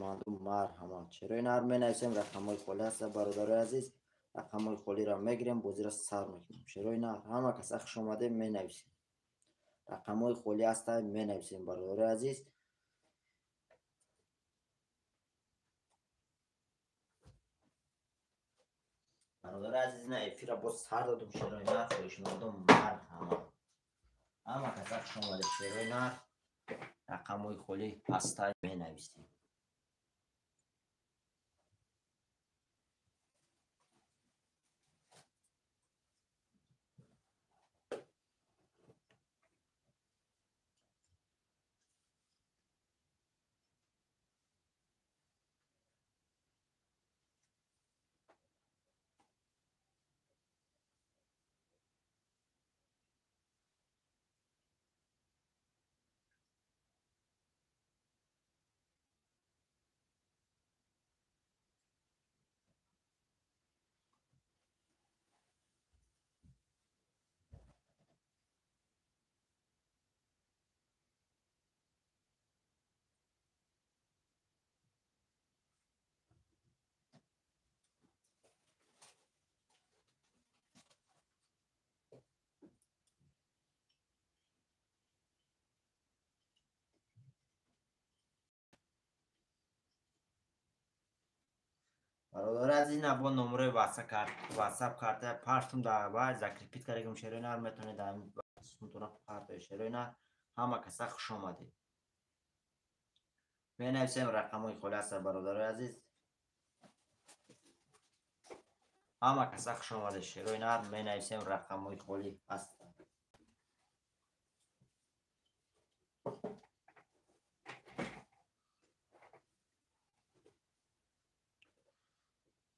خویشمند و مرحمت. چرا این هر می نویسیم رقم های خالی هست برادر عزیز. رقم های خالی را میگیریم بازی را سر میکنیم. چرا این همه کس اخش آمده می نویسیم. رقم های خالی هست می نویسیم برادر عزیز. برادر عزیز نه افی را باز سر دادم. چرا این هر خویشمند و مرحمت. همه کس اخش آمده. چرا این هر رقم های خالی هست می نویسیم. برادر عزیز نه با نمره واتساپ کرده پاشتم در باید زکریپیت کردیم. چرا اینا میتونه در میتونه کرده. چرا اینا همه کسا خوش آمده. می نویسیم رقم های خالی هست برادر عزیز. همه کسا خوش آمده. چرا اینا می نویسیم رقم های خالی هست.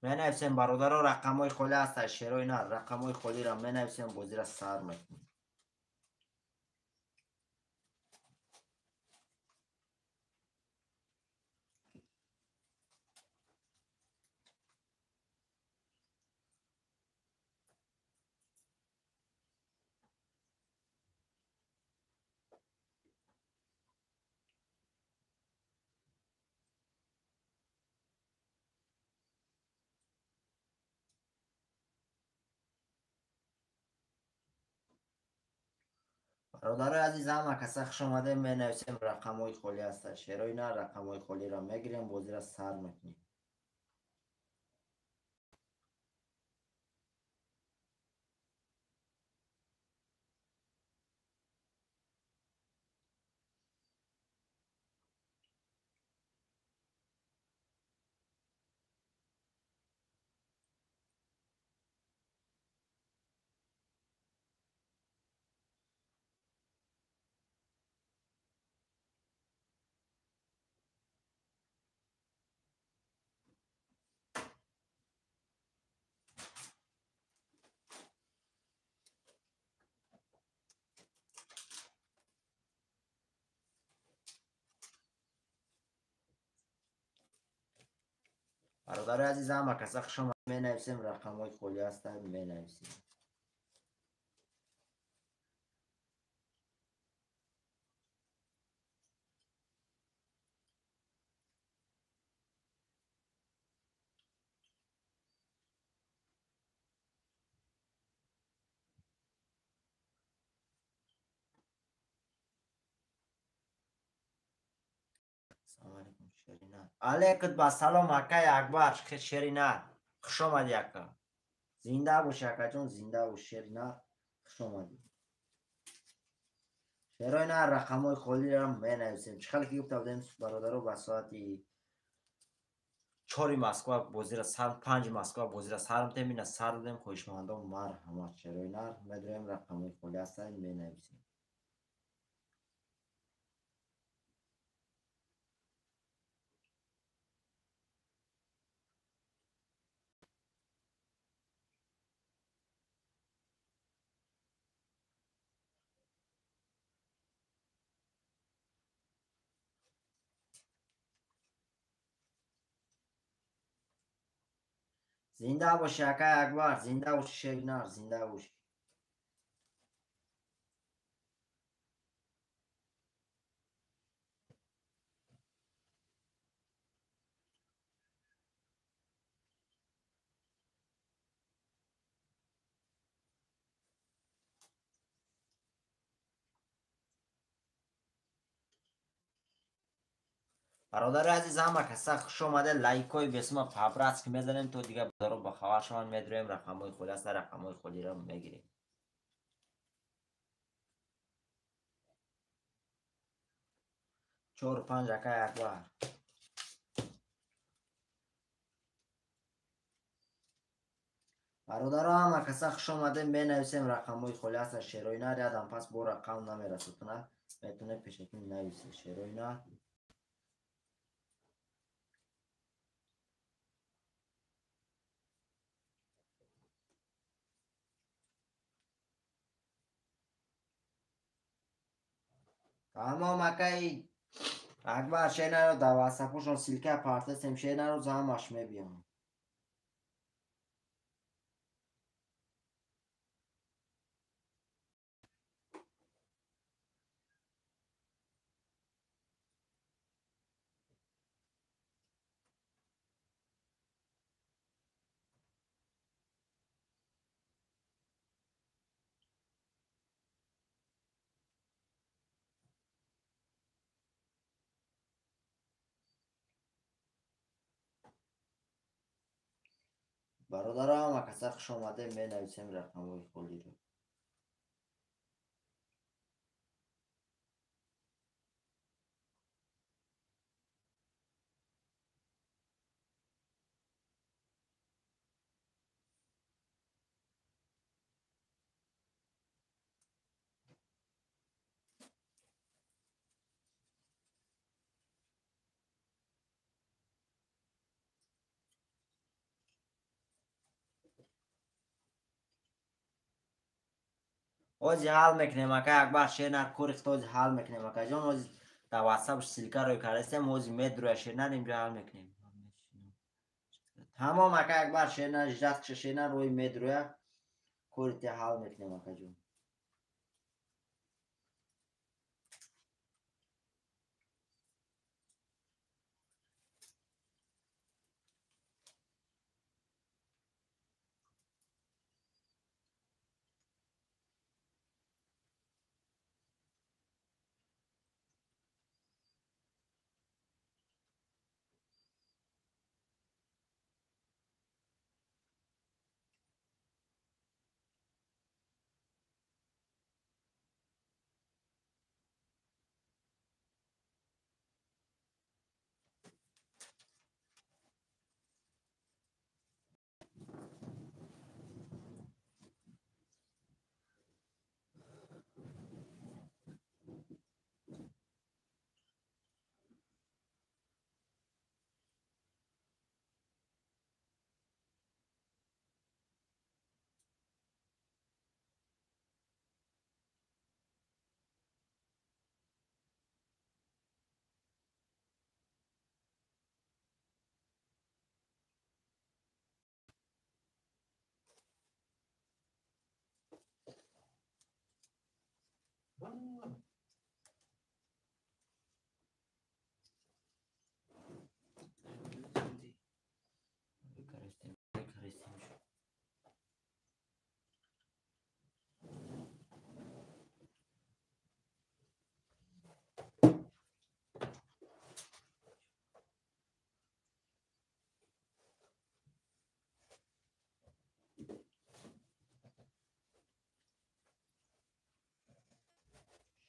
می نویسیم برادر ها رقم های خالی هست. چرا اینا رقم های خالی را می نویسیم بازی را سر میکنیم. برادر عزیز همه کسا خوش آمده. می نویسیم رقم های خالی هست. چرا اینا رقم های خالی را میگیریم بازی را سر میکنیم. برادر عزیز همه کسا خوش آمده. می نویسیم رقم های خالی هست. می نویسیم. سلام علیکم شرینا. علیکم با سلام اکای اکبر. خیلی شرینا خوش آمدی اکا. زنده باش اکا جون. زنده باش شرینا. خوش آمدی. چرا اینا رقم های خالی را می نویسیم. چه خلقی گفته بودیم برادر رو به ساعتی 4 مسکو بازی را سر 5 مسکو بازی را سر میتیم. اینا سر دادیم خویشمندان مرحمت. چرا اینا میدونیم رقم های خالی هست می نویسیم. زنده باش اکای اکبر. زنده باش شرینا. زنده باش. برادر عزیز همه کسا خوش اومده لایکای بسم پاپراس که میزنیم تو دیگه بذارو با خواشمان میدریم رقمای خودی است رقمای خودی رو میگیریم. چهار پنج رکای اکبر برادر همه کسا خوش اومده می نویسیم رقمای خودی است شیروی نه یادم پس با رقم نمیرسونه میتونه پیشتون نویسه شیروی نه تمام اکای اکبر شینا رو در واسپوشون سیلکه پارتستیم شینا رو زماش میبیم. برادر همه کسا خوش اومده می نویسیم رقمای خودی رو. اوزی حال میکنیم اکا اکبر شیرنر کوریخت اوزی حال میکنیم اکا جان اوزی در واتساپش سیلکه روی کردستیم اوزی میدروی شیرنر اینجا حال میکنیم. تمام اکا اکبر شیرنر جدت کش شیرنر روی میدروی کوریتی حال میکنیم اکا جان.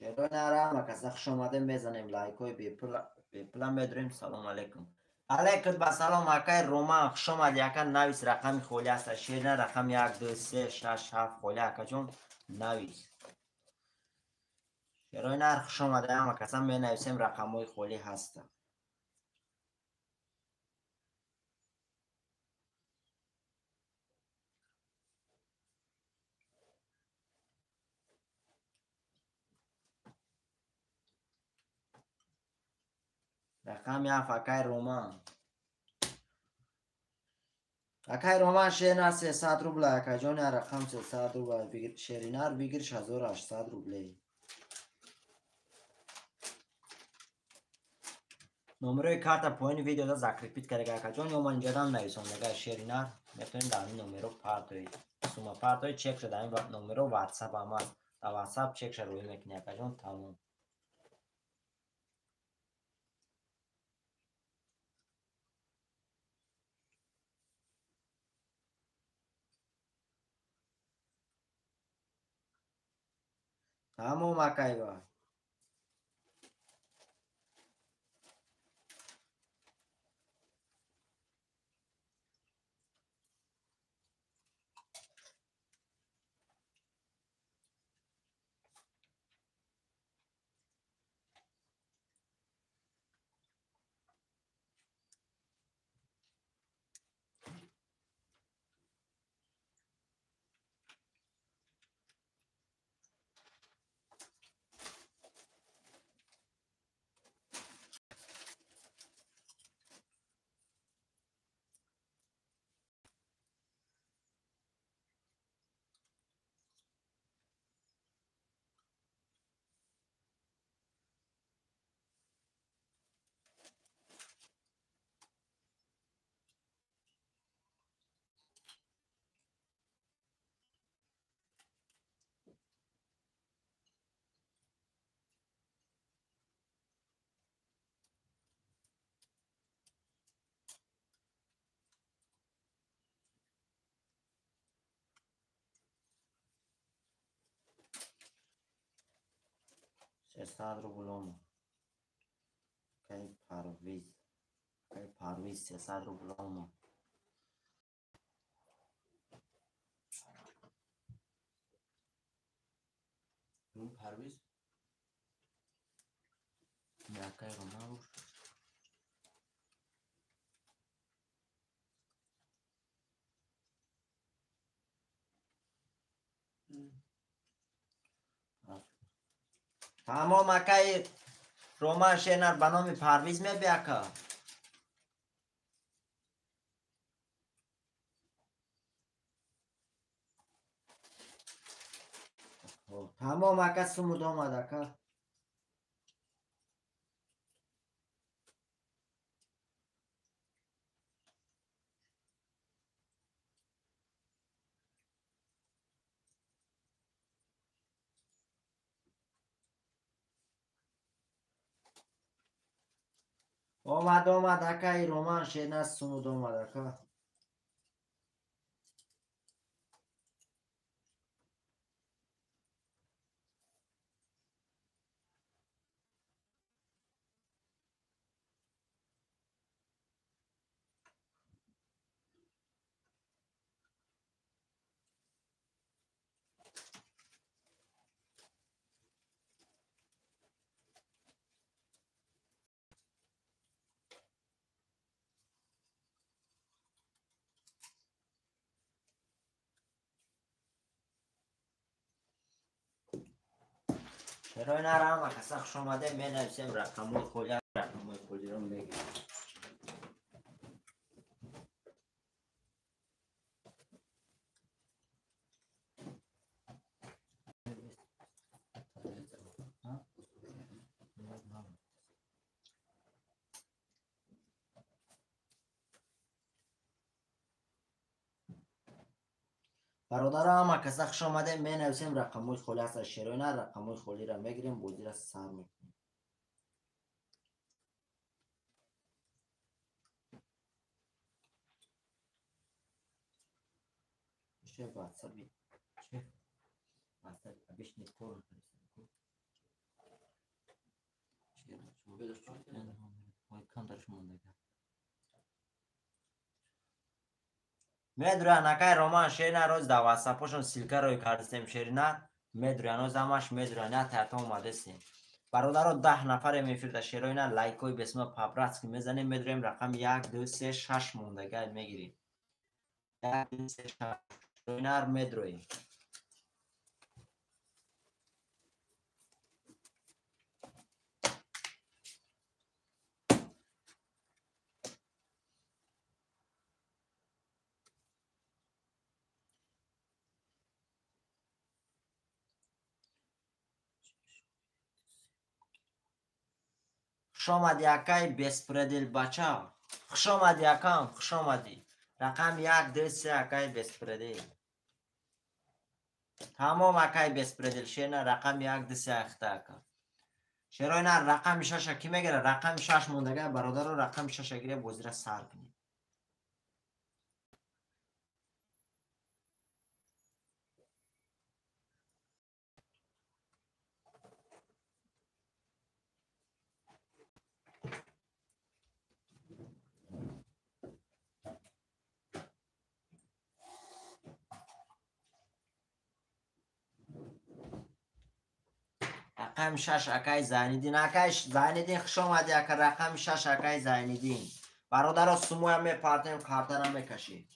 شیرنر همه کسا خوش اومده میزنیم لایکای بیپلا میدریم. سلام علیکم علیکم با سلام اکای رومان خوش اومد یکا نویس رقم خولی است شیرنر رقم 1 2 3 6 7 خولی اکا جون نویس شیرنر خوش اومده همه کسا می نویسیم رقمای خولی هست. رقم 7 اکای رومان اکای رومان شیرنر 300 روبل اکا جون رقم 300 روبل بگیر شیرنر بگیرش 1800 روبلی. نمره کارت پایین ویدیو دا زکریپیت کردگه اکا جون یا من اینجا دام نویسم نگه شیرنر میتونیم در این نمره پارتوی سوما پارتوی چک شده این نمره واتساپ هم هست در واتساپ چک شده روی میکنی اکا جون تمام. تمام اکای با سیصد رو بلوم کای پرویز 300 رو بلوم اون پرویز یکای رو نبود تمام اکای رومان شینر به نام پرویز می بیاکا تمام اکا سمود آمد اکا آمد اکای رومان شینر سمود آمد اکا چرا این همه کسا خوش آمده می نویسیم رقموی خولی رو بگیم برادر همه کسا خوش آمده می نویسیم رقموی خولی هست شروع نه رقموی خولی رو میگیریم بودی را سر میکنیم چه واتسابی چه واتسابی ابیش نیکور شما بدرش چون کم درش مونده میدونن اکای رومان شیرین روز در واتساپشون سیلکه روی کردستیم شیرین میدونن روز همش میدونن نه تحت اومده سیم برادر 10 نفر میفرده شیرین لایکوی به اسم پاپراتسکی میزنیم میدونیم رقم 1 2 3 6 موندگی میگیریم 1 2 3 6 شیرین میدونیم خوش آمدی اکای بسپردل بچه خوش آمدی اکام خوش آمدی رقم 1 2 3 اکای بسپردل تمام اکای بسپردل شیرین رقم 1 2 3 اخته اکا شیرین رقم 6 کی میگیره رقم 6 موندگی برادر رو رقم 6 گیره بازی را سر کنیم رقم 6 اکای زینالدین. اکای زینالدین خوش آمدی اکا. رقم 6 اکای زینالدین. برادر سمو هم میپرتیم کارتر هم میکشید.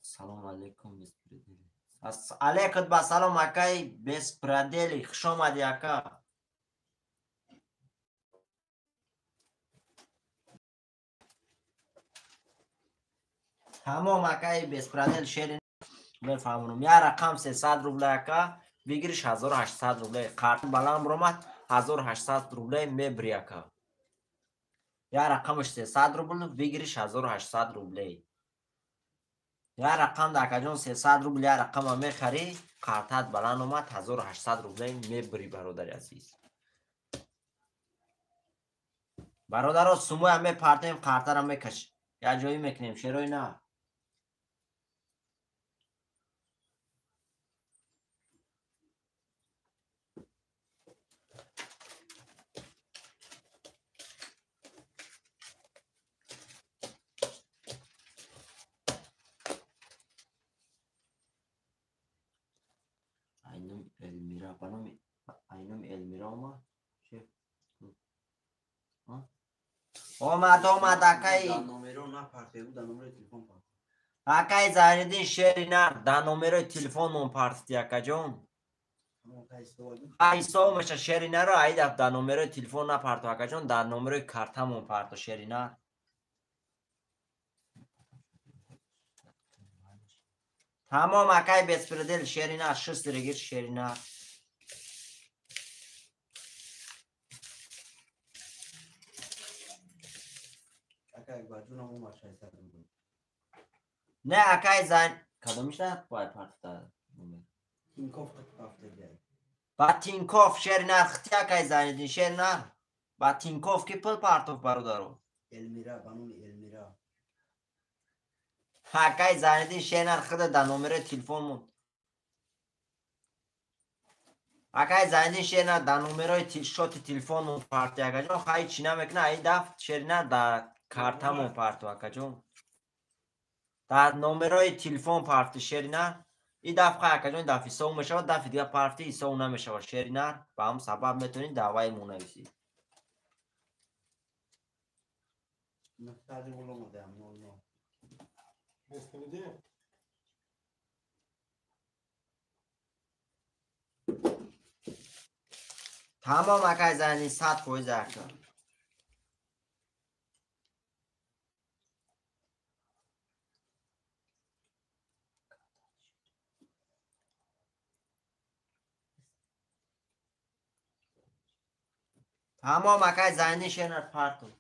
سلام علیکم بسپردلی. علیکم با سلام اکای بسپردلی. خوش آمدی اکا. تمام اکای بسپردل شیرین میفهمونم. یا رقم 300 روبله اکا بگیریش 1800 روبله. کارت بلام رومت 1800 روبله میبری اکا. یا رقمش 300 روبله بگیریش 1800 روبله. یا رقم داکا جون 300 روبله یا رقم میخری کارتات بلند اومد 1800 روبله میبری برادر عزیز. برادر سمو هم میپرتیم کارتر هم میکش. یا جایی میکنیم شروع نه. اینم المیرا بانم. اینم المیرا ما. آمد اکای نمره نپرته بود نمره تلفن پرته. اکای زینالدین شیرینر در نمره تلفن من پرتی اکا جون. ایسا میشه شیرینر رو عید در نمره تلفن نپرتو اکا جون. در نمره کارت من پرتو شیرینر. تمام اکای بسپردل شیرینر شست رگیر شیرینر. نه اکای زن کدومش نه باید پرت با تینکوف شیرینر خطی اکای زینالدین شیرینر با تینکوف که پل پرتو برادرو المیرا بانوم المیرا اکای زینالدین شیرینر خود در نمره تلفن مون. اکای زینالدین شیرینر در نمره شوت تلفن مون پرتی اکا جون. خواهی چی نمیکنه ای دفت شیرینر در کارت مون پرتو اکا جون. در نمره تلفن پرتی شیرینر این دفعه اکا جون دفعی سو میشود دفعی دیگه پرتی سو نمیشود شیرینر. با هم سبب میتونید دعوای مونویسید. نفتادی ولوم دام نو تمام اکای زینالدین 100 پویز اکا. تمام اکای زینالدین شیرینر پرتو.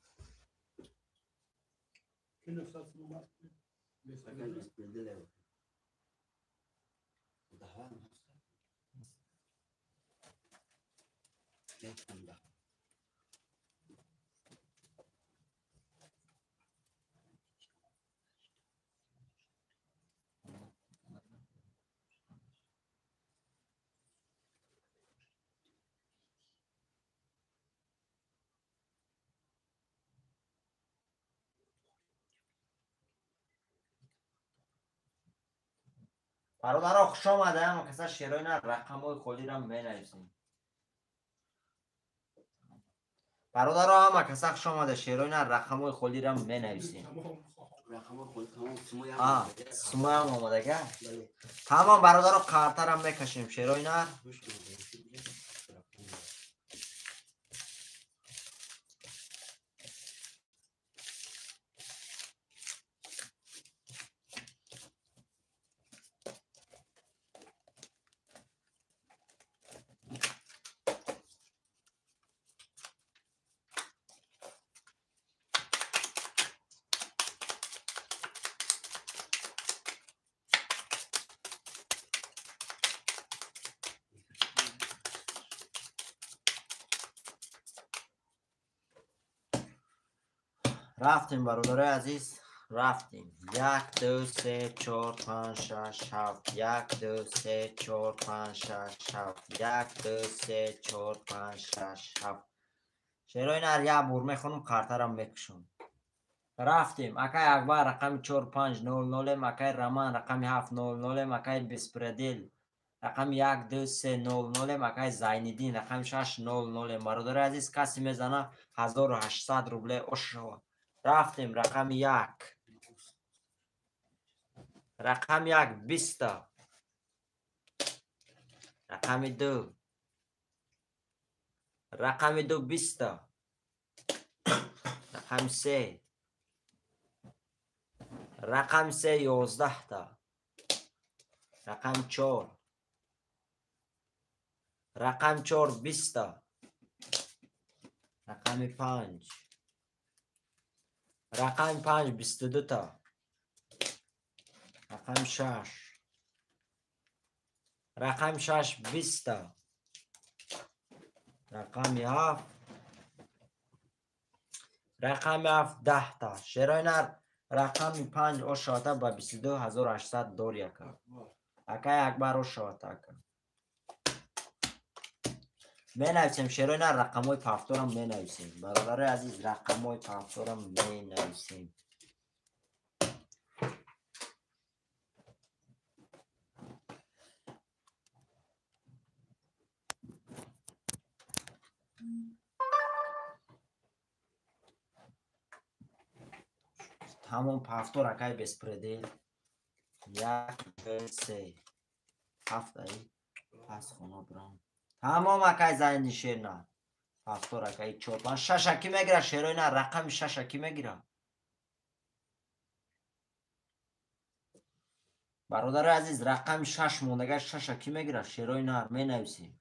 برادرها خوش آمده. اما کسا شیرای نه رقم های خودی را بنویسیم. برادرها همه کسا خوش آمده شیرای نه رقم های خودی را بنویسیم. رقم خود تمام سمو هم آمده گه. تمام برادرها کارتر هم بکشیم شیرای نه. رفتیم برادرای عزیز رفتیم. 1 2 3 4 5 6 7 1 2 3 4 5 6 7 1 2 3 4 5 6 7 شیرای نر یه بور میخونم کارترم میکشم. رفتیم. اکای اکبر رقم 4500، اکای رمان رقم 700، اکای بسپردل رقم 1230، اکای زیندین رقم 600. برادر عزیز کسی میزنه 1800 روبل اوش شود. رفتیم. رقم 1 رقم 1 20 رقم 2 رقم 2 20 رقم 3 رقم 3 11 تا رقم 4 رقم 4 20 رقم 5 رقم 5 22 تا رقم 6 رقم 6 20 تا رقم 7 رقم 7 10 تا. شیرای نر رقم 5 او شاته با 22800 دور یکا. اکای اکبر او شاته که می نویسیم. شیرای نر رقم های پافتورم می نویسیم. برادر عزیز رقم های پافتورم می نویسیم. همون پافتور اکای بسپرده 1 2 3 7 ای پس خونه برام تمام اکای زنی شیر نه پافتور اکای 4 5 6 اکی میگیره. شیرای نه رقم 6 اکی میگیره. برادر عزیز رقم 6 موندگه 6 اکی میگیره. شیرای نر می نویسیم.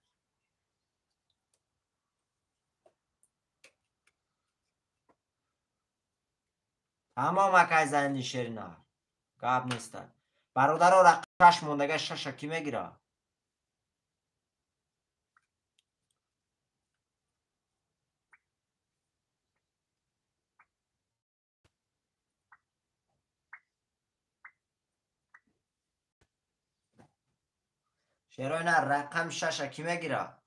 تمام اکای زنی شیر نه گاب نیست. برادر رقم 6 موندگه 6 اکی میگیره. شیرای نر رقم 6 اکی میگیره.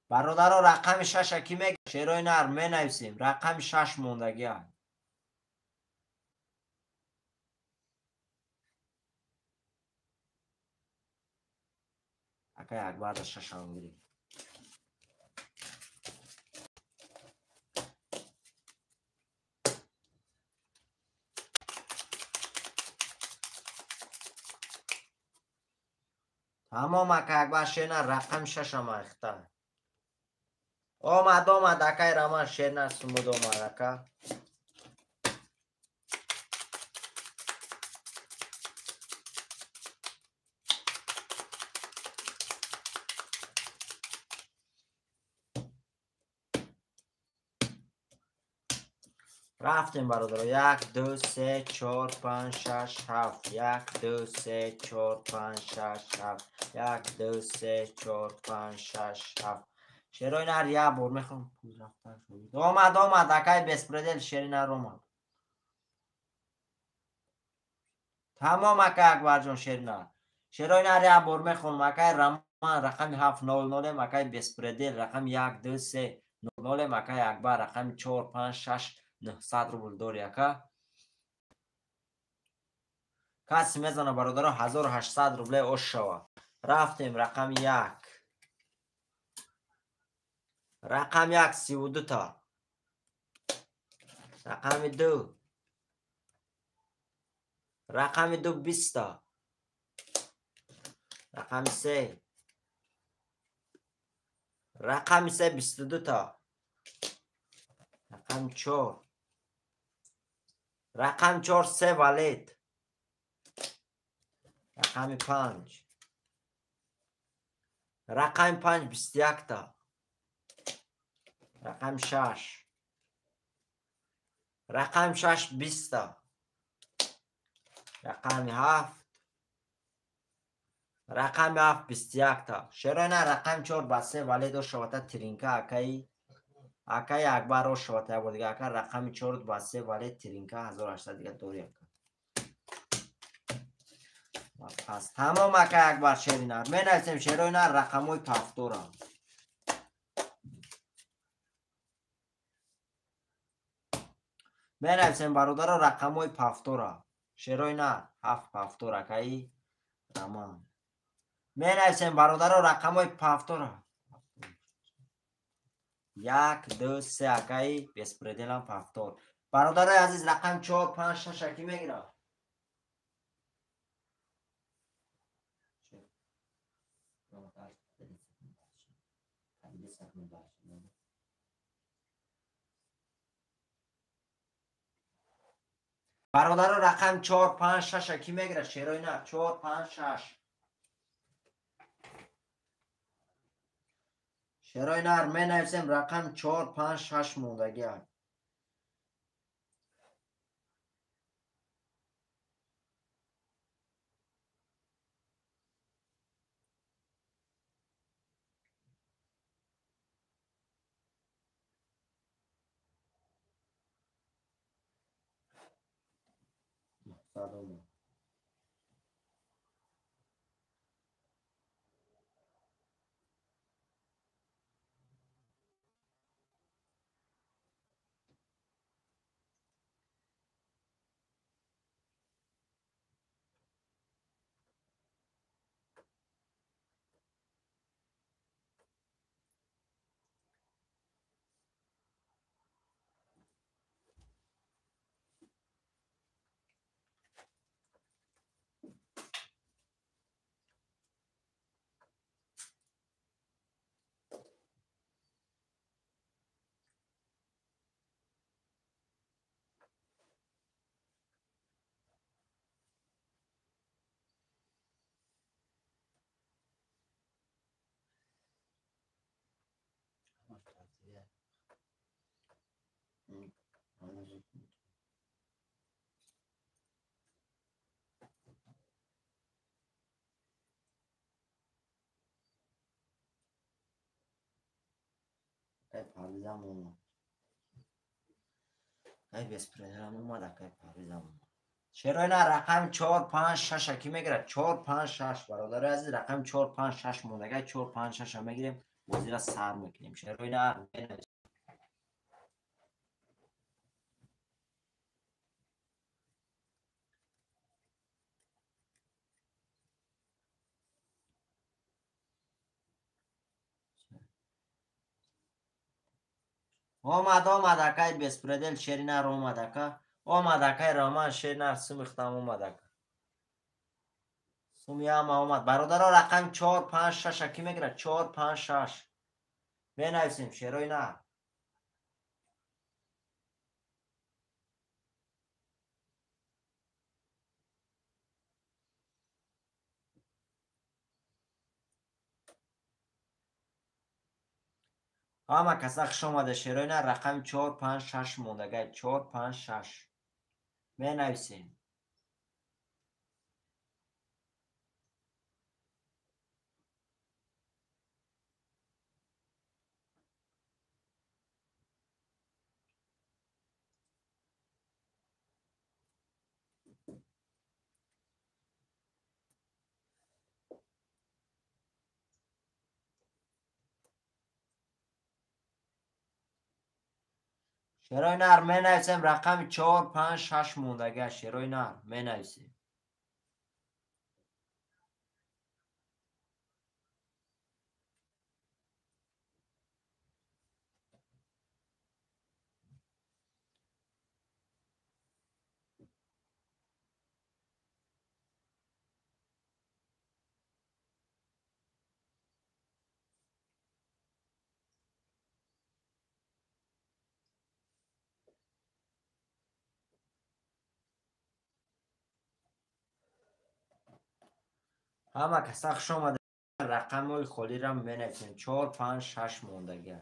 برادر رقم 6 اکی میگیره. شیرای نر می نویسیم. رقم 6 موندگی ها. اکای اکبر دا 6 آنگیری. تمام اکای اکبر شیر نر رقم 6 هم اخته. آمد اکای رمان شیر نر سمود آمد اکا. رفتیم برادر. 1 2 3 4 5 6 7 1 2 3 4 5 6 7 1 2 3 4 5 6 7 شیرای نر یه بار میخوام پول رفتن شد. آمد اکای بسپردل شیر نر اومد. تمام اکای اکبر جان شیر نر. شیرای نر یه بار میخوام. اکای رمان رقم 700 اکای بسپردل رقم 1 2 3 00 اکای اکبر رقم 4 5 6 900 روبل دور یکا. کسی میزنه برادر 1800 روبل اوش شوه. رفتیم. رقم 1 رقم 1 32 تا رقم 2 رقم 2 20 تا رقم 3 رقم 3 22 تا رقم 4 رقم 4 3 ولید رقم 5 رقم 5 21 تا رقم 6 رقم 6 20 تا رقم 7 رقم 7 21 تا. شیراینا رقم 4 به 3 ولی دو شوته ترینکا اکای اکبر رو شوته بود دیگه اکا رقم 4 به 3 ولی ترینکا 1800 دیگه دوری اکا. پس تمام اکا اکبر شیراینا می نویسیم شیراینا رقموی پفتورا. می نویسیم برادر رقموی پفتورا. شیراینا 7 پفتورا اکای تمام. می نویسیم برادر رقموی پفتورا. 1 2 3 اکای بسپردلم پفتور. برادر عزیز رقم 4 5 6 اکی میگیره. برادر رقم 4 5 6 اکی میگیره شیراینا 4 5 6. شیراینا می نویسیم رقم 4 5 6 موندگی هست. پرویزم اومد. بسپردلم اومد پرویزم اومد. شیراینا رقم 4 5 6 اکی میگیره 4 5 6 برادر عزیز رقم 4 5 6 موندگی 4 5 6 میگیریم بازی را سر میکنیم. شیراینا آمد اکای بسپردل شیراینا رو آمد اکای رامان شیراینا سمیختم آمد اکا سمی هم آمد برادر رقم 4 5 6 اکی میگیره 4 5 6 بنویسیم شیراینا. همه کسا خوش آمده شیراینا رقم 4 5 6 موندگی 4 5 6 بنویسیم. شیراینا می نویسیم رقم 4 5 6 موندگی شیراینا می نویسیم. همه کسا خوش آمده رقم های خالی را می نویسیم 4 5 6 موندگی.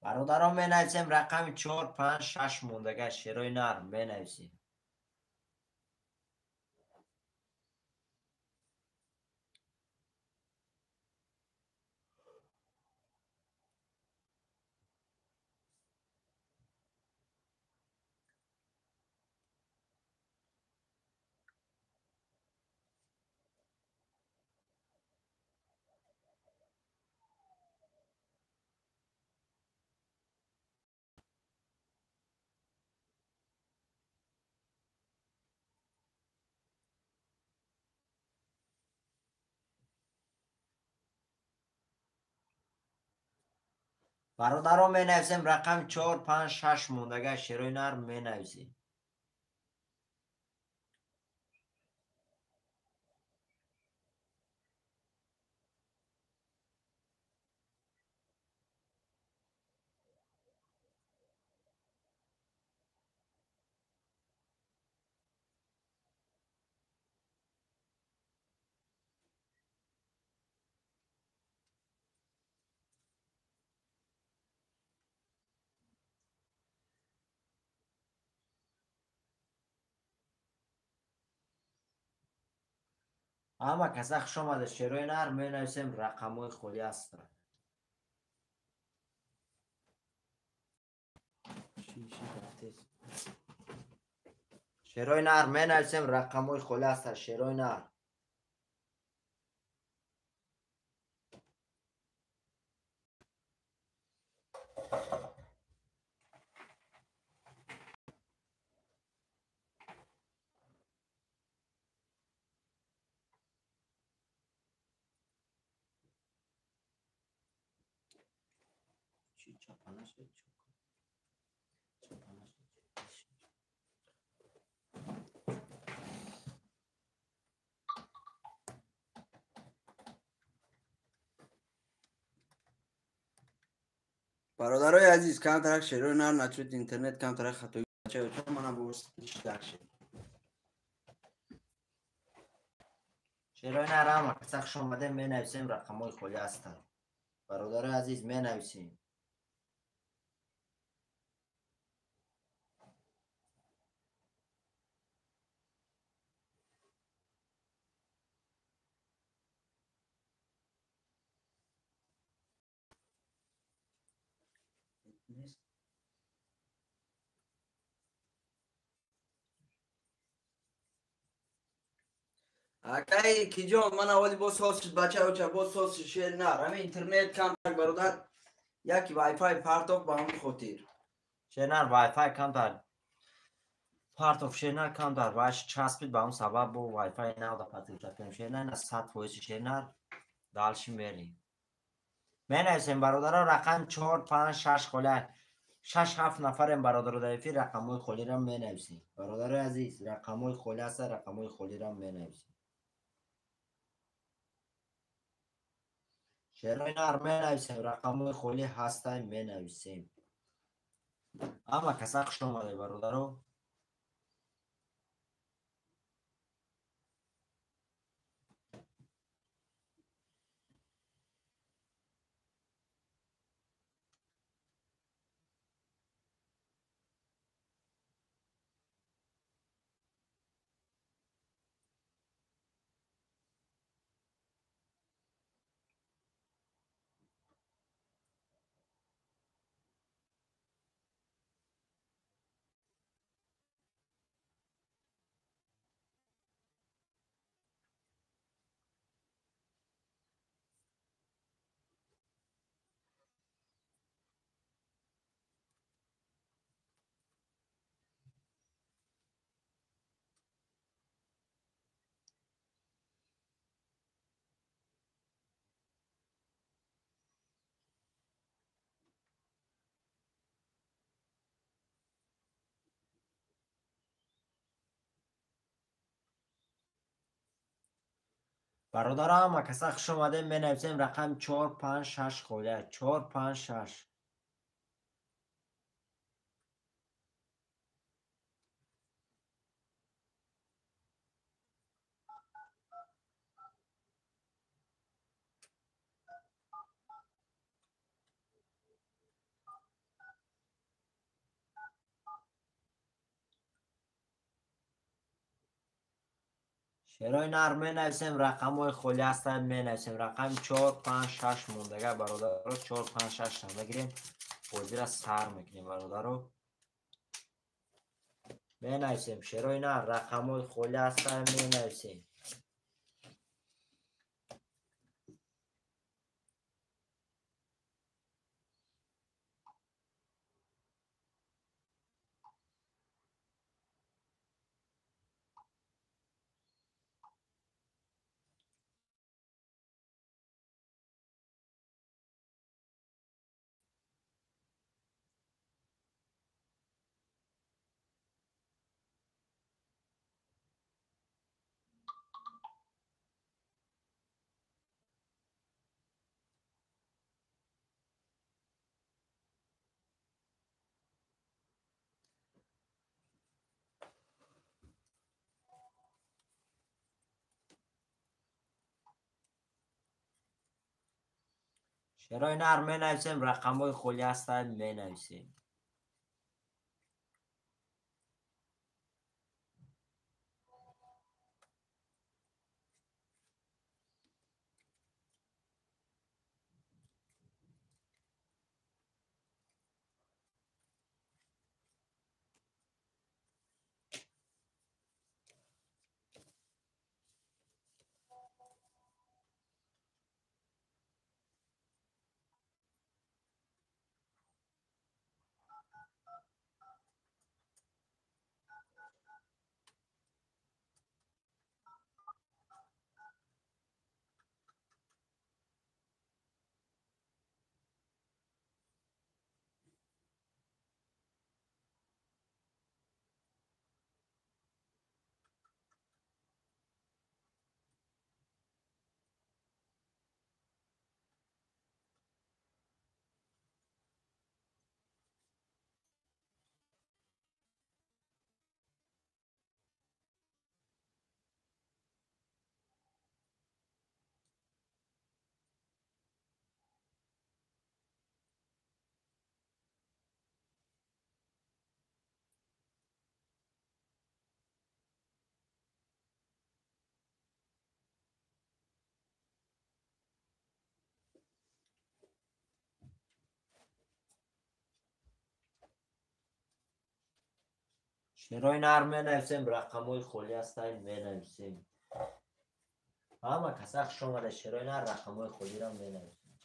برادران می نویسیم رقم 4 5 6 موندگه شیرای نر می نویسیم. برادران می نویسیم رقم 4 5 6 موندگه شیرای نر می نویسیم. اما کسا خوش آمده شیرای نر می نویسیم رقم های خولی است. شیرای نر می نویسیم رقم های خولی است. شیرای نر چی چاپانه شد؟ چاپانه شد. برادرای عزیز کم طرح شروع نر نچود اینترنت کم طرح خطایی چه چون منم بورس در شد. شیرای نر اما کسا خوش آمده می نویسیم رقم های خولی است. برادر عزیز می نویسیم. اکای کی جان من اولی با ساس بچه و چه با ساس شیر نر همین اینترنت کم طرح برادر یکی وای فای پرتاب با هم خاطر شیر نر وای فای کم در پارت اف شیر نر کم در وایش چسبید به اون سبب با وای فای نو در پتیل کنیم شیر نر از 100 فویس شیر نر دالشیم بریم. می نویسیم برادران رقم 4 5 6 خولی 6 7 نفریم برادر دایفی رقم های خولی را می نویسیم. برادر عزیز رقم های خولی است. رقم های خولی را می نویسیم. شیرای نر می نویسیم رقم های خولی هستیم می نویسیم. اما کسا خوش آمده برادرو. برادر اما کسا خوش آمده می نویسیم رقم 4 5 6 خولی 4 5 6. شیرای نر می نویسیم، رقم های خالی هستن می نویسیم. رقم 4 5 6 موندگه برادر رو 4 5 6 هم بگیریم، بازی را سر میکنیم برادر رو می نویسیم. شیرای نر رقم های خالی هستن می نویسیم. شیرای نر می نویسیم، رقم های خالی هستن می نویسیم. شیرای نر می نویسیم، رقم های خالی هستن می نویسیم. همه کسخ شما شیرای نر رقم های خالی را می نویسیم.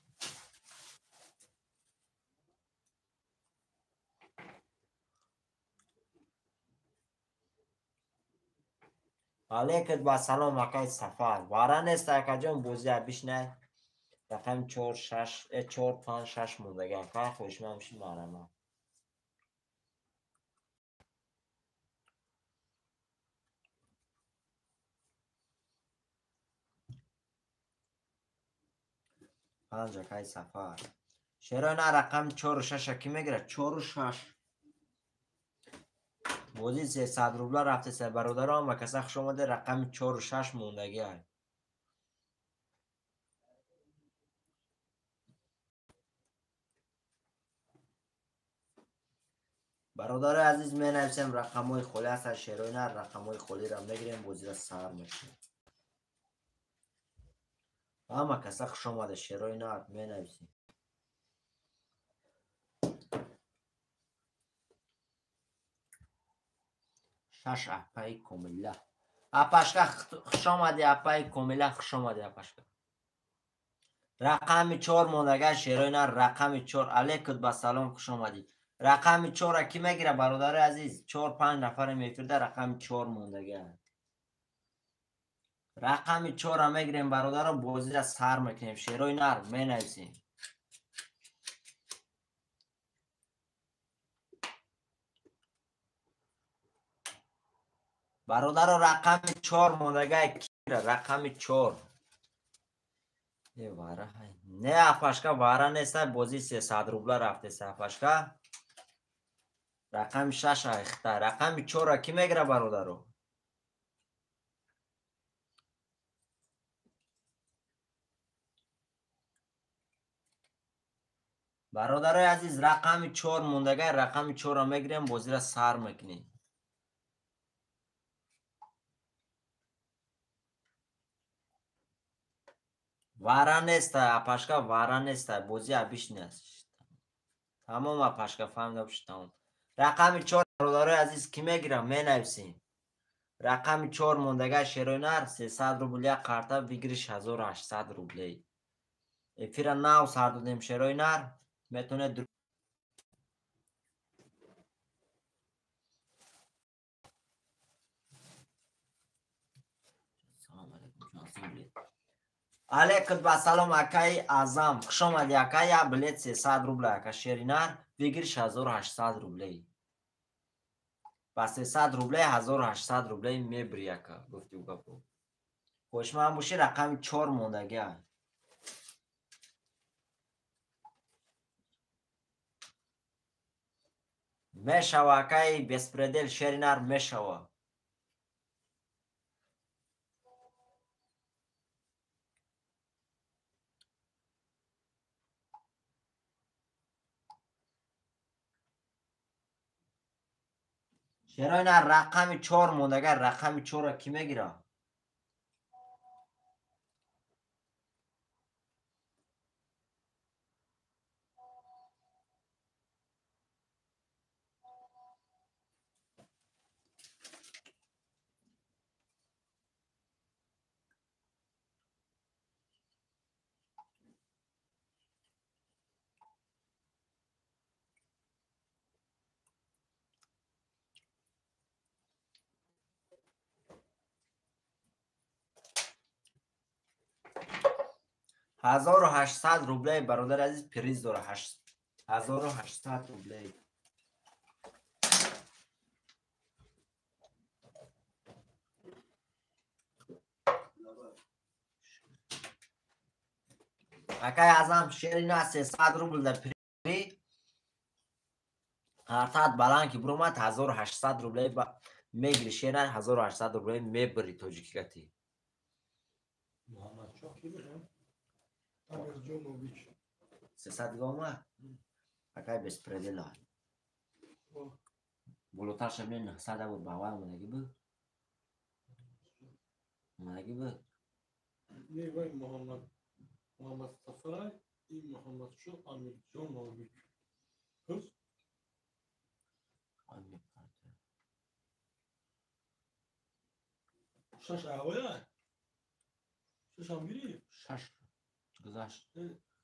علیکت با سلام مکای سفر وارن است اکا جان بوزی بیش نه. رقم 4 6 4 5 6 موندگه که خوش ممشی مارم. پنج کای سفر شیرای نر رقم 4 6 کی میگیره؟ 4 6 بوزی 300 روبلا رفته سه برادرام و کسخ شما ده رقم 4 6 موندگی های. برادر عزیز می نویسیم، رقم های خالی هست از شیرای نر رقم های خالی را میگیریم، بوزی را سر میکنیم. اما کسخ شما ده شیرای نر می نویسیم. شش اپای کامله اپاشکا خوش آمدی. اپای کامله خوش آمدی. اپاشکا رقم 4 موندگه شیرای نر رقم 4 علیکت با سلام خوش آمدی. رقم 4 کی میگیره برادر عزیز؟ 4 5 نفر میفرده. رقم 4 موندگه رقم 4 میگیریم برادر، بازی را سر میکنیم. شیرای نر می نویسیم. برادر رقم 4 موندگه کی رقم 4 نه اپاشکا واره نیست. بازی 300 روبلا رفته سه اپاشکا. رقم 6 اخته. رقم 4 کی میگیره برادر رو؟ برادر عزیز رقم 4 موندگه رقم 4 را میگیریم، بازی را سر میکنیم. вара нестай, апашка вара нестай, бози абиш нест. Тамом апашка фаҳмида бошед, тамом. Рақами 4 бародарои азиз ки мегирам менависем. Рақами 4 мондага шерои нар 300 рубл як қарта бигириш 1800 рублей. Эфира нав сар додем шерои нар метонед алейкум басалом акаи азам хушомади акай я билет 300 рубл ака шери нар бигириш 1800 рублей. ба 300 рублей 1800 рублей мебри ака гуфти гапо. хушман боши рақами 4 мондага. мешава акай беспредел шери нар мешава. шерои нар рақами 4 мондага рақами 4 ки мегира? هزار و 800 روبلی برادر عزیز پریز داره 1800 روبلی. اکای ازم شیری نه 300 روبل در پری هرتاد بلان که برومت 1800 روبلی میگیری شیر نه 1800 روبلی میبری توجیکی گتی. محمد شاه کی بگم؟ امیر جونوویچ 300 گامه؟ اکای بسپردیلا بلوتر شبیه 900 بود باوای منگی بود؟ منگی بود؟ نیوی محمد سفرای این محمد شاه امیر جونوویچ کس؟ شش اوله؟ شش هم گیری؟ شش گذاشت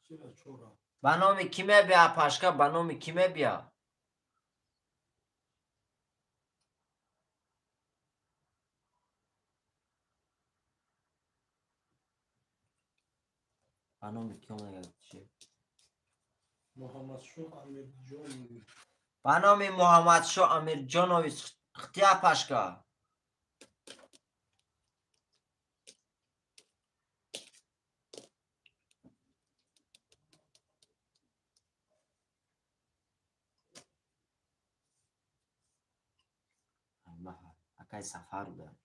چرا چورا؟ به نام کیمه بیا پاشکا به نام کیمه بیا به نام کیمه چی؟ محمد شاه امیر جونوویچ به نام محمد شاه امیر جونوویچ اختیا پاشکا اکای سفر بیا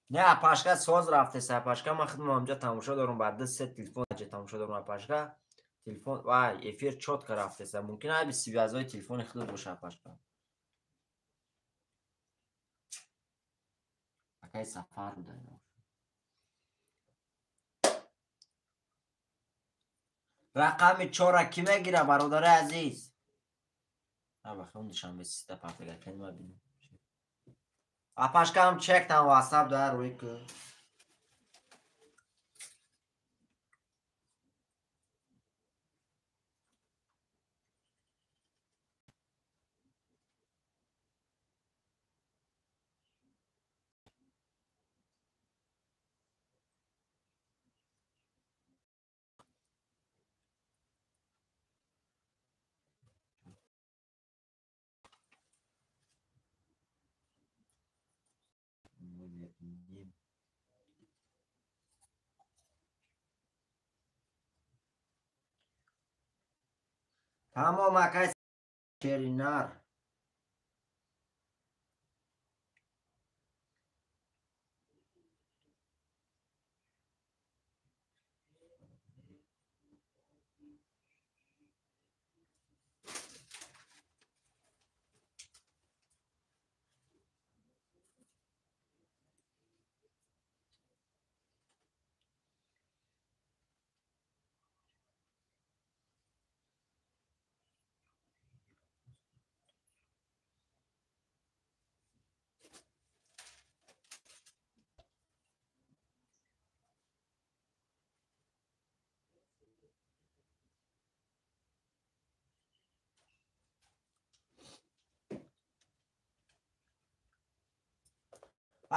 نه پاشکا سوز رفته سه پاشکا من خودم اونجا تماشا دارم بعد سه تلفن اجا تماشا دارم پاشکا تلفن وای افیر چوت که رفته سه ممکنه ای بسی بیازای تلفن خود باشه پاشکا اکای سفر بوده رقم 4 کی میگیره برادر عزیز بخوندشم به سیسته پرتگه کنیم ببینیم اپاشکا هم چک تن واسب داره روی که تمام اکای شیرینار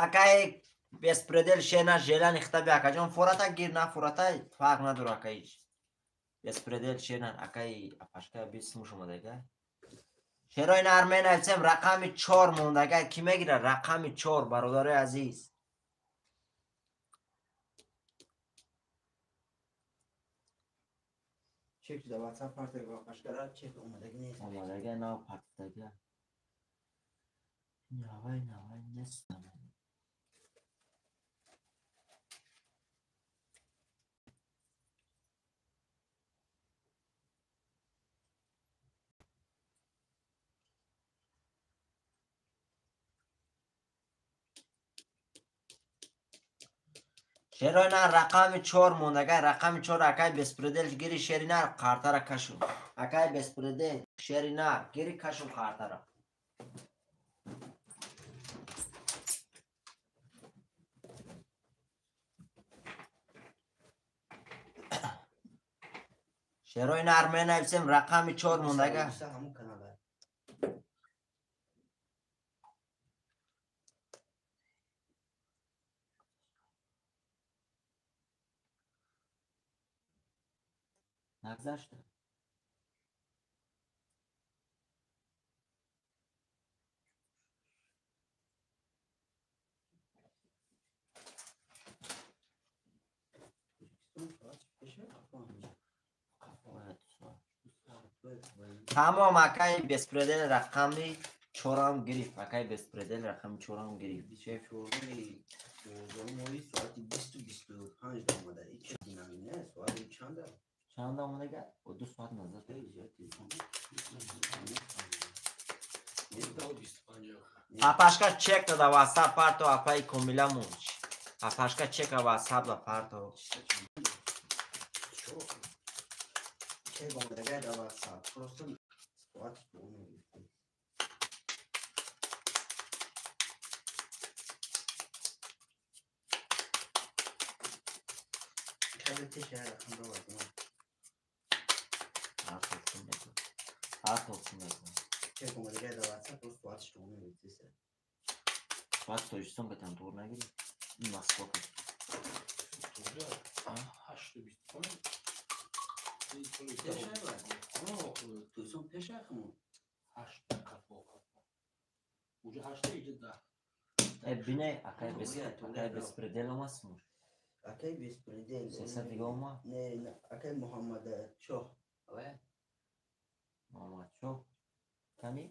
Акай беспредел шена желан ихтаби акаҷон фурата гир на фурата фарқ надора акаиш. Беспредел шена акай апашка бисму шумо дега. Черо ин армена алсем рақами 4 мондага ки мегира рақами 4 бародари азиз. Чек да WhatsApp партага апашкара чек омадаги нест. Омадаги на партага. Навай нестам. Шеройна рақами 4 мондага рақами 4 акай беспредел гири шеринар қартара кашу. Акай беспредел шеринар гири кашу қартара. Шеройна армена ивсем рақами 4 мондага. Ҳамун канала. Нагзашта. Тамом акай беспредел рақами 4 гирифт. Акай беспредел рақами 4 гирифт. Шеф шурми мои соати 20-25 омада. Ич динамине соати чанда? Чанда омадага? 2 соат назад. Апашка чек дада WhatsApp парто апай комила мунч. Апашка чека WhatsApp да парто. Чек омадага да WhatsApp. Просто соати омада. Чек омадага да WhatsApp. Просто соати омада. Soat to'yishsin bitan to'g'ri nagiri. Moskva. To'yson peshaqmi? 8 kafo. Уже 8 иде да. Бine акай беспредел emasmi? Akay bespredel. Sesatiga olma. Ne akay Muhammad Choh. Ave. Muhammad Choh. Kani?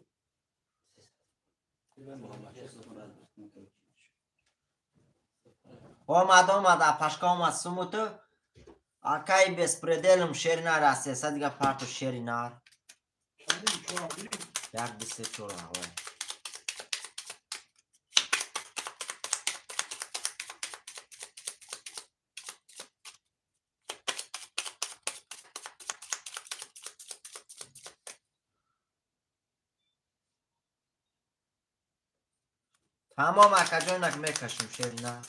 Omad apashka omad sumutu. Akay bespredelum sherinar sesatiga parto sherinar. Yak dise chora ave. تمام اکجانک میکشیم شیرینا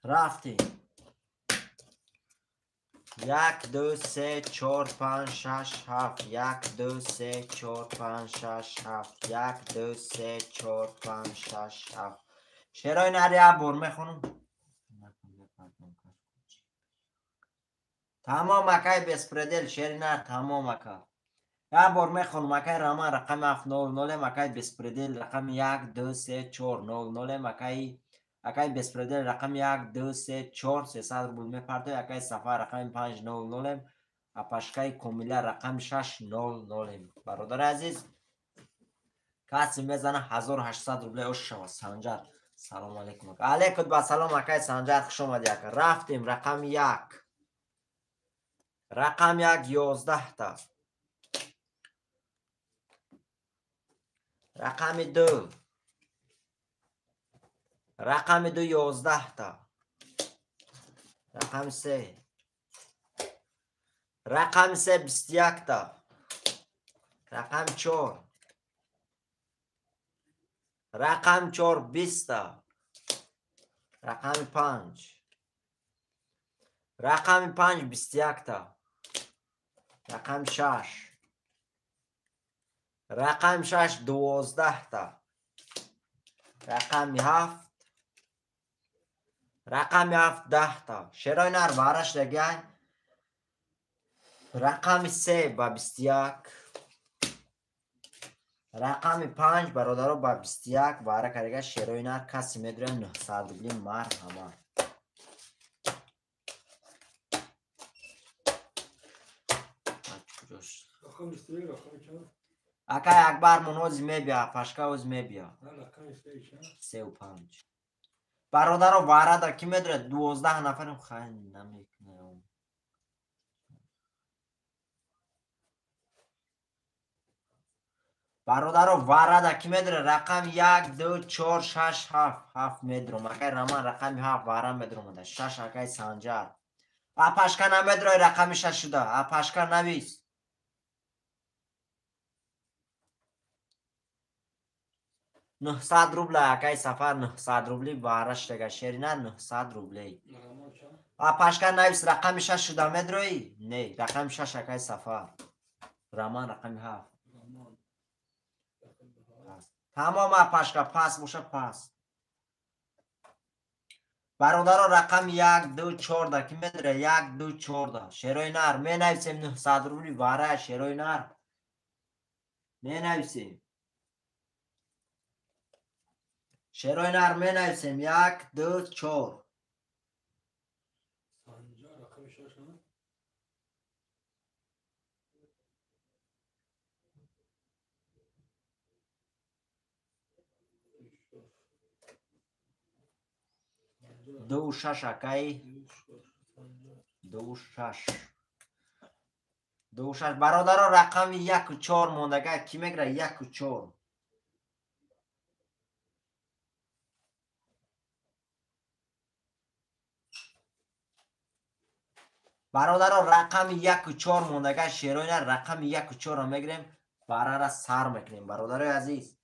رفتیم 1 2 3 4 5 6 7 1 2 3 4 5 6 7 1 2 3 4 5 6 7 شیرای نری بر میخونم تمام اکای بسپردل شیرینا تمام اکا یا بار میخونم اکای رامان رقم 700 مکای بسپردل رقم 1 2 3 4 00 مکای بسپردل رقم 1 2 3 4 300 بود میپرده اکای صفحه رقم 500 اپاشکای کمیله رقم 600 برادر عزیز کسی میزنه 1800 روبله اوش شما سنجر سلام علیکم علیکم با سلام اکای سنجر خوش اومدی اکا رفتیم رقم 1 رقم 1 11 تا رقم 2 رقم 2 11 تا رقم 3 رقم 3 21 تا رقم 4 رقم 4 20 تا رقم 5 رقم 5 21 تا رقم 6 رقم 6 12 تا رقم 7 رقم 7 10 تا شیرای نر بارش دیگه رقم 3 با 21 رقم 5 برادرو با 21 باره کردگه شیرای نر کسی میدره 900 روبلی مرحبا رقم استوی رقم چند؟ اکای اکبر منوز میبیا پشکاوز میبیا نه رقم استوی چند؟ 3 و 5 برادرو باره دا کی میدره 12 نفرم خیلی نمیکنه برادرو وارد کی میدره رقم 1 2 4 6 7 7 میدرم اکای رمان رقم 7 وارم میدرم ده 6 اکای سانجار اپاشکا نمیدره رقم 6 شده اپاشکا نویس 900 روبل اکای سفر 900 روبلی وارش دیگه شیرینه 900 روبلی رقم چند؟ اپاشکا نویس رقم 6 شده میدره نه رقم 6 اکای سفر رمان رقم 7 رقم تمام اپاشکا پاس باشه پاس برادر رقم 1 2 14 کی میدره 1 2 14 شیروی نر می نویسیم 900 روبلی واره شیروی نر می نویسیم شیروی نر می نویسیم 1 2 4 سانجا رقم شش نه؟ دو شش اکای دو شش برادر رقم 1 و 4 موندگه کی میگره 1 و 4 برادر رقم 1 و 4 موندگه شیروی نر رقم 1 و 4 رو میگیریم باره را سر میکنیم برادر عزیز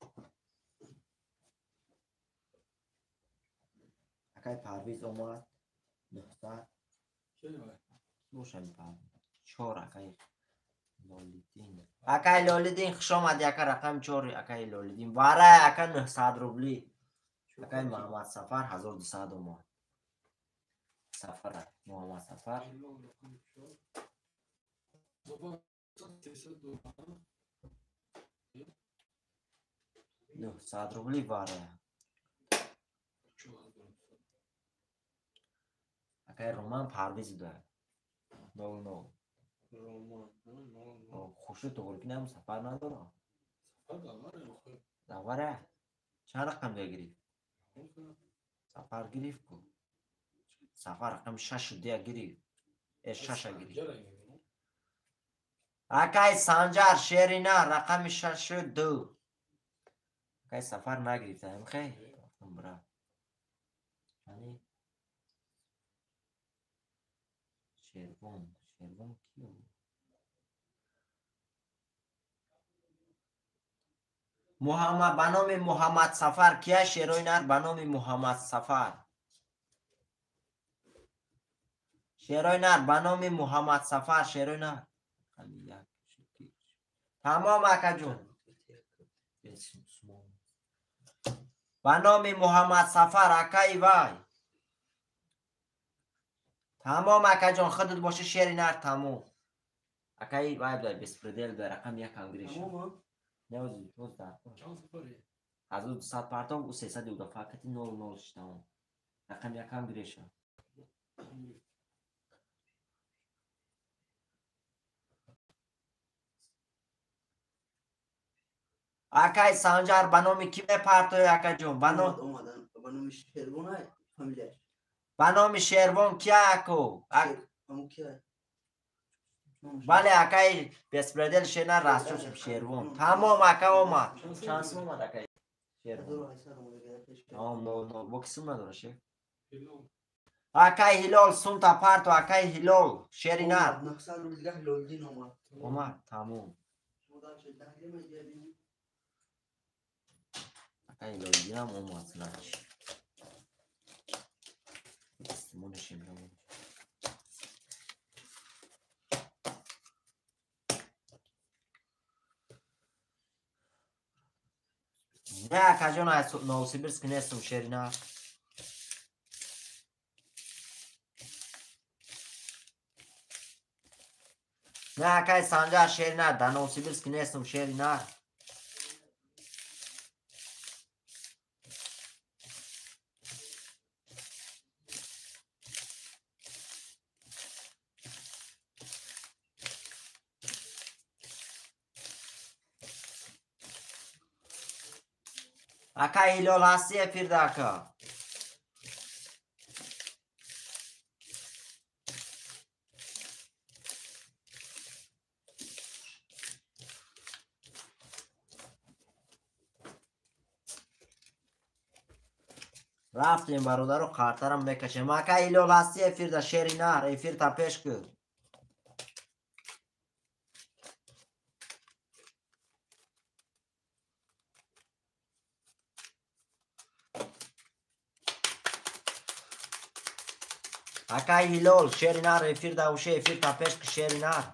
اکای پرویز اومد 900 روشن پرویز 4 اکای لولیدین اکای لولیدین خوش آمد یک رقم 4 اکای لولیدین باره اکای 900 روبلی اکای محمد سفر 1200 اومد سفر محمد سفر 900 روبلی باره اکای رومان پرویز ده نو خوشی تو گرگی نمو سفر نداره دواره چند رقم بگیری سفر گریف کو سفر رقم 6 دیگه گریف 6 گریف اکای سانجار شیرینه رقم 6 2 اکای سفر نگریفته هم خیلی برا یعنی شیروان کیو محمد بنام محمد سفر کیا شیروی نر بنام محمد سفر شیروی نر بنام محمد سفر شیروی نر تمام اکا جون بنام محمد سفر اکای وای تمام اکا جون خودت باشه شیری نر تمام اکای وای بای بسپردل به رقم 1 انگریش نوزی توز در از اون 200 پرتاب او 300 دیگه فقط 00 تمام رقم 1 انگریش اکای سانجار بنام کی پرتو اکا جون بنام شیروان فامیلیش بنام شیروان کیا اکو بله اکای بسپردل شینا راستوس شیروان تمام اکا اومد شانس اومد اکای شیروان تمام نو بوکسون نداره شه اکای هلال سونتا پارتو اکای هلال شیرینار 900 روبل دیگه لولدین اومد تمام اکای لولدین هم اومد نش استمونشیم نه اکجان از نوسیبرسک نیستم شیرینار. نه اکای سانجار شیرینار در نوسیبرسک نیستم شیرینار. اکای هیلول هستی افیر داکا. رفتیم برادر رو خاطرم بکشیم. اکای هیلول هستی افیر دا شیرینار افیر تا پیش که. اکای هیلول شیرینار افیر دا وشه افیر تا پیش که شیرینار.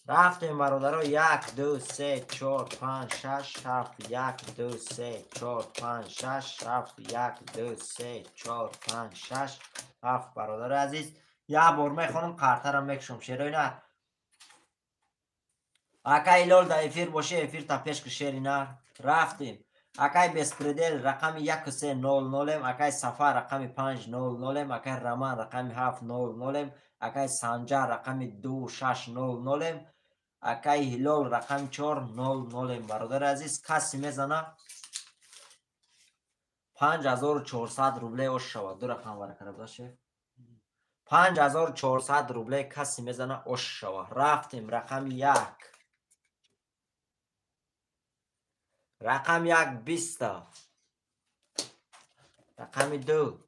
رفتیم برادر رو 1 2 3 4 5 6 7 1 2 3 4 5 6 7 1 2 3 4 5 6 7 برادر عزیز. یه بار میخونم کارترم میکشم شیرینار. اکای هیلول دا افیر باشه افیر تا پیش که شیرینار. رفتیم اکای بسپردل رقم 1300 اکای صفا رقم 500 اکای رمان رقم 700 اکای سانجار رقم 2600 اکای هیلول رقم 400 برادر عزیز. کسی میزنه 5400 روبله اوش شود. دو رقم ورکره باشه 5400 روبله کسی میزنه اوش شود. رفتیم رقم 1 رقم 1 20 رقم 2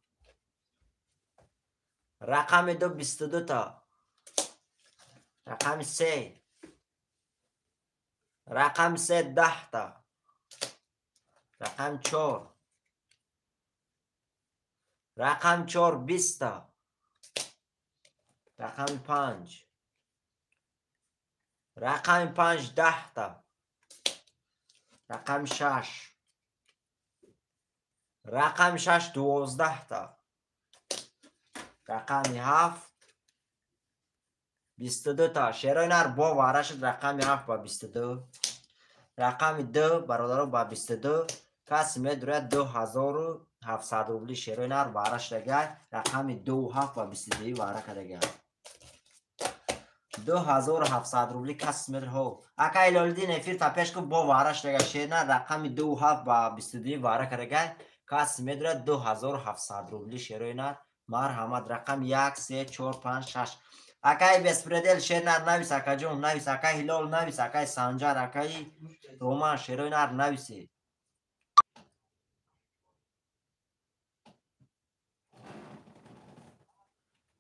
رقم 2 22 تا رقم 3 رقم 3 10 تا رقم 4 رقم 4 20 تا رقم 5 رقم 5 10 تا رقم 6 رقم 6 12 تا رقم 7 22 تا شیرینار با وارش رقم 7 با 22 رقم 2 برادر با 22 کسی میدونه 2700 روبلی شیرینار وارش دیگه رقم 27 با 22 واره کردگه 2700 روبلی کسی میدونه ها اکای لالدین افیر تا پیش که با وارش دیگه شیرینار رقم 27 با 22 واره کردگه کسی میدونه 2700 روبلی شیرینار مرحمت رقم 1 3 4 5 6 اکای بسپردل شیرینار نویس اکا جون نویس اکای هیلول نویس اکای سانجار اکای رومان شیرینار نویسی.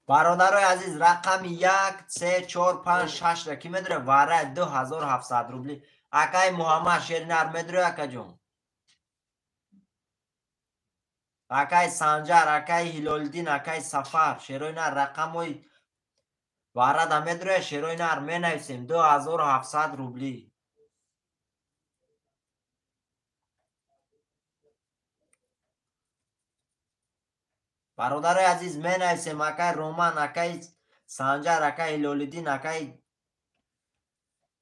برادرای عزیز رقم 1 3 4 5 6 را کی میدونه واره 2700 روبلی اکای محمد شیرینار میدونه اکا جون اکای سانجار اکای هیلولدین اکای سفر شیرینار رقم وی واره دا میدونه شیرینار می نویسیم 2700 روبلی. برادرای عزیز می نویسیم اکای رومان اکای سانجار اکای هیلولدین اکای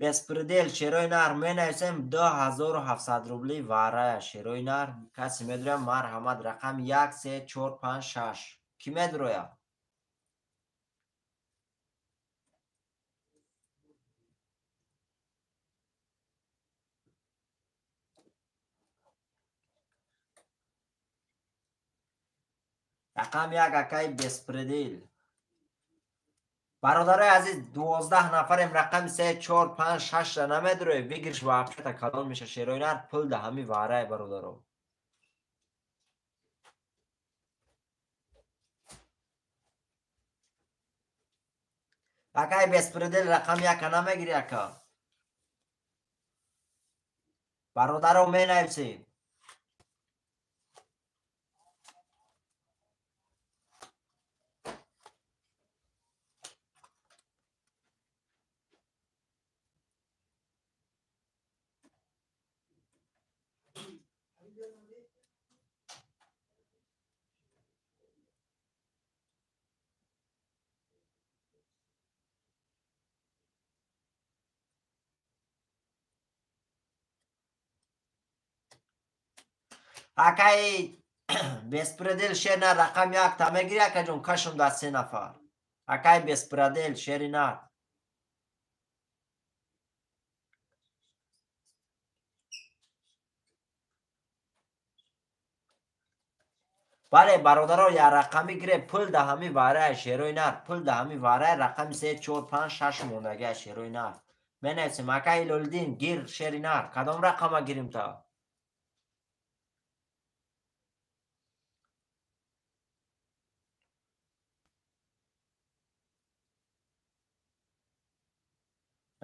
بسپردل شیرینار می نویسیم 2700 روبلی واره شیرینار کسی میدونه مرحمت رقم 1 3 4 5 6 کی میدونه رقم 1 اکای بسپردل. برادرای عزیز 12 نفریم رقم 3 4 5 6 را نمیدونه بگیرش و اپشت کلان میشه شیرینار پول ده همی واره برادرو اکای بسپردل رقم 1 نمیگیری اکا برادرو می نویسیم. اکای بسپردل شیر نه رقم یک تا میگیری اکا جون کشم در 3 نفر. اکای بسپردل شیر نه. بله برادرها یا رقمی گره پل ده همی واره شیروی نر پل ده همی واره رقم 3 4 5 6 موندگه شیروی نر می نویسیم اکای لولدین گیر شیری نر کدام رقم گیریم تا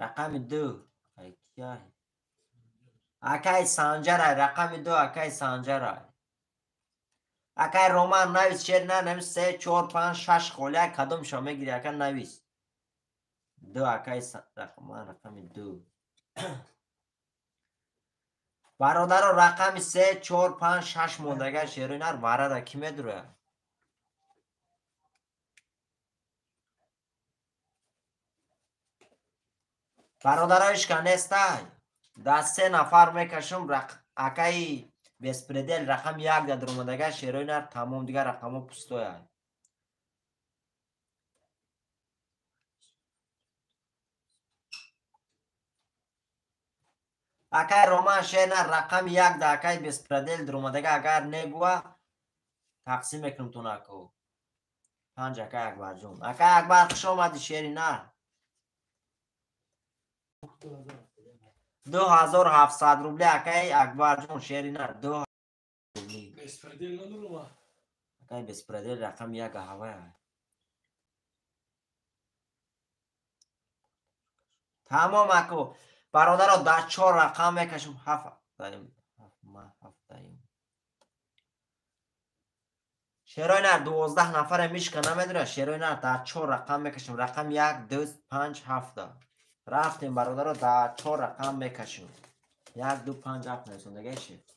رقم 2 اکای سانجر رقم 2 اکای سانجر اکای رومان نویس شیر نر نویس 3 4 5 6 خوله کدام شما میگیری اکای نویس 2 اکای رقم 2 برادر رقم 3 4 5 6 موندگه شیروی نر واره را کی میدره برادرایش که نیسته در 3 نفر میکشم اکای بسپردل رقم 1 در درمدگه شیروی نر تمام دیگه رقم ها پستوی های اکای رومان شیر نر رقم 1 در اکای بسپردل درمدگه اگر نگوه تقسیم میکنم تو نکو 5 اکای اکبر جون اکای اکبر خوش آمدی شیری نر 2700 روبلی اکای اکبر جون شیری نر 2000 روبلی بسپردل ندارم اکای بسپردل رقم 1 هوای تمام اکو برادر ها در 4 رقم میکشم 7 داریم شیروی نر 12 نفر میشکه نمیدونه شیروی نر در 4 رقم میکشم رقم 1 2 5 7 رفتیم برادر ها در 4 رقم میکشم 1 2 5 7 نسوندگه شید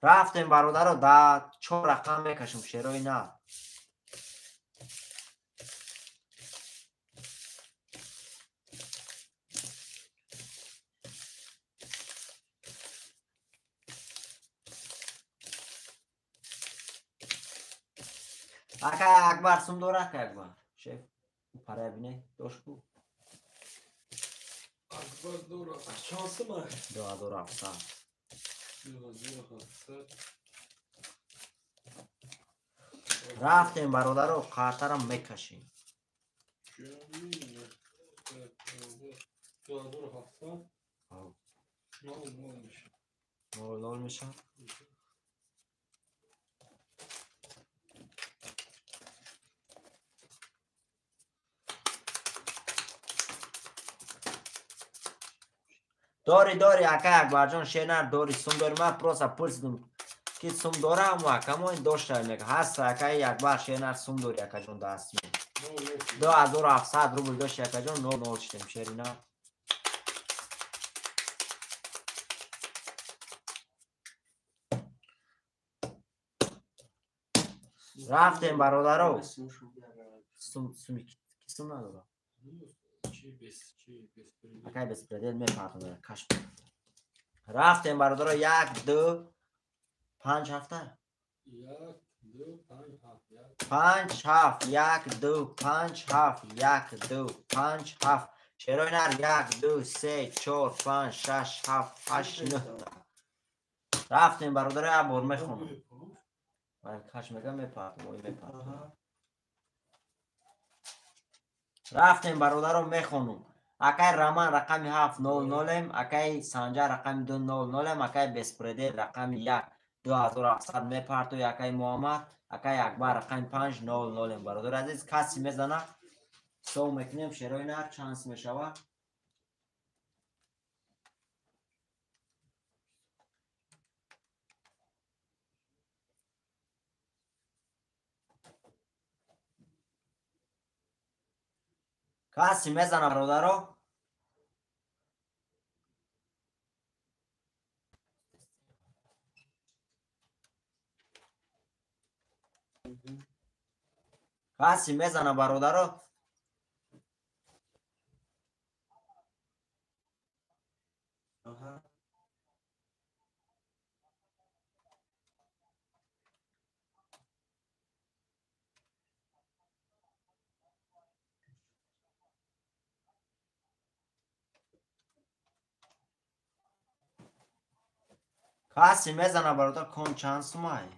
رفتیم برادر ها در 4 رقم میکشم شیروی نر اکای اکبر سم دوره که اکبر شیف پره بینه دوش کو اکبر دوره شانس من 2700 رفتیم برادر رو قطرم میکشیم 0 میشه داری اکای اکبر جان شینر داری سم داری من پروسا پرسیدم که سم داره اما کما این داشته میگه هست اکای اکبر شینر سم داری اکا جان دست می 2700 روبل داشت اکا جان 0 شدیم شیرینا رفتیم برادرو سم نداره اکای بسپردل میپردونه کشف رفتیم برادرها 1 2 5 هفته 5 7 1 2 5 7 1 2 5 7 چرا نر 1 2 3 4 5 6 7 8 9 رفتیم برادرها بر میخونم من کاش میگم میپردونه رفتیم برادرها میخونم اکای رمان رقم 7 0 0 اکای سانجا رقم 2 0 0 اکای بسپردل رقم 1 2700 میپرد و اکای محمد اکای اکبر رقم 5 0 0 برادر عزیز کسی میزنه سو میکنیم شروع نر چانس میشوه کسی میزنه برادرها؟ کسی میزنه برادرها؟ آها. کسی میزنه برادر کن چند سومه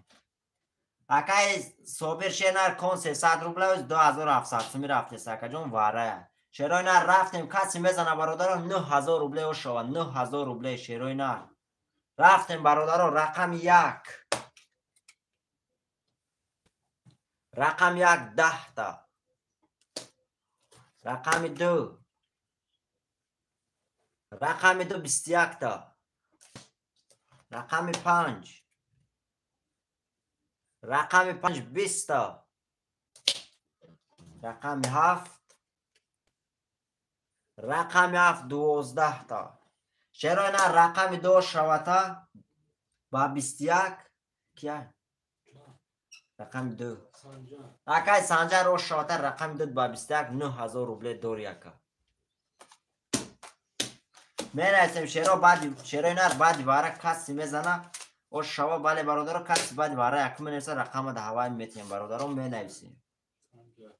اکای صابر شنر کن 300 روبله 2700 سومی رفته سکا جون واره شیروی نر رفتیم کسی میزنه برادر 9000 روبله او شود 9000 روبله شیروی نر رفتیم برادر رقم یک رقم یک 10 تا رقم دو رقم دو 21 تا رقم 5 رقم 5 20 تا رقم 7 رقم 7 12 تا چرا نه رقم 2 شوتا با 21 کیا رقم 2 سنجان اکای سانجا رو شوتا رقم 2 با 21 9000 روبله دور یکا من اسم شیرو بعد شیرو نر بعد باره کسی میزنه او شوا بله برادر کسی بعد باره یک منیسه رقم ده هوای میتیم برادر می نویسیم سنجان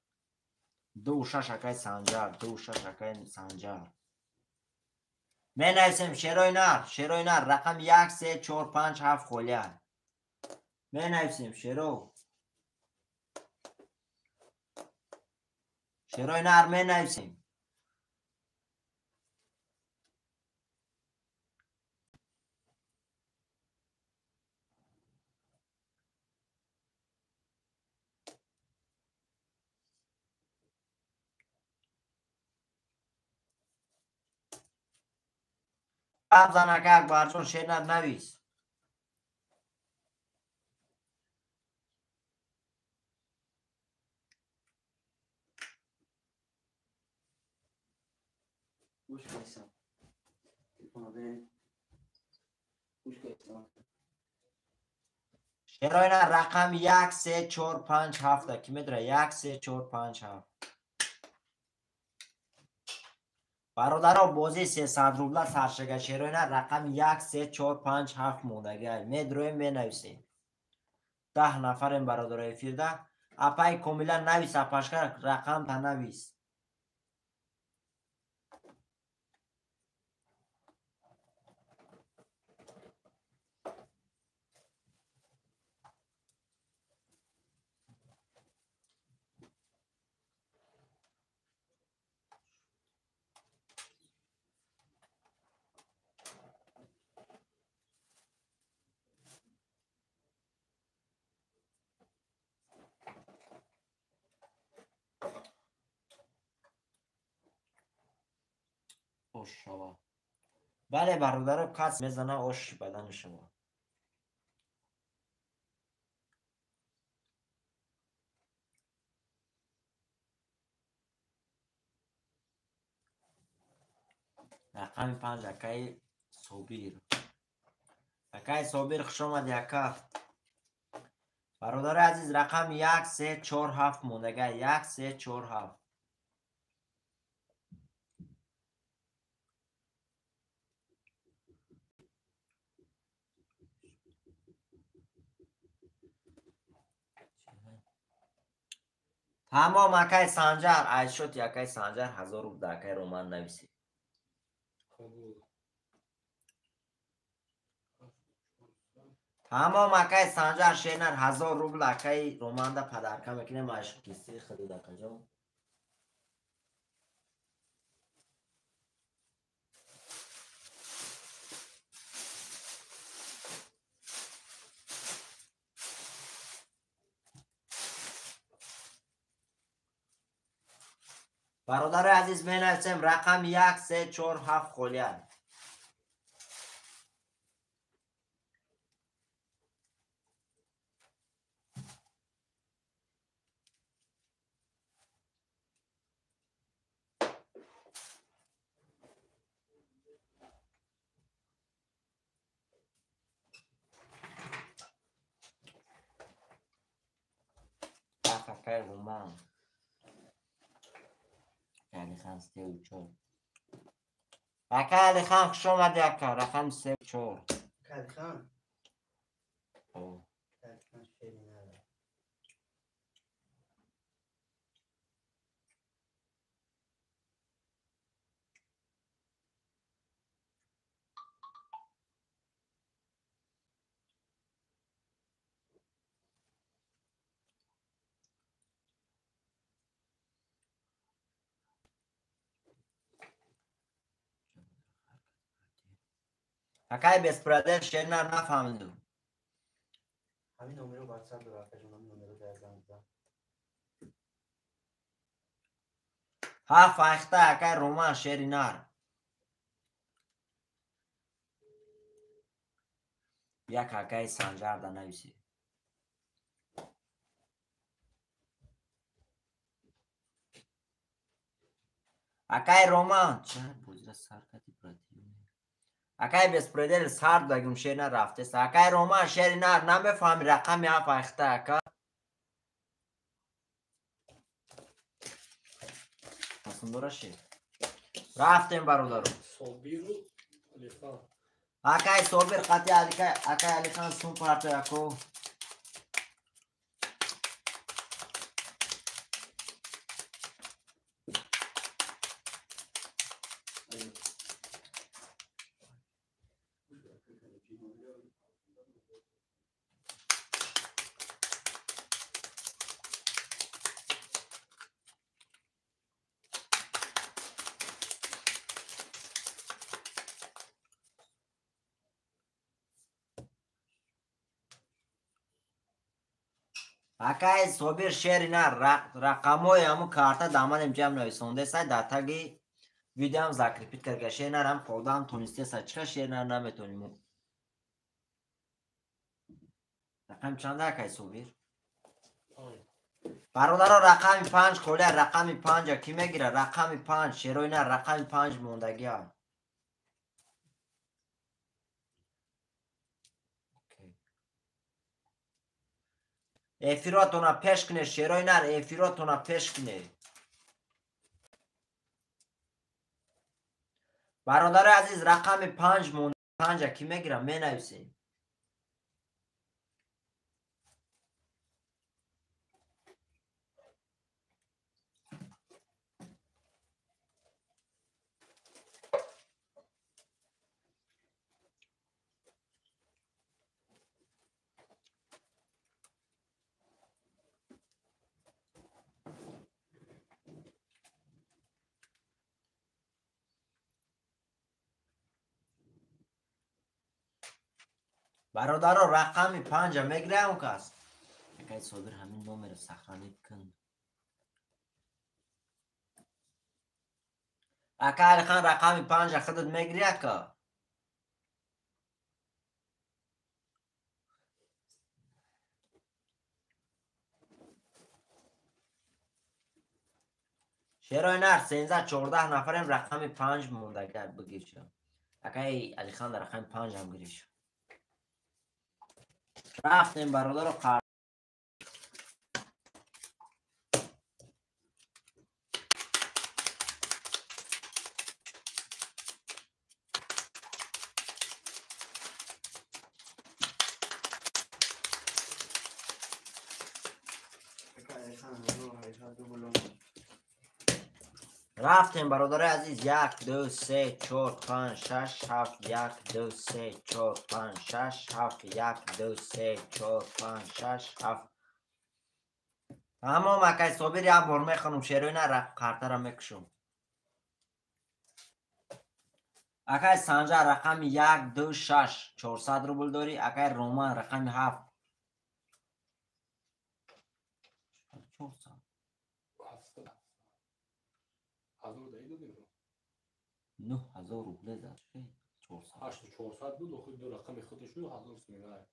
2 6 اکای سانجار 2 6 اکای سانجار می نویسیم شیروی نر رقم 1 3 4 5 7 خولیه می نویسیم شیروی نر می نویسیم بزن اکر برچون شیر نر نویس گوش کیسم گوش کیسم شیروی نر رقم 1 3 4 5 7 کی میدره 1 3 4 5 7 برادرها بازی 300 روبله سرشگه شیروی نر رقم 1 3 4 5 7 موندگی میدرویم می نویسیم 10 نفر این برادرای فیرده اپای کاملا نویس اپاشکر رقم تا نویس اوش شما بله برادر کس میزنه اوش بدن شما رقم 5 اکای صوبیر اکای صوبیر خوش آمد یکا برادر عزیز رقم 1 3 4 7 موندگی 1 3 4 7 تمام اکای سانجار ای شد یکای سانجار 1000 روب دکای رومان نویسی قبول تمام اکای سانجار شینر 1000 روبل اکای رومان دا پدرکم میکنه ماشق کسی خرید اکا جان برادر عزیز می نویسیم رقم 1 3 4 7 خولیه اکای رومان علی خان 34 اکای علی خان خوش آمدی اکا رقم 34 علی خان او علی خان شیری نداره. اکای بسپرادر شیر نفهمیدم همین نمره واتساپ به وقت جون همین نمره در زنگ بزن. ها فایخته اکای رومان شیر نار یک اکای سنجر در نویسی اکای رومان چه بوزر سرکتی پراتیونه اکای بسپرادر سرد بگم شیر نار رفته است اکای رومان شیر نار نمیفهمی رقمی ها فایخته اکا اصلا درشه رفتیم برادرو صابیرو علی خان اکای صابر قطعی اکای علی خان سون پارتو یکو اکای صابر شیر نار رقمای همو کارتا دامن امجام نویسونده سای داتاگی ویدیو هم ذکر پیت کرگه شیر نار هم خودم تونستی سای چرا شیر نار نمیتونیم رقم چنده اکای صابر برادر رقم 5 کوله رقم 5 کی میگیره رقم 5 شیروی نه رقم 5 موندگی ها افیراتونا پیش کنه شیروی نه افیراتونا پیش کنه برادر عزیز رقم 5 مونده 5 کی میگیره می نویسیم برادر رقم 5 میگیره اون کس اکای صابر همین نمره سخرانی کن اکای خان رقم 5 خودت میگیری اکا شیروی نر 13 14 نفریم رقم 5 موندگی بگیر شد اکای علی خان در رقم 5 هم گیری شد رفتیم برادر رو قرد علی خان رو حیثیت دو بلوم. رفتیم برادر عزیز 1 2 3 4 5 6 7 1 2 3 4 5 6 7 1 2 3 4 5 6 7 اما مکای صابر یک بار میخونم شیروی نه کارتا را میکشم اکای سنجا رقم 1 2 6 400 روبل داری اکای رومان رقم 7 400 هزار دهی دادیم 9000 روبل داشت 400 8400 بود و خود دو رقم خودش رو 1000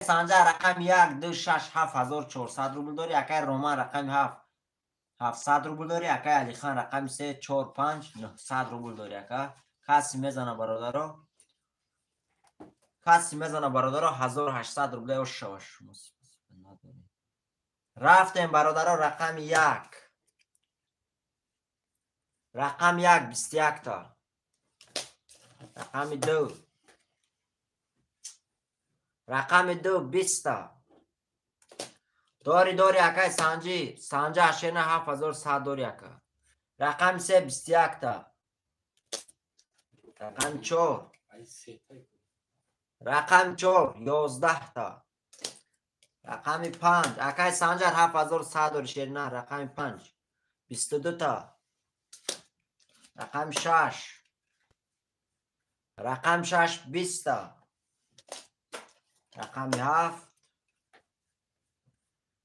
سنجا رقم 1 2 6 7400 روبل داری اکای رومان رقم 7 700 روبل داری اکای علی خان رقم 3 4 5 900 روبل داری اکا کسی میزنه برادرو کسی میزنه برادرو 1800 روبل و شوش نداری رفتیم برادرها رقم 1. رقم 1 21 تا. رقم 2. رقم 2 20 تا. داری اکای سنجی 87,100 داری اکا. رقم 3 21 تا. رقم 4. رقم 4 11 تا. رقم 5 اکای سنجر 7100 داری شیرینه. رقم 5 22 تا. رقم 6. رقم 6 20 تا. رقم 7.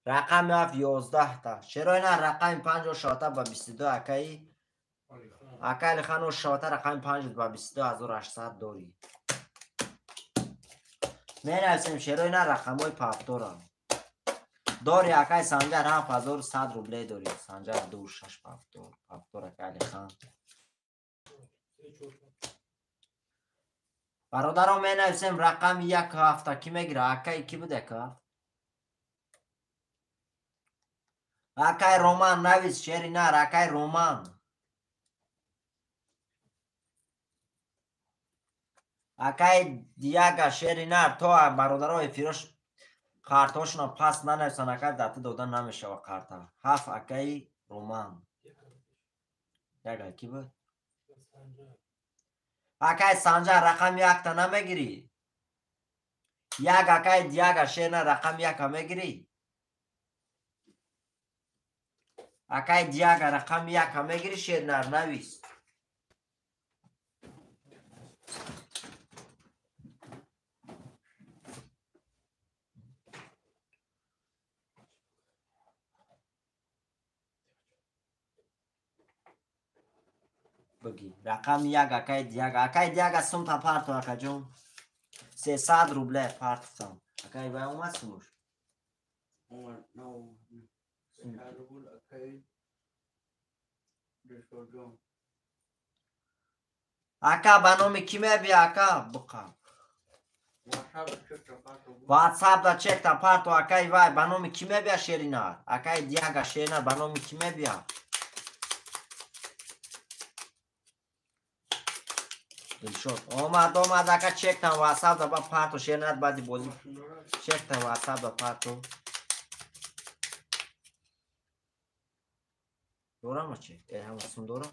رقم 7 11 تا. چرا اینا رقم 5 و شاته با 22 اکای علی خان و شاته رقم 5 با 22,800 داری. می نویسیم چرا اینا رقم های پافتور داری اکای سنجر 7100 روبله داری. سنجر 26 پافتور اکای علی خان. برادران می نویسیم رقم 1 هفته کی میگیره؟ اکای کی بوده که؟ اکای رومان نویس شیری نر. اکای رومان. اکای دیگه شیری نر. تو برادران فیروش کارتاشون پس ننویسن اکای داده دادن نمیشه و کارتا. 7 اکای رومان. دیگه کی بود؟ اکای سنجر رقم 1 تا نمیگیری. 1 اکای دیگه شیر نر رقم 1 میگیری. اکای دیگه رقم 1 میگیری شیر نر نویس. بگی رقم 1 اکای دیگه سم تا پارتو اکا جون 300 روبله پارتو اکای باید اومد سموش اکا بنامی کی بیا اکا بقا واتساپ دا چک تا پارتو اکای وای بنامی کی بیا شیرینار. اکای دیگه شیرینار بنامی کی بیا. دلشد اومد اکا چک تا واتساپ دا با پارتو شیرینار بعدی بازی چک تا واتساپ دا پارتو دورا ما چه؟ همون سم دورا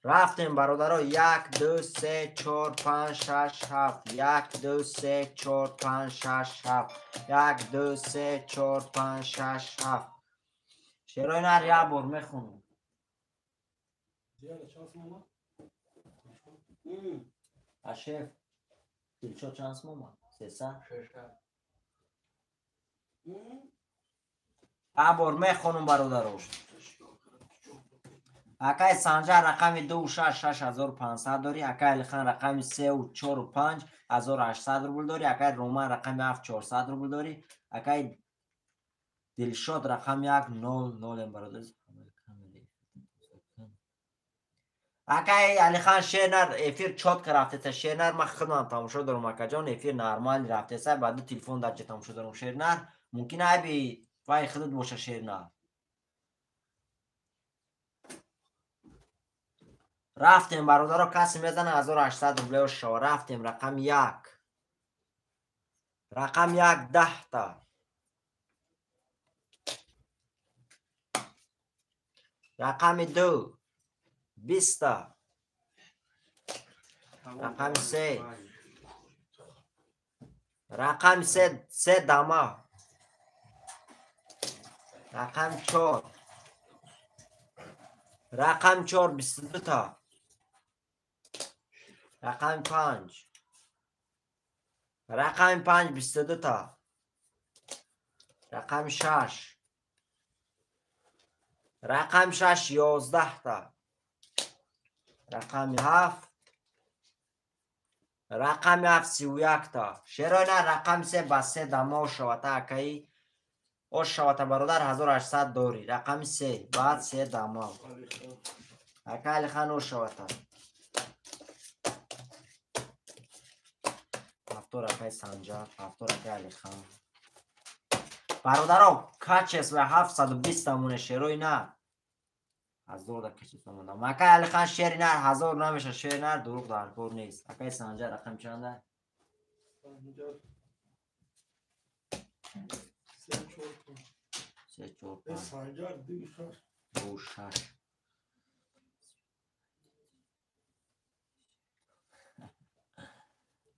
رفتیم برادرها 1 2 3 4 5 6 7 1 2 3 4 5 6 7 1 2 3 4 5 6 7 چرا اینا ریا بر میخونم اشف دلشو چانس ماما 300 ابر میخونم برادرها. اکای سنجر رقم 2 6 6500 داری. اکای الخان رقم 3 و 4 و 5 1800 روبل داری. اکای رومان رقم 7 400 روبل داری. اکای دلشاد رقم 1 0 0 برادر. اکای الخان شینر افیر چات کرافته تا شینر ما خدمت تماشا دارم اکا جان افیر نرمال رفته سه بعد تلفن در تماشا دارم شینر ممکنه ابی وای خدمت باشه شینر. رفتیم برادرها کسی میزنه 1800 روبله و شو. رفتیم رقم 1 رقم 1 10 تا. رقم 2 20 تا. رقم 3 رقم 3 دما. رقم 4 رقم 4 22 تا. رقم 5 رقم 5 22 تا. رقم 6 رقم 6 11 تا. رقم 7 رقم 7 31 تا. شراینا رقم 3 با 3 دما و شواتا اکایی اوش شوات برادر 1800 دوری. رقم 3 بعد 3 دماغ. اکا علی خان اوش شوات. هفتور اکای سنجر. هفتور اکای علی خان. برادرها کچس و 720 مونه شیروی نه. از دور دا کچس نموندم. اکای علی خان شیر نه 1000 نمیشه. شیر نه دروغ در کور نیست. اکای سنجر رقم چنده؟ 3 4 5 2 6.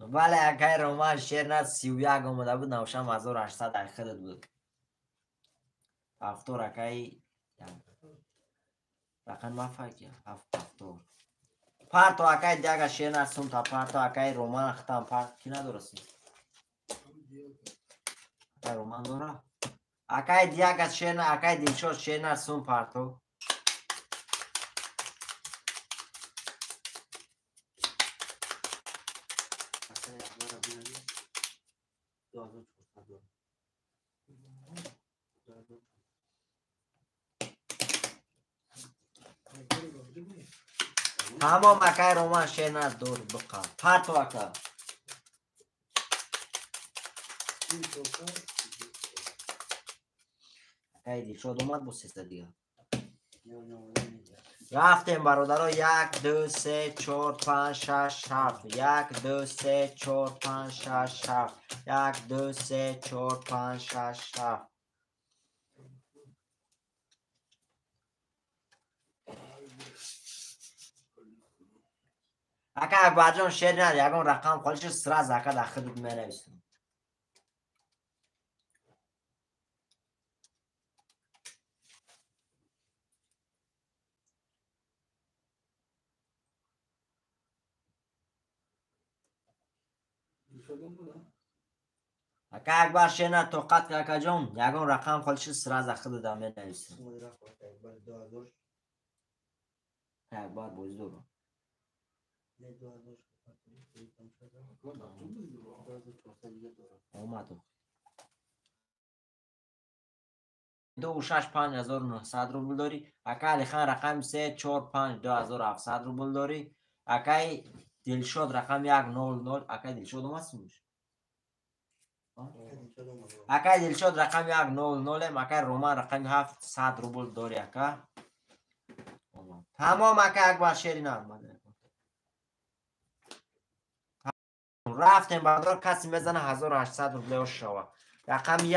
بله اکای رومان شیر نه 31 اومده بود. نوشم 1800 اخیرت بود. هفتور اکای رقم مفاکی هفتور. پارتو اکای دیگه شیر نه سوم تا پارتو اکای رومان ختم پارت کی ندارستی؟ اکای رومان داره؟ اکای دیگه شیر نه اکای دیلشو شیر نه سوم پارتو. تمام اکای رومان شیر نه دور بقا. پارتو اکا. اکای دیلشو اومد با 300 دیگه. رفتیم برادرها 1 2 3 4 5 6 7 1 2 3 4 5 6 7 1 2 3 4 5 6 7 اکا اکبر جان شیر نه یکم رقم خالش سرا زکا داخل می نویسم. اکا اکبر شیر نه توقت که اکا جان یکم رقم خالش سرا داخل دا می نویسم. اکبر بوز دو. اومدو. 2 6 5900 روبل داری. اکا علی خان رقم 3 4 5 2700 روبل داری. اکای دلشاد رقم 100. اکای دلشاد اومد سوش. اکای دلشاد رقم 100. اکای رومان رقم 700 روبل داری اکا. تمام اکا اکبر شیری نرمده. رفتیم بعد کسی میزنه 1800 روبل شوا. رقم 1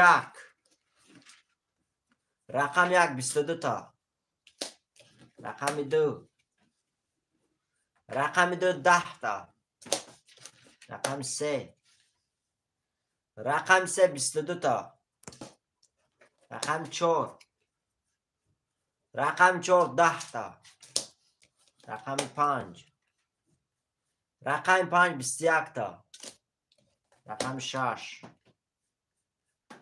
رقم 1 22 تا. رقم 2 رقم 2 10 تا. رقم 3 رقم 3 22 تا. رقم 4 رقم 4 10 تا. رقم 5 رقم 5 21 تا. رقم 6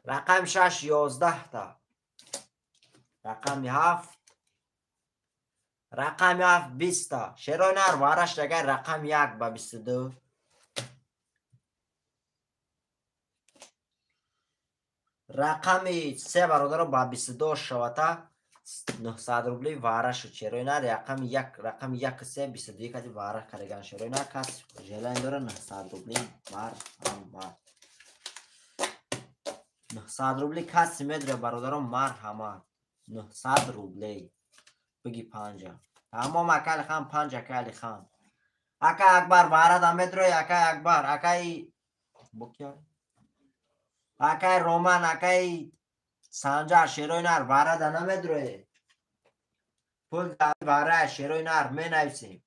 رقم 6 11 تا. رقم 7 رقم 7 20 تا. شیرای نر وارش دیگه رقم 1 با 22. رقم 3 برادر با 22 شوتا 900 روبلی وارش شیرای نر رقم 1 3 22 کدی وارش کردگان شیرای نر کس جلان داره 900 روبلی وار 900 روبلی کسی میدره برادرم مار همه 900 روبلی بگی 50. تمام اکا خان 5 اکا خان. اکا اکبر وارد میدره اکا اکبر اکای بکیا اکای رومان اکای سانجا شیروی نر وارد نمیدره. پول دار وارد شیروی نر می نویسیم.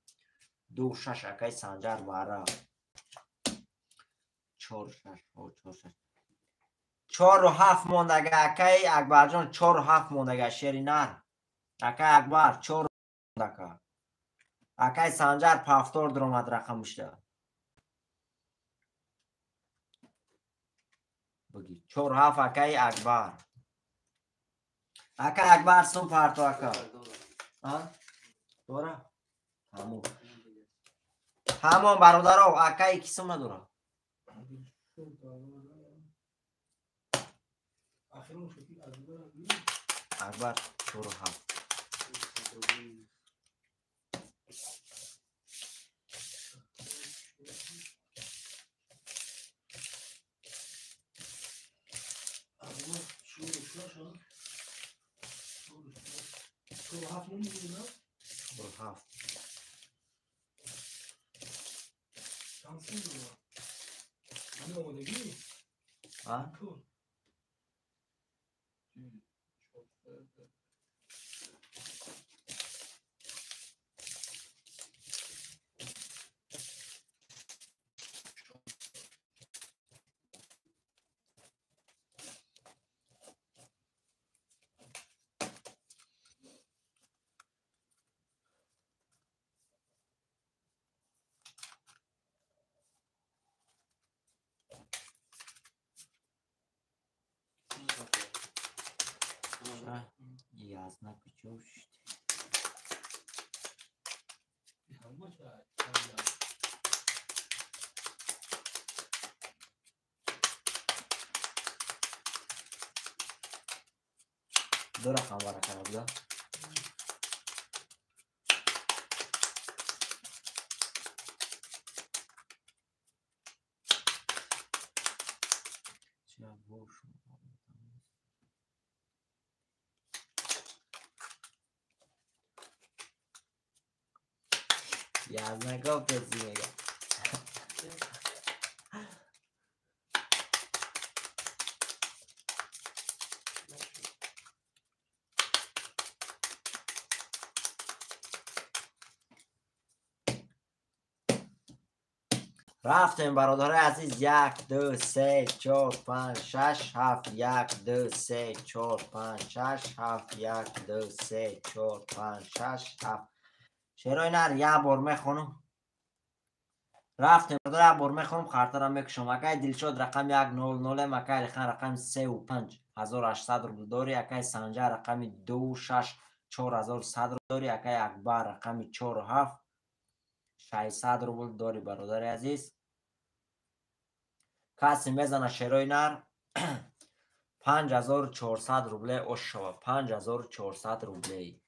2 6 اکای سانجار وارد 4 6 4 و 7 موندگه اکای اکبر جان 4 و 7 موندگه شیری نر. اکای اکبر 4 موندگه. اکای سانجار پافتور درآمد رقم میشه. بگی 4 و 7 اکای اکبر. اکای اکبر سوم پارتو اکا. ها؟ دورا؟ همون برادرها اکای کسیم نداره. آخرون شدی از اون اکبر 4 و 7 تو هفت نمیدونی نه؟ 4 و 7 شانسی دارم همه آمادگی ها تو یازده پیچوش همه چه دو رقم برکنه بوده چه بوش 11 گفت بزی میگه رفتیم برادر عزیز 1 2 3 4 5 6 7 1 2 3 4 5 6 7 1 2 3 4 5 6 7 چرا اینا یه بار میخونم رفتیم برادر بار میخونم خاطرم میکشم اگه دل شد رقم 100 مکای خان رقم 3 و 5 1800 رو داری اگه سنجا رقم 2 6 4100 رو داری اگه اکبر رقم 4 و 7 600 رو داری برادر عزیز کسی میزنه شیرای نر 5400 روبله اوش شوه 5400 روبله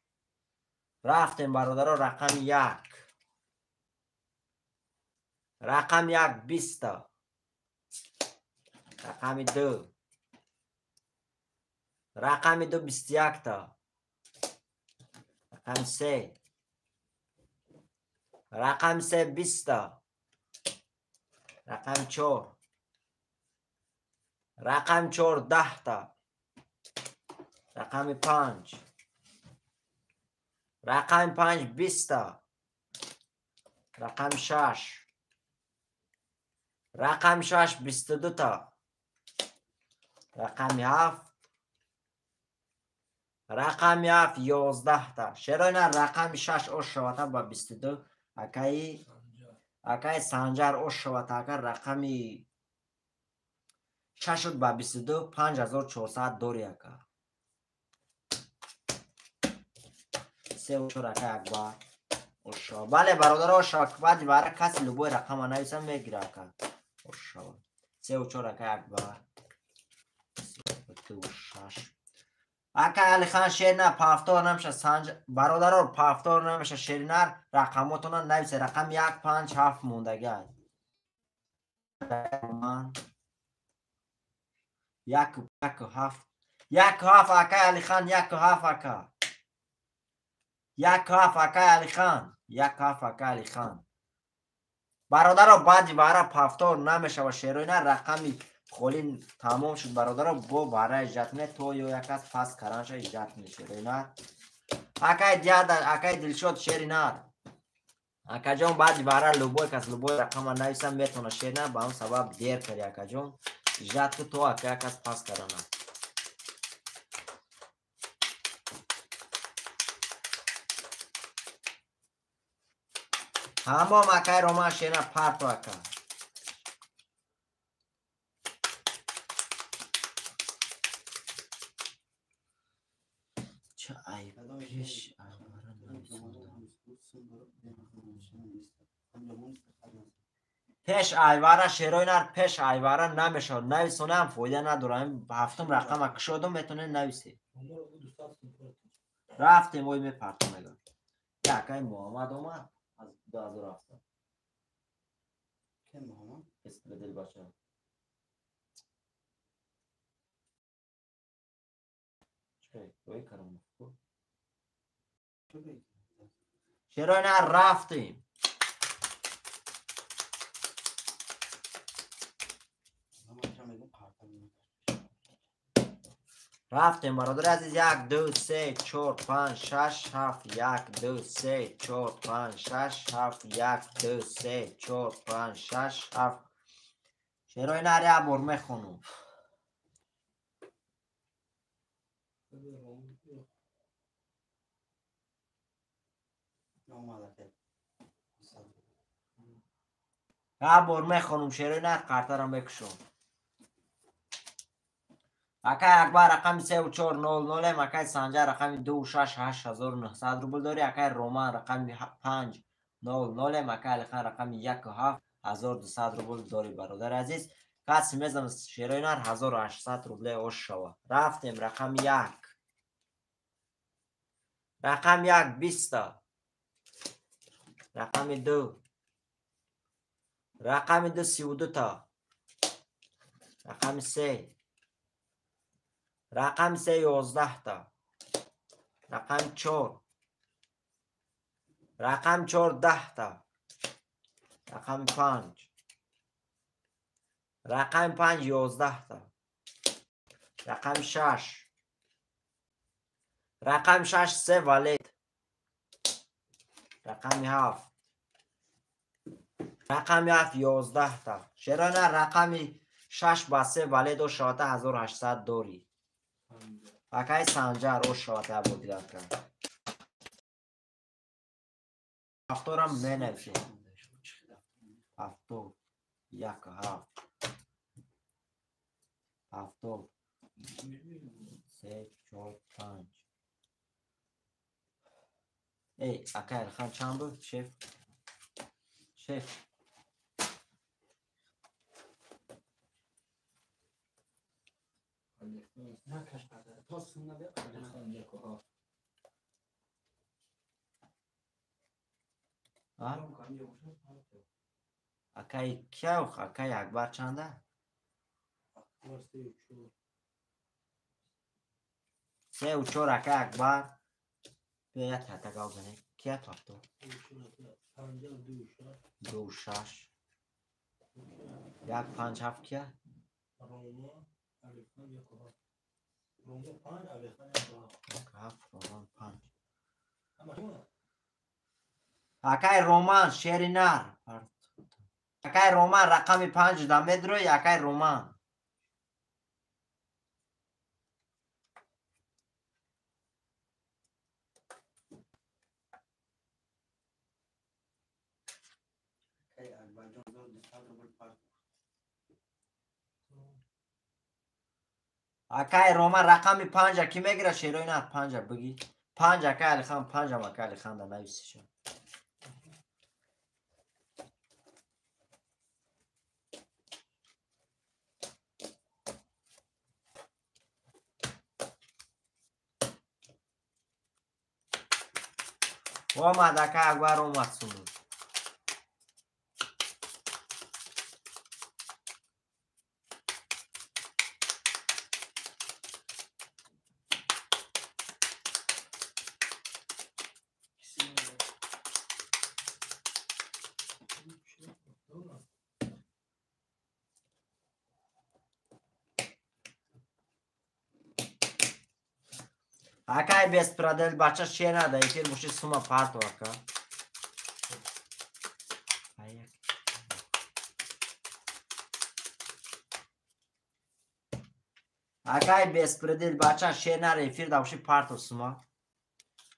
رفتیم برادر رقم 1 رقم 1 20 رقم 2 رقم 2 21 تا رقم 3 رقم 3 20 تا رقم 4 رقم 4 10 تا رقم 5 رقم 5 20 تا رقم 6 رقم 6 22 تا رقم 7 رقم 7 11 تا چرا نه رقم 6 اوش شوه با 22 اکای سنجر اوش شوه اگر رقم 6 شد با 22 5400 دوری اکا 3 و 4 اکا اکبر اوش شوه بله برادر اوش شوه بعد برای کسی لبوی رقم نویسم میگیره اکا اوش شوه 3 و 4 اکا اکبر 3 و 6 اکا علی خان شیر نه پافتار نمیشه سنج برادر رو پافتار نمیشه شیرینر رقماتون نویسه رقم 1 5 7 موندگی یک و 7 1 و 7 اکا علی خان 1 و 7 اکا 1 و 7 اکا علی خان 1 و 7 اکا علی خان برادر رو بعدی برای پافتار نمیشه و شیرینه رقمی خولین تمام شد برادر رو بو برای جتنه تو یا یک از پس کرانش جتنه شیرینه اکای دیاد اکای دل شد شیرینه اکا جون بعدی برای لوبوی کس لوبوی رقم نویسم میتونه شیرینه با اون سبب دیر کری اکا جون جت تو اکا یک از پس کرانه همه مکای روما شیرینه پرتو اکا چه عیب پیش پیش ایواره شیرای نر پیش ایواره نمیشه نویسونه هم فایده نداره هفتم رقم کشادم میتونه نویسی رفتیم اوی میپرتم نگاه یکی محمد اومد از 2007 که محمد اسم بدل باشه چه اوی کرم شیرای نر رفتیم رفتیم برادر عزیز 1 2 3 4 5 6 7 1 2 3 4 5 6 7 1 2 3 4 5 6 7 شیرای نر یه بار میخونم یه بار میخونم شیرای نر قرطرم بکشم اکای اکبر رقم 3400 مکای سنجر رقم 268,900 روبل داری اکای رومان رقم 500 مکای علیخان رقم 17,200 روبل داری برادر عزیز کسی میزم شیرای نر 1800 روبل اوش شوه رفتیم رقم 1 رقم 1 20 رقم 2 رقم 2 32 تا رقم 3 رقم 3 11 تا رقم 4 رقم 4 10 تا رقم 5 رقم 5 11 تا رقم 6 رقم 6 3 ولید رقم 7 رقم 7 11 تا شیرانه رقم 6 با 3 ولید و شاته 1800 داری اکای سنجر او شاته بود دیگر کرد هفتورم بنویسی هفتور 1 7 هفتور 3 4 5 ای اکای خان چند بود شف اکای کیاو اکای اکبر چنده 3 و 4 اکای اکبر بیا تتگاو بزنی کیا تافتو 2 6 1 5 7 کیا اکای رومان شیری نر اکای رومان رقم 5 دمه درو اکای رومان اکای رومان رقم 5 کی میگیره شیروی نه 5 بگی 5 اکای علی خان 5 هم اکای علی خان در نویسی شد اومد اکای اکبر اومد سونو اکای بیست پرادل بچه شیر نده ایفیر بوشی سوما پارتو اکا اکای بیست پرادل بچه شیر نده ایفیر دوشی پارتو سوما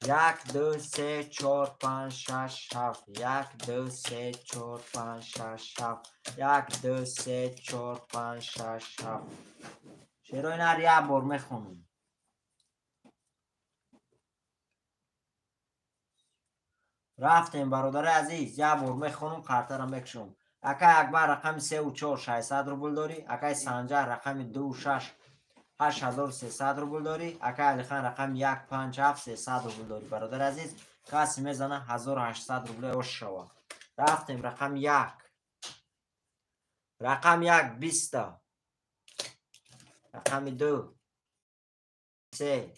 1 2 3 4 5 6 7 1 2 3 4 5 6 7 1 2 3 4 5 6 7 شیروی نر یه بار میخونم رفتیم برادر عزیز یه بار میخونم قرطه را میکشم اکای اکبر رقم 3 و 4 600 روبل داری. اکای سنجر رقم 2 و 6 8300 روبل داری. اکای علی خان رقم 1 5 7 300 روبل داری. برادر عزیز کسی میزنه 1800 روبل اوش شوا. رفتیم رقم 1 رقم 1 20 تا. رقم 2 3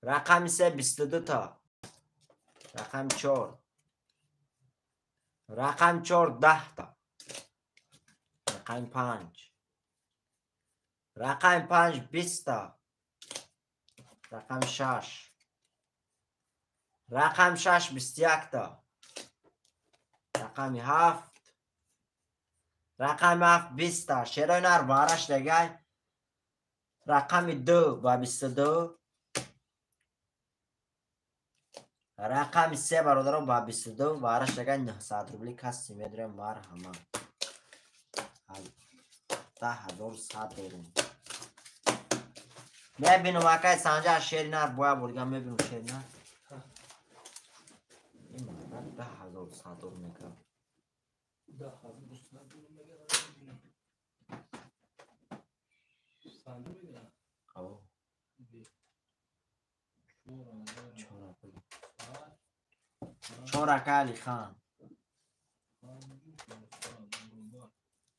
رقم 3 22 تا. رقم 4 رقم 4 10 تا. رقم 5 رقم 5 20 تا. رقم 6 رقم 6 21 تا. رقم 7 رقم 7 20 تا. شیرای نر بارش دیگه. رقم 2 و 22 رقم 3 برادران با 22 بارش دیگه 900 روبلی کسی میدره مرحمت 10100 داریم. میبینم اکای سنجا شیری نر باید بردگم میبینم شیری نر این مرد 10100 دارم میکنم. 10100 دارم میگه سنجا میگه او چهار اکای علی خان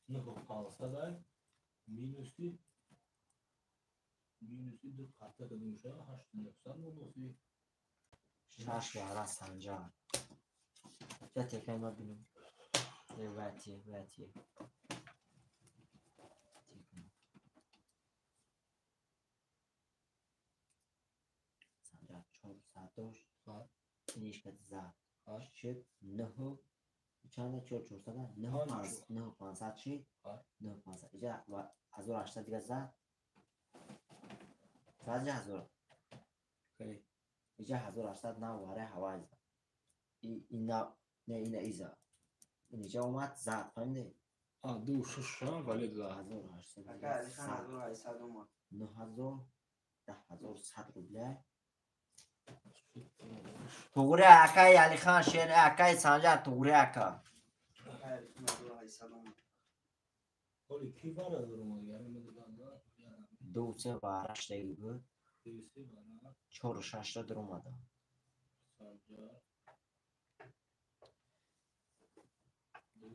نه 500 مینوسی دو قطعه که دوشه 8900 مینوسی 6 باره سنجا چه تکایی ما بینم واتیه سنجا 400 داشت نیش کت زد شد 9 چند 400 9 500 شد 9 500 اینجا 1800 دیگه زد فازه 1000 خیلی اینجا 1800 نه واره هوای زد این نه ایزا اینجا اومد زد فهمیده 2 6 ولی 1800 اکای علی خان 1800 اومد 9000 10100 روبله توغره اکای علی خان شیر اکای سنجر توغره اکا اکای علی خان 1800 اومد ولی کی باره دارم یعنی میدونم دو سه بارش دیگه بود 4 و 6 تا در اومده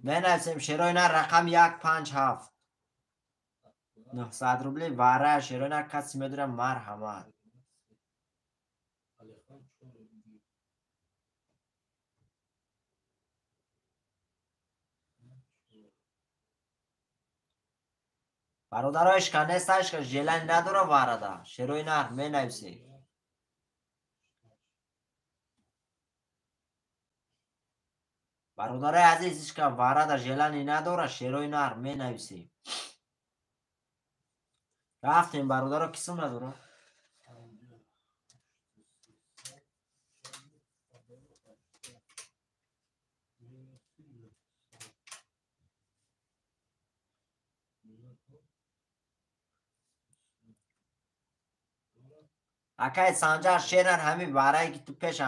بنویسیم شیرای نه رقم 157 900 روبلی واره شیرای نه کسی میدونه مرحمت برادرایش که نیستش که جلن نداره وارده شیرای نه می نویسی برادرای عزیزش که وارده جلنی نداره شیرای نه می نویسی رفتیم برادرها کسیم نداره اکای سانجار شیرن همین واره که تو پیش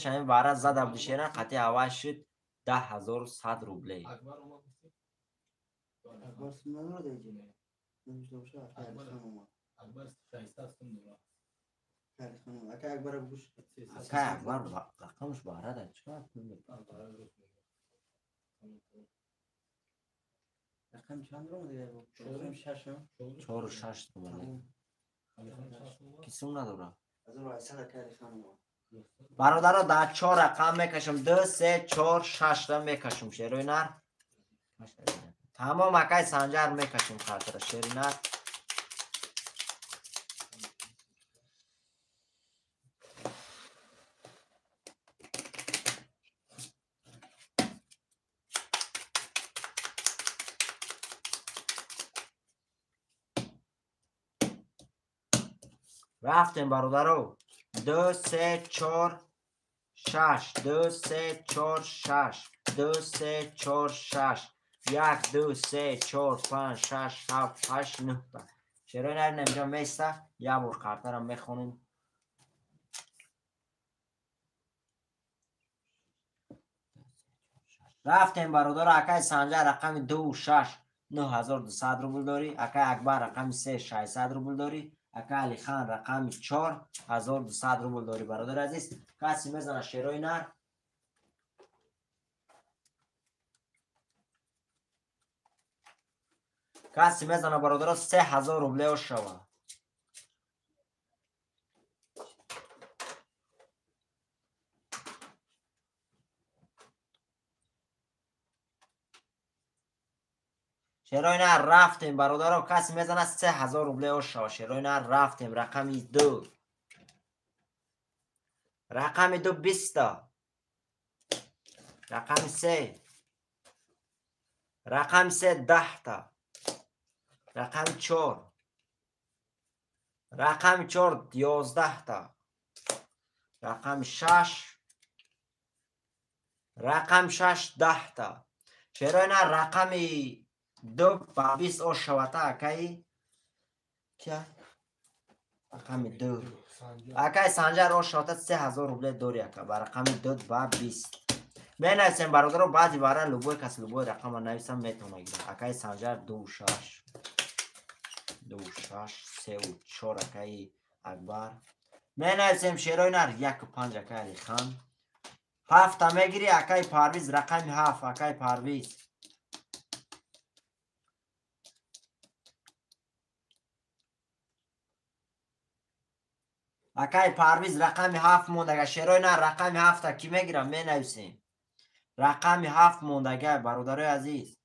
همین واره زد عبد شیرن خطی هوا شد 10100 روبله اکبر سنان رو دیگه نمیشته باشه اکای علی خان اومد اکبر 600 سم داره علی خان اومد اکای اکبر گوش اکای اکبر رقمش باره ده چکار کنیم رقم چند رو دیگه بود 4 و 6 4 و 6 کسیم نداره 1800 اکای علی خان اومد برادرها در 4 رقم میکشم 2 3 4 6 تا میکشم شیروی نر تمام اکای سنجر میکشم خاطر شیروی نر رفتیم برادرو 2 3 4 6 2 3 4 6 2 3 4 6 1 2 3 4 5 6 7 8 9 تا چرا نه اینجا میسته یا بور کارتا رو میخونیم رفتیم برادر اکای سنجر رقم 2 6 9200 روبل داری. اکای اکبر رقم 3 600 روبل داری. اکای علی خان رقم 4 1200 روبل داری برادر عزیز. کسی میزنه شیرای نر؟ کسی میزنه برادر 3000 روبله شوه. شیرای نر رفتیم برادر کسی میزنه 3000 روبله شوه. شیرای نر رفتیم رقم 2 رقم 2 20 رقم 3 رقم 3 10 تا رقم 4 رقم 4 11 تا رقم 6 رقم 6 10 تا شیرای نر رقم 2 با 20 او شوتا اکای کیا رقم 2 اکای سنجر او شوتا 3000 روبله دوری اکا با رقم 2 با 20 می نویسیم برادر رو بعضی باره لوبوی کس لوبوی رقم رو نویسم میتونه گیره. اکای سنجر 2 6 2 6 3 و 4 اکای اکبر می نویسیم شیرای نر 1 و 5 اکای علی خان 7 تا میگیری اکای پرویز رقم 7 اکای پرویز اکای پرویز رقم 7 موندگه شیرای نر رقم 7 تا کی میگیرم می نویسیم رقم 7 موندگه برادرای عزیز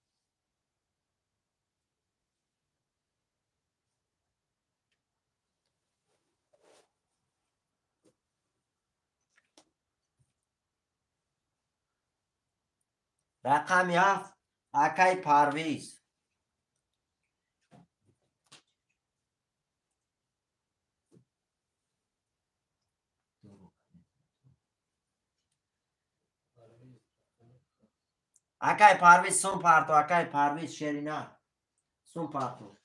رقم 7 اکای پرویز اکای پرویز سون پارتو اکای پرویز شیرینا سون پارتو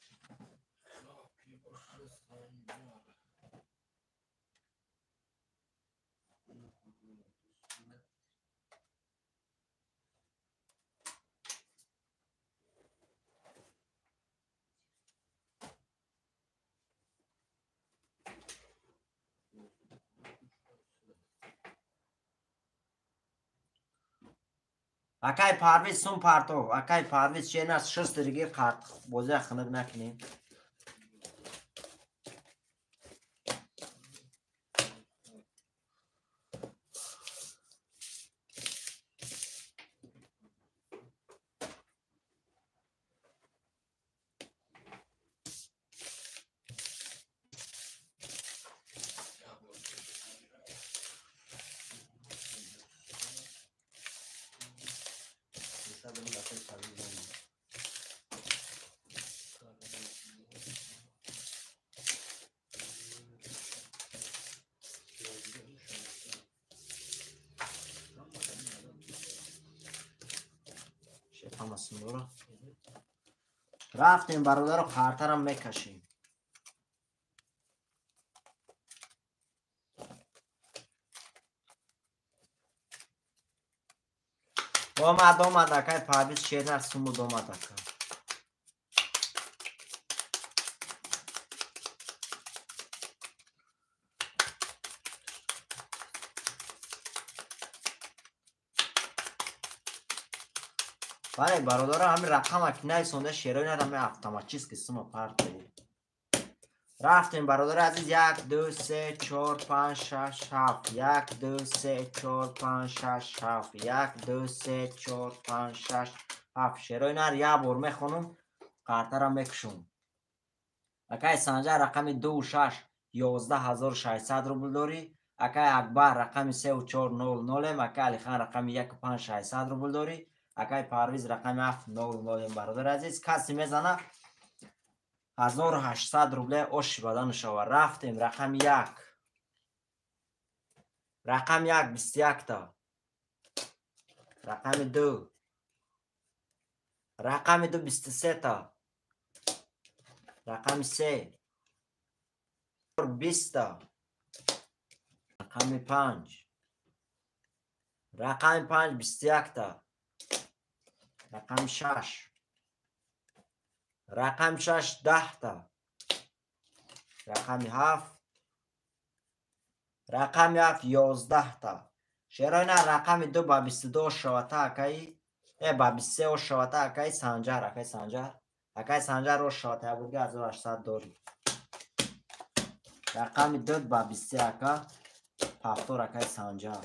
اکای پرویز سون پارتو اکای پرویز شیرینا شست دیگه قرد بوزه خنق نکنیم رفتیم برادر رو خاطرم میکشیم دومد اکای پرویز شیرینا سومو دومد اکا بله برادر همین رقم اکنه سونده شیرای نر همین автоматически سومو پارت داریم رفتیم برادر عزیز 1 2 3 4 5 6 7 1 2 3 4 5 6 7 1 2 3 4 5 6 7 شیرای نر یه بار میخونم قرطرم میکشم اکای سنجر رقم 2 6 11600 روبل داری اکای اکبر رقم 3 و 4 0 0 اکای علی خان رقم 1 و 5 600 روبل داری اکای پرویز رقم 7 0 0 برادر عزیز کسی میزنه 1800 روبله اوش بدن شوه رفتیم رقم 1 رقم 1 21 تا رقم 2 رقم 2 23 تا رقم 3 20 تا رقم 5 رقم 5 21 تا رقم 6 رقم 6 10 تا رقم 7 رقم 7 11 تا شیران رقم 2 با 22 شوتا اکای با 23 شوتا اکای سنجر اکای سنجر رو شوتا بود 1800 دوری رقم 2 با 23 اکا پافتور اکای سنجر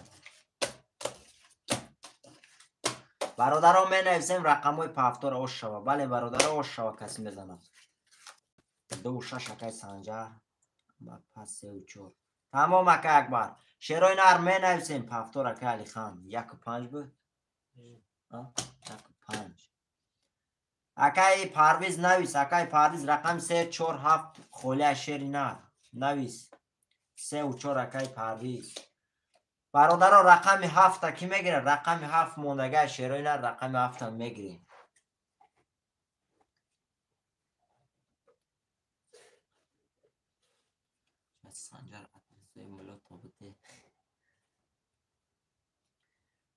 برادران می نویسیم رقم های پافتور اوش شوا بله برادر اوش شوا کسی میزنم 2 و 6 اکای سنجر پس 3 و 4 تمام اکای اکبر شیرای نر می نویسیم پافتور اکای علی خان 1 و 5 بود 1 و 5 اکای پرویز نویس اکای پرویز رقم 3 4 7 خوله شیری نر نویس 3 و 4 اکای پرویز برادران رقم 7 کی میگیره رقم 7 موندگه شیرای نر رقم 7 میگیره سنجر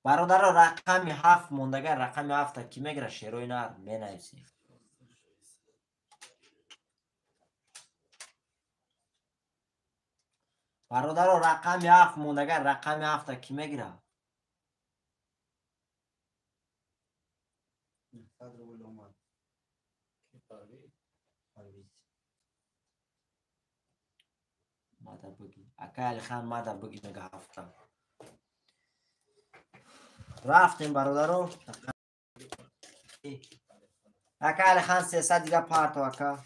برادر رقم 7 موندگه رقم 7 کی میگیره شیروی نر می نویسیم برادر رقم 7 موندگه رقم 7 کی میگیره مادر بگی اکای علی خان مادر بگی نگه 7 رفتیم برادرو اکای علی خان 300 دیگه پارتو اکا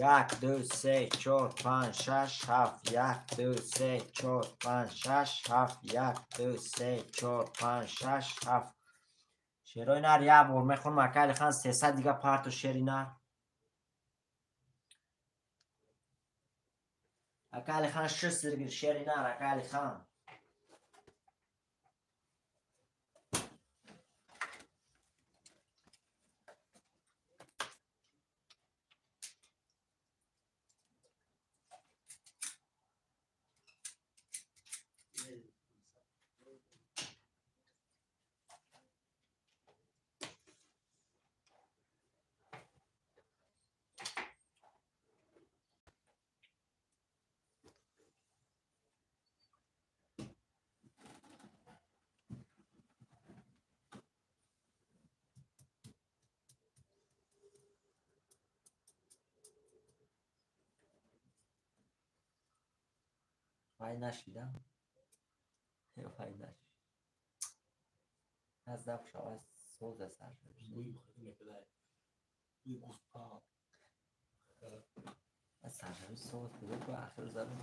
یک دو سه چهار پنج شش هفت یک دو سه چهار پنج شش هفت یک دو سه چهار پنج شش هفت شیرای نر یه بار میخونم اکای علی خان 300 دیگه پارتو شیری نر اکای علی خان 6 دیگه شیری نر اکای علی خان وای نشیدم وای نشیدم از دفت شما سوز سر از سرشوی سوز بوده که آخر زبان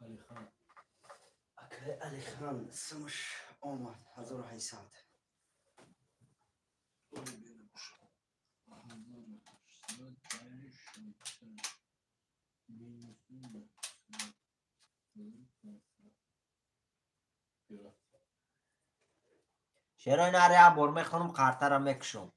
علی خان اکای علی خان سمش آمد 1800 شیرای نر یه بار میخونم کارتا را میکشم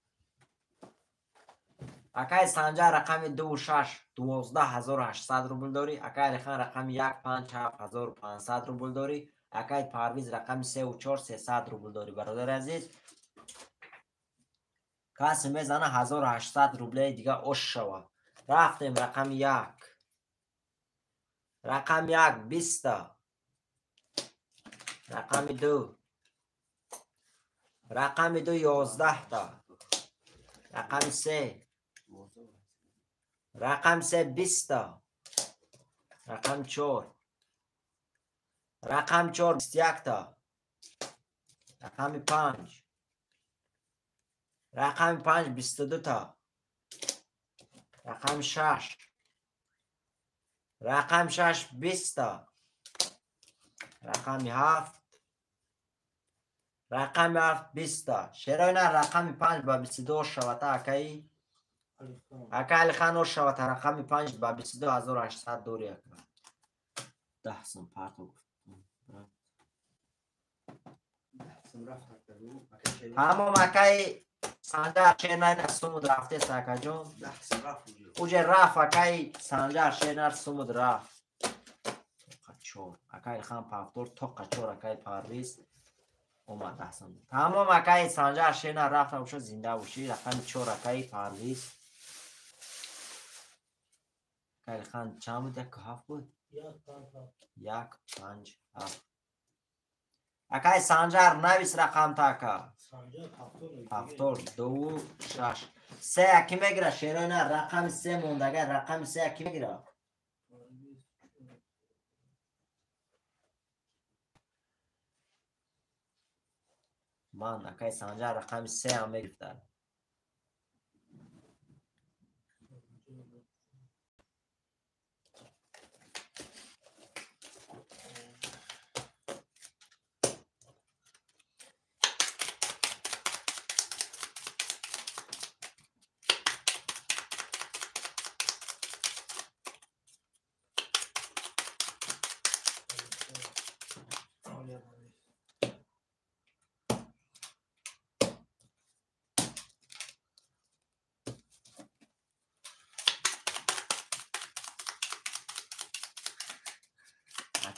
اکای سنجر رقم 2 و 6 12800 روبل داری اکای علی خان رقم 1 5 7 1500 روبل داری اکای پرویز رقم 3 و 4 300 روبل داری برادر عزیز کسی میزنه 1800 روبله دیگه اوش شوا رفتیم رقم 1 رقم 1 20 رقم 2 رقم 2 11 تا رقم 3 رقم 3 20 تا رقم 4 رقم 4 21 تا رقم 5 رقم 5 22 تا رقم 6 رقم 6 20 تا رقم 7 رقم 7 20. شیراینا رقم 5 با 22 شوتا اکایی. اکا علی خان شوتا رقم 5 با 22800 دوری اکا. 10 سم پارتو. همون اکای سانجار شیراینا سومود رفته ساکا جون. اوجه رفت اکای سانجار شیراینا سومود رفت. قچور اکای خان پافتور تو قچور اکای پارویز اومد احسن. تمام اکای سانجار شیراینا رفت اوشو زنده بوشی رقم 4 اکای پارویز. اکای خان چند بود یک هفت بود؟ 1 5 7. اکای سانجار نویس رقم تاکا. هفتور 2 6 3 اکی میگیره شیراینا رقم 3 موندگه رقم 3 اکی میگیره. من اکای سانجار رقم 3 هم میگرفتم.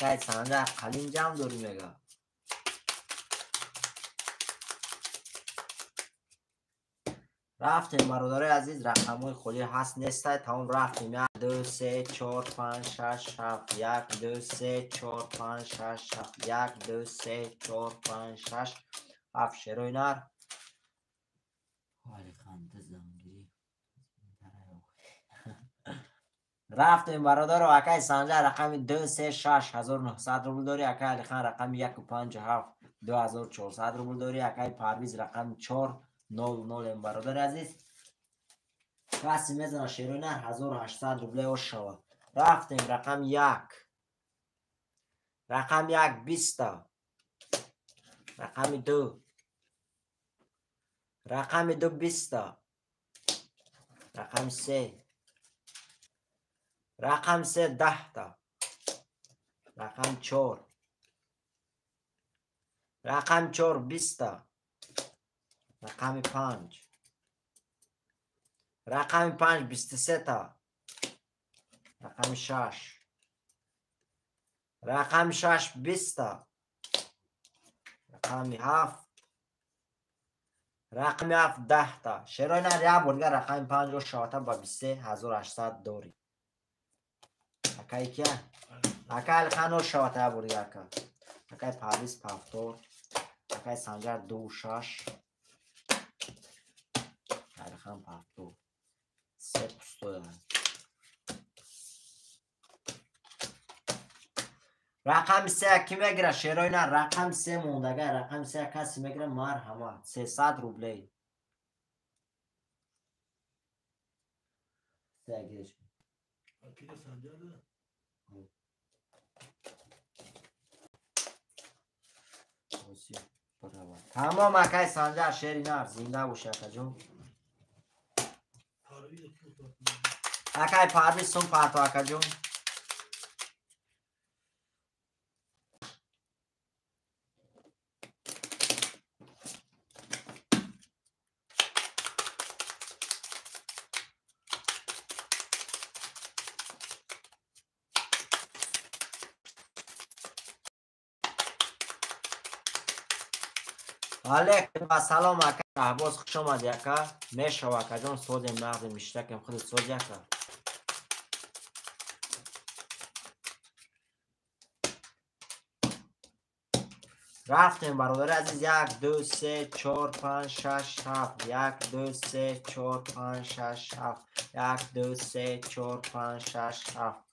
اکای سانجار قلیم جمع دوری میگه. رفتیم برادر عزیز رقم های خودی هست نیسته تمام رفتیم 1 2 3 4 5 6 7 1 2 3 4 5 6 7 1 2 3 4 5 6 7 شیراینا حالی خانده زنگیری رفتیم برادر و اکای سانجار رقم 2 3 6 1900 روبل داری. اکای علی خان رقم 1 5 7 2400 روبل داری. اکای پرویز رقم 4 0 0 برادر عزیز کسی میزنه شیراینا 1800 روبل او شود. رفتیم رقم 1 رقم 1 20. رقم 2 رقم 2 20. رقم 3 رقم 3 10 تا. رقم 4 رقم 4 20 تا. رقم 5 رقم 5 23 تا. رقم 6 رقم 6 20 تا. رقم 7 رقم 7 10 تا. شیراینا ریا بودگه رقم 5 رو شاته با 23800 دوری. اکای کیا؟ اکای خانو شاته بودگه اکا. اکای پاویز پافتور. اکای سانجار 2 6 اکای خان پافتور 3 پستو. رقم 3 کی میگیره شیراینا رقم 3 موندگه رقم 3 کسی میگیره مرحبا 300 روبله. 3 گیرش تمام اکای سانجار شیراینا زنده باشه اکا جون. اکای پرویز سون پارتو اکا جون. علیکم سلام اکا احواز خوش آمد یکا میشو اکا جون سوزیم مغز مشتکم خود سوز یکا. رفتیم برادر عزیز 1 2 3 4 5 6 7 1 2 3 4 5 6 7 1 2 3 4 5 6 7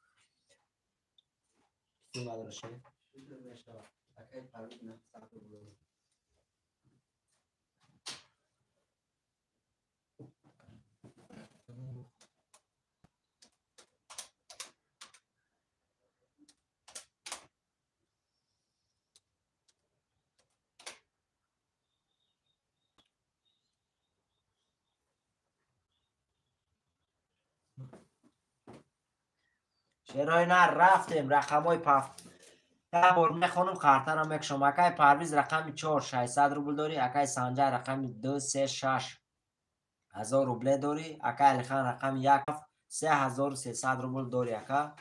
شیرای نه رفتیم رقمای یه بار میخونم خاطر هم میکشم. اکای پرویز رقم 4 600 روبل داری. اکای سنجر رقم 2 3 6 1000 روبل داری. اکای علی خان رقم 1 3300 روبل داری. اکا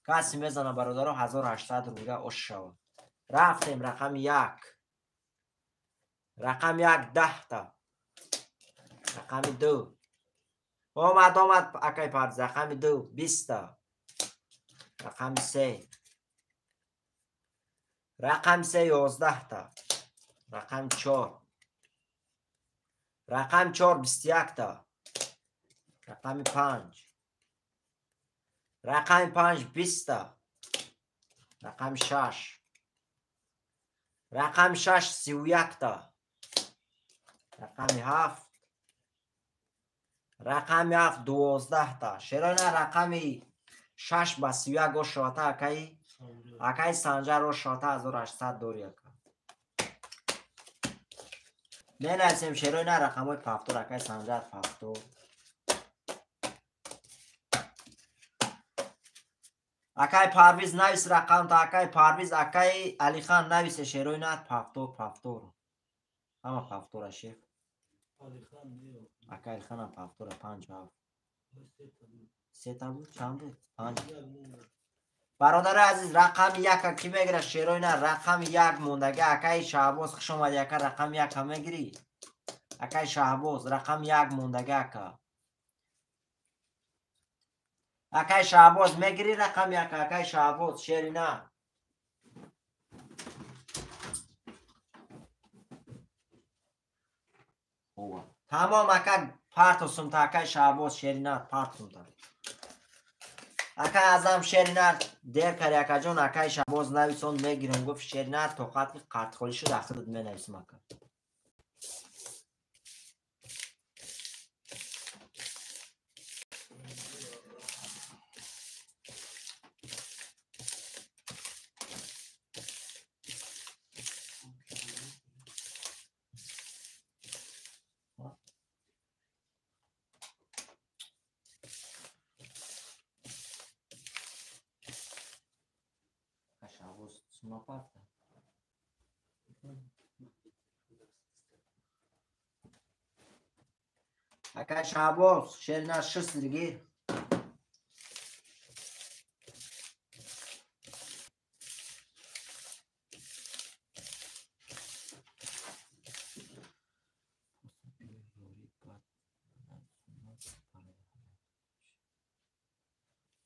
کسی میزنه برادر 1800 روبل اوش شود. رفتیم رقم 1 رقم 1 10 تا. رقم 2 آمد اکای پرویز رقم 2 20 تا. رقم 3 رقم 3 11 تا. رقم 4 رقم 4 21 تا. رقم 5 رقم 5 20 تا. رقم 6 رقم 6 31 تا. رقم 7 رقم 7 12 تا. شیرای نه رقم 6 با 31 گو شاته اکای سنجر رو شاته 1800 دوری اکا می نویسیم شیرای نه رقم های پفتور اکای سنجر پفتور. اکای پرویز نویس رقم تا. اکای پرویز اکای علی خان نویس شیرای نه پفتور همه پفتور شیف. اکای علی خان هم پفتور 5 7 3 تا بود چند بود 5. برادر عزیز رقم 1 کی میگیره شیرای نه رقم 1 موندگه. اکای شعباز خوش اومدی اکا رقم 1 هم میگیری. اکای شعباز رقم 1 موندگه اکا. اکای شعباز میگیری رقم 1 اکای شعباز شیری نه. تمام اکا پارت سمت اکای شعباز شیری نه پارت سمت اکای ازم شیری نه دیر کاری اکا جون اکای شعباز نویسون میگیرم گفت شیری نه توقعات قرط خولی شد اخیرت می نویسم اکا. اکای شعباز شیری نه 6 دیگه.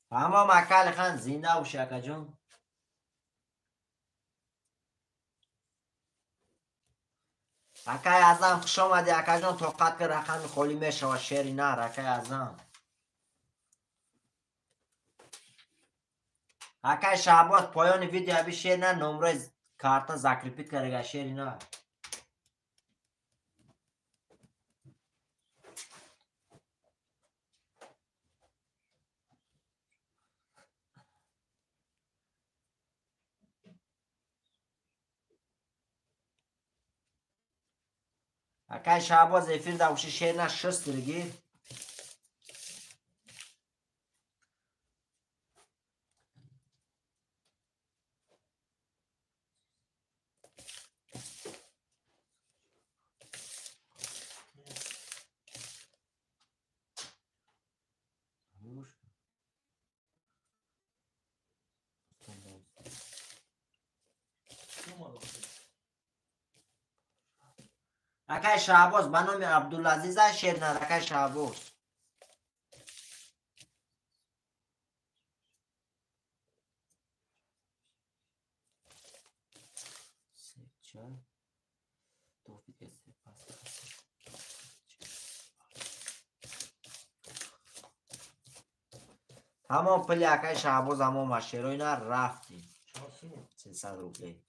تمام اکای خان زنده و شکا جون. اکای ازم خوش آمدی اکای جون توقعات که رقم خولی میشه و شیری نه اکای ازم. اکای شعباز پایان ویدیو ابی شیر نه نمره کارتا زکریپیت کردگا شیری نه. اکای شعباز افیر دوشی شیر نه 6 دیگه. اکای شعباز به نام عبدالعزیز شیر نه اکای شعباز. تمام پلی اکای شعباز همون مشیروی نه رفتیم 300 روبلی.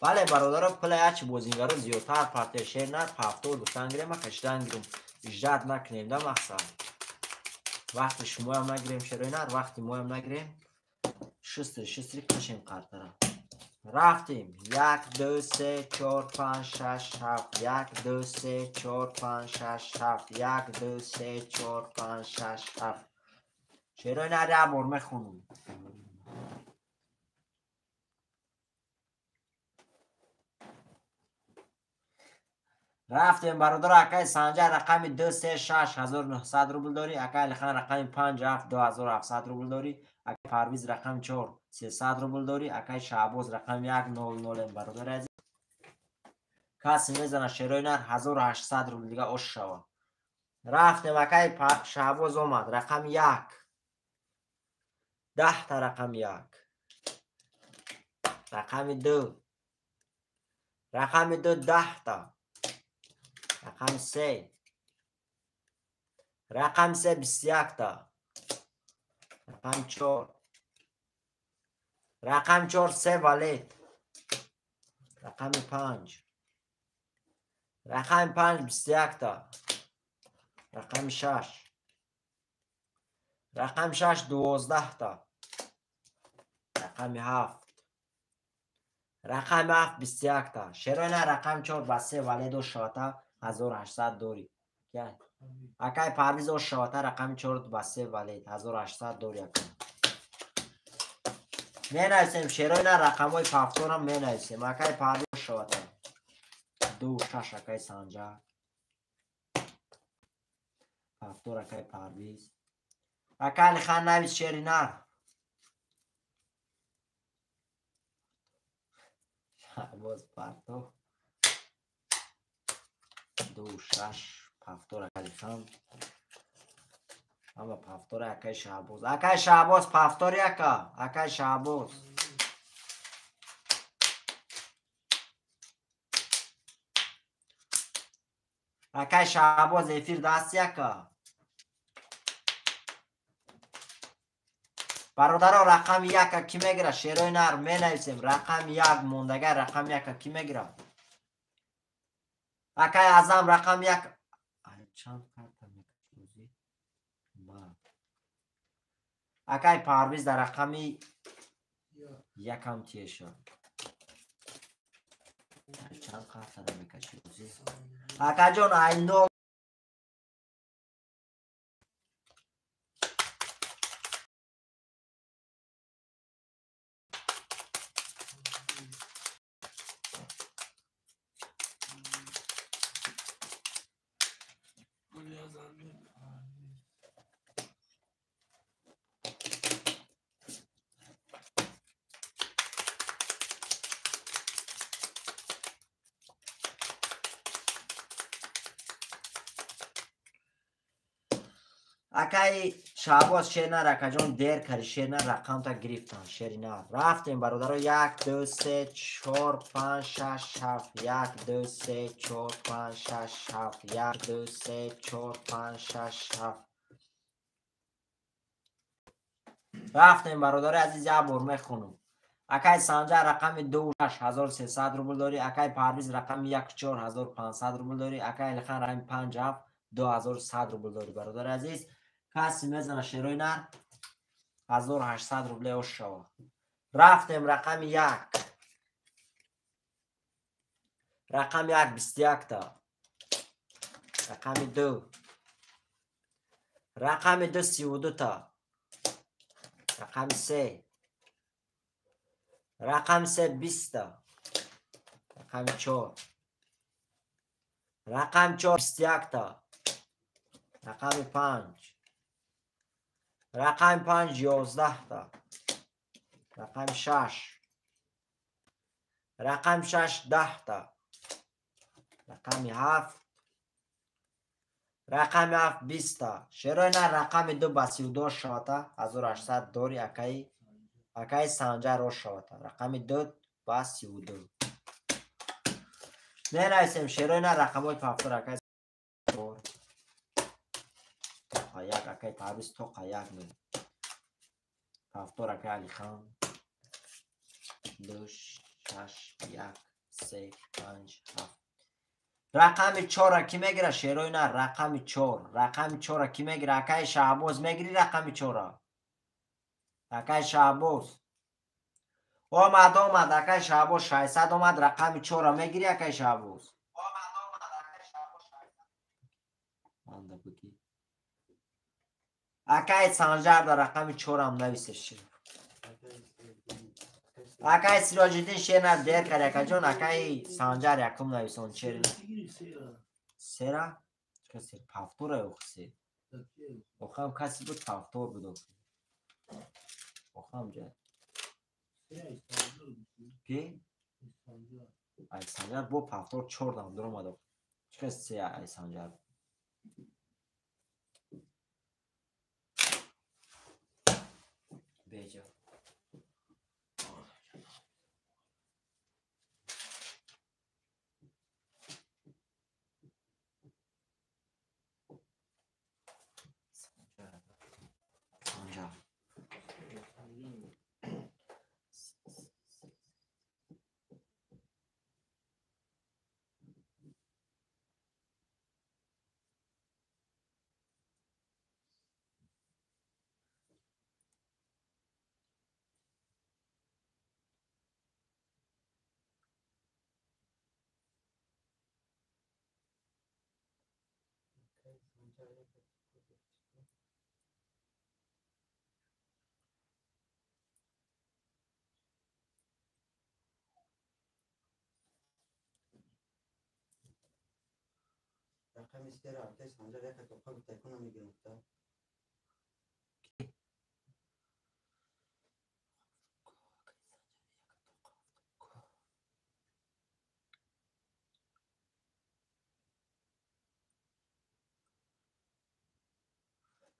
بله برادران پلی هرچی بازینگرو زیادتر پارتی شیر نه پفتور دوستان گیریم و کشیدن گیرم ایجاد نکنیم ده مقصد وقتی شما هم نگیریم شروع نر وقتی ما هم نگیریم شستری کشیم قرطره رفتیم 1 2 3 4 5 6 7 1 2 3 4 5 6 7 1 2 3 4 5 6 7 شروع نر یه بار میخونیم رفتیم برادر اکای سنجر رقم 236 1900 روبل داری اکای الخان رقم 57 2700 روبل داری اکای پرویز رقم 4 300 روبل داری اکای شعباز رقم 100 برادر عزیز کسی میزنه شروع نر 1800 روبل دیگه اوش شود رفتیم اکای شعباز اومد رقم 1 10 تا رقم 1 رقم 2 رقم 2 10 تا رقم 3 رقم 3 21 تا رقم 4 رقم 4 3 ولید رقم 5 رقم 5 21 تا رقم 6 رقم 6 12 تا رقم 7 رقم 7 21 تا شروع نه رقم 4 با 3 ولید و شاتا 1800 دوری اکای پرویز و شاتا رقم 4 با 3 ولید 1800 دوری اکای می نویسیم شروع نه رقم های پفتور هم می نویسیم اکای پرویز و شاتا 2 6 اکای سنجا پفتور اکای پرویز اکای خان نویس شری نر باز پرتو 2 6 پفتور اکای خان اما پفتور اکای شعباز پفتور یکا اکای شعباز اکای شعباز افیر دست یکا برادر رقم 1 کی میگیره شیروی نر می نویسیم رقم 1 موندگه رقم 1 کی میگیره اکای ازم رقم 1 چند کارت میکشی اکای پرویز در رقمی 1 هم تیشه چند کارت میکشی اکای جان ایندو اکای شعباز شیرنا رکا جان دیر کردی شیرنا رقم تا گرفتن شیرنا رفتیم برادر 1 2 3 4 5 6 7 1 2 3 4 5 6 7 1 2 3 4 5 6 7 رفتیم برادر عزیز یه بار میخونم اکای سنجا رقم 2 6 1300 روبل داری اکای پرویز رقم 1 4 1500 روبل داری اکای الخان رقم 5 7 2100 روبل داری برادر عزیز کسی میزنه شیروی نر 1800 روبل اوش شوا رفتیم رقم 1 رقم 1 21 تا رقم 2 رقم 2 32 تا رقم 3 رقم 3 20 تا رقم 4 رقم 4 21 تا رقم 5 رقم 5 11 تا رقم 6 رقم 6 10 تا رقم 7 رقم 7 20 تا شروع نه رقم 2 با 32 شاتا 1800 دوری اکای سنجا رو شاتا رقم 2 با 32 نه نایسیم شروع نه رقم های پفتور اکای توقع یک اکای پرویز توقع یک می پفتور اکای علی خان 2 6 1 3 5 7 رقم 4 کی میگیره شیروی نه رقم 4 رقم 4 کی میگیره اکای شعباز میگیری رقم 4 اکای شعباز اومد اکای شعباز 600 اومد رقم 4 میگیری اکای شعباز اکای سنجر در رقم 4 هم نویسش اکای سراج‌الدین شیر نه دیر کرد اکای جان اکای سنجر یکم نویسون شیر سیره کسی پفتوره اوخسی اوخم کسی بود پفتور بود اوخم جا کی؟ ای سنجر بو پفتور چوردم در اومد کسی ای سنجر بیجا رقم استر آرتش سنجر یک توقع تکون میگرفته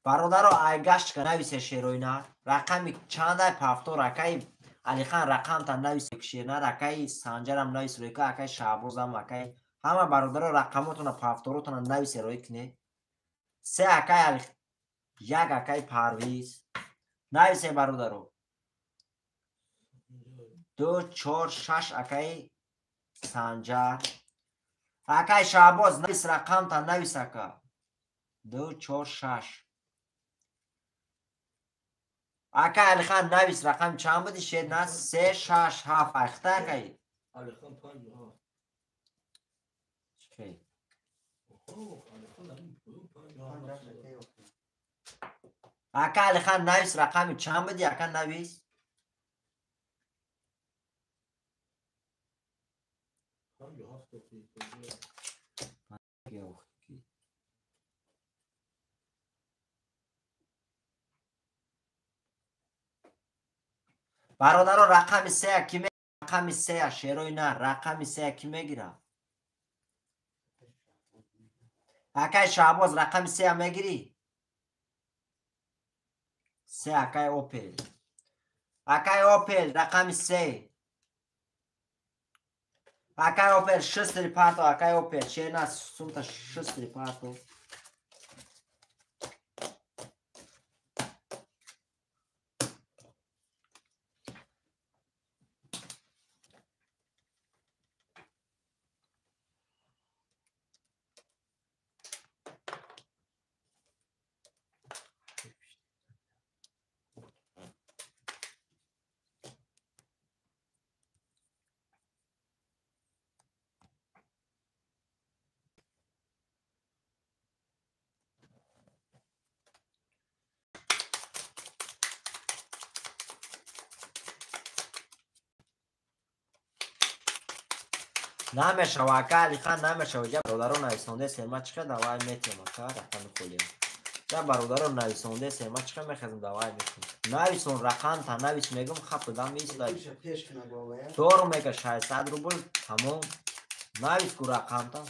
برادر ای گشت که نویسه شیروی نه رقم چند پفتور اکای علی خان رقم تا نویسه شیر نه اکای سنجر هم نویسه روی که اکای شعباز هم اکای همه برادر رقماتون پفتورتون نویسه روی کنه سه اکای علی یک اکای پرویز نویسه برادر 2 4 6 اکای سنجر اکای شعباز نویس رقم تا نویسه که 2 4 6 اکای علی خان نویس رقم چند بودی شد نه 3 6 7 اخته اکای علی خان 5 ها چی اکای علی خان نویس رقم چند بودی اکای نویس برادر رقم 3 کی رقم 3 شیروی نه رقم 3 کی میگیره اکای شعباز رقم 3 میگیری 3 اکای اوپل اکای اوپل رقم 3 اکای اوپل 6 riparto اکای اوپل چه نه سمت 6 riparto نمیشه و اکای علی خان نمیشه و جا برادران نویسنده سرما چقدر دوای میتیم اکا رقم خولیم جا برادران نویسنده سرما چقدر میخزم دوای میتیم نویسون رقم تا نویس میگم خب دم ایستاد دورو میگه 600 روبل تمام نویس کو رقم تا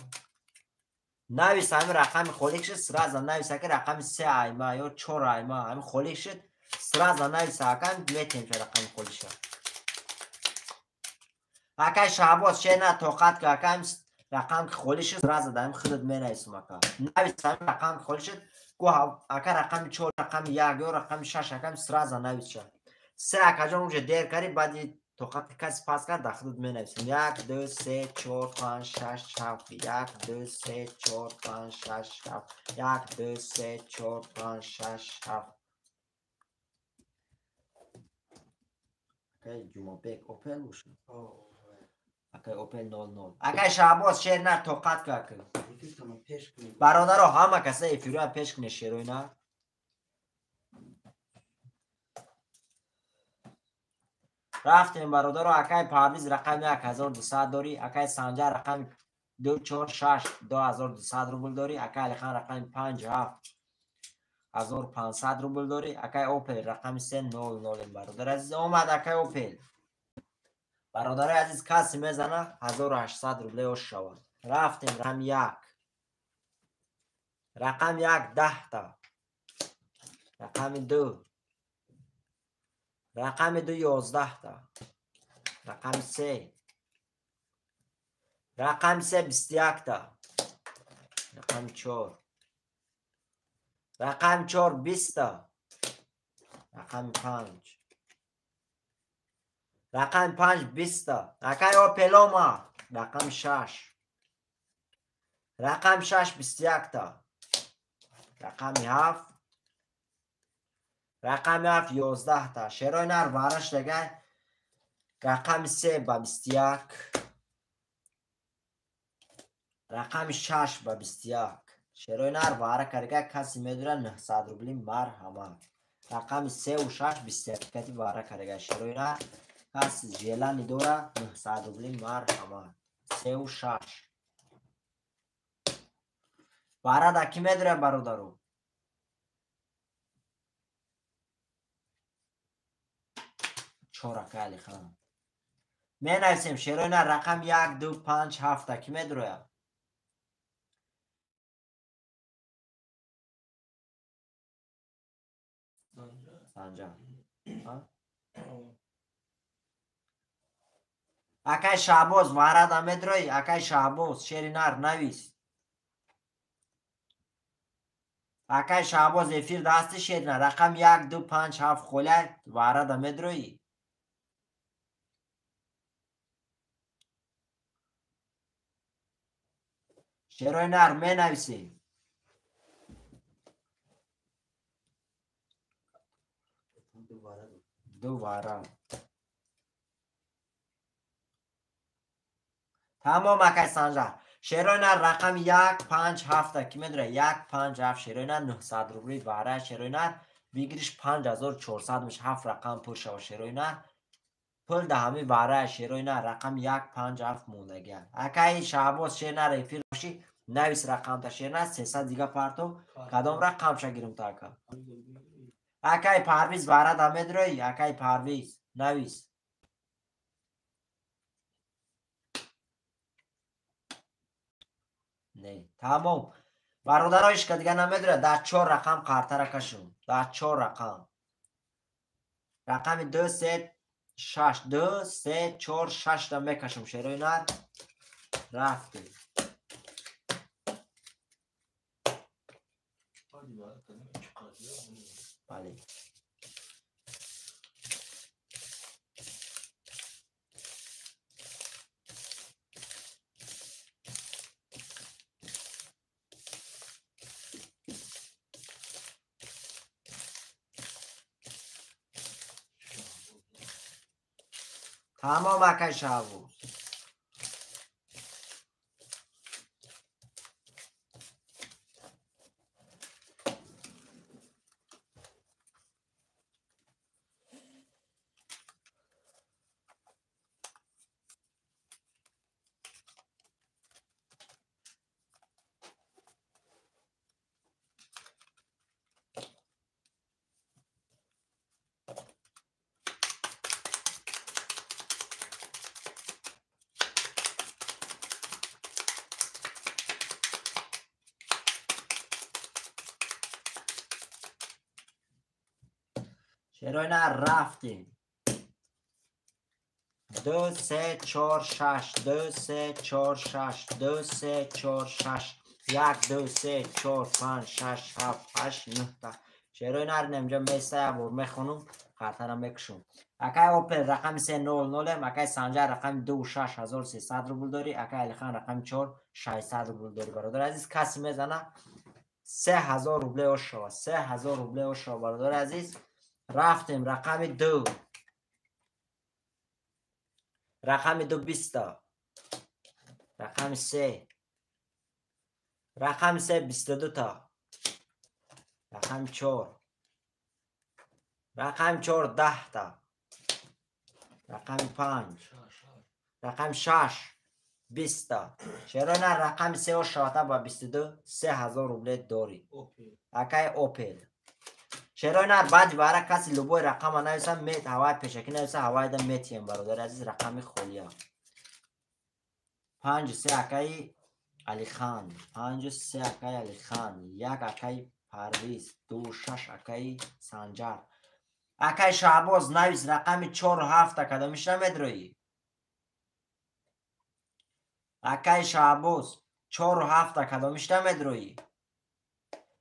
نویس همین رقم خولیک شد سراز نویس که رقم 3 ایما یا 4 ایما همین خولیک شد سراز نویس اکا میتیم که رقم خولیک شد اکای شعباز چه نه توقعت که اکای رقم خولی شد سراز دایم خودت می نویسم اکا نویس همین رقم خولی شد گو اکا رقم 4 رقم 1 یا رقم 6 اکا سراز نویس شد 3 اکا جان اونجا دیر کردی بعد طاقت کسی پس کرد در خودت می نویسیم 1 2 3 4 5 6 7 1 2 3 4 5 6 7 1 2 3 4 5 6 7 اکای جمعه بیک اوپل باشه اکای اوپل 00 اکای شعباز شیر نه طاقت که برادر ها همه کسی ایفیرو هم پیش کنه شیروی نه رفتیم برادر ها اکای پرویز رقم 1200 داری اکای سنجر رقم 246 2200 روبل داری اکای علیخان رقم 57 1500 روبل داری اکای اوپل رقم 300 برادر عزیز اومد اکای اوپل برادر عزیز کسی میزنه 1800 روبل شود رفتیم رقم 1 10 تا رقم 2 11 تا رقم 3 21 تا رقم 4 20 تا رقم 5 20 تا اکای اوپلوما رقم 6 21 تا رقم 7 11 تا شیروی نر بارش دیگه رقم 3 با 21 رقم 6 با 21 شیروی نر باره کرگه کسی میدونه 900 روبلی مرحمت رقم 3 و 6 21 کتی باره کرگه شیروی نر کسی جیلانی دوره 900 روبلی مرحمت 3 و 6 باره دکی میدونه برادرو چورک علی خان می نویسیم شیروی نه رقم 1 2 5 7 کی می دروه سنجا اکای شعباز وارد می دروی اکای شعباز شیری نر نویس اکای شعباز افیر دستی شیری نر رقم 1 2 5 7 خوله وارد می دروی شیروی نر می نویسی دوباره تمام اکای سنجر شیروی نر رقم 1 5 7 کی میدونه 1 5 7 شیروی نر 900 روبلی باره شیروی نر بگیریش 5400 میشه 7 رقم پر شو شیروی نر پل دهمی باره شیروی نر رقم 1 5 7 موندگی اکای شعباز شیر نر ایفیر باشی نویس رقم تا شیر نر 300 دیگه پرتو کدام رقم شا گیرم تاکا اکای پرویز باره دمه دروی اکای پرویز نویس نه تمام برادرایش که دیگه نمیدونه در 4 رقم قرطه کشون در 4 رقم 2 3 6 2 3 4 6 تا میکشم شیروی نر رفتی بله تمام اکای شعباز شیروی نر رفتیم 2 3 4 6 2 3 4 6 2 3 4 6 1 2 3 4 5 6 7 8 9 تا شیروی نر نمجا میسته بور میخونم قطرم بکشم. اکای اوپل رقم 300 اکای سنجر رقم 26300 روبل داری. اکای علی خان رقم 4600 روبل داری برادر عزیز. کسی میزنه 3000 روبل او شو. 3000 روبل او شو برادر عزیز. رفتیم رقم 2. رقم 2 20 رقم 3. رقم 3 22 تا. رقم 4. رقم 4 10 تا. رقم 5. رقم 6 20 تا. چرا نه رقم 3 و شاته با 22 3000 روبل داری. اکای اوپل. چرا نه بعد برای کسی لوبوی رقم نویسم میت هوای پیشکی نویسم هوای دم میتیم برادر عزیز. رقم خولیا 5 3 اکای علی خان. 5 3 اکای علی خان. 1 اکای پرویز. 2 6 اکای سنجر. اکای شعباز نویس رقم 4 و 7 کدامش نمیدروی. اکای شعباز 4 و 7 کدامش نمیدروی.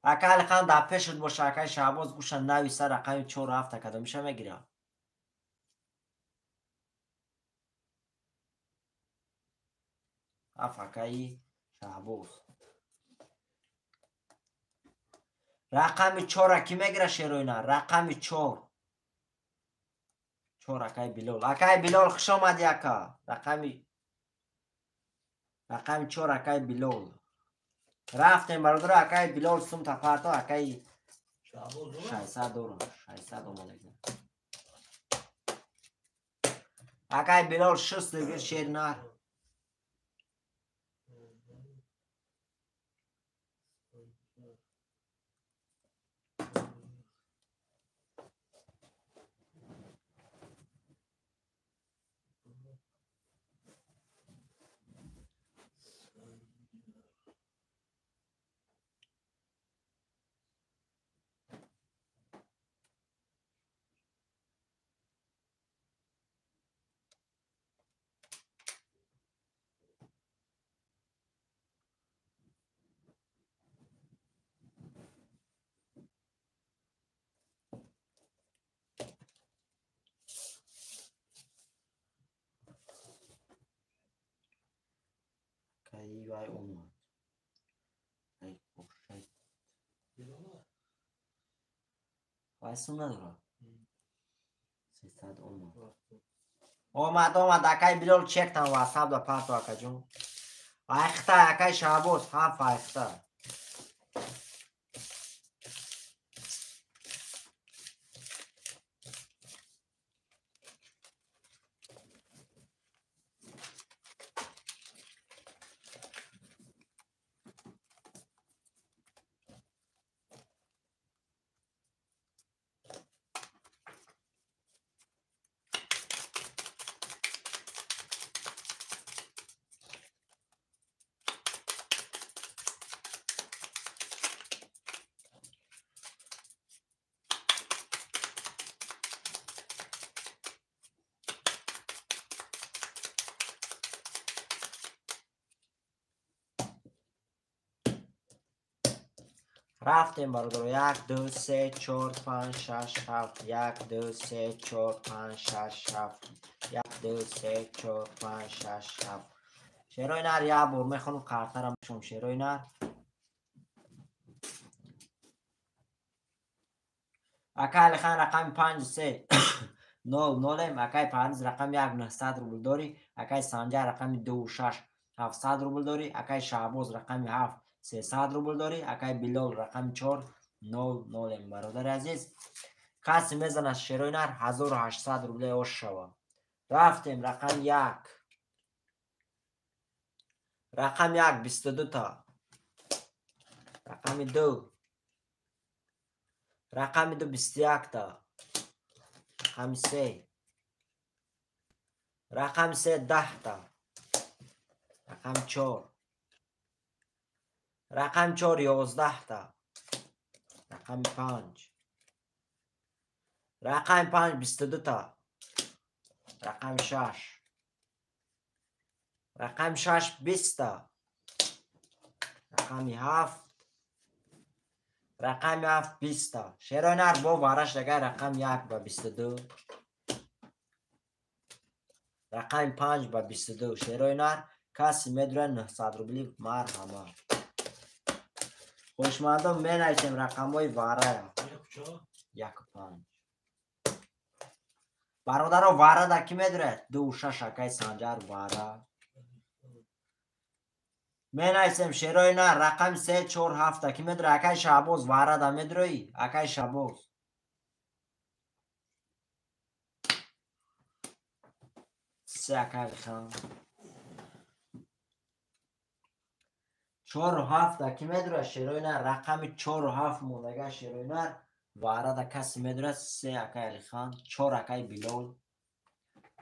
اکای علی خان دپه شد باشه. اکای شعباز گوشن نویسه رقم 4 و 7 کدامش میگیره. اکای شعباز رقم 4 کی میگیره شیروینا. رقم 4 اکای بلال. اکای بلال خوش آمدی اکا. رقم 4 اکای بلال. رفتیم برادر اکای بلال سوم تا پرتا اکای 600 دورم. 600 اومده. اکای بلال شست دیگه شیر نار. اکای وای اومد. ای خوشت. وایسون نداره. 300 اومد. اکای بلال چک تن واسب دا پرتا اکا جون. ایخته اکای شعباز 7 ایخته. رفتیم برادر. 1 2 3 4 5 6 7. 1 2 3 4 5 6 7. 1 2 3 4 5 6 7. شیروی نر یه بور میخونم کارترم بشم. شیروی نر اکای علی خان رقم 5 3 0 اکای پرویز رقم 1900 روبل داری. اکای سنجر رقم 2 6 700 روبل داری. اکای شعباز رقم 7 300 روبل داری. اکای بلال رقم 4 0 برادر عزیز. کسی میزنه شیروی نر 1800 روبل او شوا. رفتیم رقم 1. رقم 1 22 تا. رقم 2. رقم 2 21 تا. رقم 3. رقم 3 10 تا. رقم 4. رقم 4 11 تا. رقم 5. رقم 5 22 تا. رقم 6. رقم 6 20 تا. رقم 7. رقم 7 20. شیرای نر با وارش دیگه رقم 1 به 22. رقم 5 به 22. شیرای نر کسی میدونه 900 روبلی مرحمت. خوشمندم می نویسیم رقم های واره. 1 و 5. برادر واره در کی میدونه؟ 2 و 6 اکای سنجر واره. می نویسیم شیرای نه رقم 3 4 7 کی میدونه؟ اکای شعبوز واره در میدروی؟ اکای شعبوز 3 اکای خان 4 و 7 کی میدونه؟ شیرای نه رقم 4 و 7 مونگه شیرای نه واره در کسی میدونه؟ 3 اکای خان 4 اکای بلول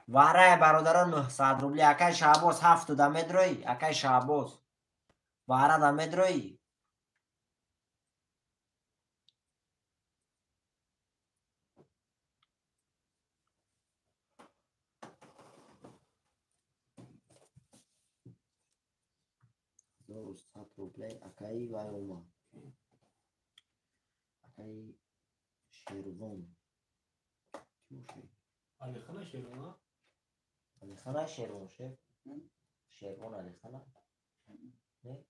واره برادران 900 روبلی. اکای شعبوز 7 در میدروی؟ اکای شعبوز واره در میدروی؟ صد روبلی اکای وای اوما اکای شیروان علی خانه شیروان علی خانه شیروان شیروان علی خانه نه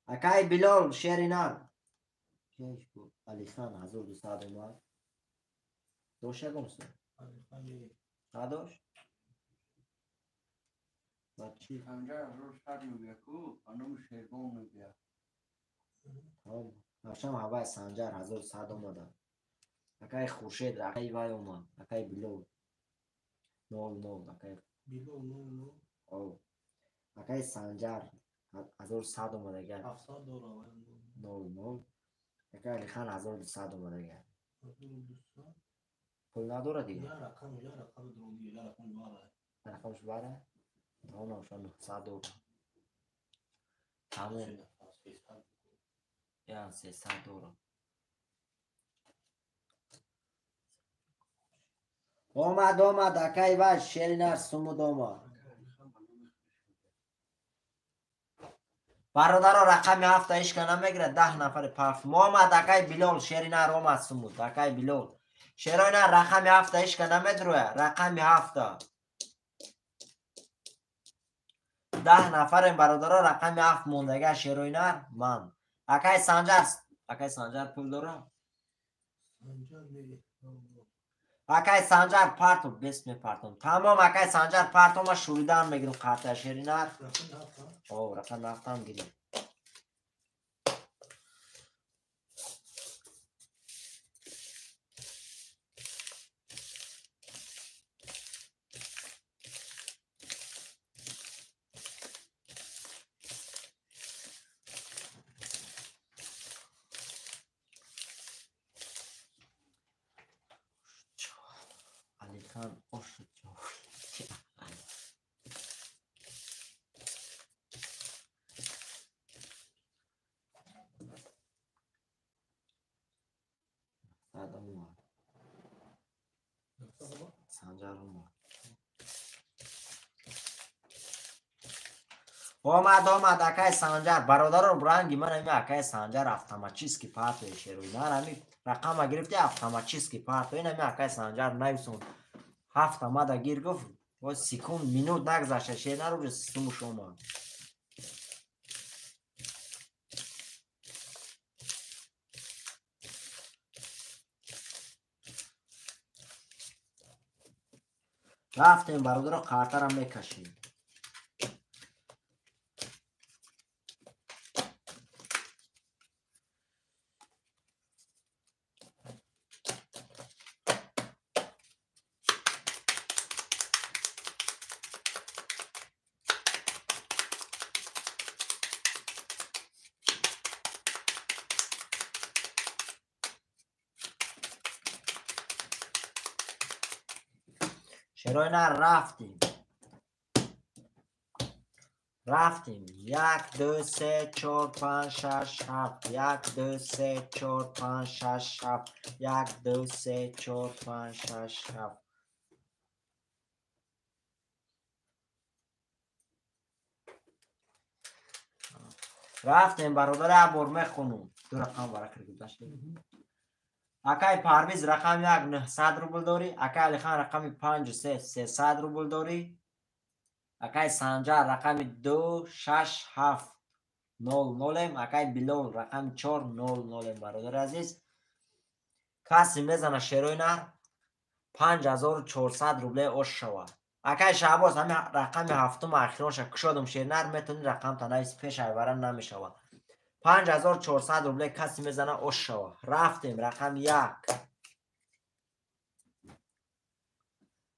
اکای بلال شیرینان کیش بود علی خان 1200 اومد دوشه گمسه علی خانه نداشت بچی همجا روش هر میگه کو خانم شیروان میگه هفشم هوای سنجر 1100 اومدن اکای خورشید اکای وای اومد اکای بلال نول اکای بیلو نو او اکای سنجر 1100 اومده گر 700 دلار نول اکای علی خان 1200 اومده گر 1200 پول نداره دیگه یا رقم درون دیگه یا رقم باره رقمش بره اون شون 900 دلار تمام یا 300 دلار اومد اکای وای شیرینار سمود اومد برادر رقم 7 ایش نمیگیره 10 نفر پاف محمد اکای بلال شیرینار اومد سمود اکای بلال شیرینار رقم 7 ایش نمیدروه رقم 7 10 نفر برادر رقم 7 موندگه شیرینار من اکای سنجر پول داره اکای سنجر پارتو بسم پارتو تمام اکای سنجر پارتو ما شوریدن میگیرم کارت شیرینار او رقم 7 هم گیریم علی خان اوش سنجر اومد اکای سنجر برادر رو برنگی من همی اکای سنجر автоматически پارت شروع نه همی رقم گرفتی автоматически پارت این همی اکای سنجر نیوسون 7 آمد گیر گفت و سکون مینوت نگذشته شیر رو سیستم شما رفتیم برادر رو کارتر هم میکشیم شروع نه رفتیم 1 2 3 4 5 6 7 1 2 3 4 5 6 7 1 2 3 4 5 6 7 1 رفتیم برادر بار میخونم. دو رقم برای گذاشتیم. اکای پرویز رقم 1 900 روبل داری. اکای علی خان رقم 5 300 روبل داری. اکای سنجر رقم 2 6 7 00 اکای بلال رقم 4 00 برادر عزیز. کسی میزنه شیروی نر 5400 روبل اوش شود. اکای شعباز همین رقم هفتم اخیرانش کشادم شیر نر میتونی رقم تنهاییست پیش ایورن نمیشود. 5400 روبل کسی میزنه اوش شود. رفتیم رقم 1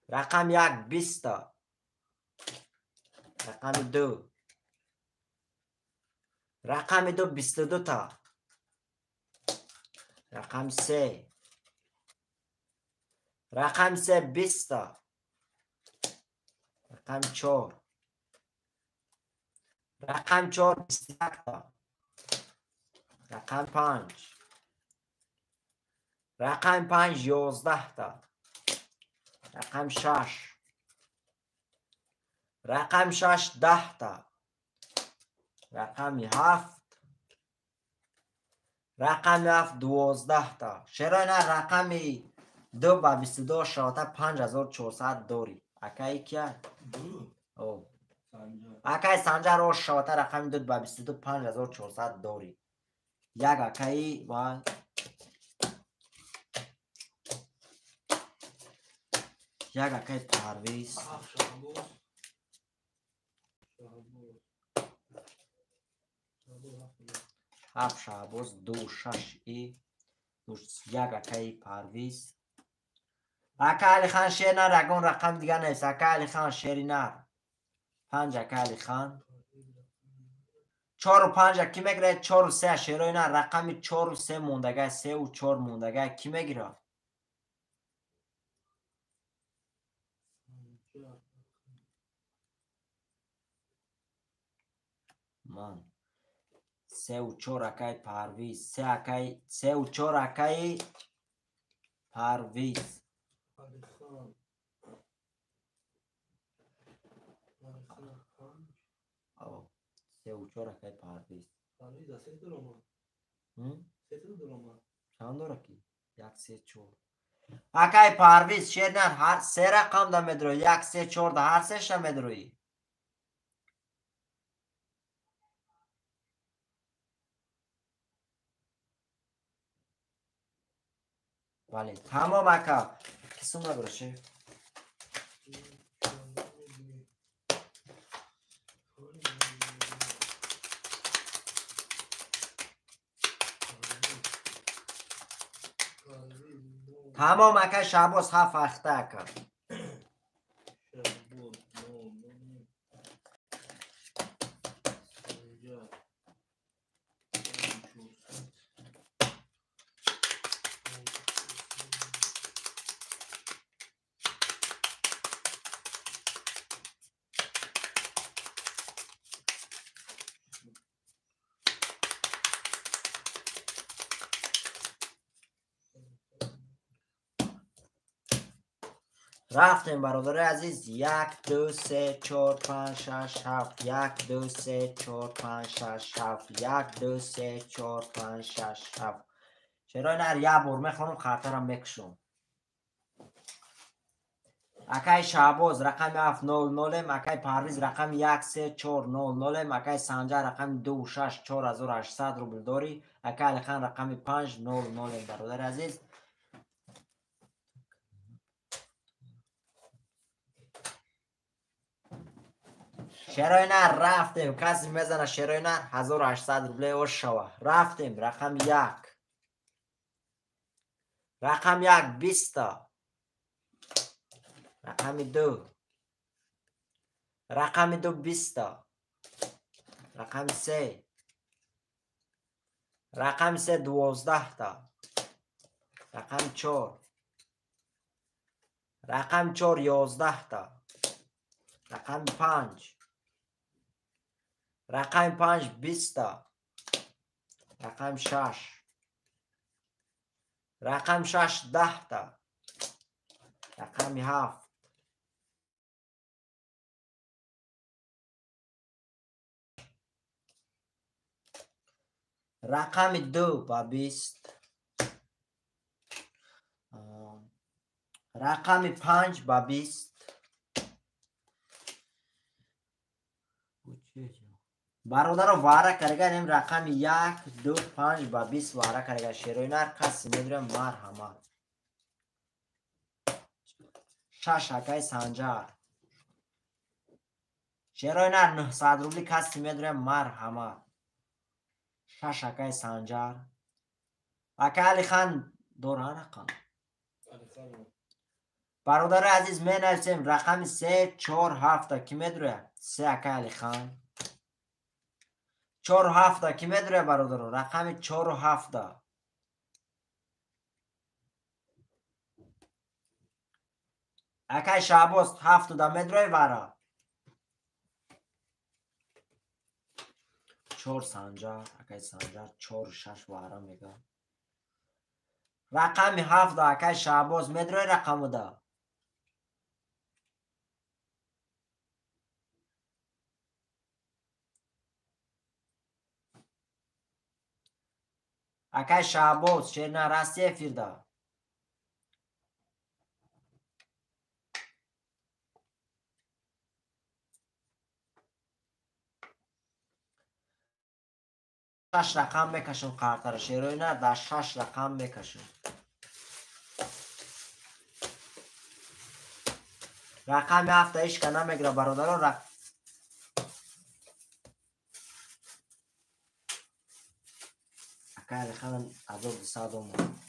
رقم 1 20 تا. رقم 2 رقم 2 22 تا. رقم 3 رقم 3 20 تا. رقم 4 رقم 4 21 تا. رقم 5 رقم 5 11 تا. رقم 6 رقم 6 10 تا. رقم 7 رقم 7 12 تا. شیرای نه رقم 2 با 22 شاته 5400 داری. اکای کیا؟ او اکای سنجر رو شاته رقم 2 با 22 5400 داری. یک اکای و یک اکای پرویز 7 شعباز 2 6 ای یک اکای پرویز. اکای علی خان شیر نر اگون رقم دیگه نیست. اکای علی خان شیری نر 5 اکای علی خان 4 و 5 کی میگیره؟ 4 و 3 شیروی نر رقم 4 و 3 موندگه 3 و 4 موندگه کی میگیره؟ من 3 و 4 اکای پرویز 3 و 4 اکای پرویز او 3 و 4 اکای پرویز چند داره کی؟ 1 3 4 اکای پرویز شیر نر هر 3 رقم دا میدروی 1 3 4 دا هر 3 شا میدروی. بله تمام اکا کسون نبرشه. تمام اکا شعباز 7 اخته اکا. رفتیم برادر عزیز 1 2 3 4 5 6 7 1 2 3 4 5 6 7 1 2 3 4 5 6 7 چرا نر یه بار میخونم خاطرم میکشم. اکای شعباز رقم 7 00 اکای پرویز رقم 1 3 4 00 اکای سنجر رقم 2 6 4800 روبل داری. اکای علی خان رقم 5 00 برادر عزیز. شیروی نر رفتیم کسی میزنه شیروی نر 1800 روبل اوش شوه. رفتیم رقم 1 رقم 1 20 تا. رقم 2 رقم 2 20 تا. رقم 3 رقم 3 12 تا. رقم 4 رقم 4 11 تا. رقم 5 رقم 5 20 تا. رقم 6 رقم 6 10 تا. رقم 7 رقم رقم 2 با 20. رقم 5 با 20. برادر رو واره کرگه نیم رقم 1 2 5 با 20 واره کرگه شیروی نر کسی میدونه مرحمت. 6 اکای سنجر شیروی نر 900 روبلی کسی میدونه مرحمت. 6 اکای سنجر اکای علی خان دوران رقم برادر عزیز می نویسیم رقم 3 4 7 کی میدونه 3 اکای علی خان 4 و 7 کی میدونه برادر رقم 4 و 7 اکای شعباز 7 دا میدونه واره 4 سنجر اکای سنجر 4 و 6 واره میگه رقم 7 اکای شعباز میدونه رقم ده اکای شعباز شیر نرستی فیرده 6 رقم میکشم کارتر شیروی نه در 6 رقم میکشم رقم 7 ایش که نمیگره برادران اکای خانم 1200 اومد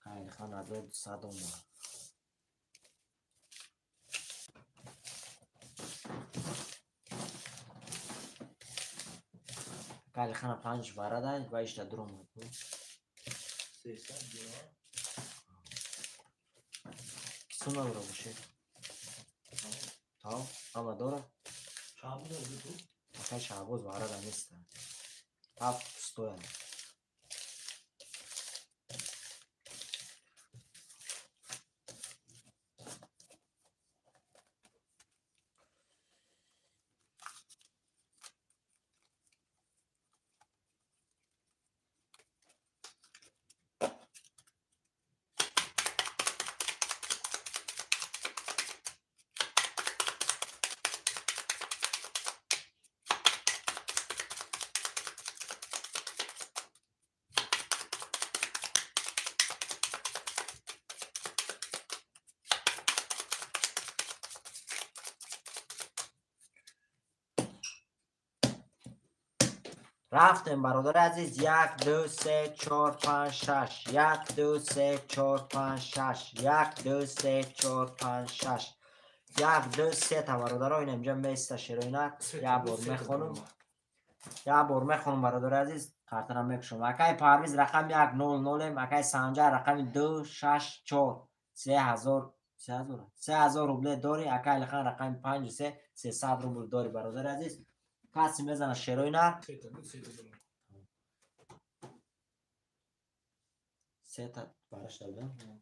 اکای خانم 1200 اومد اکای خانم 5 واره ده و ایش در درم بود 300 دینار کسو نداره باشه تا اما داره چند بود تو اکای شعباز واره ده نیست 7 ستوه رفتیم برادر عزیز 1 2 3 4 5 6 1 2 3 4 5 6 1 2 3 4 5 6 1 2 3 تا برادر این اینجا میسته شیروی نه یا بار میخونم برادر عزیز کارترم میکشم اکای پرویز رقم 1 0 0 اکای سنجر رقم 2 6 4 3000 روبله داری اکای لخان رقم 5 3 300 روبله داری برادر عزیز کسی میزنه شیروی نه 3 تا برش دادم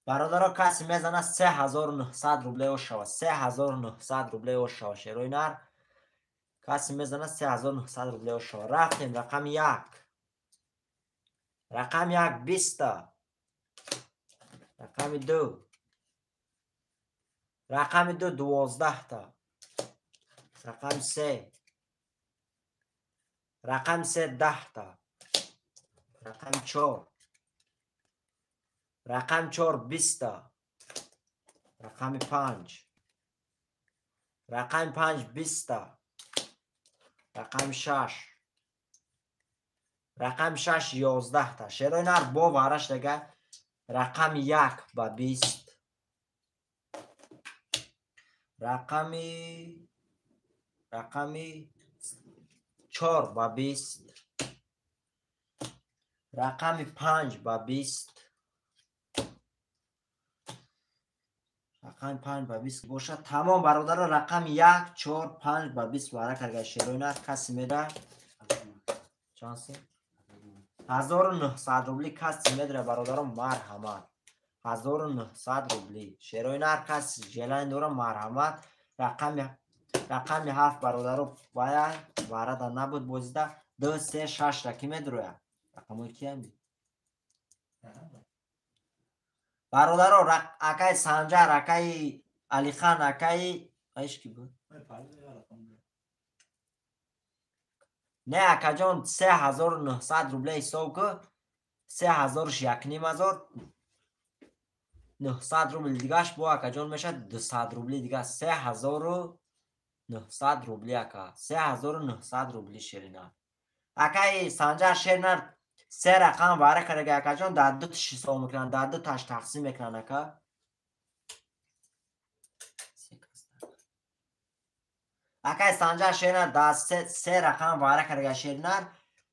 برادرها کسی میزنه 3900 روبله و شوا 3900 روبله و شوا شیروی نر کسی میزنه 3900 روبله و شوا رفتیم رقم 1 رقم 1 20 رقم 2 رقم 2 12 تا رقم 3 رقم 3 10 تا رقم 4 رقم 4 20 تا رقم 5 رقم 5 20 تا رقم 6 رقم 6 11 تا شیروی نر با وارش دیگه رقم 1 با 20 رقمی 4 با 20 رقم 5 با 20 رقم 5 با 20 باشه تمام برادر رقم 1 4 5 با 20 واره کرده شیروی نه کسی میده چانسی 1900 روبلی کسی میده برادرم مرحمت 1900 рубли. Шерои нар кас желаи дора марҳамат. Рақами 7 бародаро бая варада набуд бозида 2 3 6 ра ки медуроя. Рақамои ки ами? бародаро акай Санҷар, акай Алихан, акай айш ки буд? Не акаҷон 3900 рубле ҳисоб ку 3100 900 рубли дигаш бо акаҷон меша 200 рубли дига 3900 рубли ака 3900 рубли шерина акай Санҷар шерина се рақам вара карага акаҷон дар ду тиш ҳисоб мекунан дар ду таш тақсим мекунан ака акай Санҷар шерина дар се рақам вара карага шерина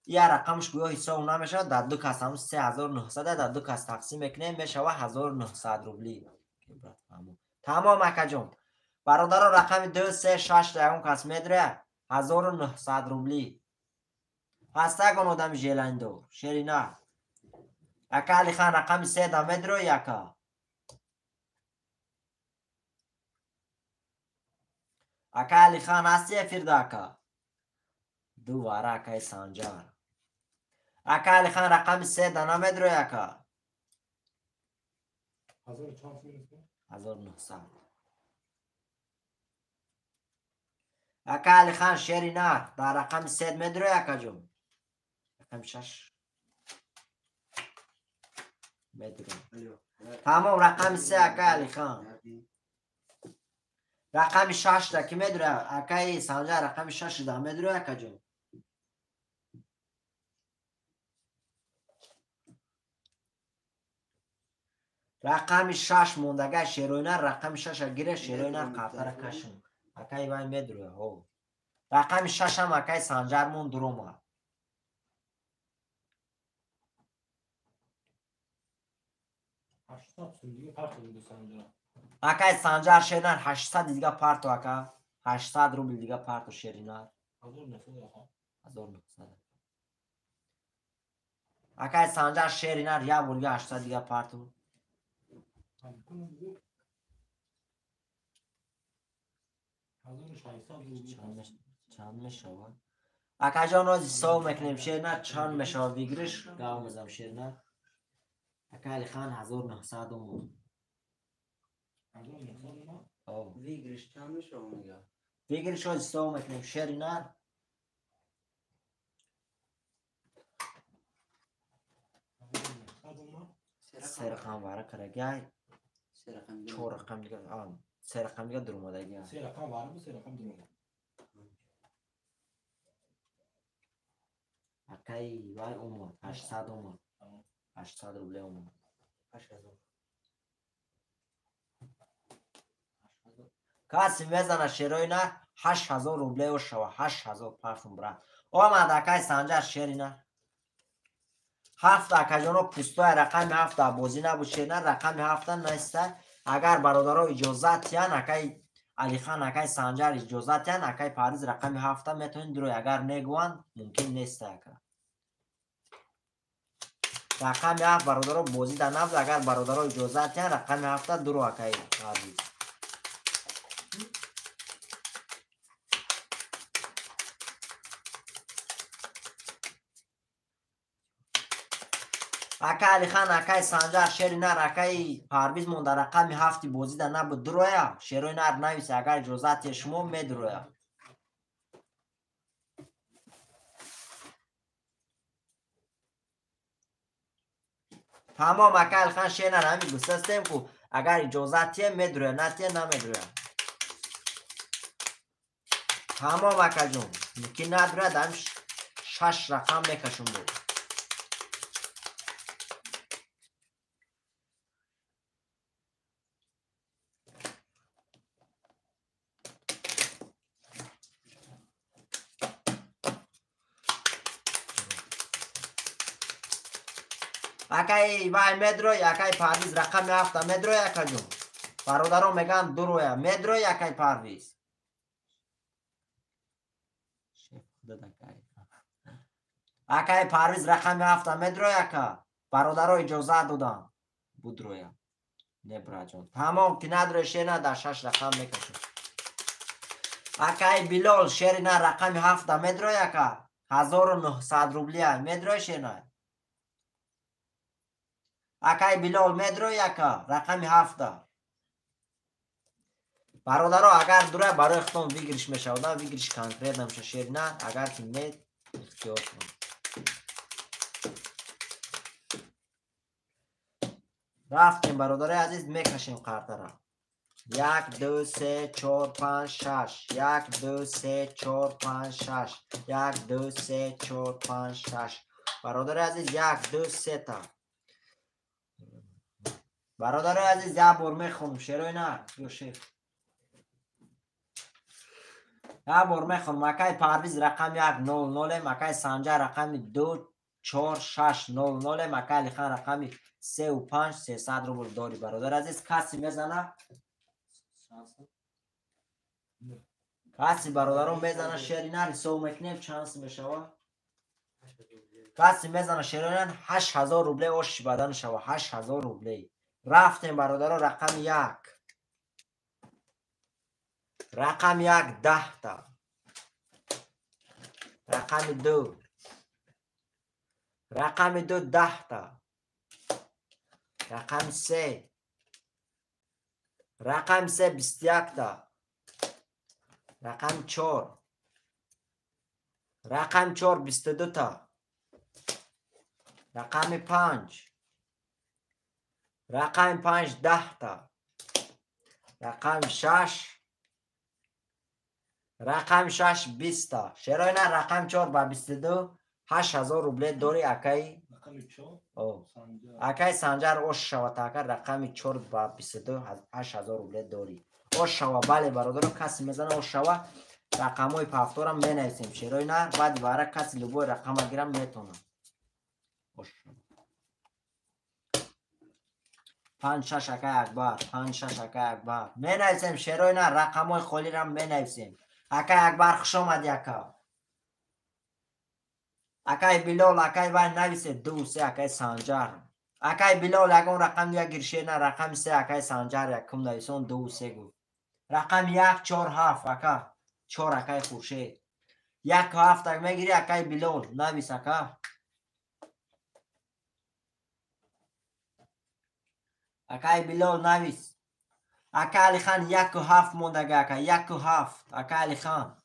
я рақамш гӯё ҳисоб намешавад дар ду кас ҳамун 3900 дар ду кас тақсим мекунем мешавад 1900 рубли тамом акаҷон бародаро рақами 2 3 6 ягон кас медурояд 1900 рубли пас ягон одами желандор шерина ака Алихан рақами 3 да медурои ака ака Алихан ҳасти эфирда ака ду вара акаи Санҷар ака Алихан рақами 3 да намедурои ака 1900 ака Алихан шери нар дар рақами 3 медурои акаҷон рақами 6 медурои тамом рақами 3 ака Алихан рақами 6 да ки медурои акаи Санҷар рақами 6 да медурои акаҷон рақами 6 мондага шероинар рақами 6 гире шероинар қафтара кашин акай вай медурои ҳо рақами 6 ҳам акай Санҷар мон дурома акай Санҷар шеринар 800 дига парту ака 800 рубли дига парту шеринар 1900 акай Санҷар шеринар я бурга 800 дига парту чанд мешавад акаҷон рози ҳисоб мекунем шеринар чанд мешавад вигриш гав мезам шеринар ака Алихан 1900 омон вигриш чанд мешавад мега вигриш рози ҳисоб мекунем шеринар се рақам вара карагай 4 рақам дига се рақам дига дуромадаги акай вай омон 800 омон 800 рубле омон 8000 каси мезана шероина 8000 рубле ошава 8000 парфум бра омад акай Санҷар шерина 7 акаҷоно пустоя рақами 7 бозӣ набуд шерина рақами 7 неста агар бародаро иҷозат ян акай Алихан акай Санҷар иҷозат ян акай Парвиз рақами 7 метавонед дурои агар негӯянд мумкин неста ака рақами 7 бародаро бозӣ да набуд агар бародаро иҷозат ян рақами 7 дуро акай Парвиз акай Алихан акай Санҷар шеринар акай Парвиз монда рақами 7 бозӣ да набуд дуроя шерои нар нависе агар иҷозати шумо медуроя тамом акай Алихан шеринар ҳами гусастем ку агар иҷозатие медуроя натие намедуроя тамом акаҷон ки надурояд ҳами 6 рақам мекашум буд акай вай медурои акай Парвиз рақами 7 медурои акаҷон бародарон меган дуроя медурои акай Парвиз акай Парвиз рақами 7 медурои ака бародаро иҷозат додам будроя نه براجان تمام که نداره شیر نه در 6 رقم میکشم. اکای بلال شیر نه رقم 7 مدرو یکا 1900 روبلی مدرو شیر نه. اکای بلال مدرو یکا رقم 7. برادرها اگر دوره برای اختام ویگرش میشوده ویگرش کنکریت نمیشه شیر نه اگر که مید اختیار کنم. رفتیم برادر عزیز میکشیم قرطه را 1 2 3 4 5 6 1 2 3 4 5 6 1 2 3 4 5 6 برادر عزیز 1 2 3 تا برادر عزیز یک بار میخونم شیروی نه یا شیر یک بار میخونم. مکای پرویز رقم 100 مکای سنجر رقم 2 4 6 00 مکای علی خان رقم 3 و 5 300 روبل داری برادر عزیز. کسی میزنه کسی برادرم میزنه شیری نری سو میکنیم چانس میشوه کسی میزنه شیری نری 8000 روبله اوش بدن شوه 8000 روبله. رفتیم برادرها رقم 1 رقم 1 10 تا رقم 2 رقم 2 10 تا رقم 3 رقم 3 21 تا رقم 4 رقم 4 22 تا رقم 5 رقم 5 10 تا رقم 6 رقم 6 20 تا شیرای نه رقم 4 با 22 8000 روبله داری اکای اکای سنجر اوش شوا تاکر رقم 4 با 22 8000 روبله داری اوش شوا. بله برادر کسی میزنه اوش شوا رقم های پفتورم بنویسیم شیرای نه بعد برای کسی لبوی رقم گیرم میتونم اوش شوا 5 6 اکای اکبر 5 6 اکای اکبر بنویسیم شیرای نه رقم های خالی رم بنویسیم. اکای اکبر خوش آمد یکا اکای بلال اکای وای نویسه 2 3 اکای سنجر اکای بلال اگه رقم یک گرشه نه رقم 3 اکای سنجر یکم نویسون 2 3 گو رقم 1 4 7 اکا 4 اکای خورشید 1 7 اگه میگیری اکای بلال نویس اکا اکای بلال نویس. اکا علی خان 1 و 7 موندگه اکا 1 و 7 اکا علی خان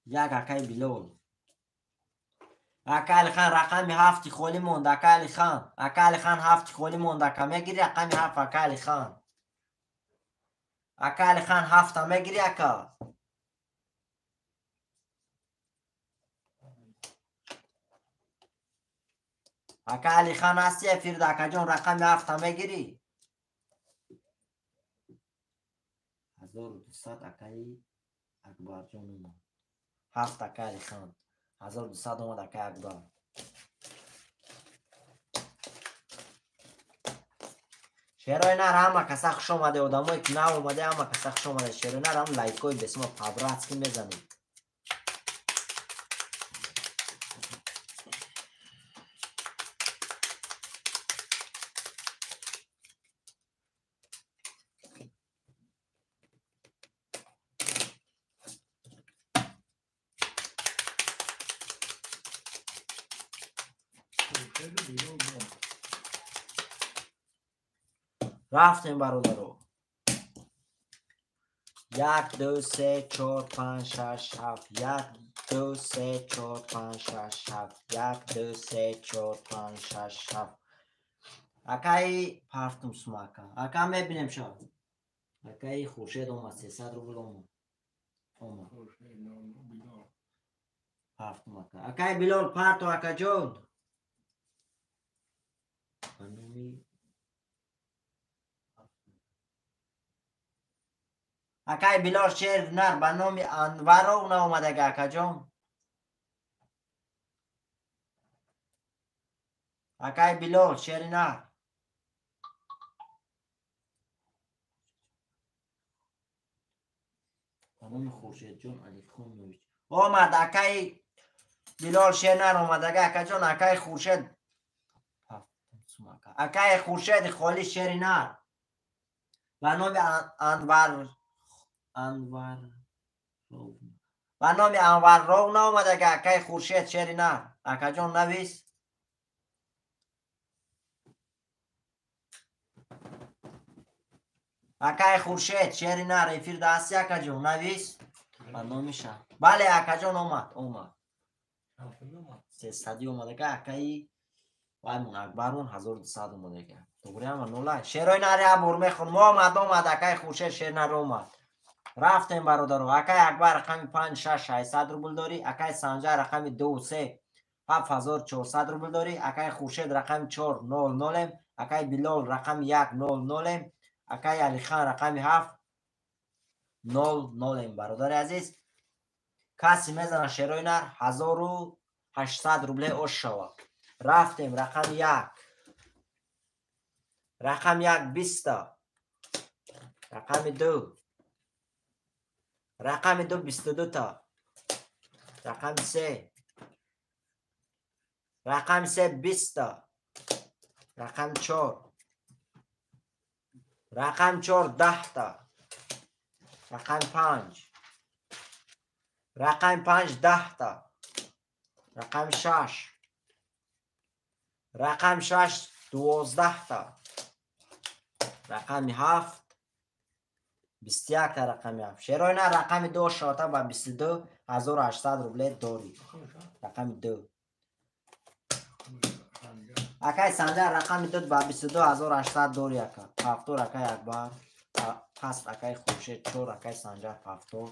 1 اکای بلال اکا علی خان رقم 7 خالی موند اکا علی خان 7 خالی موند اکا میگیری رقم 7 اکا علی خان 7 میگیری اکا اکا علی خان هستی فرد اکا جان رقم 7 میگیری 1200 اکای اکبر جان اومد 7 اکا علی خان 1200 اومد اکا اکبر. شیرای نر همه کسا خوش اومده آدمایی که نو اومده همه کسا خوش اومده شیرای نر هم لایکای بسیار پابرات که میزنید. رفتیم برادرو 1 2 3 4 5 6 7 1 2 3 4 5 6 7 1 2 3 4 5 6 7 اکای پرتم سماکا اکا میبینیم شو اکای خورشید اومد 300 روبل اومد پرتم اکا اکای بلال پرتو اکا جون اکای بلال شیر نر به نام انور او اومده اکا جون اکای بلال شیر نر به نام خورشید جون علی خون نویچ اومد اکای بلال شیر نر اومده اکا جون اکای خورشید Акай Хуршед Холи Шеринар. Ба номи Анвар Ров наомада ки акай Хуршед Шеринар. Акаҷон навис. Акай Хуршед Шеринар эфир дасти акаҷон навис. Ба номи ша. Бале акаҷон омад. 300 омада ки акаи ваймун Акбарун 1200 омада ки. Добряма нула. Шерои нари абур мехон. Омад акай Хуршед Шеринар омад. Рафтем бародаро. Акай Акбар рақами 5-600 рубл дори. Акай Санҷар рақами 2-3 7400 рубл дори. Акай Хуршед рақами 400. Акай Билол рақами 100. Акай Алихан рақами 700. Бародари азиз. Каси мезана шерои нар 1800 рубле ош шава. Рафтем рақами 1. Рақами 1 20. Рақами 2. Рақами 2 22 та. Рақами 3. Рақами 3 20 та. Рақами 4. Рақами 4 10 та. Рақами 5. Рақами 5 10 та. Рақами 6. Рақами 6 12 та. Рақами 7 21 та рақами 7. Шерои нар рақами 2 шота ба 22 1800 рубле дори. Рақами 2. Акай Санҷар рақами 2 ба 22 1800 дори ака. Пафтор акай Акбар. Паст акай Хуршед 4 акай Санҷар пафтор.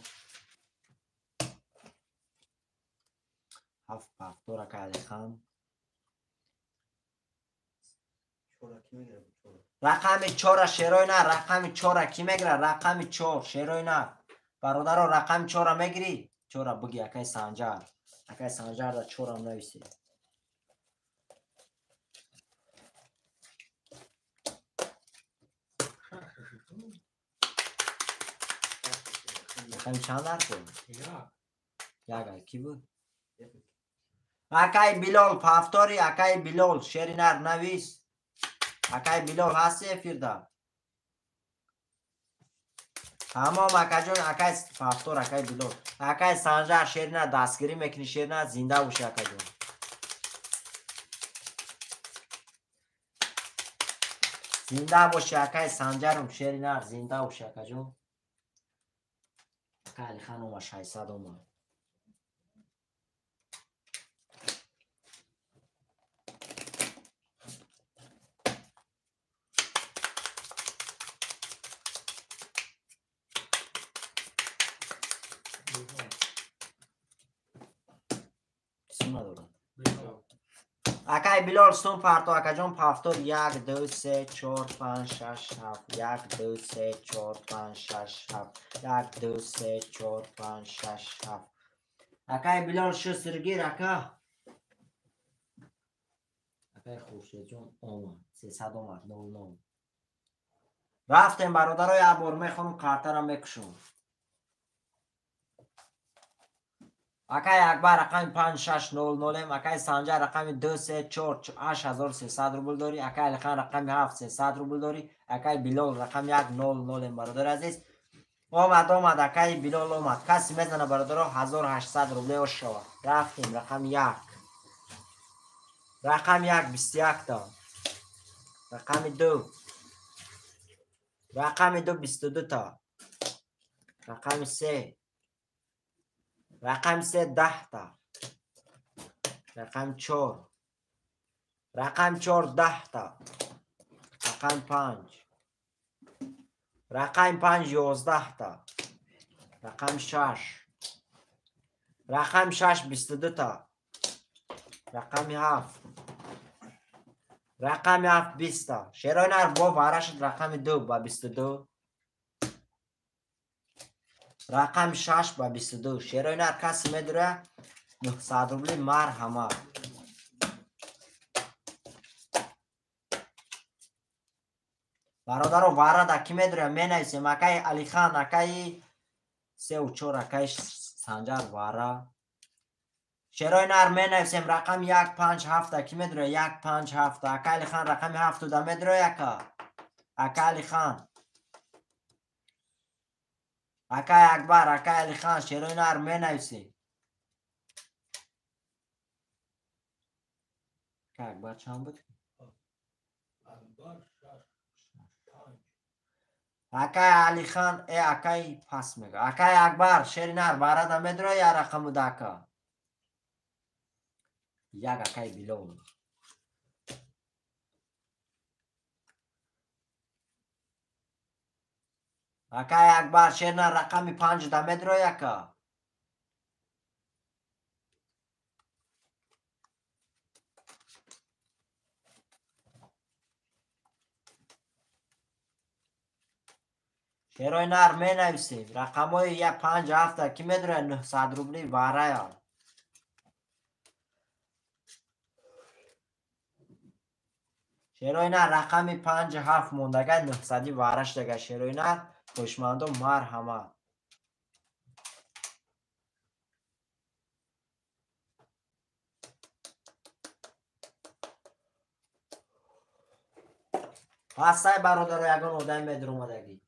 Пафтор акай Алихан. рақами 4 шерои нар рақами 4 ки мегира рақами 4 шерои нар бародаро рақами 4 мегири 4 буги акай Санҷар да 4 нависи рақами чанд ҳарф як ки буд акай Билол пафтори акай Билол шери нар навис акай Билол ҳасти эфирда тамом акаҷон акай пафтор акай Билол акай Санҷар шерина дастгирӣ мекунӣ шерина зинда боши акаҷон зинда боши акай Санҷарум шерина зинда боши акаҷон акай Алихан ома 600 омад акай Билол сум парто акаҷон пафтор 1 2 3 4 5 6 7 1 2 3 4 5 6 7 1 2 3 4 5 6 7 акай Билол шусргир ака акай Хуршедҷон омад 300 омад 00 рафтем бародаро як бор мехонам картара мекушум акай Акбар рақами 5600 акай Санҷар рақами 234 8300 рубл дори акай Алихан рақами 700 рубл дори акай Билол рақами 100 бародари азиз омад акай Билол омад каси мезана бародаро 1800 рубле ош шава рафтем рақами 1 рақами 1 21 та рақами 2 рақами 2 22 та рақами 3 рақами 3 10 та рақами 4 рақами 4 10 та рақами 5 рақами 5 11 та рақами 6 рақами 6 22 та рақами 7 рақами 7 20 та шерои нар бо бара шуд рақами 2 ба 22 рақами 6 ба 22 шерои нар каси медура 900 рубли марҳамат бародаро варада ки медура менависем акай Алихан акай 3 4 акай Санҷар вара شیرای نر می نویسیم رقم 157 کی میدونه 157 اکالی خان رقم 7 دا میدونه یکا اکالی خان اکای اکبر اکالی خان شیرای نر می نویسیم اکای اکبر چند بود؟ اکای علی خان اکای پس میگه اکای اکبر شیر نر بارا دا میدونه یا رقم داکا یک اکای بیلون اکای اکبر شیر نر رقم 5 دا میدونه یکا شیرای نر می نویسیم رقم های 157 کی میدونه 900 روبلی باره یا شیرای نر رقم 57 موندگه 900 وارش دگه شیرای نر خوشمند و مرحمت هستای برادر یگان آدم میدر اومدگی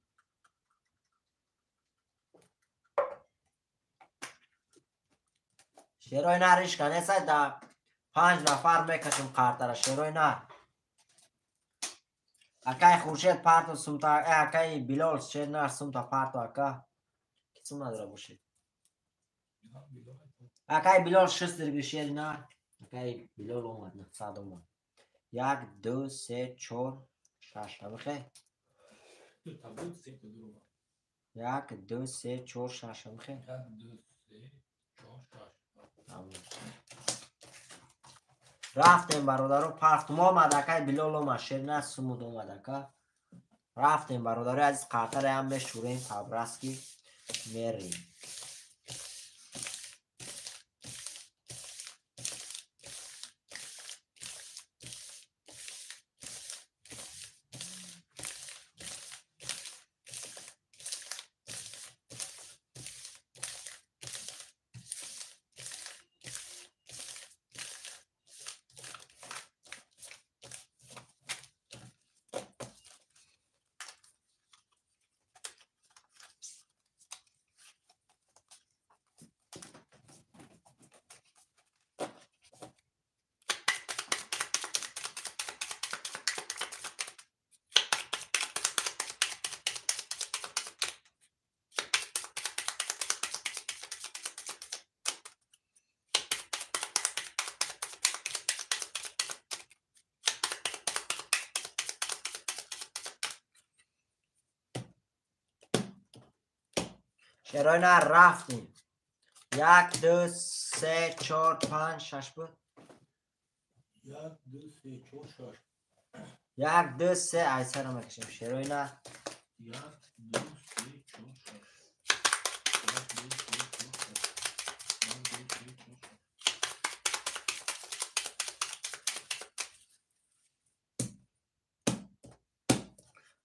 شیرای نرش کنه سای دا 5 نفر میکشم قرطره شیرای نر اکای خورشید پارتو سمتا اکای بیلال شیر نر سمتا پارتو اکا کسیم نداره باشه اکای بیلال شست درگی شیر نر اکای بیلال اومد 900 اومد 1 2 3 4 6 نمیخواه 1 2 3 4 6 نمیخواه رفتیم برادرو پخت ما مدکای بیلال اومد شیر نر سمود اومد اکا رفتیم برادرو از قطر هم بشوریم تبرسکی میریم شیرای نر رفتیم 1 2 3 4 5 6 بود 1 2 3 ایسر رو میکشیم شیرای نر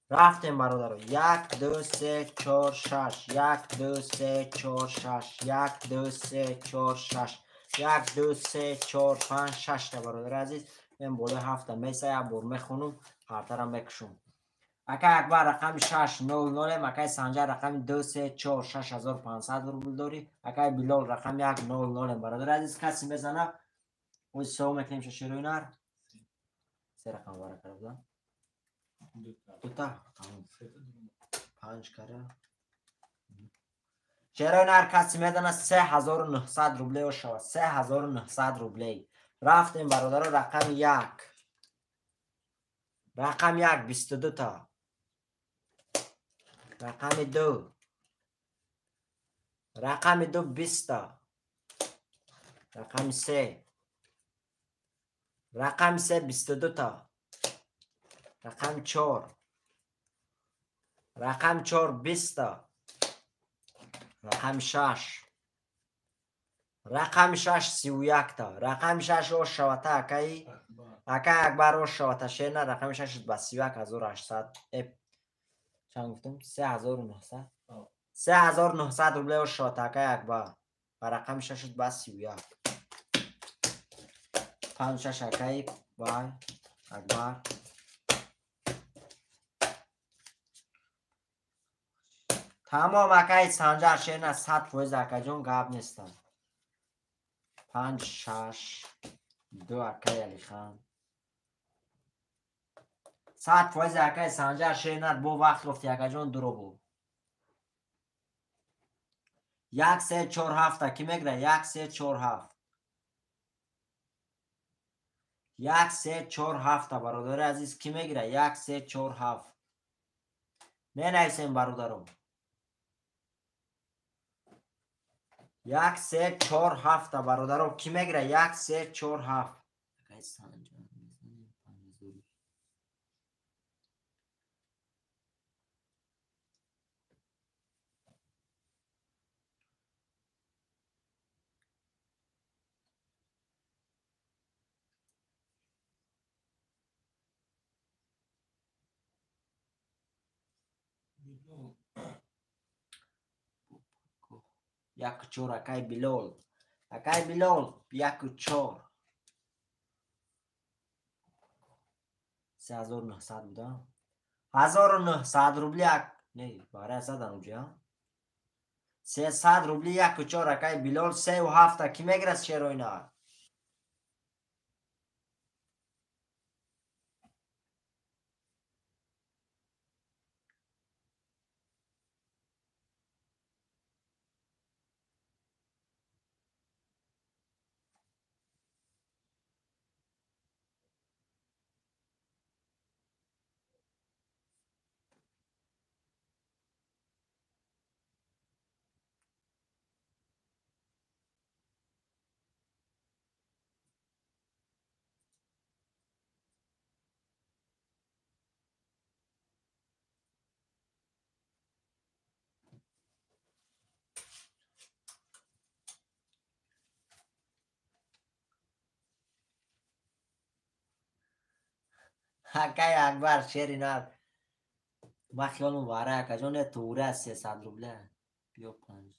رفتیم برادر 1 2 3 4 6 1 2 3 4 6 1 2 3 4 6 1 2 3 4 5 6 تا برادر عزیز این بوله هفته میسه بور میخونم هرترم میکشم اکای اکبر رقم 600 اکای سنجر رقم 2 3 4 6500 روبل داری اکای بیلال رقم 100 برادر عزیز کسی بزنه او سو میکنیم شیرای نر سه رقم باره کرده دوتا 5 کاره شیرای نر کسی میدنه 3900 روبلی و شود 3900 روبلی رفتیم برادر رقم 1 رقم 1 22 تا رقم 2 رقم 2 20 تا رقم 3 رقم 3 22 تا رقم 4 رقم 4 20 تا رقم 6 رقم 6 31 تا رقم 6 او شوته اکای اکبر او شوته شیر نه رقم 6 با 31800 چند گفتم 3900 3900 روبل او شوته اکای اکبر و رقم 6 با 31 5 6 акай вай акбар тамом акай санҷар шерна 100% акаҷон гап неста 5 6 2 акай алихан 100% акай санҷар шернат бо вақт гуфти акаҷон дуробу 1 3 4 7 ки мегра 1 3 4 7 1 3 4 7 бародари азиз ки мегира 1 3 4 7 менависем бародаро 1 3 4 7 бародаро ки мегира 1 3 4 7 акай санҷар мезанем 5000 1 4 акай билол 1 4 3900 буда 1900 рубли не барай задан уҷа 300 рубли 1 4 акай билол 37 ки мегирад шероина акай акбар шеринар ма хиёлум варай акаҷон тура 300 рубли биё 5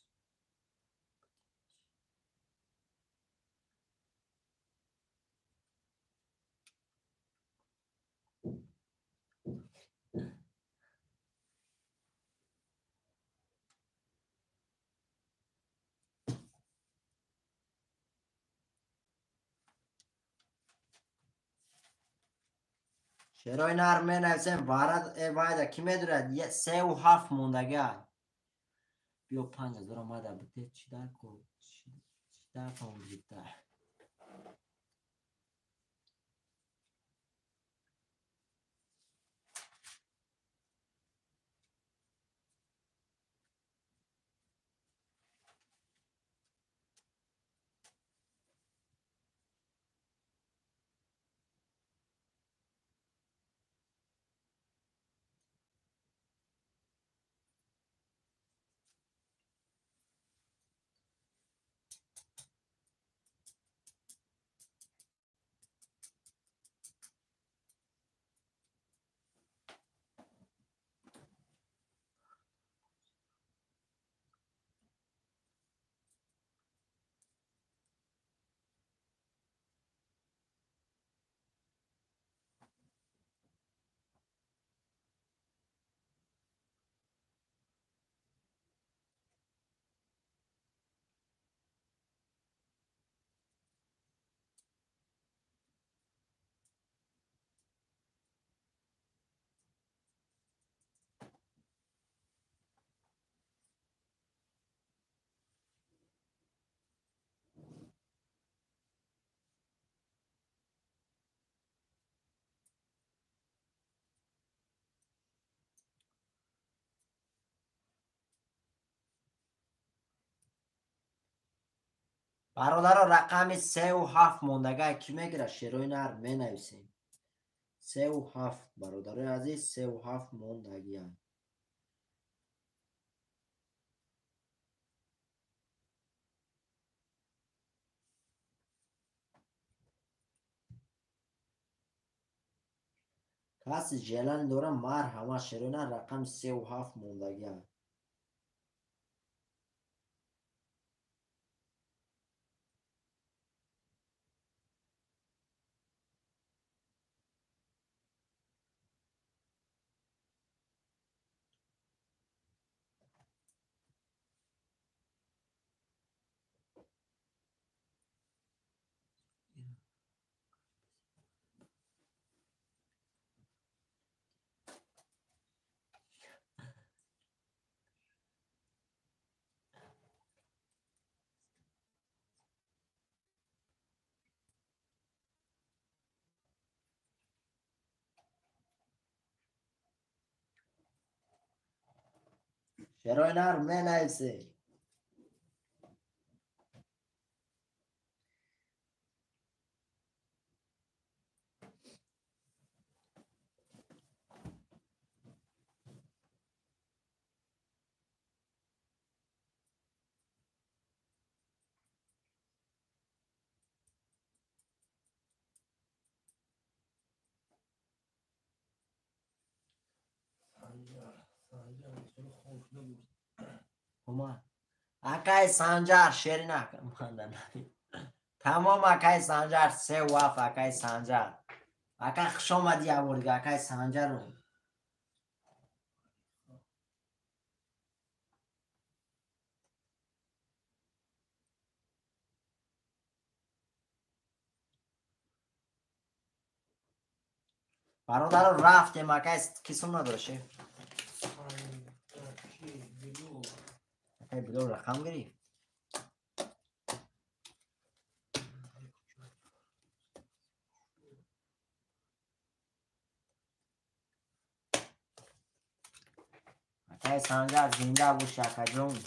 шероинар менависем варад вайда ки медурад 37 мондага биё 5000 омада бите чӣ дар ком бита бародаро рақами 37 мондага ки мегирад шероинар менависем 37 бародари азиз 37 мондагия каси желани дорам марҳамат шероинар рақами 37 мондагия شروع نر می نویسی. اومد اکای سنجر شیری نکن تمام اکای سنجر 3 وف اکای سنجر اکای خوش آمدی آوردی اکای سنجر رو برادر رو رفتیم اکای کسون نداره شیف اکای بلو رقم گرفت اکای سنجر زنده بود شکر جون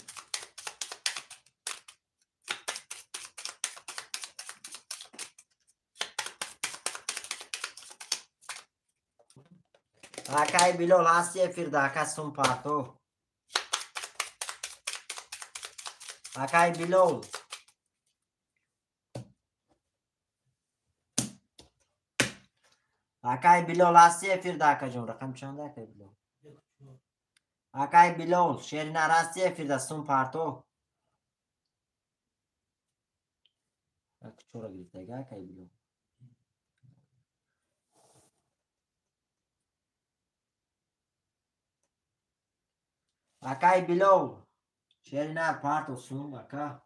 اکای بلو هستی فرد اکای سون پارتو اکای بلو اکای بلو هستی فرد اکای جون رقم چنده اکای بلو اکای بلو شیری نرستی فرد سون پارتو چورا گرفته گه اکای بلو اکای بلو شیری نر پارتو سون اکا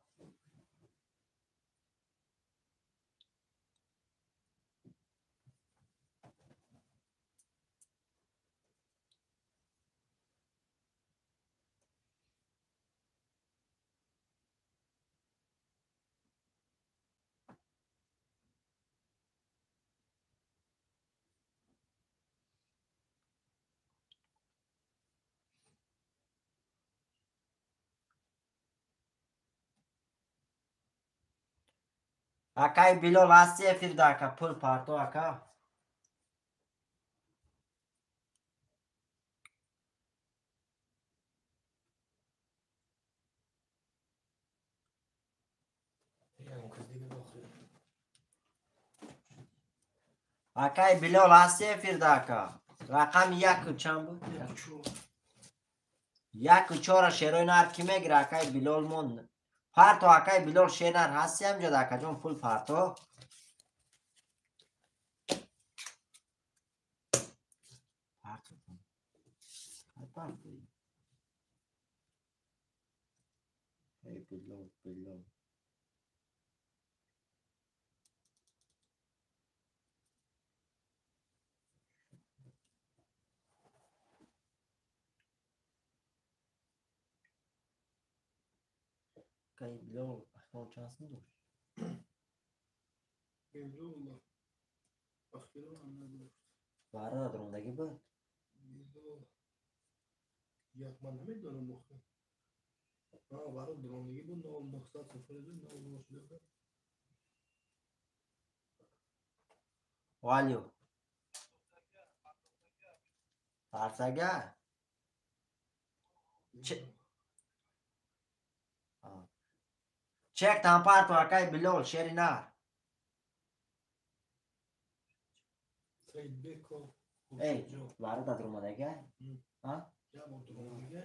اکای بلو هستی فرد اکا پول پارتو اکا اکای بلو هستی فرد اکا رقم یک چند بود؟ یک و چهار شیروی نر کی میگیره اکای بلول موند پارتو اکای بلول شیر نر هستی هم جد اکا جون پول پارتو بلول اکای بلول اخوان چانس نداشت باره دروندگی بود یک من نمیدونم مخته برای درانگی بود 900 والیو پرسگه چک تام پارتو اکای بلول شیری نر سید بیکو ای باره دروندگی ها یا با درانگی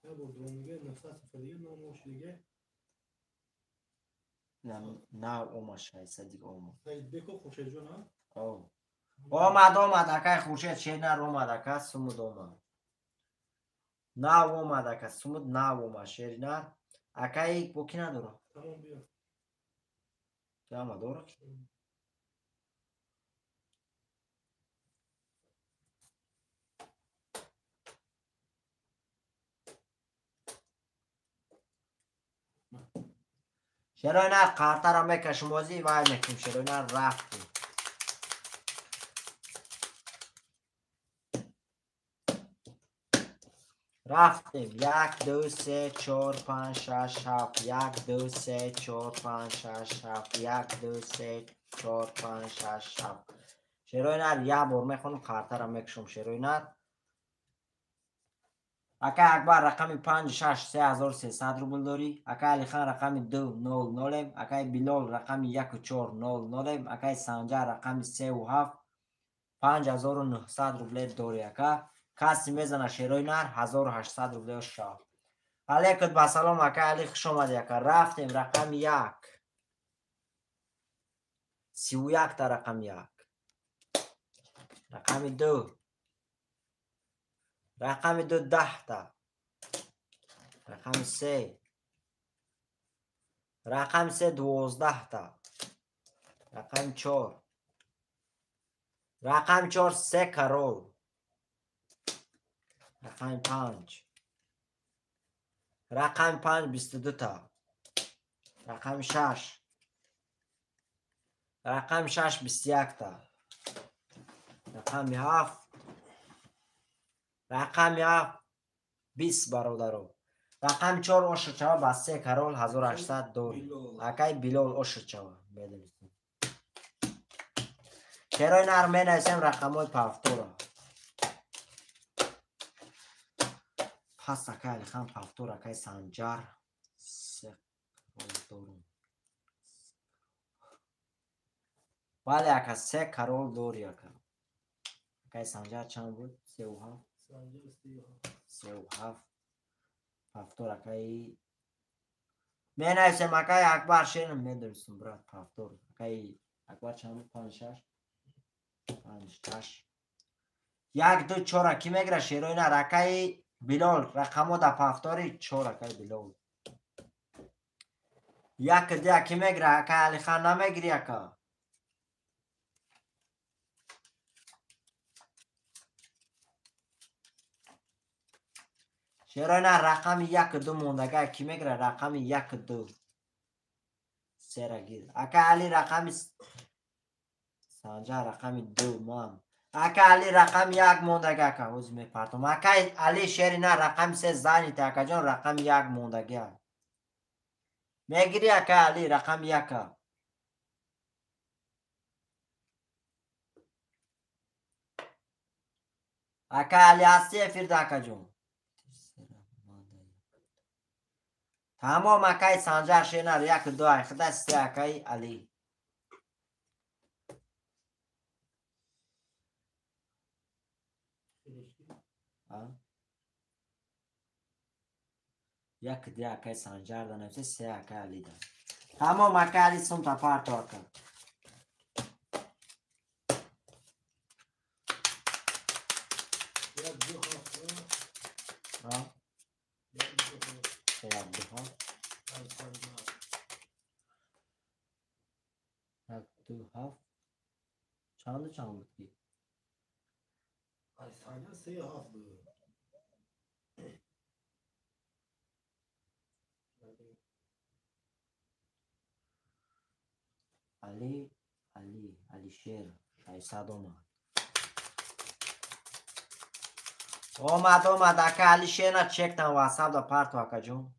یا با درانگی 900 ناموش دیگه نه اوما شایسته دیگه اوما سید بیکو خوشه جون ها او اومد اکای خوشید شیر نر اومد اکا سمود اومد نه اومد اکا سمود نه اومد شیر نر اکای بوکی نداره تمام بیا جامع داره شروع نر قارتا را میکشم وزی وای میکنم شروع نر رفتی رفتیم 1 2 3 4 5 6 7 1 2 3 4 5 6 7 1 2 3 4 5 6 7 شیروی نر یه بار میخونم خاطر هم میکشم شیروی نر اکا اکبر رقم 5 6 3300 روبل داری اکا علی خان رقم 2 0 0 اکا بلال رقم 1 4 0 0 اکا سنجر رقم 3 و 7 5900 روبل داری اکا کسی میزنه شیروی نر 1800 روبل شاه علیکت با سلام اکا علی خوش آمدی اکا رفتیم رقم 1 31 تا رقم 1 رقم 2 رقم 2 10 تا رقم 3 رقم 3 12 تا رقم 4 رقم 4 3 کرول رقم 5 رقم 5 22 تا رقم 6 رقم 6 21 تا رقم 7 رقم 7 20 برادرو رقم 4 اوشر چوا با 3 کرول 1800 دوری اکای بلال اوشر چوا بدونید چرا نرمه نویسیم رقم های پافتورا پس اکای لخم پافتور اکای سنجر 3 کرول دورم ولی اکا 3 کرول دوری اکای سنجر چند بود؟ 3 و 7 3 و 7 پافتور اکای می نویسیم اکای اکبر شیرم می درستم برات پافتور اکای اکبر چند بود؟ 5 6 5 6 1 2 4 کی میگره شیروی نه اکای بلال رقمو دا پافتوری 4 اکای بلال 1 2 کی میگره اکای علی خان نمیگری اکا شیروی نه رقم 1 2 موندگه کی میگره رقم 1 2 3 را گیر اکای علی رقم سانجا رقم 2 مام اکای علی رقم 1 موندگه اکا حوز میپرتم اکای علی شیری نه رقم 3 زنی تا اکا جان رقم 1 موندگه میگیری اکای علی رقم 1 اکای علی هستی فرد اکا جون تمام اکای سانجا شیری نه 1 2 اخده 3 اکای علی یک دی اکای سنجر دا نفسه 3 اکای علی دا تمام اکای علی سم تا پارتو اکا چند بود کی علی شیر 600 اومد اکا علی شیر نا چک تن واسب دا پارتو اکا جون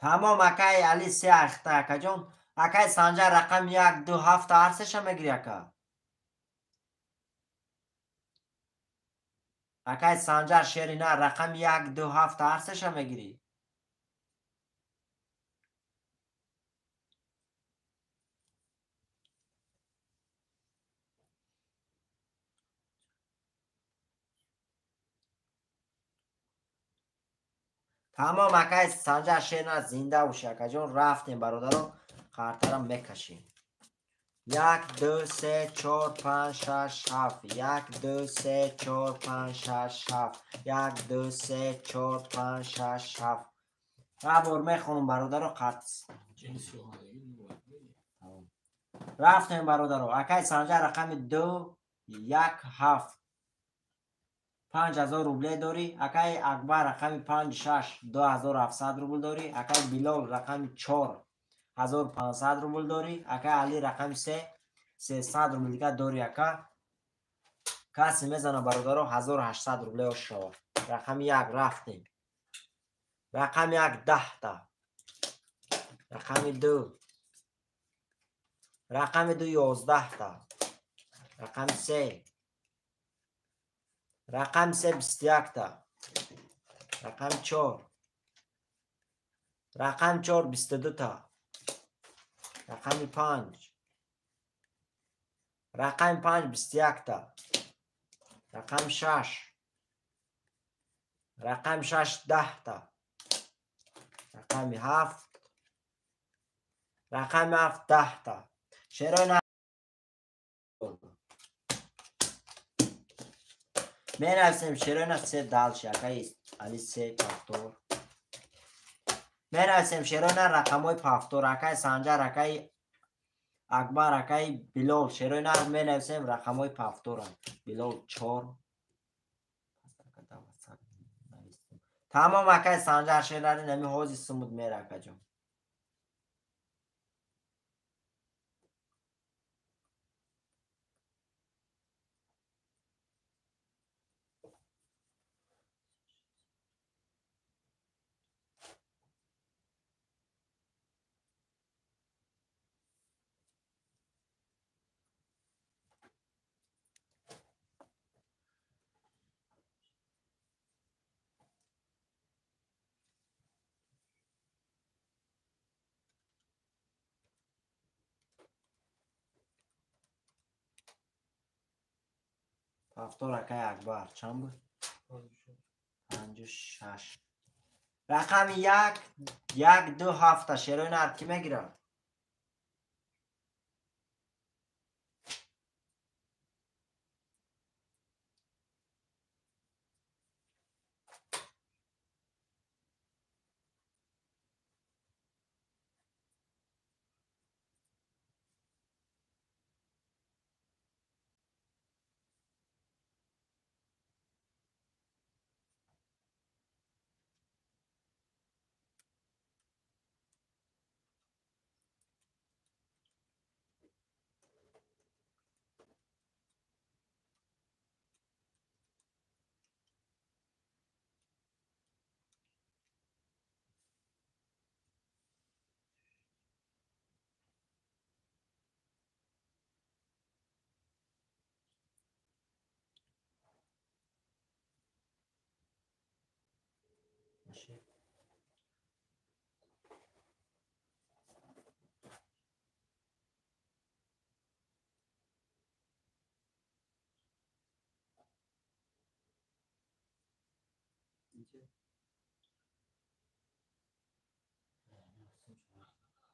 تمام اکای علی 3 اخته اکا جون اکای سانجا رقم 1 2 7 ارسش هم میگیری اکا اکای سانجا شیری نه رقم 1 2 7 ارسش هم میگیری تمام اکای سانجا شیری نه زنده وشه اکا جون رفتیم برادرو خاطرم میکشیم 1 2 3 4 5 6 7 1 2 3 4 5 6 7 1 2 3 4 5 6 7 بار میخونم برادرو قط رفتیم برادرو اکای سانجا رقم 2 1 7 5000 روبل داری. اکای اکبر رقم 56 2700 روبل داری. اکای بلال رقم 4500 روبل داری. اکای علی رقم 300 روبل دیگه داری. اکا کسی میزنه برادرها 1800 روبل شد. رقم 1 رفتیم. رقم 1 10 تا. رقم 2 11 تا. رقم 3 21 تا. رقم 4 22 تا. رقم 5 21 تا. رقم 6 10 تا. رقم 7 10 تا. شیران می نویسیم شیران 3 دالش اکای علی 3 پافتور. می نویسیم شیران رقم های پافتور اکای سنجر اکای اکبر اکای بلال. شیران می نویسیم رقم های پافتور. بلال 4 تمام اکای سنجر شیران نمی حوزی سمود میره اکا جان. پافتور اکای اکبر چند بود؟ 56. رقم 1 2 7 شیران هر کی میگیره؟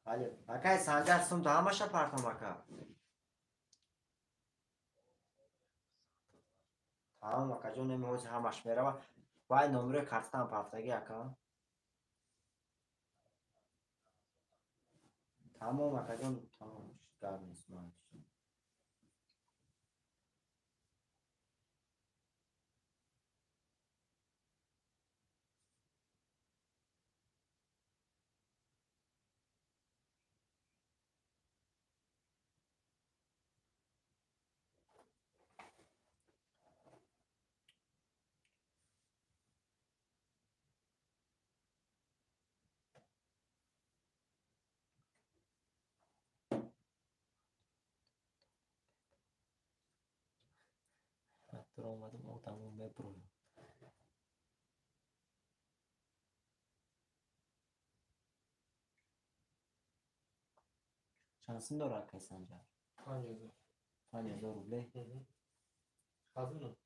بله اکای سنجر سم تو همش پرتم اکا. تمام اکا جون نمی حوزی همش میره. باید نمره کارتم پافتگی اکا. تمام اکا جون تمام کار نیست من. تو اومدم او تمام بپرو. شانسın داره اکای سنجر. 5000 روبله. خزونه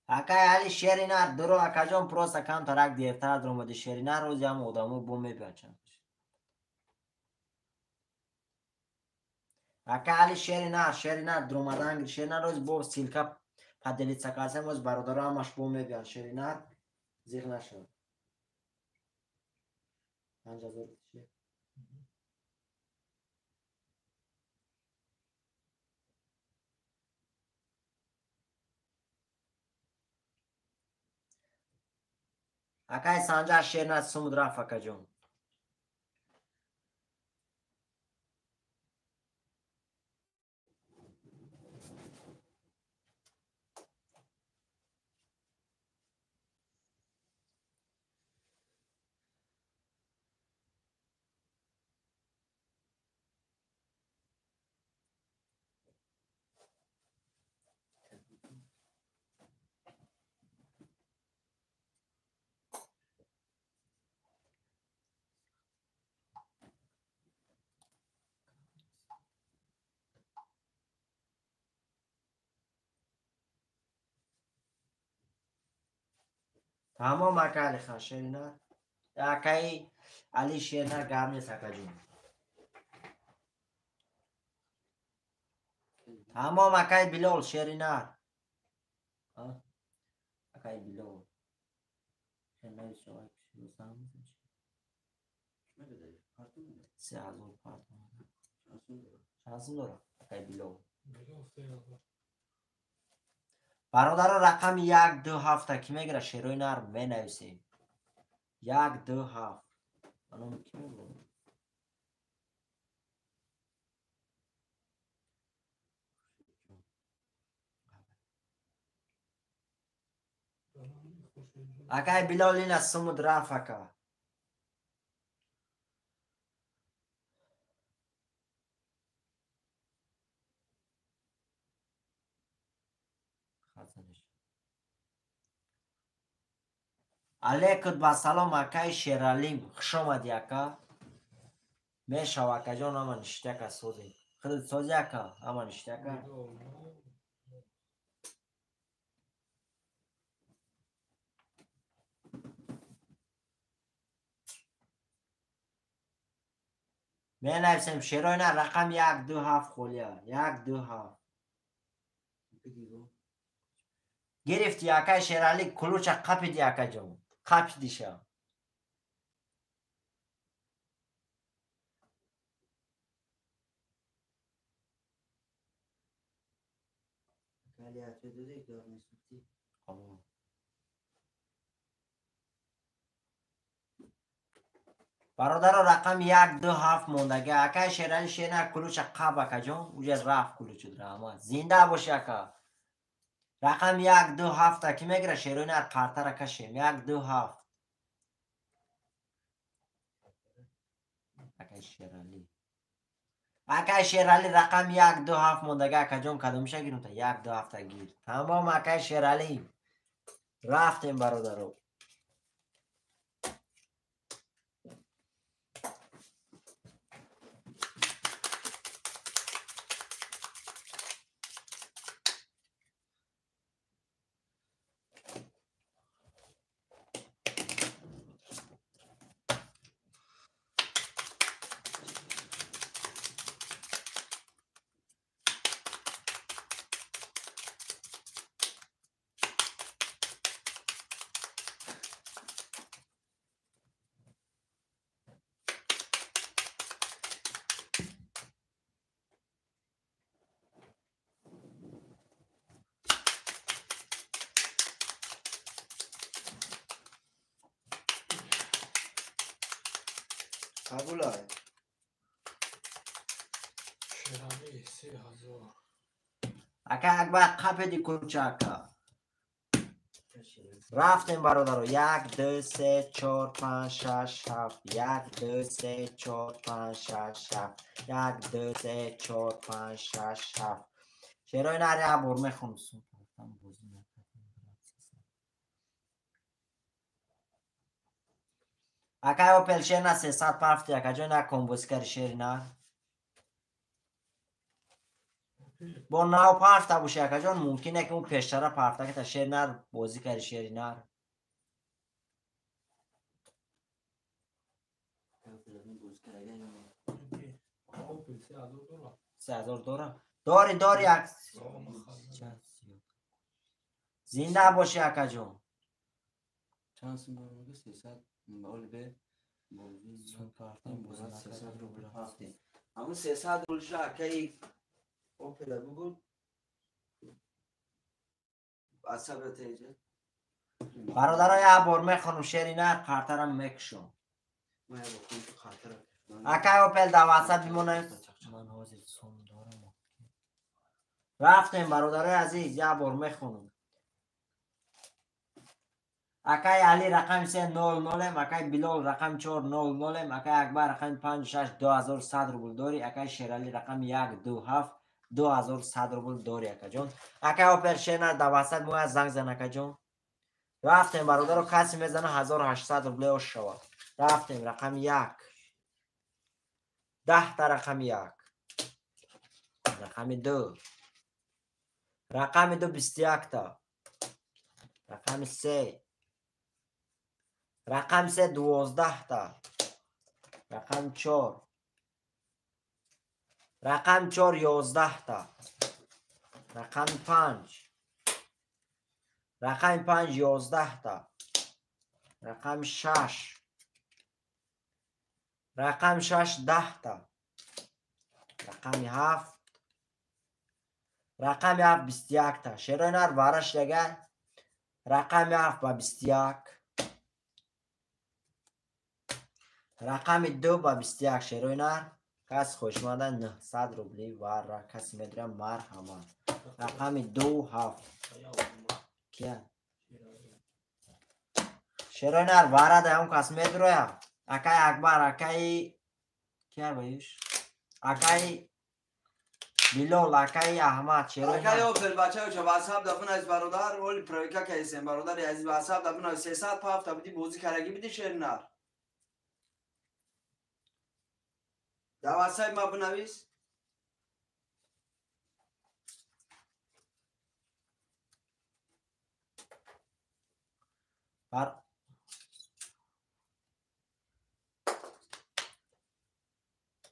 Акай али шеринар дуро акаҷон просто кам тарак дертар дромади шеринар рози ҳам одамо бо мепиачанд. Акай али шеринар дромадан шеринар рози бо силка поделиться касем роз бародаро ҳамаш бо мепиан шеринар зиқ нашад. 5000 Акай санҷа шеринар сумуд рафт акаҷон. Тамом акай али хан шеринар. Акай али шеринар гам нест акаҷон. Тамом акай Билол шеринар. Акай Билол. Шеринар шавай широсам. 3000 партон. Шансим дора. Акай Билол. бародаро рақами 127 ки мегира шерои нар менависем. 127. Аном ки мегира? Акай Билол ина сумуд рафт ака. Алейкум ба салом акай Шералим хушомади ака. Мешав акаҷон ама ништяка созем. Худут сози ака ама ништяка. менависем шерои нар рақам 127 холия. 127. гирифти акай Шерали кулуча қапиди акаҷон. Қапидиша. бародаро рақам 127 мондага. Акай Шерали шеринар кулуча қаб акаҷон. Уҷа рафт кулучу драма. Зинда боши ака. рақам 127 ки мегира шерои нар партара кашем. 127. акай Шерали. акай Шерали рақам 127 мондага акаҷон кадомиша гирунта 127 гир. Тамом акай Шерали. рафтем бародаро. قبولای شرمی 3000 акай акбар қапеди кулчака. рафтем бародаро. 1 2 3 4 5 6 7. 1 2 3 4 5 6 7. 1 2 3 4 5 6 7. шерои нар як бор мехонусум. акай опел шерна 300 пафти акаҷон як комбозикари шери нар. با ناو پارتا باشه اکا جان ممکنه که اون پیشتره پارتا که تا شیر نر بازی کردی شیر نر $3000 داری عکس زنده باشی اکا جان چانس می‌کنم 300 مال به سون پارتا بازی نکردی همون 300 روشه که اوپل بگو عصب تیجه برادرای عبار میخونم شیری نه خاطرم میکشم ما یه بکنم تو خاطر اکای اوپل در واسط بیمونه من حاضر سون دارم رفتیم برادرای عزیز یه بار میخونم اکای علی رقم 300 اکای بلال رقم 400 اکای اکبر رقم 56 2100 روبل داری اکای شیرالی رقم 127 2100 روبل داری اکا جون اکای اوپل شینر در واسط موی زنگ زن اکا جون رفتیم برادر رو کسی میزنه 1800 روبل او شود رفتیم رقم 1 10 تا رقم 1 رقم 2 رقم 2 21 تا رقم 3 رقم 3 12 تا رقم 4 رقم 4 11 تا رقم 5 رقم 5 11 تا رقم 6 رقم 6 10 تا رقم 7 رقم 7 21 تا شیرینر وارش دیگر رقم 7 با 21 رقم 2 با 21 شیرینر کس خوشمندن 900 روبلی وار را کسی میدرم مرحمت رقم 2 7 کیا شیرینر وارا ده اون کس میدرویا اکای اکبر اکای کیا بایش اکای بلال اکای احمد شیرینر اکای اوپل بچه چه واساب دفن از برادر ولی پرویکا که ایسیم برادر عزیز واساب دفن از 300 پافتا بدی بوزی کرگی بدی شیرینر در واساب ما بنویس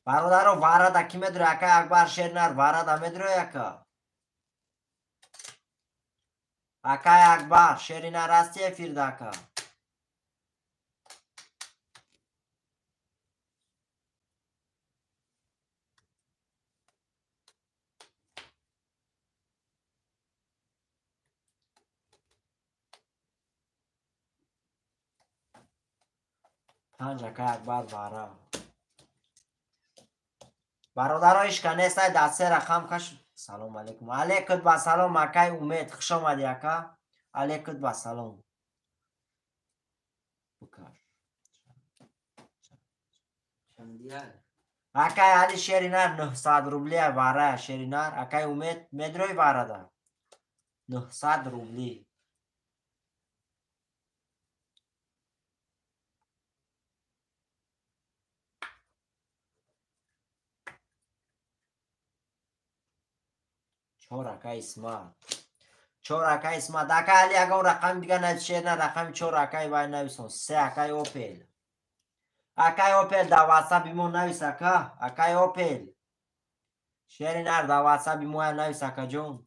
برادر وارد اکی میدرو اکای اکبر شیرینر وارد میدرو اکا اکای اکبر شیرینر هستی افیر دکا پنج اکای اکبر وارد برادرایش کنه سای دسته رقم کش سلام علیکم علیکم با سلام اکای امید خوش آمدی اکا علیکم با سلام بکر اکای علی شیرینر 900 روبلی واره شیرینر اکای امید میدروی واره ده 900 روبلی چهار اکای اسمت اکای علی اگه اون رقم دیگه نویشه نه رقم 4 اکای باید نویسون 3 اکای اوپل در واسه بیمون نویس اکای اوپل شیرینر در واسه بیمون نویس اکا جون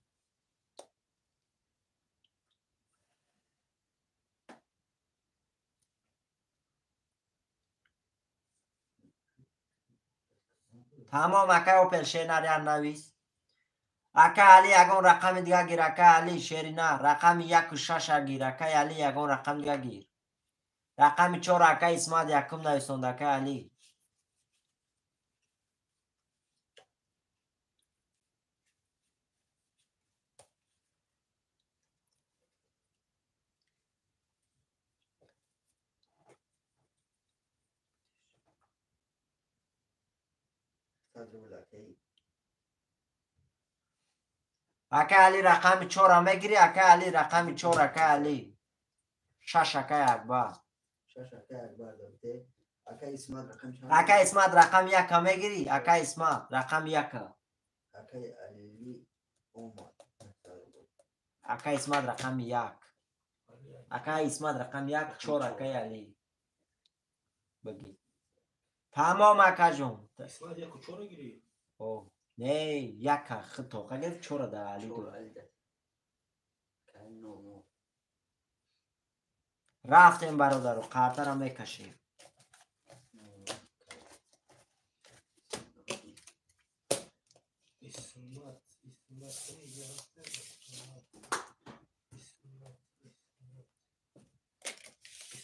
تمام اکای اوپل شیرینر یا نویس اکای علی اگه اون رقم دیگه گیر اکای علی شیرینر رقم 1 و 6 گیر اکای علی اگه اون رقم دیگه گیر رقم 4 اکای اسمت یکم نویسوند اکای علی اکای علی رقم 4 میگیری اکای علی رقم 4 اکای علی 6 اکای اکبر اکای اسمت رقم 1 میگیری اکای اسمت رقم 1 Акай Али Омад. Акай Исмат рақами 1. Акай Исмат рақами 1, 4 акай Али. Баги. Тамом акаҷон. исмат яку чора гири. О, не, яка хито. Агар 4 да Али ду. Рафтем бародаро, қартара мекашем.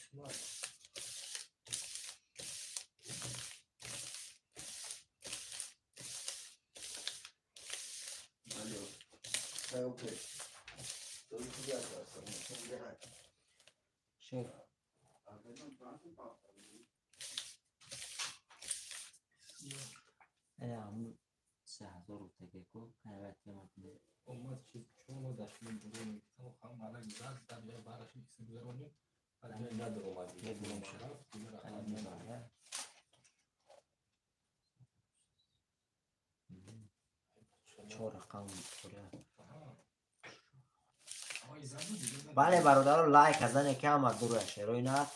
исмат Шеф. Ам 3000 рупия ко қайрат яматне. омад чиз чумо дашмин бурун. Ам хам мана газ дар бараш исм зарони. Аҷай надро омад. Ye bulmuşum. Чор рақам буря. Бале бародаро, лайк казане ки ама дуруя шерои на.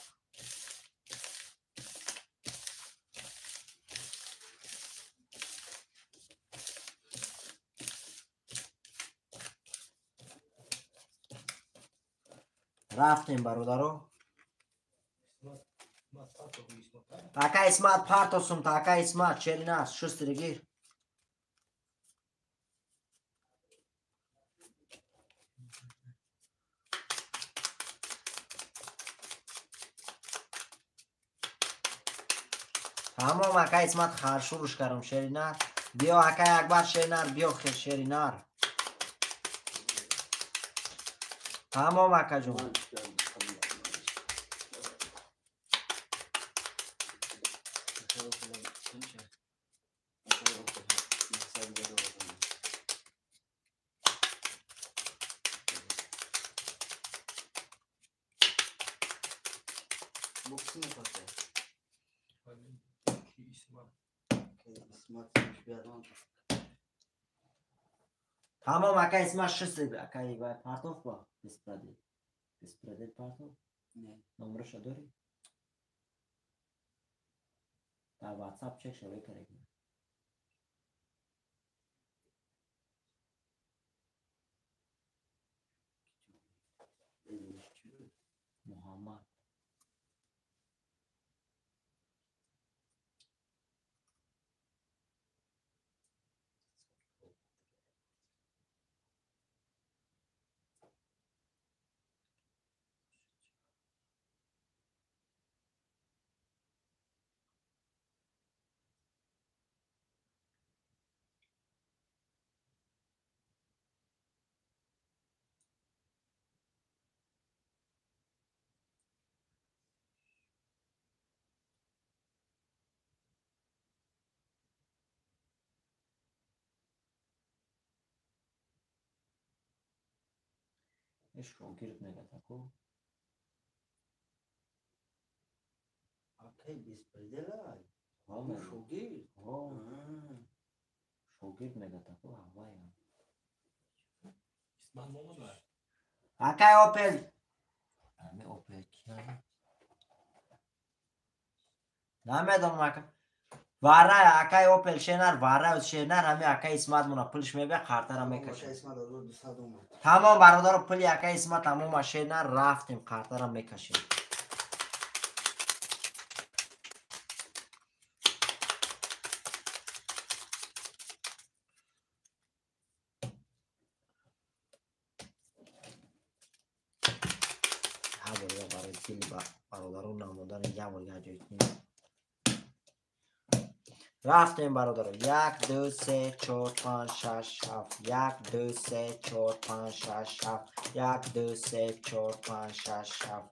Рафтем бародаро. Така Исмат партосум, така Исмат черинас, шустиригир. Тамом ака Исмат харшуруш карам шеринар. Биё ака Акбар шеринар, биё хел шеринар. Тамом ака ҷон. Тамом ака Исмат шустир. Ака ивай партов ба. Беспрадед. Беспрадед партов? Не. Номраша дори? Дар WhatsApp чек шаве карек. Муҳаммад. Шогирд мегатаку. Акай беспределай. Ҳо Шогирд. Шогирд мегатаку ҳавая. исмат момада. Акай Опел. Ами Опел кия? Намедонам ака. Варай акай Опел шенар, варай шенар, ами акай Исмат муна пулш мебе қартара мекашем. Тамом бародаро пули акай Исмат тамома шенар рафтем қартара мекашем. бародаро намудани ҷамъ гаҷоитӣ. Рафтем бародаро. 1 2 3 4 5 6 7. 1 2 3 4 5 6 7. 1 2 3 4 5 6 7.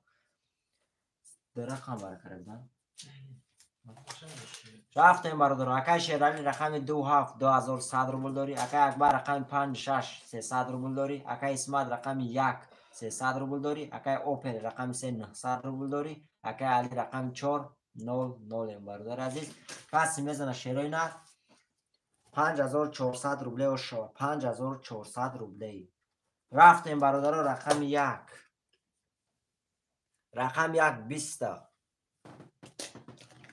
Ду рақам баракардан. Рафтем бародаро. Акай Шерали рақами 27 2100 рубл дорӣ. Акай Акбар рақами 56 300 рубл дорӣ. Акай Исмат рақами 1 300 рубл дорӣ. Акай Опел рақами 3 900 рубл дорӣ. Акай Али рақами 4 0 0 бародари азиз. Каси мезана шерои нар. 5400 روبله و شو 5400 روبله. رفتیم برادرها رقم یک. رقم یک 20.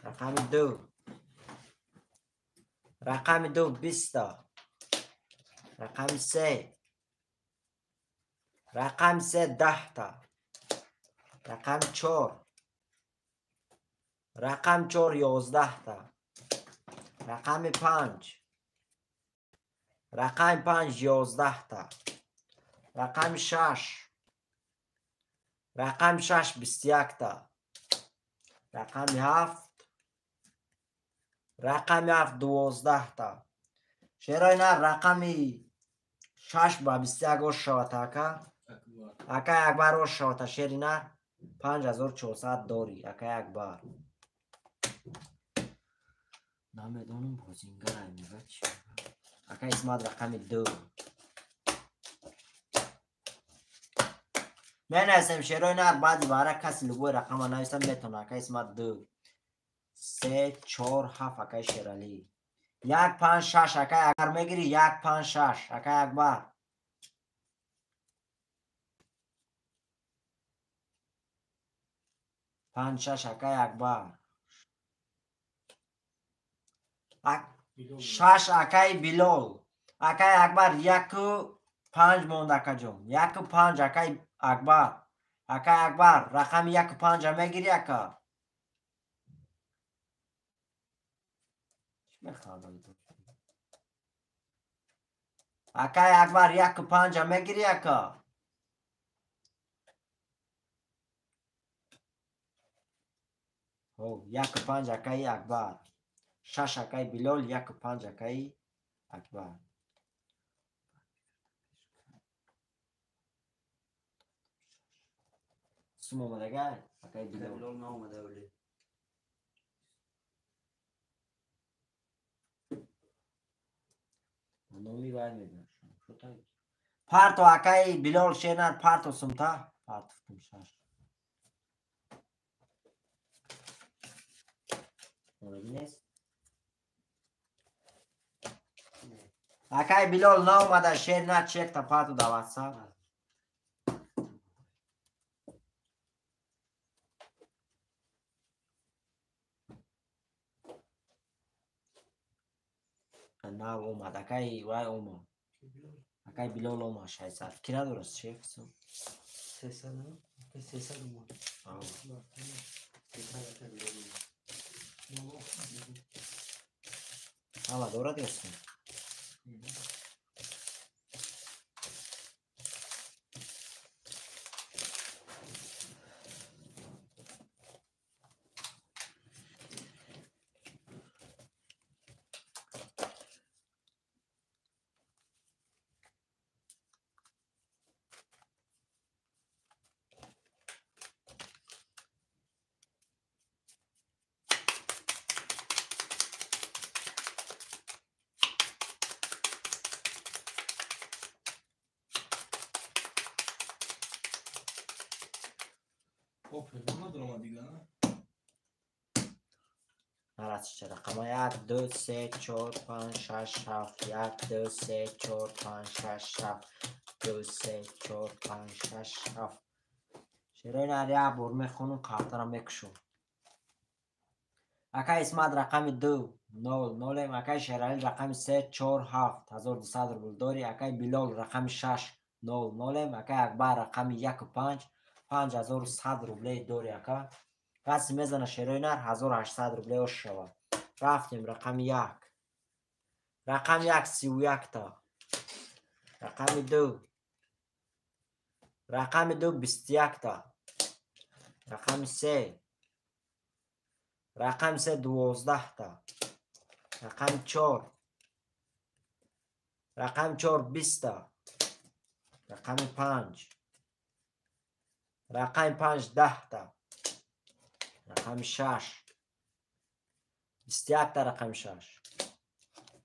رقم دو. رقم دو 20. رقم سه. رقم سه 10 تا. رقم چهار. رقم چهار 11 تا. رقم پنج. رقم پنج 11 تا. رقم شش. رقم شش 21 تا. رقم هفت. رقم هفت 12 تا. شیرای نه رقمی 6 با 21 شوت اکا یک بار شوت شیری نه 5400 داری اکا یک بار نمیدونم بازینگر میگه چی اکا اسمت رقم 2 من نسیم شیرای نه بعدی باره کسی لگوی رقم ها نویستم میتونه اکا اسمت 2 3 4 7 اکا شیرالی 1 5 6 اکا اگر میگیری 1 5 6 اکا یک بار 5 6 اکا یک بار 6 اکای بلول اکا یک بار 1 و 5 موند اکا جون 1 و 5 اکای اکبر اکا یک بار رقم 1 و 5 میگیری اکا اکا یک بار 1 و 5 میگیری اکا او 1 و 5 اکای اکبر 6 اکای بلول 1 و 5 اکای اکبر سوم اومده گر اکای بلول نه اومده ولی نومی باید میدونم پارتو اکای بلول شینر پارتو سمتا پارتو شش اکای بلول نه اومده شیر نه چک تا پارتو دا واتساپ نه اومد اکای وای اومد اکای بلول اومد 600 کی ندارست چک سو 300 نه 300 اومد اما دورت است نراست چه رقم 1 2 3 4 5 6 7 1 2 3 4 5 6 7 2 3 4 5 6 7 شیرای نریا بور میخونم کارترم میکشم اکا اسمت رقم 2 0 0 اکا شیرالی رقم 3 4 7 1200 روبل داری اکا بلال رقم 6 0 0 اکا اکبر رقم 1 و 5 5100 روبله داری اکا کسی میزنه شیرای نر 1800 روبله شود رفتیم رقم 1 رقم 1 31 تا رقم 2 رقم 2 21 تا رقم 3 رقم 3 12 تا رقم 4 رقم 4 20 تا رقم 5 رقم 5 10 تا رقم 6 21 تا رقم 6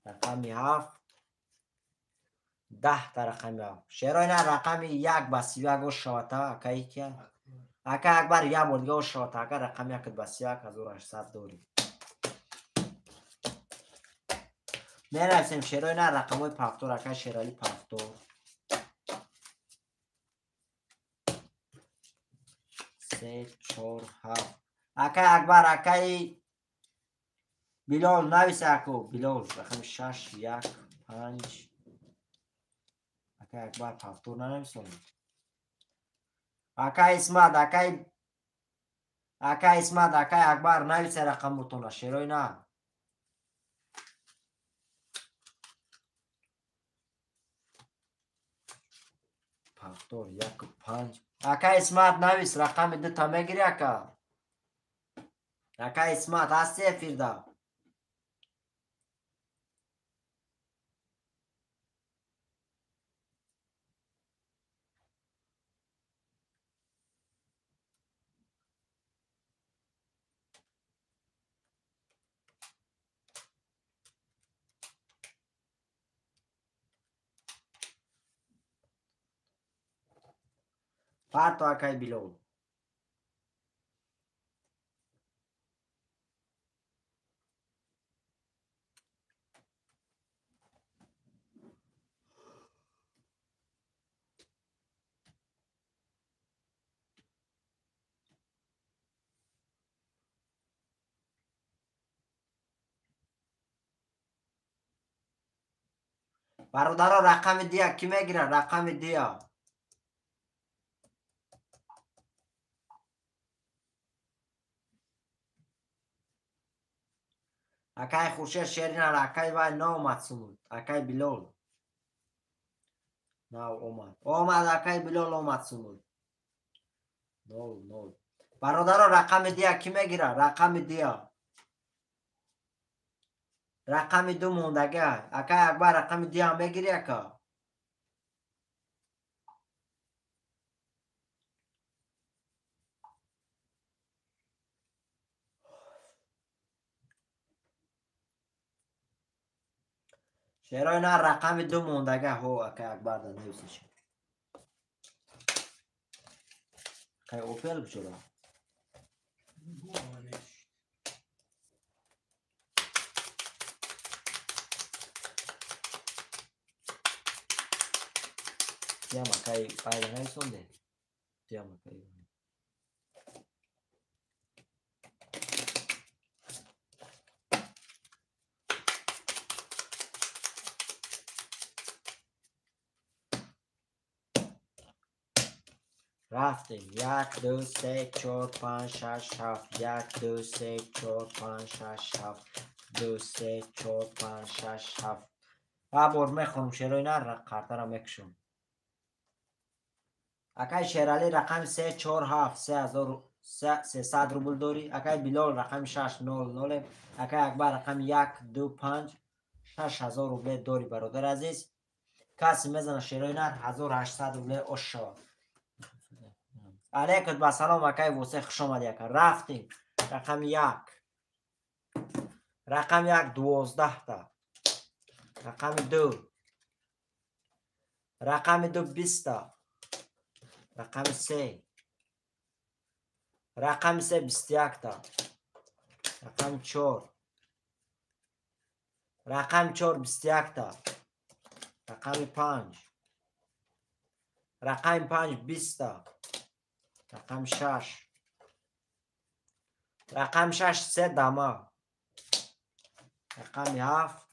رقم 7 10 تا رقم 7 شیرای نه رقم 1 با 31 و شاتا اکایی که اکا اکبر یک بار دیگه و شاتا اکا رقم 1 با 31 1800 داری می‌نویسیم شیرای نه رقم‌های پافتور اکای شیرالی پافتور 3 4 7 اکای اکبر اکای بلال نویس اکو بلال رقم 6 1 5 اکای اکبر پافتور ننویسم اکای اسمت اکای اسمت اکای اکبر نویس رقم بتونه شیرای نه پافتور 1 5 اکای اسمت نویس رقم دو تا میگیری اکای اسمت هستی فیردا پاتو اکای بلال برادرها رقم دیا کی میگیره رقم دیا اکای خورشید شیرین اکای وای نو اومد سمود اکای بلال نو اومد اکای بلال اومد سمود نو برادرها رقم دیا کی میگیره رقم دیا رقم دو موندگه اکای اکبر رقم دیا میگیری اکا شیرای نه رقم دو موندگه هو اکای اکبر در نویسش اکای اوپل بچورا Tiam akai pai na sonde. Tiam akai. رفتیم 1 2 3 4 5 6 7 1 2 3 4 5 6 7 2 3 4 5 6 7 بابور میخونم شیرای نه کارتا را میکشم اکای شیرالی رقم 3 4 7 3300 روبل داری اکای بلال رقم 6 0 0 اکای اکبر رقم 1 2 5 6000 روبل داری برادر عزیز کسی میزنه شیرای نه 1800 روبل اشا علیکم با سلام اکای واسه خوش آمدی اکا رفتیم رقم 1 رقم 1 12 تا رقم 2 رقم 2 20 تا رقم 3 رقم 3 21 تا رقم 4 رقم 4 21 تا رقم 5 رقم 5 20 تا رقم 6 رقم 6 3 دما رقم 7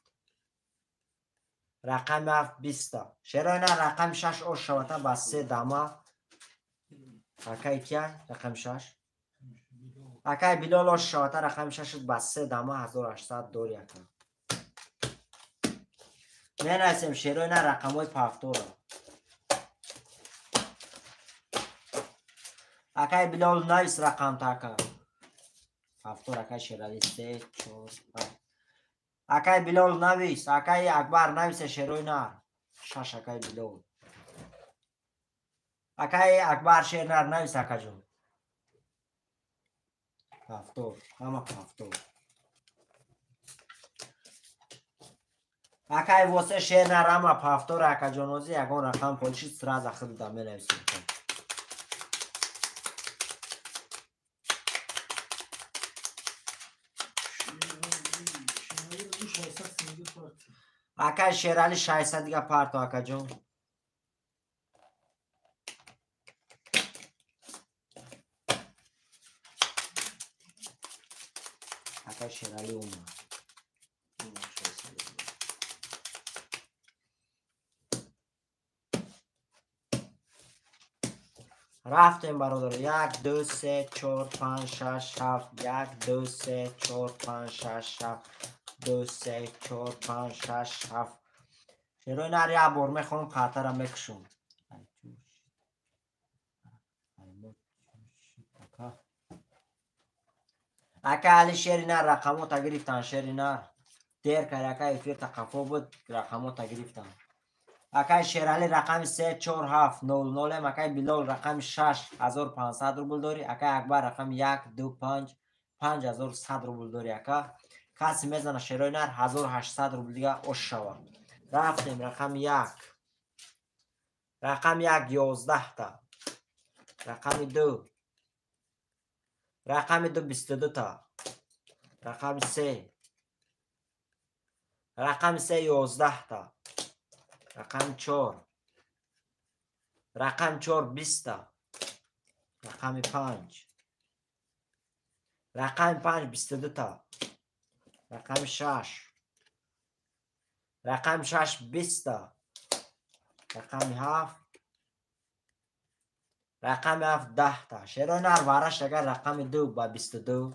رقم 7 20 تا شیرای نه رقم 6 او شوتا با 3 دما اکای کیا رقم 6 اکای بلال او شوتا رقم 6 با 3 دما 1800 دوری اکا من اسم شیرای نه رقمای پافتور اکای بلال نویس رقم تاکا پافتور اکای شیرالی 3 4 5 اکای بلال نویس اکای اکبر نویس شیرای نه 6 اکای بلال اکای اکبر شیر نر نویس اکا جون پافتور همه پافتور اکای واسه شیر نر همه پافتور اکا جونوزی یکان رقم پولشی سراز اخیر دامه نویسیم اکا شیرالی 600 دیگه پارتو اکا جون. اکا شیرالی اومد. رفتیم برادر. 1 2 3 4 5 6 7. 1 2 3 4 5 6 7. 2 3 4 5 6 7. شروع نر یه بار میخوام خاطر میکشم. اکا علی شیری نر رقمو تا گرفتن. شیری نر دیر کرد اکا افیر تقفو بود رقمو تا گرفتن. اکا شیرالی رقم 3 4 7 0 0. اکا بلال رقم 6 1500 روبل داری. اکا اکبر رقم 1 2 5 5100 روبل داری. اکا کسی میزنه شیرای نر 1800 روبل دیگه اوش شود. رفتیم رقم 1 رقم 1 11 تا. رقم 2 رقم 2 22 تا. رقم 3 رقم 3 11 تا. رقم 4 رقم 4 20 تا. رقم 5 رقم 5 22 تا. رقم 6 رقم 6 20 تا. رقم 7 رقم 7 10 تا. شیرای نر وارش اگر رقم 2 با 22.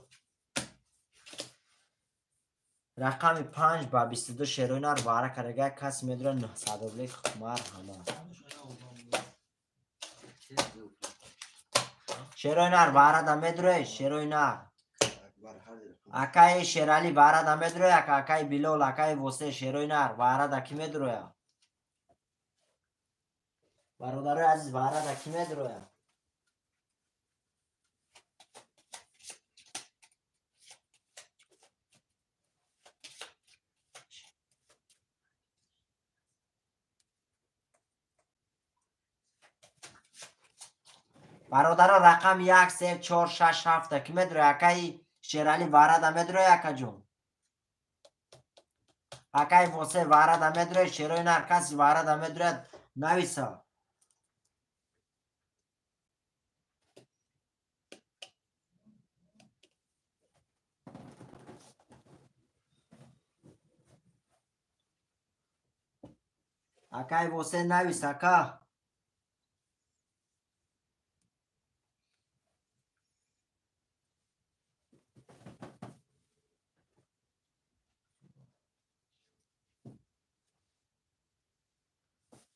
رقم 5 با 22 شیرای نر واره کرده کس میدونه 900 روبل خمار همه. شیرای نر واره دا میدونه. شیرای نر اکای شیرالی واره دا میدونه. اکای بلال اکای وسه شیرای نر واره دا کی میدونه. برادر عزیز واره دا کی میدونه. برادر رقم 1 3 4 6 7 کی میدونه. اکای شیرالی واره دا میدونه. اکا جون اکای وسه واره دا میدونه. شیرای نر کسی واره دا میدونه نویسا. اکای وسه نویس اکا.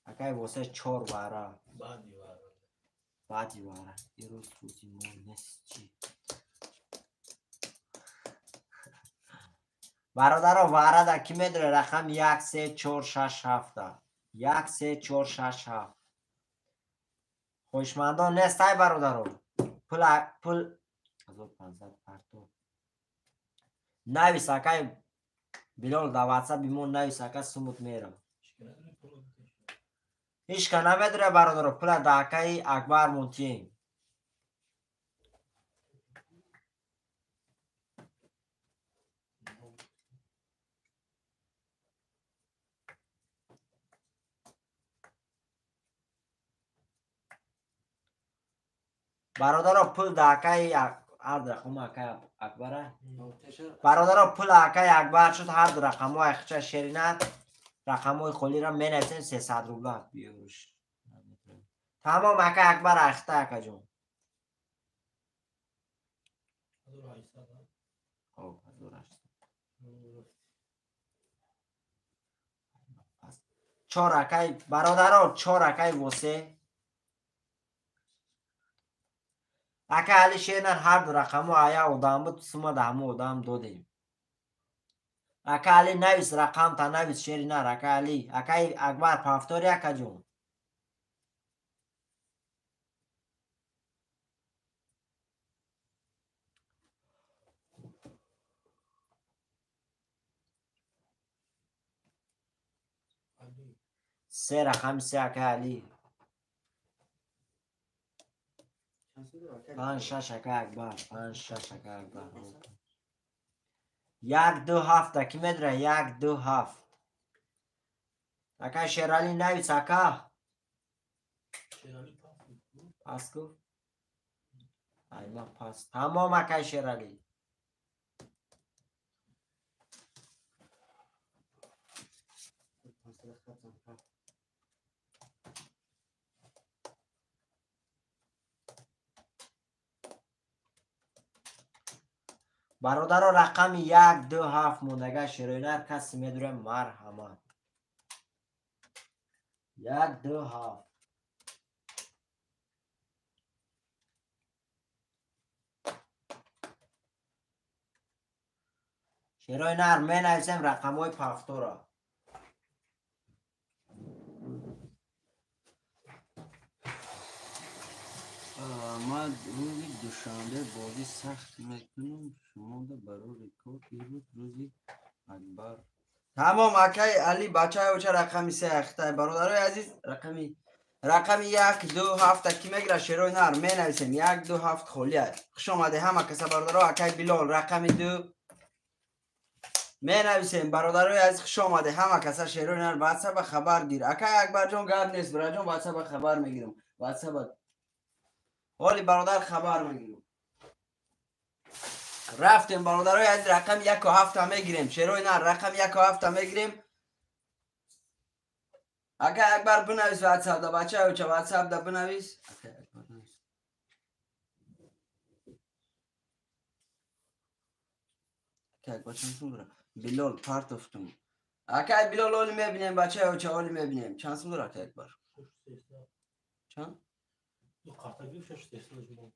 اکای وسه 4 واره بعدی واره. یه روز روزی مون نیست چی. برادر واره دا کی میدونه. رقم 1 3 4 6 7 تا. 1 3 4 6 7. خوشمندان نیست های برادر. پل 1500 پرتو نویس اکای بلال دا واتساپ بیمون نویس اکا سموت میرم. هیچ که نمیدونه برادر. پل دا اکای اکبر مونتیم. برادر پل دا اکای هر رقم اکای اکبره. برادر پل اکای اکبر شد. هر دو رقم های اخچه شیرینت رقم های خلی را می نویسیم 300 روبل بیاروش. تمام اکای اکبر اخته اکا جون. چهار اکای برادر 4 اکای وسه. اکا علی شیرنر هر دو رقم ها آیا ادام بود سما دا همه ادام دادیم. اکا علی نویس رقم تا نویس شیرنر. اکا علی اکای اکبر پافتوری اکا جون. سه رقم 3 اکا علی. 5 6 اکا اکبر. 5 6 اکا اکبر. 1 2 7 کی میدونه. 1 2 7 اکای شیرالی نویس اکا شیرالی پس گفت ایما پس تمام اکای شیرالی برادر رقم 1 2 7 موندگه شیرینر کسی میدونه مرحمت 1 2 7 شیرینر می نویسیم رقم های پفتو را ما روز دوشنبه بازی سخت میکنم شما ده برای ریکورد روزی اکبر تمام اکای علی بچه های اوچه رقمی 3 اخته برادرای عزیز رقم 1 2 7 کی میگیره شیروی نر می نویسیم 1 2 7 خولیه خوش آمده همه کسا برادرها اکای بلال رقم 2 می نویسیم برادرای عزیز خوش آمده همه کسا شیروی نر واتساپ خبر گیر اکای اکبر جان گرد نیست برای جان واتساپ خبر میگیرم واتساپ حالی برادر خبر میگیرم رفتیم برادرای عزیز رقم 1 و 7 هم میگیریم شیروی نر رقم 1 و 7 هم میگیریم اگه اکبر بنویس واتساپ دا بچه ها چه واتساپ دا بنویس اگه اکبر چند سون بلال پارت افتون اگه بلال اولی میبینیم بچه ها چه اولی میبینیم چند سون داره اگه اکبر چند؟ دو قطعه بیو شش تیستا جمعه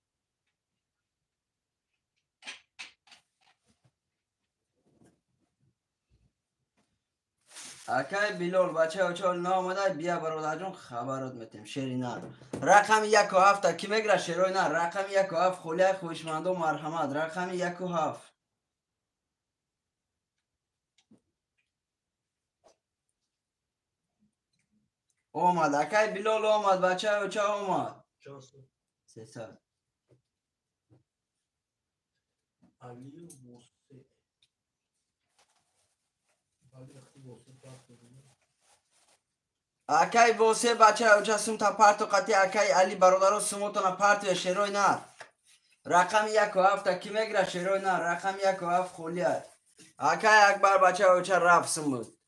اکای بلال بچه ها چه نامده بیا برادر جون خبرات میتیم شیرینر رقم 1 و 7 کی میگره شیروی نه رقم 1 و 7 خولیه خوشمند و مرحمت رقم 1 و 7 اومد اکای بلال اومد بچه ها چه اومد جانسون 300 علی و موسی علی وقتی موسی پاک کنیم اکای واسه بچه اوچه سمتا پارتو قطی اکای علی برادرو سموتونا پارتو شیروی نار رقم 1 و 7 کی میگره شیروی نار رقم 1 و 7 خولیه اکای اکبر بچه اوچه رفت سمود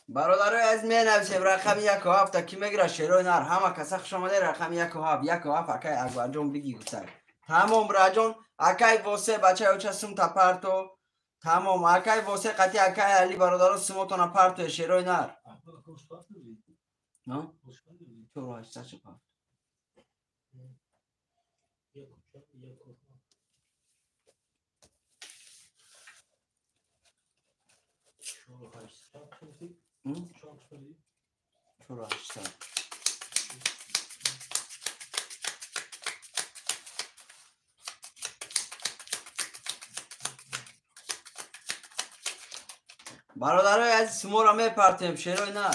برادرای از می نویسیم رقم 1 و 7 کی میگره شیروی نار همه کسا خوش آمده رقم 1 و 7 1 و 7 اکای اکبر جون بگی گفتن تمام راجون اکای واسه بچه اوچه سمتا پارتو تمام اکای واسه قطی اکای علی برادرو سموتونا پارتو شیروی نار احمد کوش پاک کنیم نه کوش پاک کنیم تو رو هشتا چه پارت یک کوچه یک کوچه شو هشت پاک کنیم شو کنیم تو رو هشتا برادرای از سمو را میپرتیم شیروی نه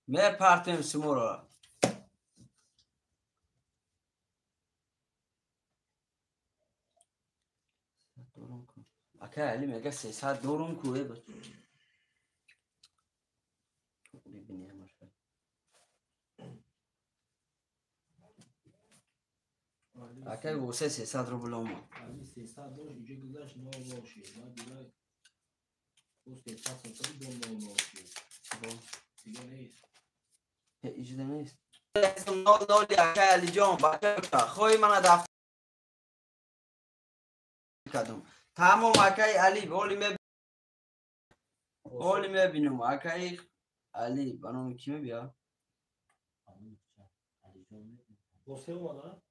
میپرتیم سمو را اکه علی میگه 300 دورم کوه بس ببینی همش اکه واسه 300 رو بلوم علی 300 داشت اینجا گذاشت نو باشه بعد دیگه اون 300 سنتی دو نو باشه دیگه نیست ایجده نیست نول نولی اکه علی جان بچه خوی من دفتر کدوم تمام اکه علی اولی میبینم اکه علی بنام کی بیا واسه اومده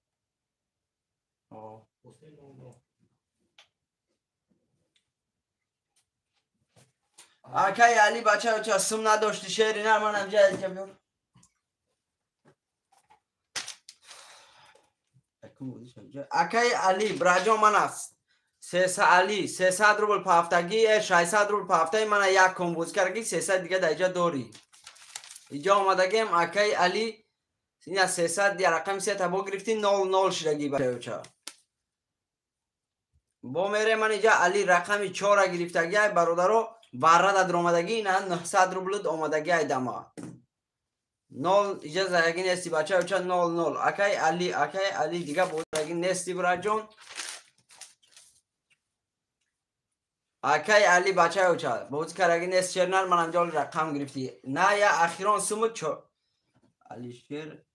آه واسه نو اکه علی بچه سم نداشتی شعری نه منم جایی که بیار اکه علی براجا من است 300 علی 300 روبل په هفتگی 600 روبل په هفته من یک کم بوز کردگی 300 دیگه در اینجا داری اینجا آمدگیم اکی علی این از 300 دی رقم 3 تا با گرفتی 00 شدگی بچه با میره من اینجا علی رقم 4 گرفتگی برادرو بره در آمدگی نه 900 روبل آمدگی دما 0 اینجا زدگی نیستی بچه 00 اکی علی دیگه بودگی نیستی برای جون اکی علی بچه اوچا بود کرگی نیست شرنر من انجال رقم گرفتی نه یا اخیران سمت چو علی شیر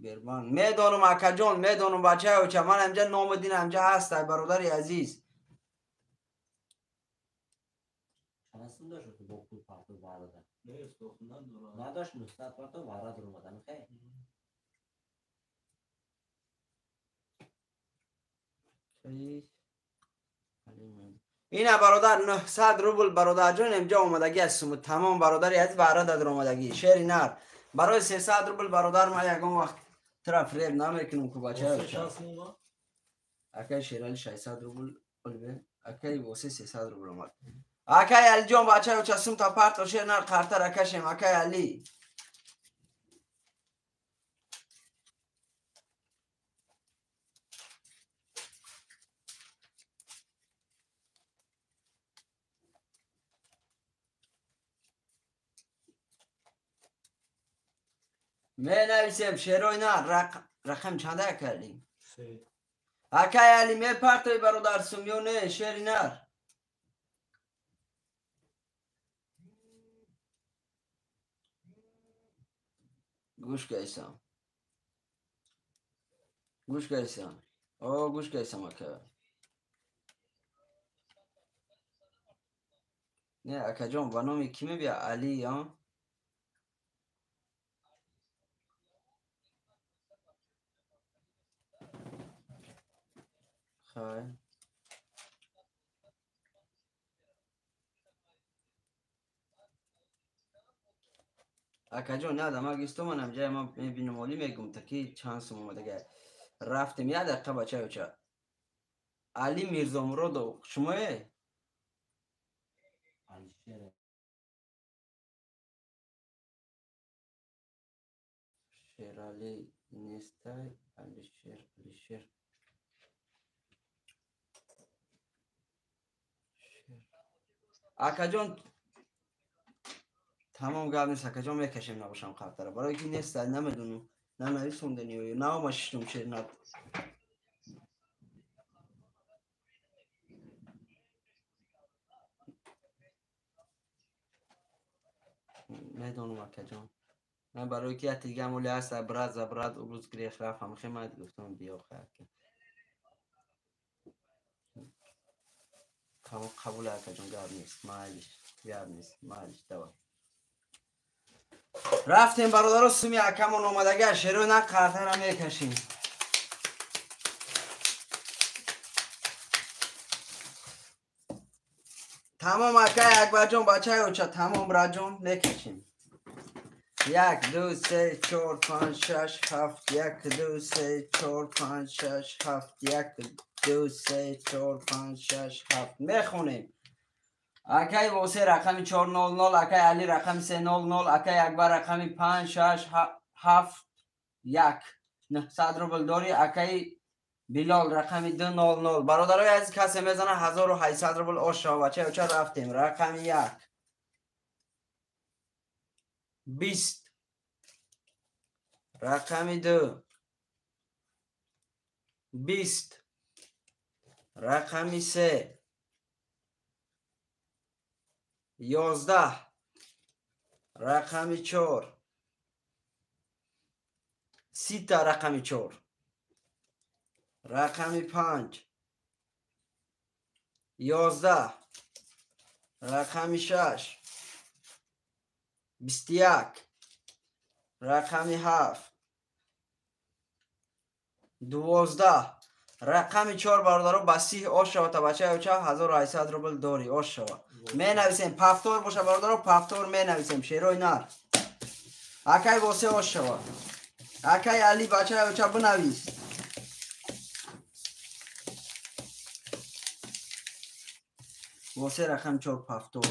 بربان میدونم اکا جان میدونم بچه اوچا من امجا نام دین امجا هست برادر عزیز چنسون داشت با پول پاپل برادر نیست دختنان دارم نداشت نستاد پاتو برادر اومدن خیلی این برادر 900 روبل برادر جان امجا اومدگی هستم تمام برادری از برادر در اومدگی شعری نر برای 300 روبل برادر ما یکم وقت طرف ریب نمیکنم که بچه ها اکی شیرالی 600 روبل قلبه اکی واسه 300 روبل اومد اکی علی جان بچه ها چسم تا پرت و شیر نر قرطر اکشیم اکی علی می نویسیم شیروی نه رقم چنده کردیم اکی علی می پرتوی برادر سمیونه شیری نر گوش گیسم گوش گیسم اکی نه اکی جان با نامی کی می بیا علی یا خواهی اکا جون نه دم اگیستو من امجای ما میبینم مولی میگم تکی چانس اومده گه رفتم یه دقیقه بچه بچه علی میرزا مرادو شماه علی شیر شیر علی نیسته علی شیر اکا جون تمام گرد نیست اکا جون میکشیم نباشم خطره برای که نیسته نمیدونم نه نویسونده نیوی نه ما ششتم شیر ند میدونم اکا جون نه برای که دیگه مولی هست زبرد روز گریخ رفت هم خیمت گفتم بیا خیلی قبول اکا جون گرد نیست معلیش دوام رفتیم برادر سمی اکمون اومدگه شروع نه قرطه را میکشیم تمام اکای اکبر جون بچه اوچه تمام را جون میکشیم 1 2 3 4 5 6 7 1 2 3 4 5 6 7 1 2 3 4 5 6 7 میخونیم اکی واسه رقم 400 اکی علی رقم 300 اکی اکبر رقم 5 6 7 1 900 روبل داری اکی بلال رقم 200 برادرای از کسی میزنه 1800 روبل آشا بچه چه رفتیم رقم 1 20 رقم 2 20 رقم 3 11 رقم 4 30 تا رقم 4 رقم 5 11 رقم 6 21 رقم 7 12 رقم 4 برادرو بسیح آشا تا بچه اوچه 1800 روبل داری آشا می نویسیم پفتور باشه برادرو پفتور می نویسیم شیروی نر اکی واسه آشا اکی علی بچه اوچه بنویس واسه رقم 4 پفتور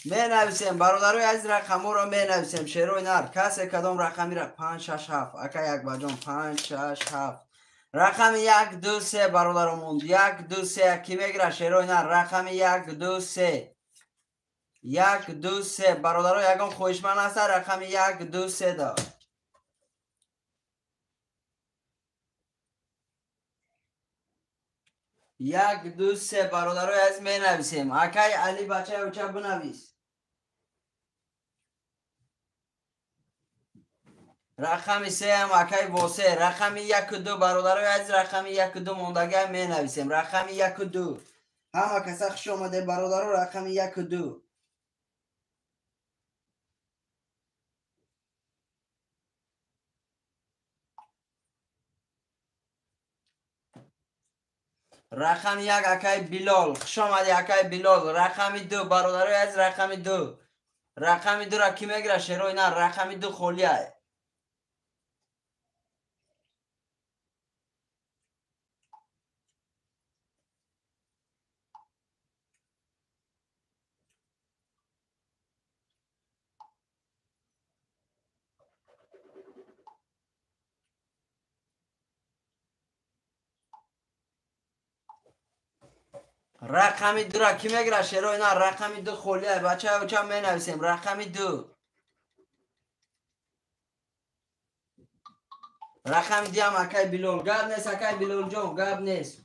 می نویسیم. برادرای عزیز رقم ها را می نویسیم. شیروی نر کسی کدام رقمی را 5 6 7 اکا یک بجان 5 6 7 رقم 1 2 3 برادرمون 1 2 3 کی میگیره؟ شیروی نر رقم 1 2 3 1 2 3 برادرای یگان خوشمن است. رقم 1 2 3 دا 1 2 3 برادرای عزیز می نویسیم. اکای علی بچه اوچه بنویس. رقم 3 هم اکای واسه. رقم 1 2 برادرای عزیز رقم 1 2 موندگی می نویسیم. رقم 1 2 همه کسا خوش آمده برادرو. رقم 1 2 رقم 1 اکای بلال خوش آمده اکای بلال. رقم 2 برادرای عزیز رقم 2 رقم 2 را کی میگیره؟ شیروی نه رقم 2 خولیه. رقم 2 را کی میگیره؟ شیروی نه رقم 2 خولیه. بچه ها چه می نویسیم؟ رقم 2 رقم 2 هم اکای بلال. گب نیست اکای بلال جان گب نیست.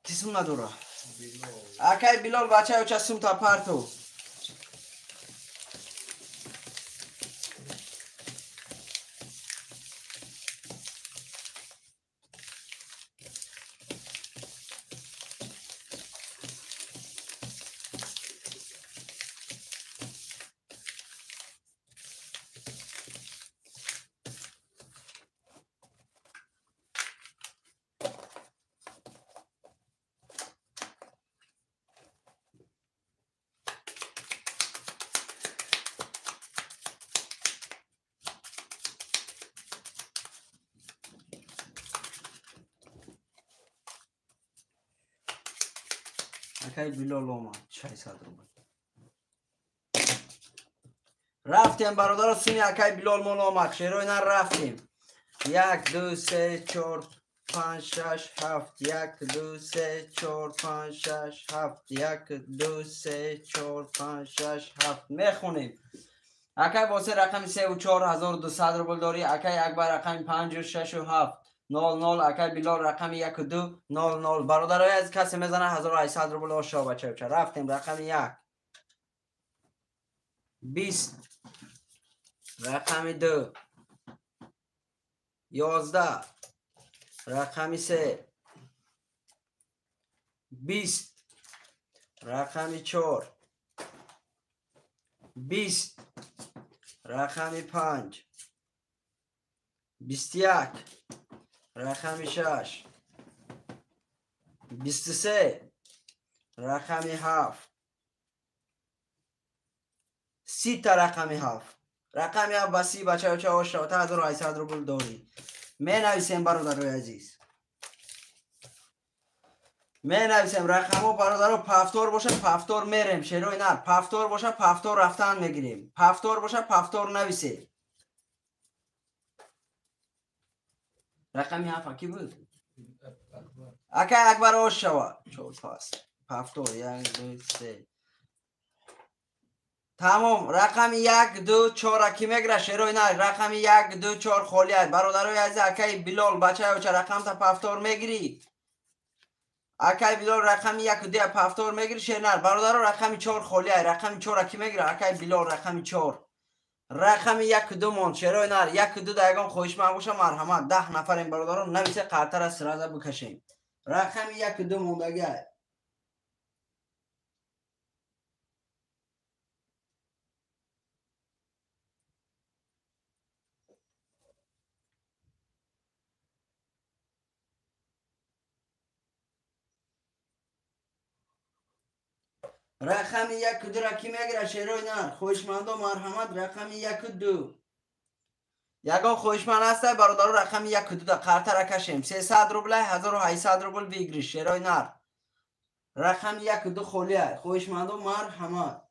کسون نداره اکای بلال. بچه ها چه سوم تا پرتو اکای بلال اومد 600 روبل رفتیم برادر. سونی اکای بلال مال اومد. شیروی نه رفتیم. 1 2 3 4 5 6 7 1 2 3 4 5 6 7 1 2 3 4 5 6 7 میخونیم. اکای واسه رقم 3 و 4 1200 روبل داری. اکای اکبر رقم 5 و 6 و 7 0 0 اکای بلال رقم 1 و 2 0 0 برادرای از کسی میزنه 1800 روبل آشا بچه بچه. رفتیم. رقم 1 20 رقم 2 11 رقم 3 20 رقم 4 20 رقم 5 21 رقم 6 23 رقم 7 30 تا رقم 7 رقم 7 بسی بچه بچه آشتا 1800 روبل داری. می نویسیم برادرای عزیز. می نویسیم رقم ها برادر پفتور باشه پفتور میریم. شیروی نه پفتور باشه پفتور رفتن میگیریم. پفتور باشه پفتور نویسیم. رقم 7 کی بود؟ اکای اکبر آش شوا چول پاس پفتور 1 2 3 تمام. رقم 1 2 4 کی میگیره؟ شیروی نه رقم 1 2 4 خالی است. برادرای عزیز اکای بلال بچه ها چه رقم تا پفتور میگیری؟ اکای بلال رقم 1 و 2 پفتور میگیری. شیرنر برادر رقم 4 خالی است. رقم 4 کی میگیره؟ اکای بلال رقم 4 رقم 1 و 2 مون. شیروی نر 1 و 2 دایگان خوش من باشه مرحمت 10 نفر این برادران نویسه قطر از سرازه بکشیم. رقم 1 و 2 موندگی است. رقم 1 و 2 را کی میگیره شیروی نر خویشمند و مرحمت رقم 1 و 2 یگان خویشمند هست برادر رقم 1 و 2 قرطه را کشیم 300 روبل 1800 روبل بگیری شیروی نر رقم 1 و 2 خولیه خویشمند و مرحمت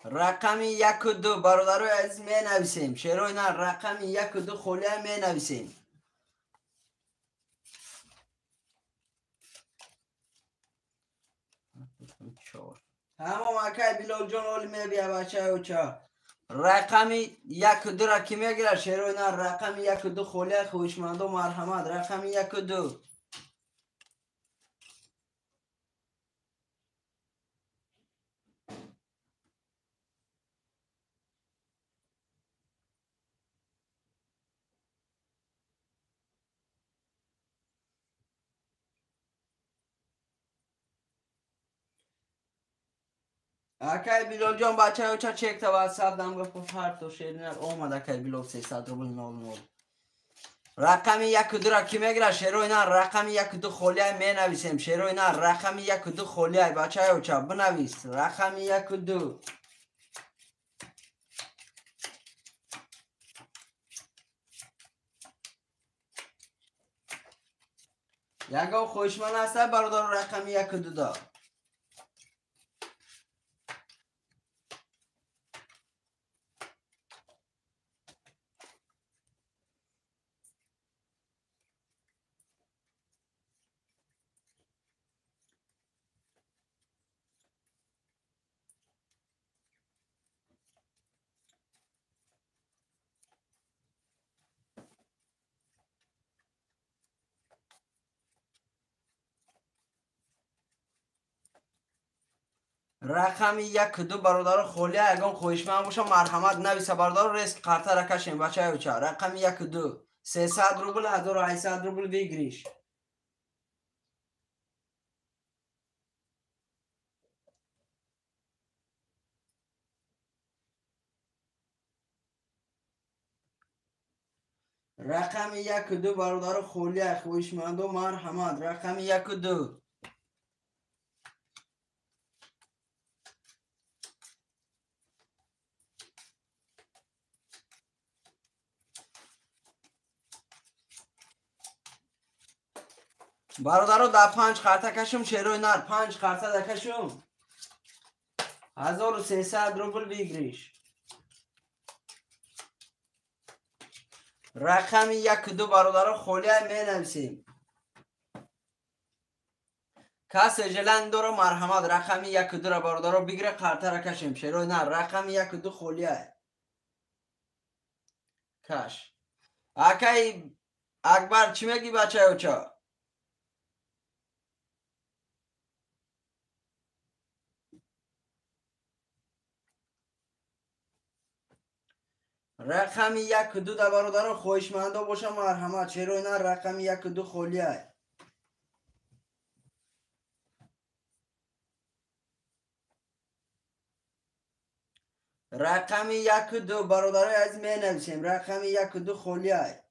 رقم 1 و 2 برادر عزیز می نویسیم شیروی نر رقم 1 و 2 خولیه می نویسیم تمام اکای بلال جان اولی می بیا بچه او چا رقم 1 و 2 را کی میگیره شیروی نر رقم 1 و 2 خولیه خویشمند و مرحمت رقم 1 و 2 اکای بلال جان بچه او چا چک تا واتساپ دم گفت فرد تو شیروی نر اومد اکای بلال 300 روبل 00 رقم 1 و 2 را کی میگیره شیروی نر رقم 1 و 2 خولیه می نویسیم شیروی نر رقم 1 و 2 خولیه بچه او چا بنویس رقم 1 و 2 یگان خوشمن هست برادر رقم 1 و 2 دا رقم 1 و 2 برادر خولیه یگان خوشمن باشه مرحمت نویسه برادر ریسک قرطه را کشیم بچه او چا رقم 1 و 2 300 روبل 1800 روبل بگیریش رقم 1 و 2 برادر خولیه خوشمند و مرحمت رقم 1 و 2 برادر در 5 قرطه کشم شیروی نر 5 قرطه در کشم 1300 روبل بگیریش رقم 1 و 2 برادر خولیه می نویسیم کس جلند داره مرحمت رقم 1 و 2 را برادر بگیره قرطه را کشیم شیروی نر رقم 1 و 2 خولیه کش اکای اکبر چی میگی بچه او چا رقم 1 و 2 در برادر خویشمندا باشه مرحمت شیروی نر رقم 1 و 2 خولیه رقم 1 و 2 برادر از می نویسیم رقم 1 و 2 خولیه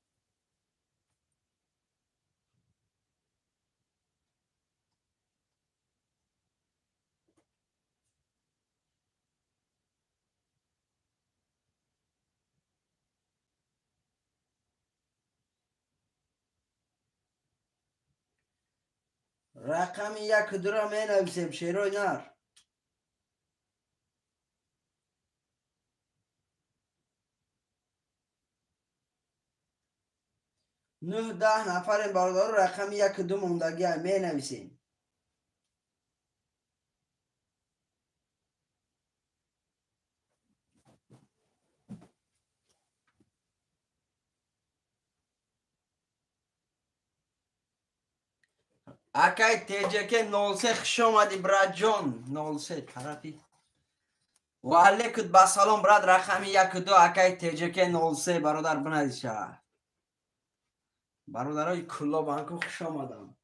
رقم 1 و 2 را می نویسیم شیروی نر 9-10 نفر برادر رقم 1 و 2 موندگی های می نویسیم اکای تیجه 03 خوش آمدی براد جان 03 طرفی و علیکت با سلام براد رقم 1 و 2 اکای تیجه 03 برادر بنویشه برادرای کلا بانکو خوش آمدم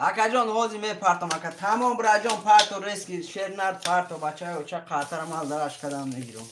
اکا جان حوزی می پرتم اکا تمام برا جان پرت و ریسکی شیر نرد پرت و بچه های چه قطر مال درش کدام نگیرم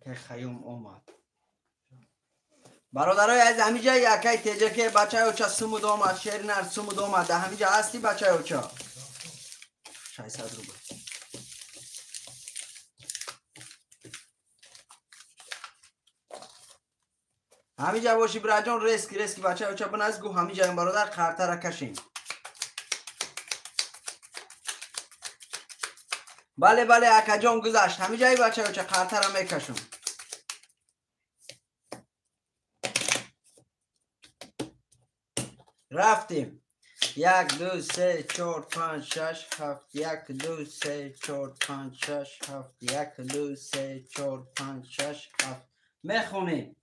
که خیوم اومد برادرای از همیجا یکی تیجه که بچه های اوچا سمود اومد شیر نرد سمود اومد ده همیجا هستی بچه های اوچا 600 روبه همیجا باشی برا جان ریسکی بچه های اوچا بنازگو همیجا این برادر خرطه را کشیم بله اکا جان گذشت همیجا ای بچه های اوچا خرطه را میکشم رفتیم 1 2 3 4 5 6 7 1 2 3 4 5 6 7 1 2 3 4 5 6 7 میخونیم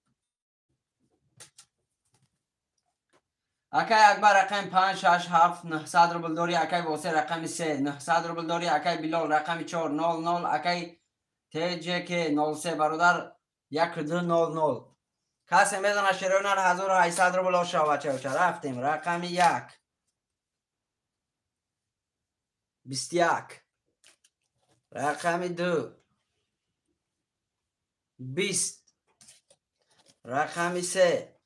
اکای اکبر رقم 5 6 7 900 روبل داری اکای واسه رقم 3 900 روبل داری اکای بلال رقم 4 0 0 اکای تیجه که 03 برادر 1 2 0 0 کسی میزنه شیرونر 1800 روبل آشا بچه رفتیم رقم 1 21 رقم 2 20 رقم 3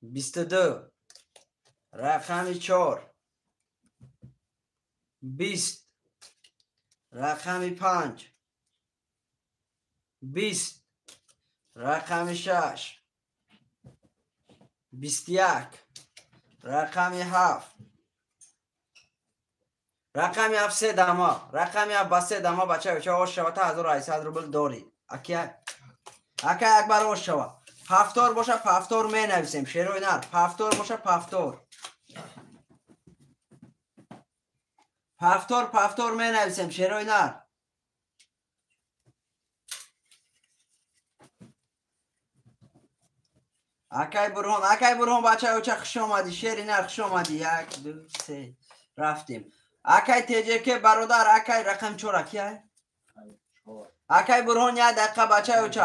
22 رقم 4 20 رقم 5 20 رقم 6 21 رقم 7 رقم 7 3 دما رقم 7 با 3 دما بچه چه آش شوات 1800 روبل داری اکیا اکبر آش شوا پفتار باشه پفتار می نویسیم شیروی نر پفتار باشه پفتار می نویسیم شیروی نر اکای برهان بچه ها چه خوش آمدی شیری نر خوش آمدی 1 2 3 رفتیم اکای تیجه که برادر اکای رقم 4 اکیه اکای برهان یه دقیقه بچه ها چه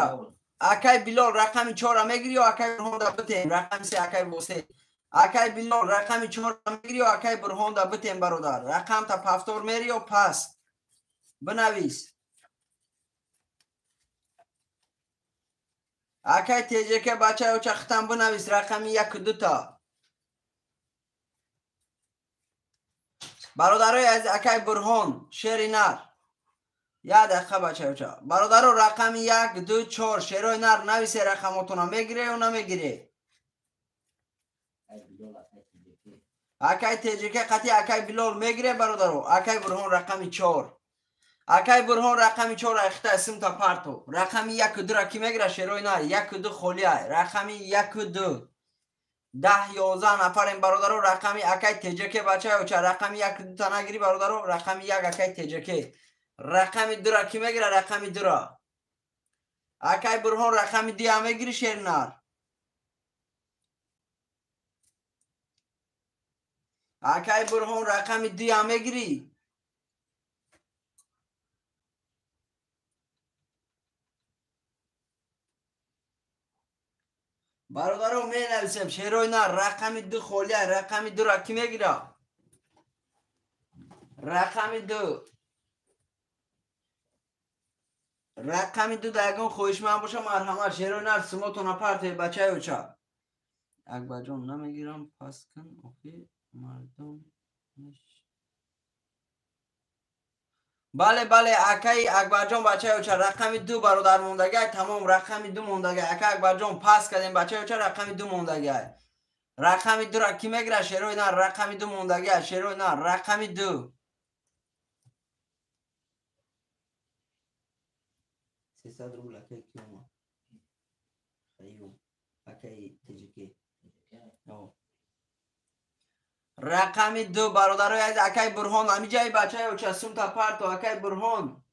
اکای بلال رقم 4 میگیری و اکای برهان دا بتیم رقم 3 اکای واسه اکای بلال رقم 4 میگیری و اکای برهان دا بتیم برادر رقم تا پفتار میری و پس بنویس اکای تیجه که بچه ها چه ختم بنویس رقم 1 2 تا برادرای از اکای برهان شیری نر یه دقیقه بچه چه برادر رقم 1 2 4 شیروی نر نویسه رقماتونو میگیره و نمیگیره اکای تیجیکه قطعی اکای بلال میگیره برادر اکای برهان رقم 4 اکای برهان رقم 4 اخته اسم تا پرتو رقم 1 2 را کی میگیره شیروی نر 1 2 خولیه رقم 1 2 10 11 نفر این برادر رقم اکای تیجیکه بچه چه رقم 1 2 تا نگیری برادر رقم 1 اکای تیجیکه رقم 2 را کی میگیره رقم 2 را اکای برهان رقم 2 هم میگیری شیر نر اکای برهان رقم 2 هم میگیری برادرم می نویسم شیروی نه رقم 2 خالیه. رقم 2 را کی میگیره؟ رقم 2 دگون خویش من باشه مرحمت. شیروی نه سموتون پرت بچه اوچا اکبر جان نمیگیرم پس کن. اوکی مردم بله اکای اکبر جان بچه اوچا رقم 2 برادر موندگی تمام. رقم 2 موندگی اکای اکبر جان پاس کردیم بچه اوچا رقم 2 موندگی. رقم 2 را کی میگیره؟ شیروی نه رقم 2 موندگی. شیروی نه رقم 2 300 روبل اکای کی اومد؟ خیوم اکای تجیکی. رقم 2 برادرای از اکای برهان همی جای بچه او چسوم تا پرتو اکای برهان.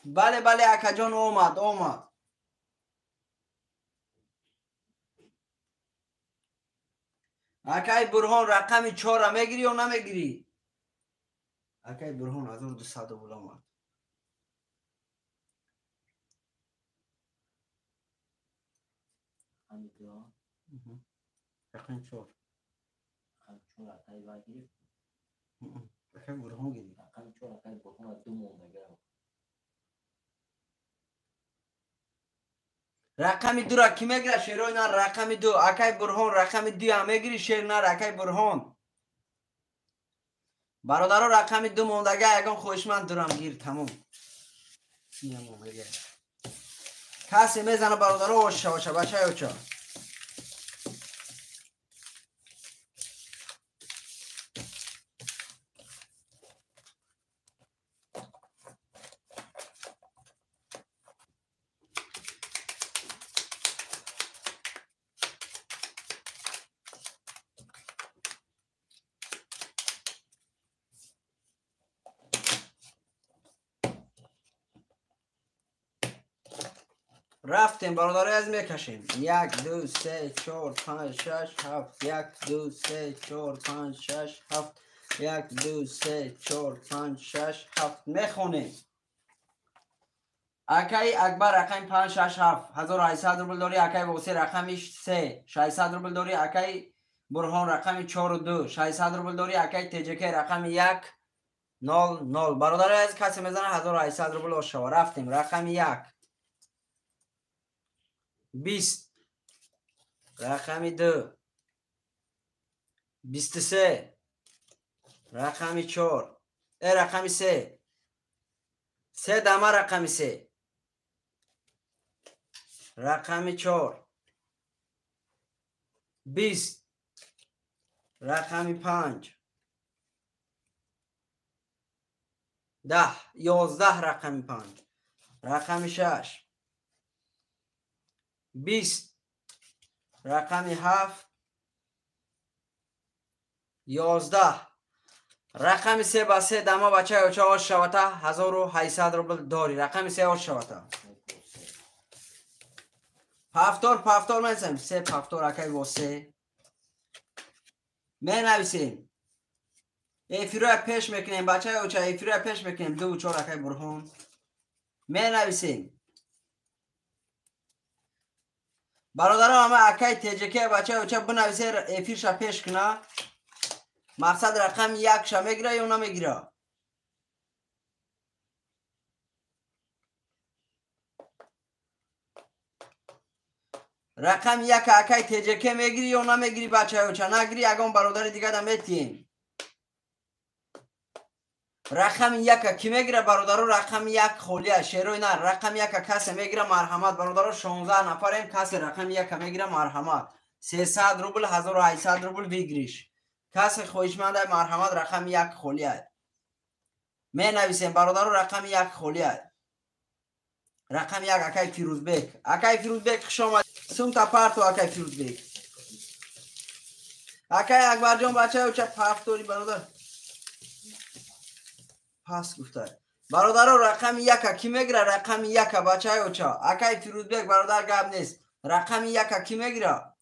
بله اکا جان اومد. اکای برهان رقم 4 میگیری یا نمیگیری؟ اکای برهان 1200 روبل اومد. رقم 4 اکای باگیری اکای برهان گیری. رقم 4 اکای برهان 2 موندگی. رقم 2 را کی میگیره؟ شیروی نه رقم 2 اکای برهان رقم 2 هم میگیری؟ شیر نه اکای برهان. برادرها رقم 2 موندگی یگان خوشمند دارم گیر تمام. کسی میزنه برادرها واشه بچه اوچا. رفتیم برادرای از میکشیم. 1 2 3 4 5 6 7 1 2 3 4 5 6 7 1 2 3 4 5 6 7 میخونیم. اکای اکبر رقم 5 6 7 1800 روبل داری. اکای واسه رقمش 3 600 روبل داری. اکای برهان رقم 4 و 2 600 روبل داری. اکای تجکی رقم 1 0 0 برادرای از کسی میزنه 1800 روبل شو. رفتیم رقم 1 20 رقم 2 23 رقم 4 رقم 3 دمه رقم 3 رقم 4 20 رقم 5 10 11 رقم 5 رقم 6 20 رقم 7 11 رقم 3 با 3 دما بچه اوچه آش شوتا 1800 روبل داری. رقم 3 آش شوتا پفتور منسیم 3 پفتور اکای با 3 می نویسیم. ایفیروی پیش میکنیم بچه اوچه ایفیروی پیش میکنیم 2 و 4 اکای برهون می نویسیم. برادران همه اکای تجکی بچه اوچه بنویسه ایفیرش پیش کنه. مقصد رقم 1 شا میگیره یا نمیگیره؟ رقم 1 اکای تجکی میگیری یا نمیگیری بچه اوچه؟ نگیری اگه برادر دیگه دم میتیم. رقم 1 کی میگیره برادرو؟ رقم 1 خالیه. شیروی نه رقم 1 کسی میگیره مرحمت. برادرو 16 نفریم کسی رقم 1 میگیره مرحمت. 300 روبل 1800 روبل بگیریش. کسی خویشمنده مرحمت رقم 1 خالیه. می نویسیم برادرو رقم 1 خالیه. رقم 1 اکای فیروزبک. اکای فیروزبک خوش آمد. سوم تا پرتو اکای فیروزبک. اکای اکبر جان بچه اوچه پفتوری برادر پاس گفته. برادر رقم 1 کی میگیره؟ رقم 1 بچه اوچه اکای فیروزبک برادر گپ نیست. رقم 1 کی میگیره؟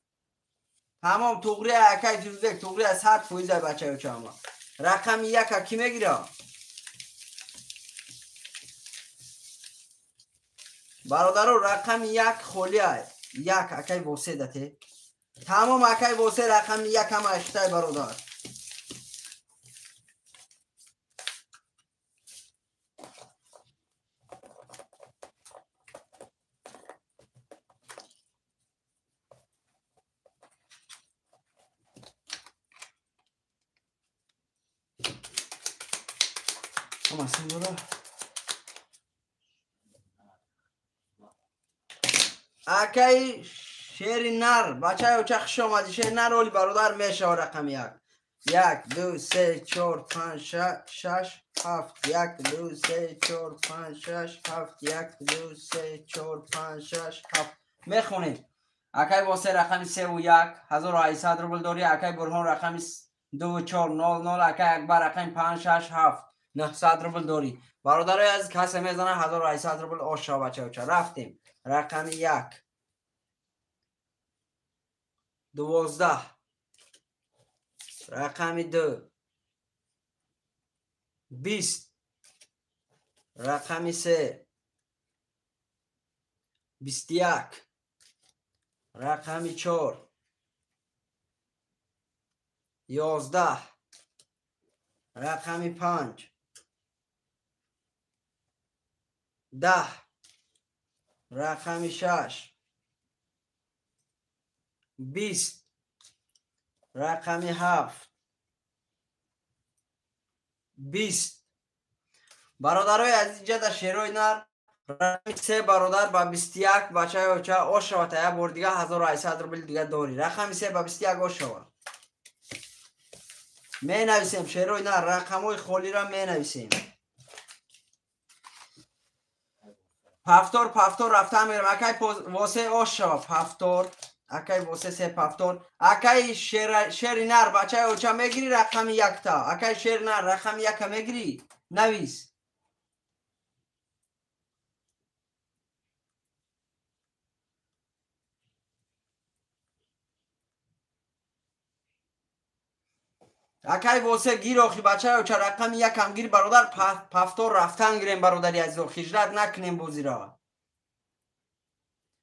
تمام توغری اکای فیروزبک توغری از 100 فویزه بچه اوچه اما رقم یک کی میگیره؟ برادرو رقم یک خلیه یک اکی واسه دته تمام اکی واسه رقم یک هم اشتای برادر اما سندورا اکی شیر نر بچه های چخش آمدی شیر نر اولی برادر میشه رقم یک دو سه چور پنج شش هفت یک دو سه چور پنج شش هفت یک دو سه چور پنج شش هفت میخونیم اکی واسه رقم 3 و 1 1800 روبل داری اکی برهان رقم 2400 اکی اکبر رقم 5 6 7 900 روبل داری برادرای از کسی میزنه 1800 روبل آشا بچه بچه رفتیم رقم 1 12 رقم 2 20 رقم 3 21 رقم 4 11 رقم 5 10 رقم 6 20 رقم 7 20 برادرای عزیز در شیروی نر رقم 3 برادر با 21 بچه اوچه آشوا تا یک بار دیگه 1800 روبل دیگه داری رقم 3 با 21 آشوا می نویسیم شیروی نر رقم های خالی را می نویسیم پفتور رفته میرم اکی واسه آشوا پفتور اکی واسه 3 پفتور اکی شیر نر بچه اوچه میگیری رقم 1 تا اکی شیر نر رقم 1 میگیری نویس اکی واسه گیر آخی بچه ها چه رقم 1 هم گیر برادر پفتور رفتن گیریم برادری از دو خیجرت نکنیم بوزی را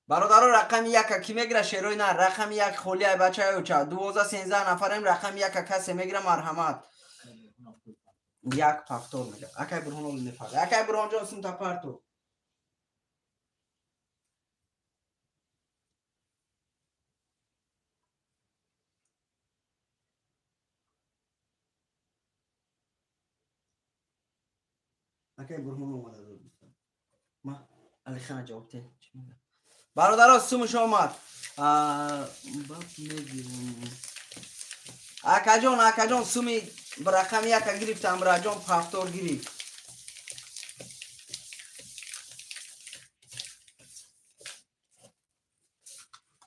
برادر رقم 1 کی میگیره شیروی نه رقم 1 خولی های بچه ها چه 12 13 نفریم رقم 1 کسی میگیره مرحمت 1 پفتور میگه اکی برهان اول نفر اکی برهان جان سم تا پرتو اکی برهان اومده دوستان ما علی خان جواب ته برادر سومش اومد باپ میگیرم اکا جان سومی برقم 1 گرفتم را جان پفتور گرفت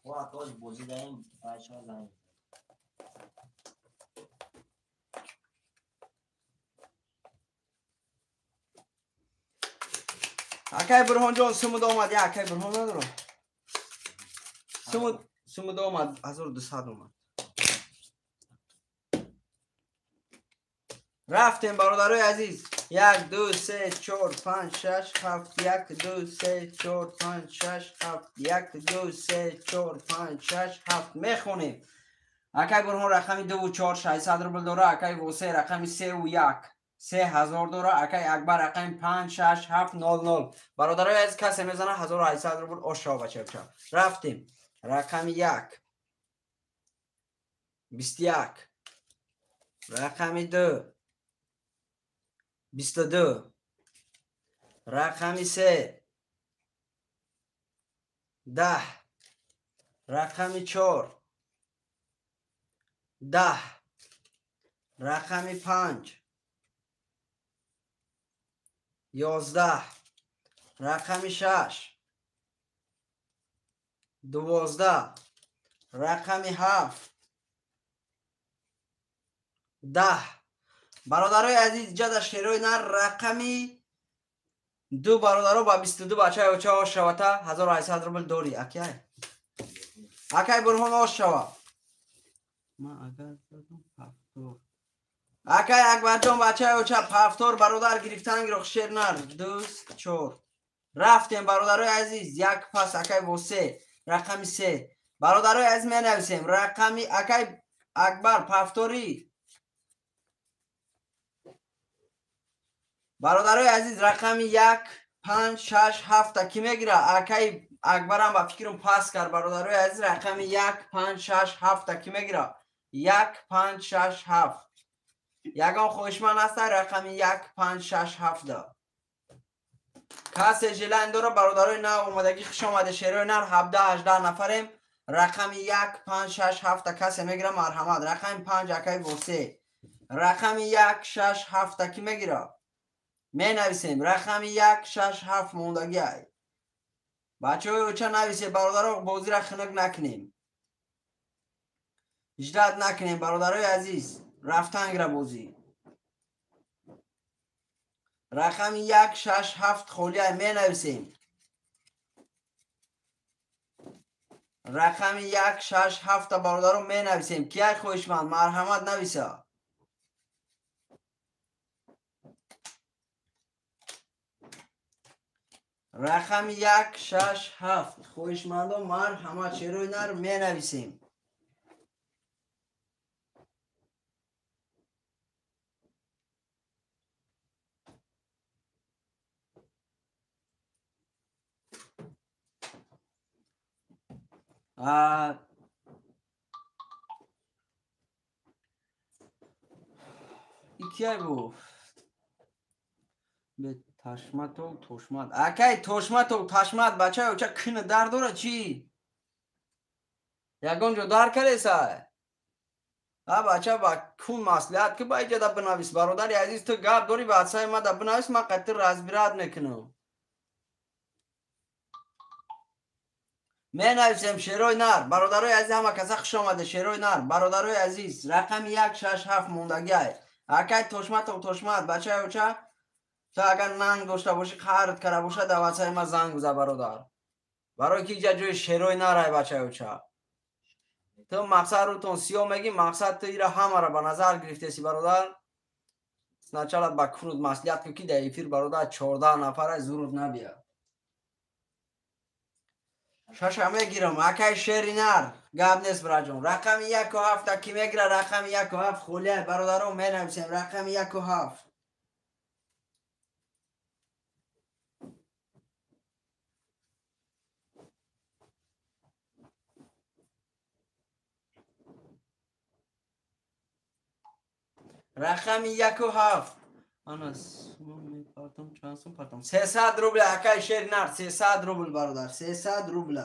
وقت از بازی داریم بچه ها زنگ اکی برهان جان سمود آمد یا اکی برهان ندارم سمود آمد 1200 آمد رفتیم برادرای عزیز 1 2 3 4 5 6 7 1 2 3 4 5 6 7 1 2 3 4 5 6 7 میخونیم اکی برهان رقم 2 و 4 600 روبل داره اکی واسه رقم 3 و 1 3000 داره اکی اکبر رقم 5 6 7 00 برادرای عزیز کسی میزنه 1800 روبل آشا بچه بچه رفتیم رقم 1 21 رقم 2 22 رقم 3 10 رقم 4 10 رقم 5 11 رقم 6 12 رقم 7 10 برادرای عزیز جد شیروی نر رقمی 2 برادرها با 22 بچه های چه شوتا 1800 روبل داری اکی برهان آش شوا ما اگر زدم پفتور акай акбарҷон бачаё чап ҳафтор бародар гирифтан гирохшернар дуст чор рафтем бародарои азиз як пас акай восе рақами се бародарои азиз менависем рақами акай акбар пафтори бародарои азиз рақами 1 5 6 7 ки мегира акай акбарам ба фикрм пас кард бародарои азиз рақами 1 5 6 7 ки мегира 1 5 6 7 ягон хоҳишманд аста рақами 1 5 6 7 касе жилайн дора бародарои нав омадагӣ хуш омада шерои нар 17 18 нафарем рақами 1 5 6 7 касе мегира марҳамат рақами 5 акай восе рақами 1 6 7 ки мегира менависем рақами 1 6 7 мондагӣ ай бачаҳои уча нависе бародаро бозира хунук накунем иҷдат накунем бародарои азиз рафтангра бозӣ рақами 1 6 7 холия менависем рақами 1 6 7 бародаро менависем кияй хоҳишманд марҳамат нависа рақами 1 6 7 хоҳишмандон марҳамат шерои нар менависем икияй гуфт ташматов тошмат акай тошматов ташмат бачаё ча кина дар дора чӣ ягон ҷо дар кардеса бача ба кун маслиҳат ки ба иҷада бинавис бародари азиз ту гап дори ба асаи ма да бинавис ман қаттӣ разбират мекунам менависем шерои нар бародарои азиз ҳама каса хуш омада шерои нар бародарои азиз рақами 1 6 7 мондагиай акай тошматов тошмат бачаё ча ту агар нанг дошта бошӣ қард кара бошад да васаи ма занг биза бародар барои ки иҷа ҷои шерои нарай бачаё ча ту мақсад рӯтон сиёҳ мегӣ мақсад ту ира ҳамара ба назар гирифтеси бародар сначала ба кунут маслиҳат ку ки да эфир бародар 14 нафара зуруд набия шаша мегирам акай шери нар гап нест бираҷон рақами 1 7 ки мегира рақами 1 7 холия бародаро менависем рақами 1 7 рақами 1 7 анас мепартам чанд сум партам 300 рубл акай шери нар 300 рубл бародар 300 рубл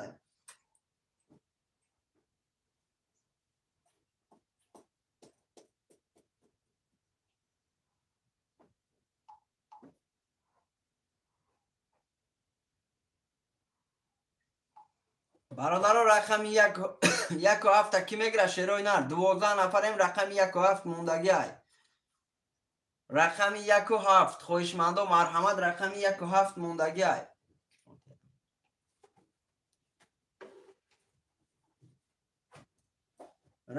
бародаро рақами 1 7 ки мегира шерои нар 12 нафарем рақами 1 7 мондагиай рақами 1 7 хоҳишмандо марҳамат рақами 1 7 мондагиай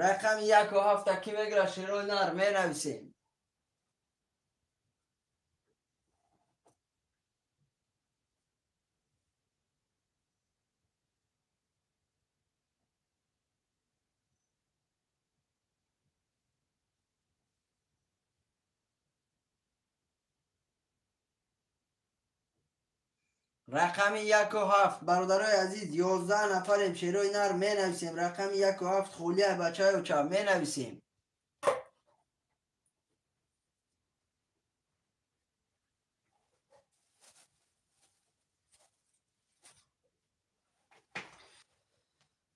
рақами 1 7 ки мегира шерои нар менависем рақами 1 7 бародарои азиз 11 нафарем шерои нар менависем рақами 1 7 холия бачаё ча менависем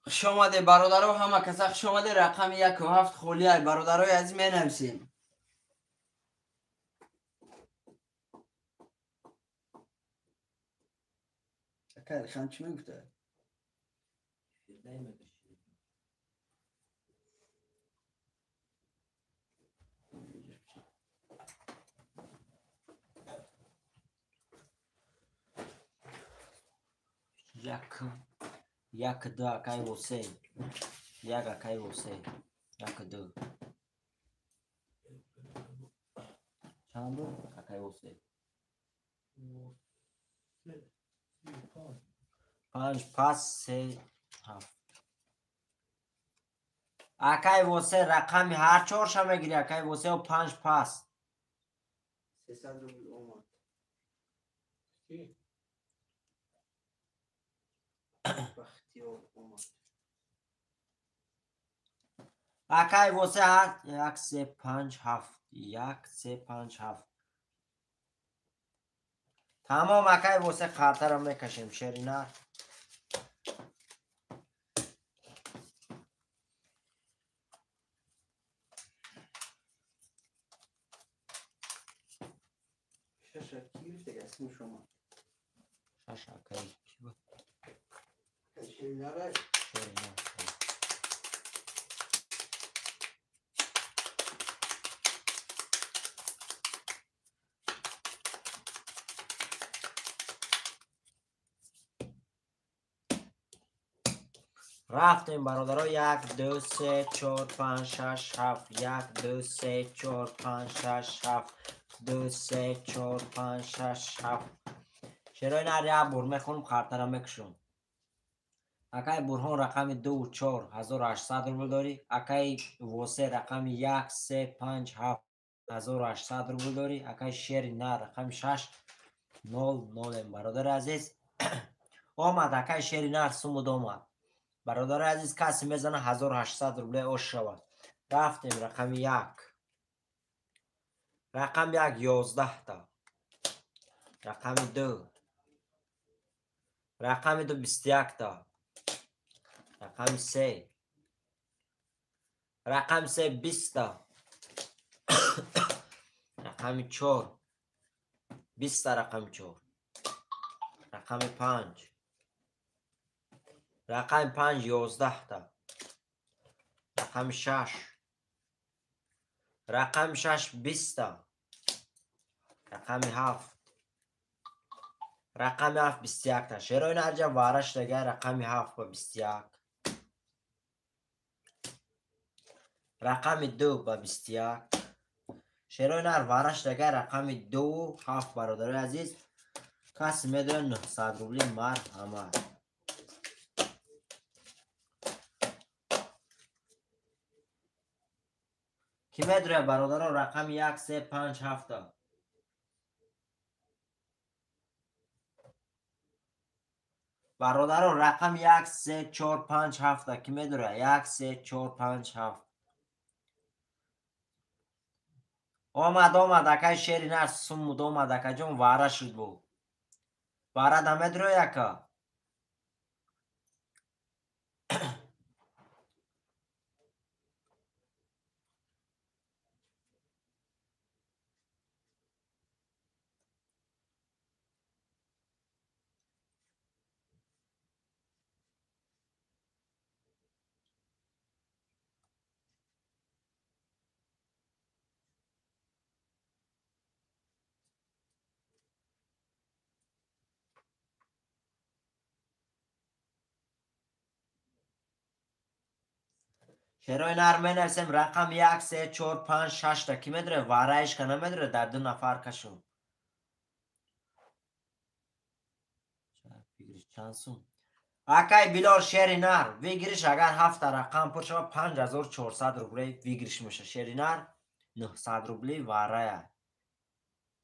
хуш омаде бародаро ҳама каса хуш омаде рақами 1 7 холия бародарои азиз менависем акай хан чӣ мегуфта як ду акай восе як акай восе як ду چند اکای واسه 5 پس 3 7 اکای واسه رقم هر چهار شما میگیری اکای واسه و 5 پس 300 روبل اومد. بختیار اومد. اکای واسه 1 3 5 7 1 3 5 7 تمام اکای واسه خاطر رو میکشیم شیرینه شکیف دیگه اسم شما. شش اکای چی بود؟ شیرینه را شیرینه رفتیم برادرها 1 2 3 4 5 6 7 1 2 3 4 5 6 7 2 3 4 5 6 7 چرا نر یک بور میخونم خاطر میکشم اکای برهان رقم 2 و 4 1800 روبل داری اکای واسه رقم 1 3 5 7 1800 روبل داری اکای شیرینه رقم 6 0 0 برادر عزیز آمد اکای شیرینه سمود آمد برادر عزیز کسی میزنه 1800 روبل اوش شود رفتیم رقم 1 رقم 1 11 تا رقم 2 رقم 2 21 تا رقم 3 رقم 3 20 تا رقم 4 20 تا رقم 4 رقم 5 رقم 5 11 تا رقم 6 رقم 6 20 تا رقم 7 رقم 7 21 تا شروع نرجع وارش دیگه رقم 7 با 21 رقم 2 با 21 شروع نر وارش دیگه رقم 2 7 برادر عزیز کسی میدونه 900 روبلی مرحمت کی میدونه برادر رقم 1 3 5 7 تا برادر رقم 1 3 4 5 7 تا کی میدونه 1 3 4 5 7 آمد اکای شیرینه سمود آمد اکا جون واره شد بو واره دمه درو یکا شروع نر می نویسیم رقم 1 3 4 5 6 تا کی میدونه وارهش که نمیدونه در 2 نفر کشون چند سون اکای بلال شیرینر ویگیرش اگر 7 تا رقم پر شما 5400 روبلی ویگیرش میشه شیرینر 900 روبلی واره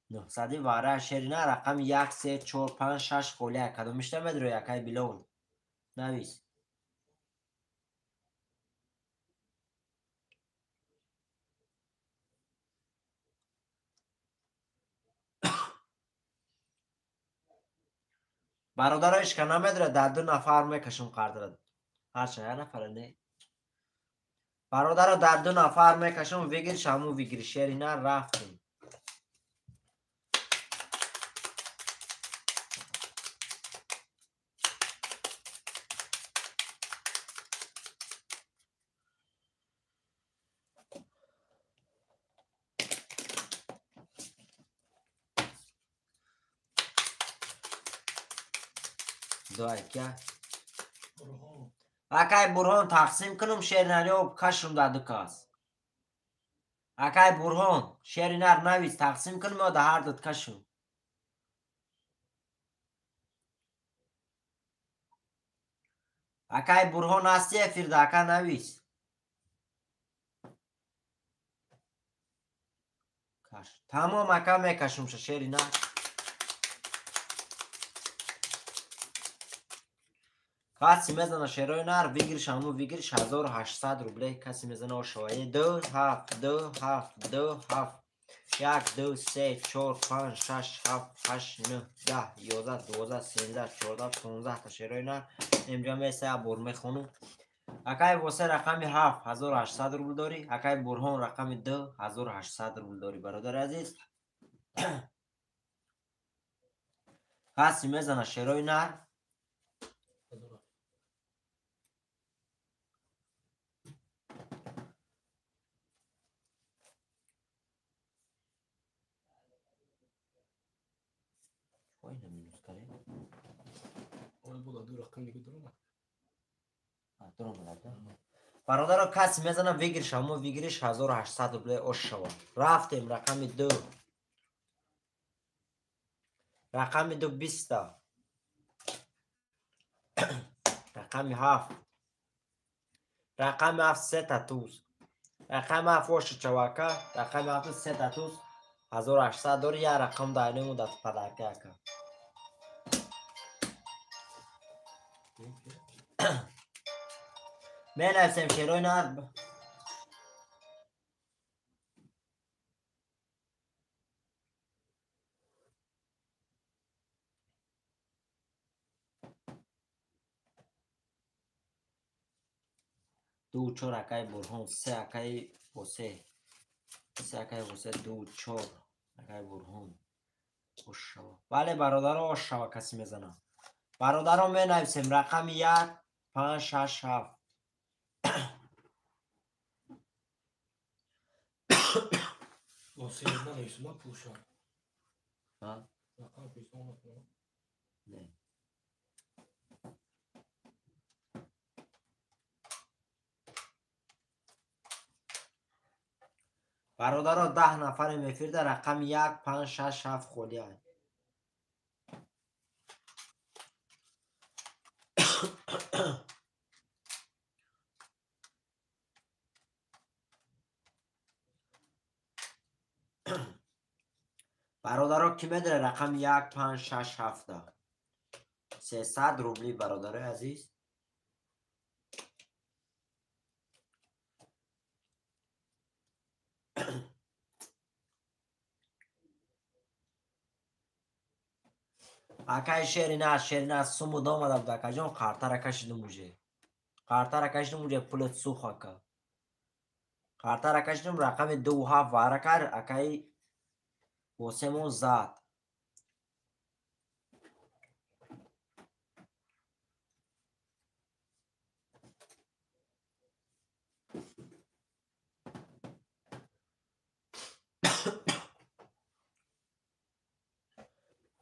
900 واره شیرینر رقم 1 3 4 5 6 خوله کدوم میشته میدونه اکای بلال نویس برادرش که نمیدونه در 2 نفر میکشون قدر هرچه یه نفر نه برادر در 2 نفر میکشون ویگیر شمو ویگیر شیرینه رفتیم که اکای برهان تقسیم کنم شیرینه رو کشم در 2 کاس акай Бурҳон шери нар навис тақсим кунем ё да ҳар дут кашем. акай Бурҳон ҳасти эфирда ака навис. каш. Тамом ака мекашем шери нар. каси мезана шерои нар вигириш ҳамун вигириш 1800 рублей каси мезана ошавае 2 7 2 7 2 7 1 2 3 4 5 6 7 8 9 10 11 12 13 14 15 та шерои нар имҷо месая бор мехонум. акай восе рақами 7 1800 рубл дорӣ. акай Бурҳон рақами 2 1800 рубл дорӣ. бародари азиз каси мезана шерои нар бародаро каси мезана вигириш ҳамун вигириш 1800 рублей ош шава. рафтем рақами 2 рақами 2 20 рақами 7 рақами 7 3 та туз рақами 7 ош чавака рақами 7 3 та туз 1800 дори я рақам дайнему да падарка ака. менависем шерои нар ду чор акай Бурҳон се акай восе се акай восе ду чор акай Бурҳон ош шава. бале бародаро ош шава каси мезана. бародаро менависем рақами 1 5 6 7 не бародаро 10 нафарем эфирда рақами 1 5 6 7 холиай. бародаро ки медоре рақами 1 5 6 7 300 рубли бародари азиз. акай шери нар сумуд омада буд акаҷон қартара кашидум уже. қартара кашидум уже пулет сух ака. қартара кашидум рақами 2 7 варакар акай восемон зад.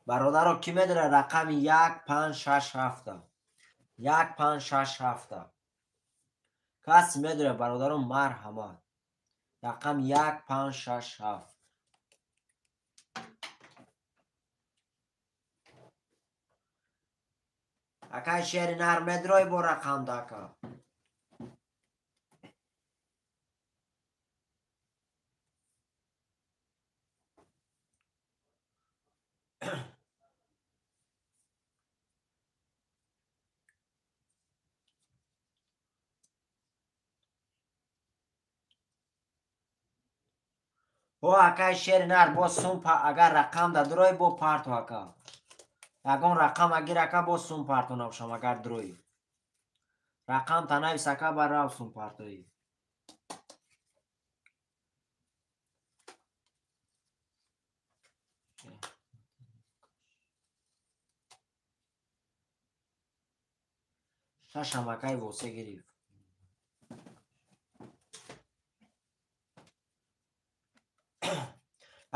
бародаро ки медоре рақами 1 5 6 7 1 5 6 7 каси медоре бародаро марҳамат рақами 1 5 6 7 акай шери нар медрои бо рақам дака. о акай шери нар бо сум агар рақам да дурои бо парту ака. ягон рақам агир ака бо сум парту навшам агар дурои. рақам та навис ака ба рав сум партуи. шашам акай восе гирифт.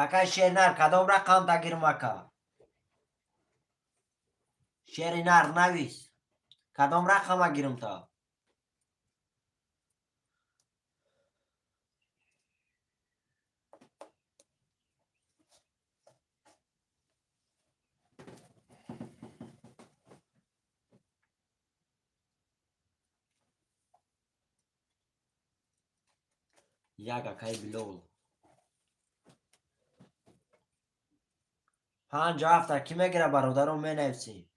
акай шери нар кадом рақам дагирм ака. шери нар навис кадом рақам агирм та. یک اکای بلول 57 کی میگیره برادرم مینویسی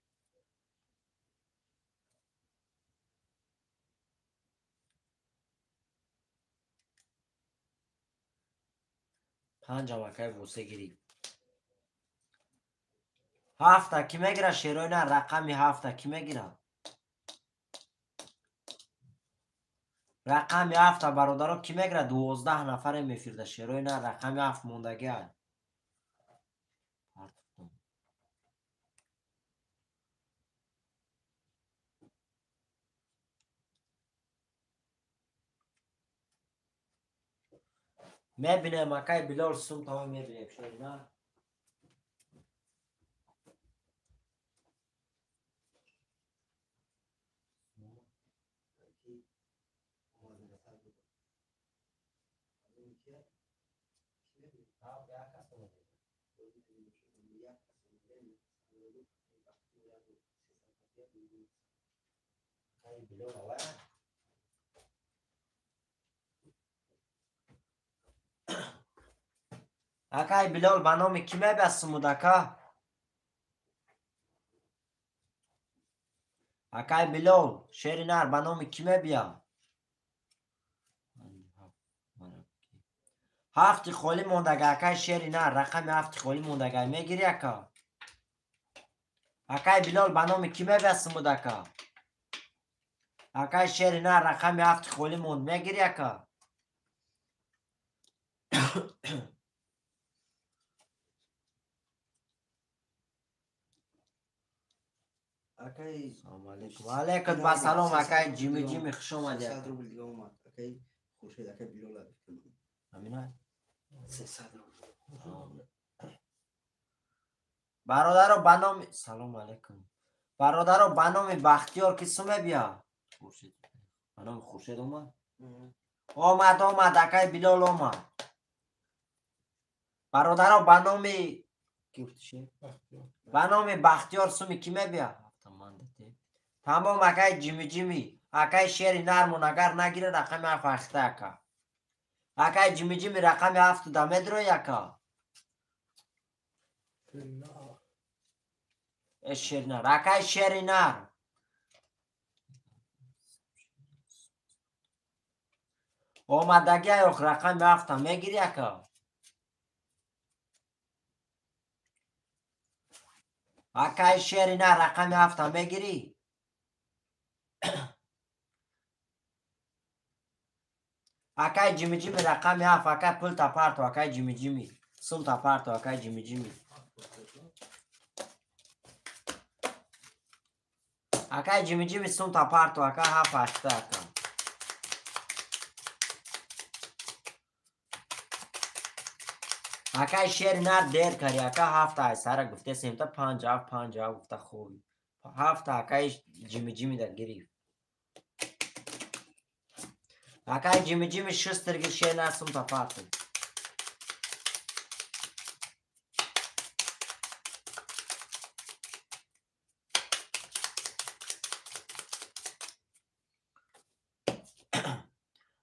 5 اکای بوسه گیری 7 کی میگیره شیروی نه رقمی 7 کی میگیره رقمی 7 برادرم کی میگیره 12 نفر میفیرده شیروی نه رقمی 7 موندگی های میبینه مکای بلال سوم تمام میبینه شیروی نه اکای بلال به نام کی میبست مودکا اکای بلال شیر نر به نام کی میبیا 7 خالی موندگه اکای شیر نر رقم 7 خالی موندگه میگیری اکا اکای بلال به نام کی میبست مودکا اکای شیر نر رقم 7 خالی موند میگیری اکا اکای سلام علیکم و علیکم با سلام اکای جیمی خوش اومدی 300 روبل دیگه اومد اکای خورشید اکای بلال همینه 300 روبل برادر به نام سلام علیکم برادر به نام بختیار کی سومه بیا خورشید به نام خورشید اومد آمد اکای بلال اومد برادر به نام به نام بختیار سومی کی میبیا تمام اکای جیمی اکای شیر نرمون اگر نگیره رقم 7 اخته اکا اکای جیمی رقم 7 دمه درو یکا شیر نر اکای شیر نر آمدگی ایوخ رقم 7 میگیری اکا اکای شیر نر رقم 7 میگیری اکای جیمی رقم 7 اکای پل تا پارتو اکای جیمی سوم تا پارتو اکای جیمی اکای جیمی سوم تا پارتو اکای 7 اخته اکا اکای شیر نر دیر کری اکا 7 ای سره گفته سیمتا 5 گفته خوبی 7 اکای جیمی در گریف اکای جیمی شسترگی شیر نر سوم تا پارتو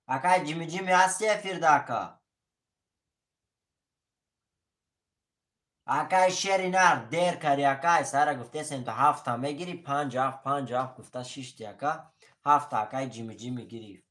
اکای جیمی هستی فیرده اکا اکای شیر نر دیر کری اکای سره گفته سیمتا 7 میگیری 5 گفته 6 اکا 7 اکای جیمی گریف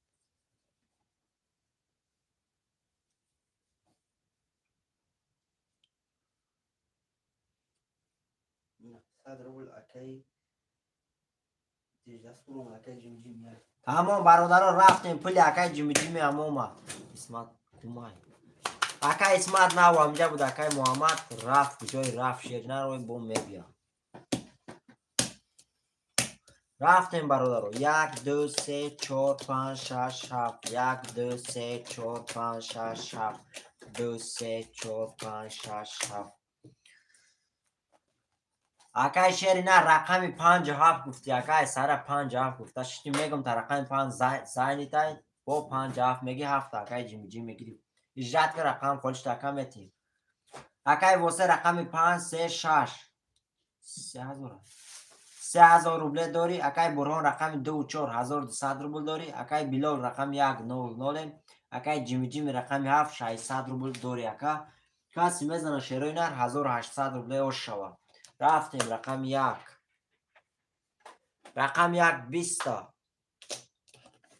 تمام برادران رفتیم پلی اکای جیمی هموما اسمت کمای اکای اسمت نو همجا بود اکای محمد رفت کجای رفت شیر نروی بوم میبیا رفتیم برادران 1 2 3 4 5 6 7 1 2 3 4 5 6 7 2 3 4 5 6 7 اکای شیر نه رقم 5 7 گفتی اکای سر 5 7 گفته شتی میگم تا رقم 5 زاینی تای با 5 7 میگی 7 اکای جیمی میگیری اجرات که رقم خودش تکم میتیم اکای واسه رقم 5 3 6 3000 روبل داری اکای برهان رقم 2 4 1200 روبل داری اکای بلال رقم 1 0 0 اکای جیمی رقم 7 600 روبل داری اکا کسی میزنه شیرای نر 1800 روبل اوش شوا رفتیم رقم 1 رقم 1 20 تا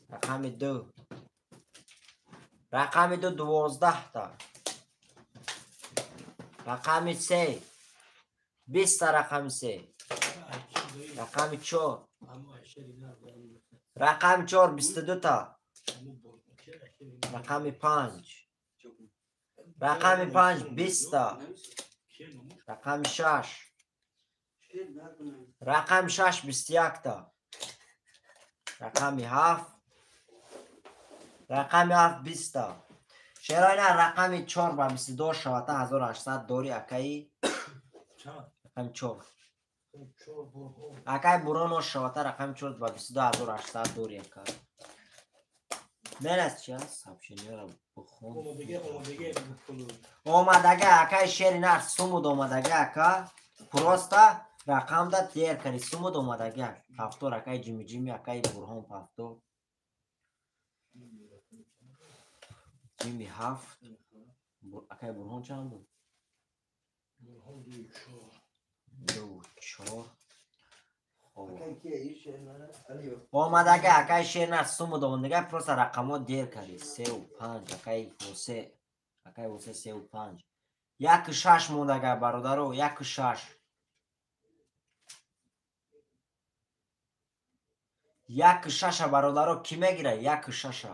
رقم 2 رقم 2 12 تا رقم 3 20 تا رقم 3 رقم 4 رقم 4 22 تا رقم 5 رقم 5 20 تا رقم 6 رقم 6 21 تا رقم 7 رقم 7 20 تا شیرای نه رقم 4 با 22 شواتا 1800 دوری اکایی رقم 4 اکای برون و شواتا رقم 4 با 22 1800 دوری اکایی من از چی هست؟ سبشینی را بخون اومدگه اکای شیر نر سومود اومدگه اکا پروستا رقم دا دیر کری سومود اومدگه پفتور اکای جیمی اکای برهان پفتور جیمی 7 اکای برهان چند بود؟ 2 4 اومدگه اکای شیر نر سومود اومدگه پروستا رقم ها دیر کری 3 و 5 اکای وسه اکای وسه 3 و 5 یک 6 موندگه برادرو یک 6 یک 6 برادرو کی میگیره یک 6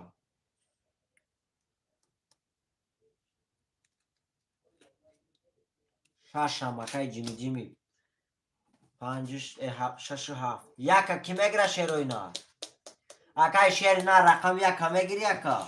6 اکای جیمی 5 6 7 یک کی میگیره شیروی نه اکای شیر نه رقم یک میگیری اکا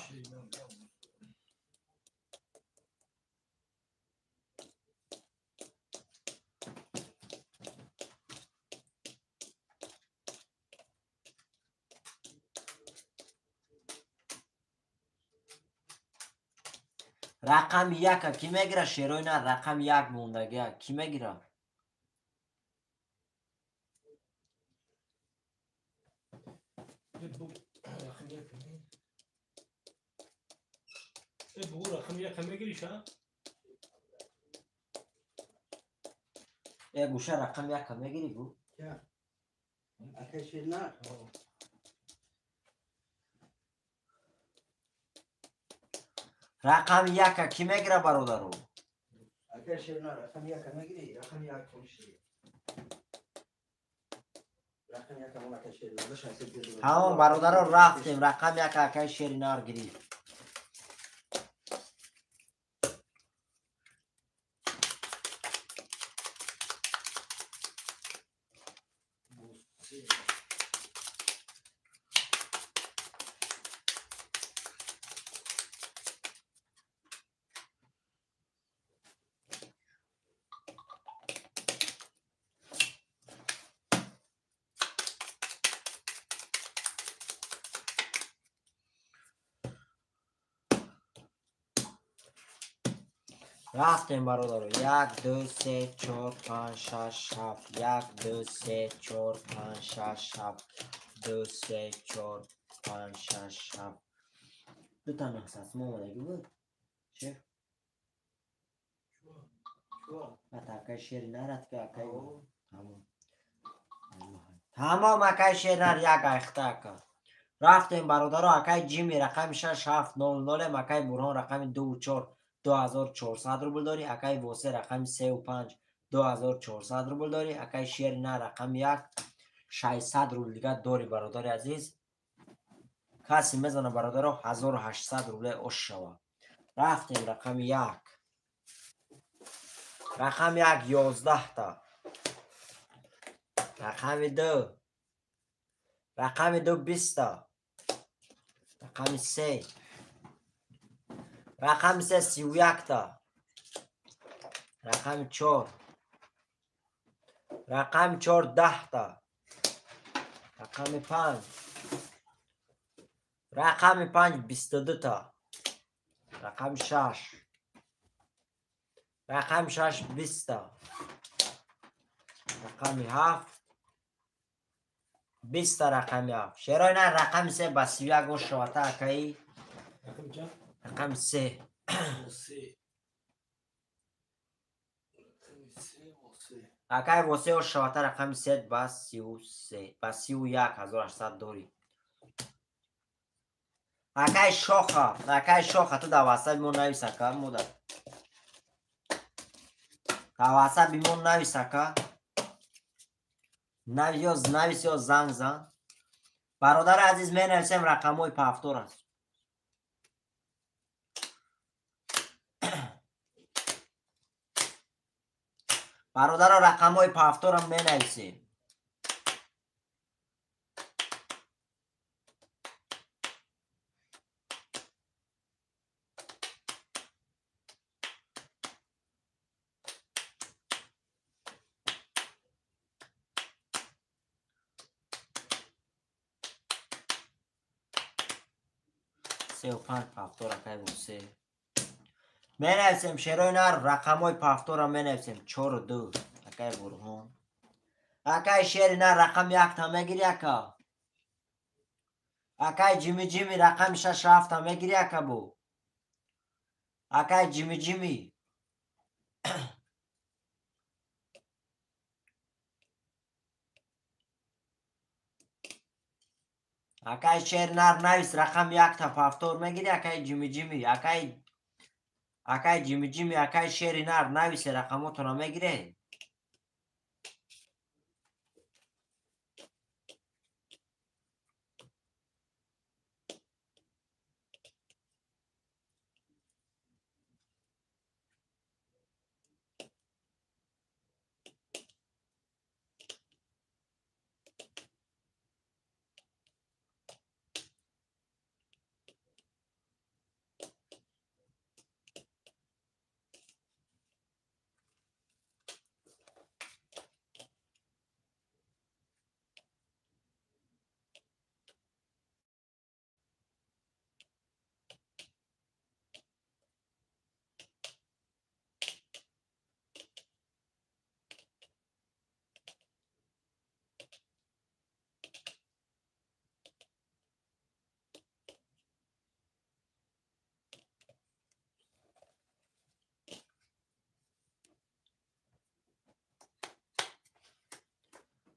رقم یک کی میگیره شیروی نه رقم یک موندگه کی میگیره بگو رقم یک میگیری شا گوشه رقم یک میگیری بو اکای شیر نر رقم یک کی میگیره برادرو اکای شیر نر رقم یک میگیری رقم یک کنشی رقم یک همون اکای شیر نر همون برادرو رفتیم رقم یک اکای شیر نار گیری رفتیم برادرو 1 2 3 4 5 6 7 1 2 3 4 5 6 7 2 3 4 5 6 7 دو تا نحس ما اومدگی بود چه؟ حتی اکای شیر نرد که اکای بود تمام اکای شیر نر یک اخته اکا رفتیم برادرو اکای جیمی رقم 6 7 0 0 اکای برهان رقم 2 و 4 2400 روبل داری اکای واسه رقم 3 و 5 2400 روبل داری اکای شیر نه رقم 1 600 روبل دیگه داری برادر عزیز کسی میزنه برادر 1800 روبل اوش شوا رفتیم رقم 1 رقم 1 11 تا رقم 2 رقم 2 20 تا رقم 3 رقم 3 31 تا رقم 4 رقم 4 10 تا رقم 5 رقم 5 22 تا رقم 6 رقم 6 20 تا رقم 7 20 تا رقم 7 شیرای نه رقم 3 با 31 گوش شواتا اکایی رقم چند؟ رقم 3. واسه رقم 3 واسه اکای واسه و شواته رقم 3 با 33 با 31,800 داری. اکای شوخه تو در واسه بیمون نویس اکا مادر. در واسه بیمون نویس اکا. نویس یا زنگ زن. برادر عزیز می نویسیم رقم های پافتور است. برادر رقم های پافتور هم می نویسیم. سه و پنج پافتور اکای واسه. می نویسیم شیروی نر رقم های پافتور هم می نویسیم 4 و 2 اکای برهان. اکای شیر نر رقم 1 تا میگیری اکا. اکای جیمی رقم 6 و 7 تا میگیری اکا بو. اکای جیمی اکای شیر نر نویس رقم 1 تا پافتور میگیری اکای جیمی اکای جیمی اکای شیر نر نویس رقم تو میگیره.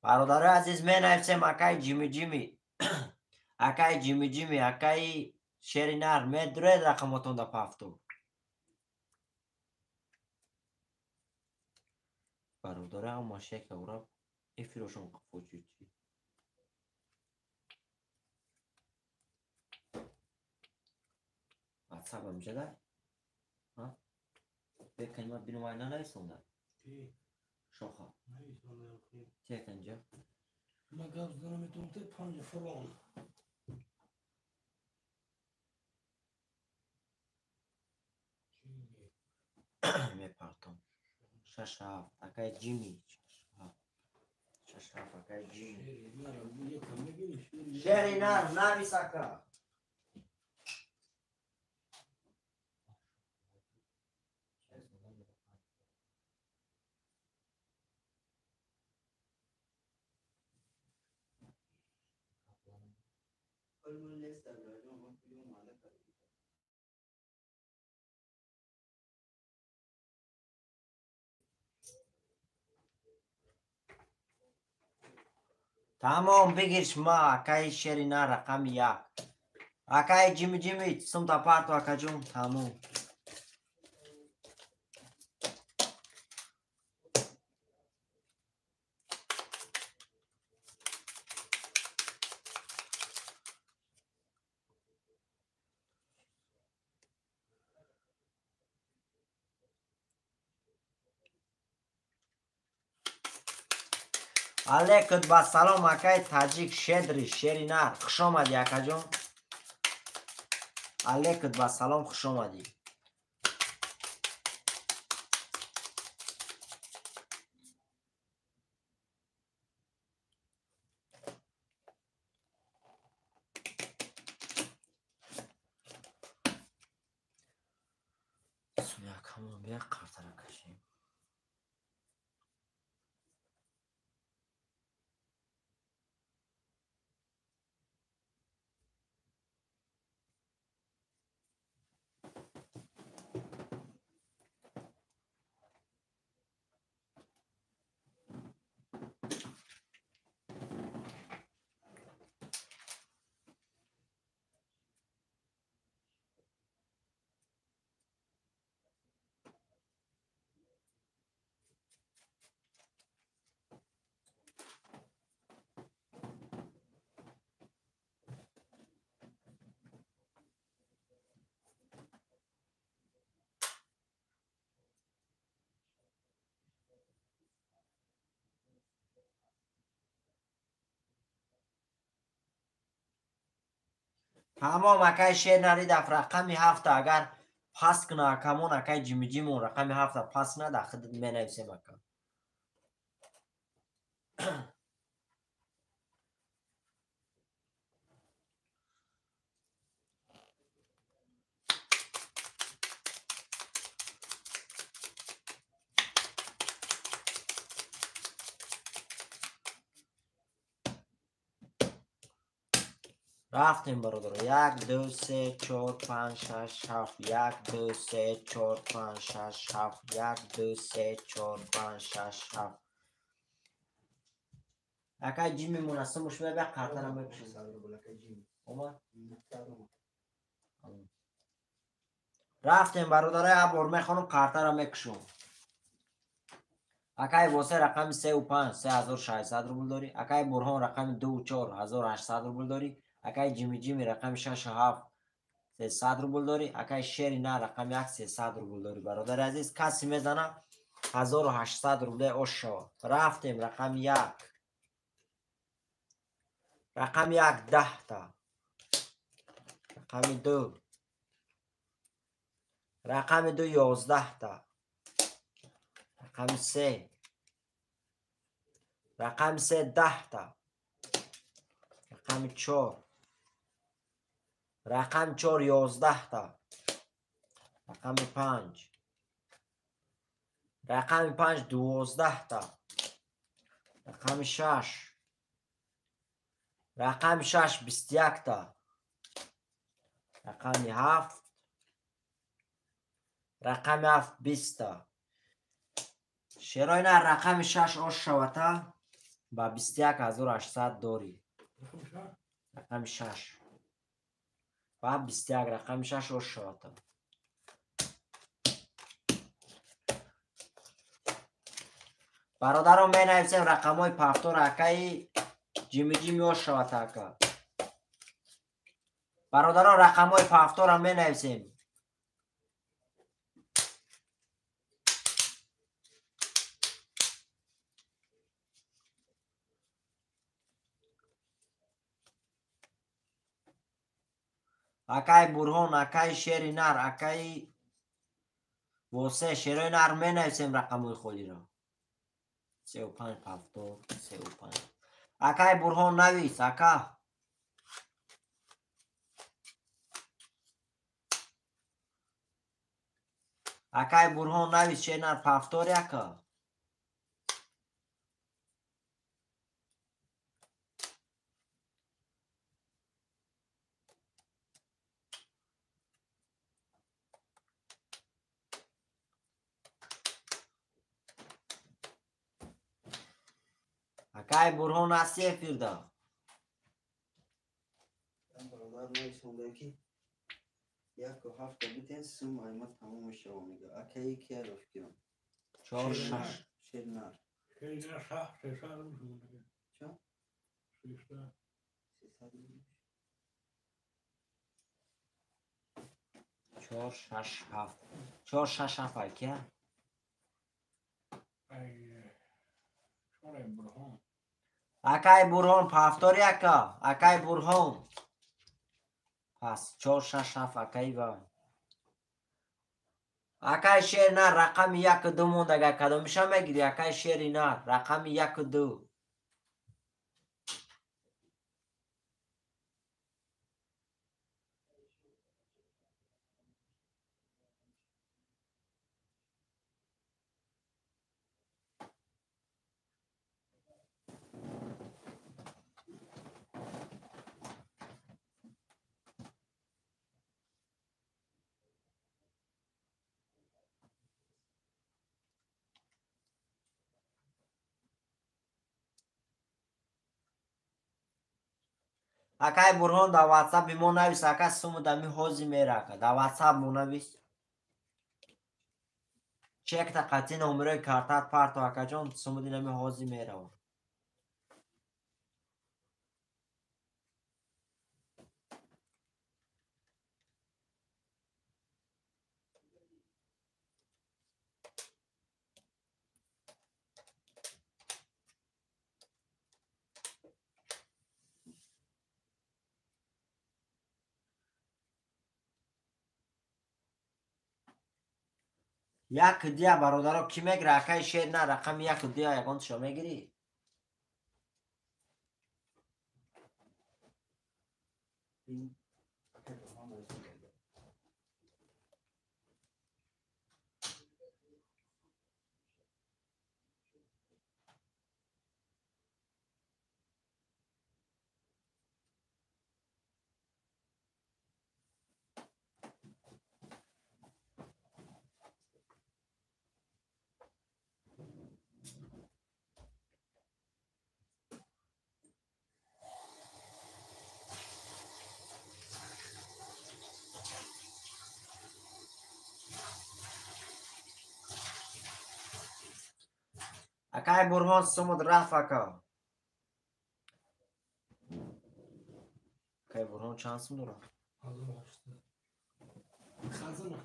برادر عزیز می نویسیم اکای جیمی اکای جیمی اکای شیر نر میدره رقمتون در پافتور. برادر هم ماشه که اورا افیروشون قفوچی واتساپ هم جدا ها به کلمات بینو واینا نویسونده شوخه چه کنجا ما گفت دارم میتونم 5 فلان میپرتم 6 7 اکای جیمی 6 7 اکای جیمی شیری نر نویس اکا. تمام بگیر شما اکای شیری نر رقم 1 اکای جیمی سم تا پارتو اکا جون تمام. علیکت با سلام اکای تاجیک شدری شیری نر خوش آمدی اکا جون. علیکت با سلام خوش آمدی. یکمون بیا قرطره کشیم. تمام اکای شیر نرید اف رقمی 7 اگر پس کنه اکمون اکای جیمی جیمون رقمی 7 پس کنه در خود می نویسیم اکا. رفتیم برادر 1 2 3 4 5 6 7 1 2 3 4 5 6 7 1 2 3 4 5 6 7 اکای جیمی مناسبش به قطرم بکشید رفتیم برادر ابر میخوام کارتا را میکشم اکای واسه رقم 3 و 5 3600 روبل داری اکای برهان رقم 2 و 4 1800 روبل داری اکای جیمی جیمی رقم 6 و 7 300 روبل داری اکای شیری نه رقم 1 300 روبل داری برادر عزیز کسی میزنه 1800 روبل اوش شود رفتیم رقم 1 رقم 1 10 تا رقم 2 رقم 2 11 تا رقم 3 رقم 3 10 تا رقم 4 رقم 4 11 تا رقم 5 رقم 5 12 تا رقم 6 رقم 6 21 تا رقم 7 رقم 7 20 تا شیرای نه رقم 6 آش شوتا با 21800 داری رقم 6 با 21 رقم 6 آش شوتا برادرم می نویسیم رقم های پفتور اکای جیمی جیمی آش شوتا اکا برادران رقم های پفتور هم می نویسیم اکای برهان اکای شیری نر اکای واسه شیرای نر می نویسیم رقم های خودی را 35 پفتور 35 اکای برهان نویس اکا اکای برهان نویس شیر نر پفتور اکا اکای برهان هستی افیرده برادر نویسونده که 1 و 7 بیتین سوم ایمت تمام شو میگه اکی که رفت کنم 4 6 شیر نر خیلی نه شهر شهر میشونه چه؟ 300 4 6 7 4 6 7 اکا ای شونه برهان اکای برهان پفتور اکا اکای برهان پس 4 6 7 اکای با اکای شیر نر رقم 1 2 موند اگر کدومش هم بگیری اکای شیری نر رقم 1 2 اکای برهان در واتساپ ما نویس اکا سوم دمی حوزی میره اکا در واتساپ مو نویس چک تا قطعی نمره کارتات پارتو اکا جان سوم دمی حوزی میره یک دیگه برادرها کی میگیره؟ اکای شیر نه رقم یک دیگه یکان شما میگیری؟ اکای برهان سمود رفت اکا. اکای برهان چند سم داره؟ خزانه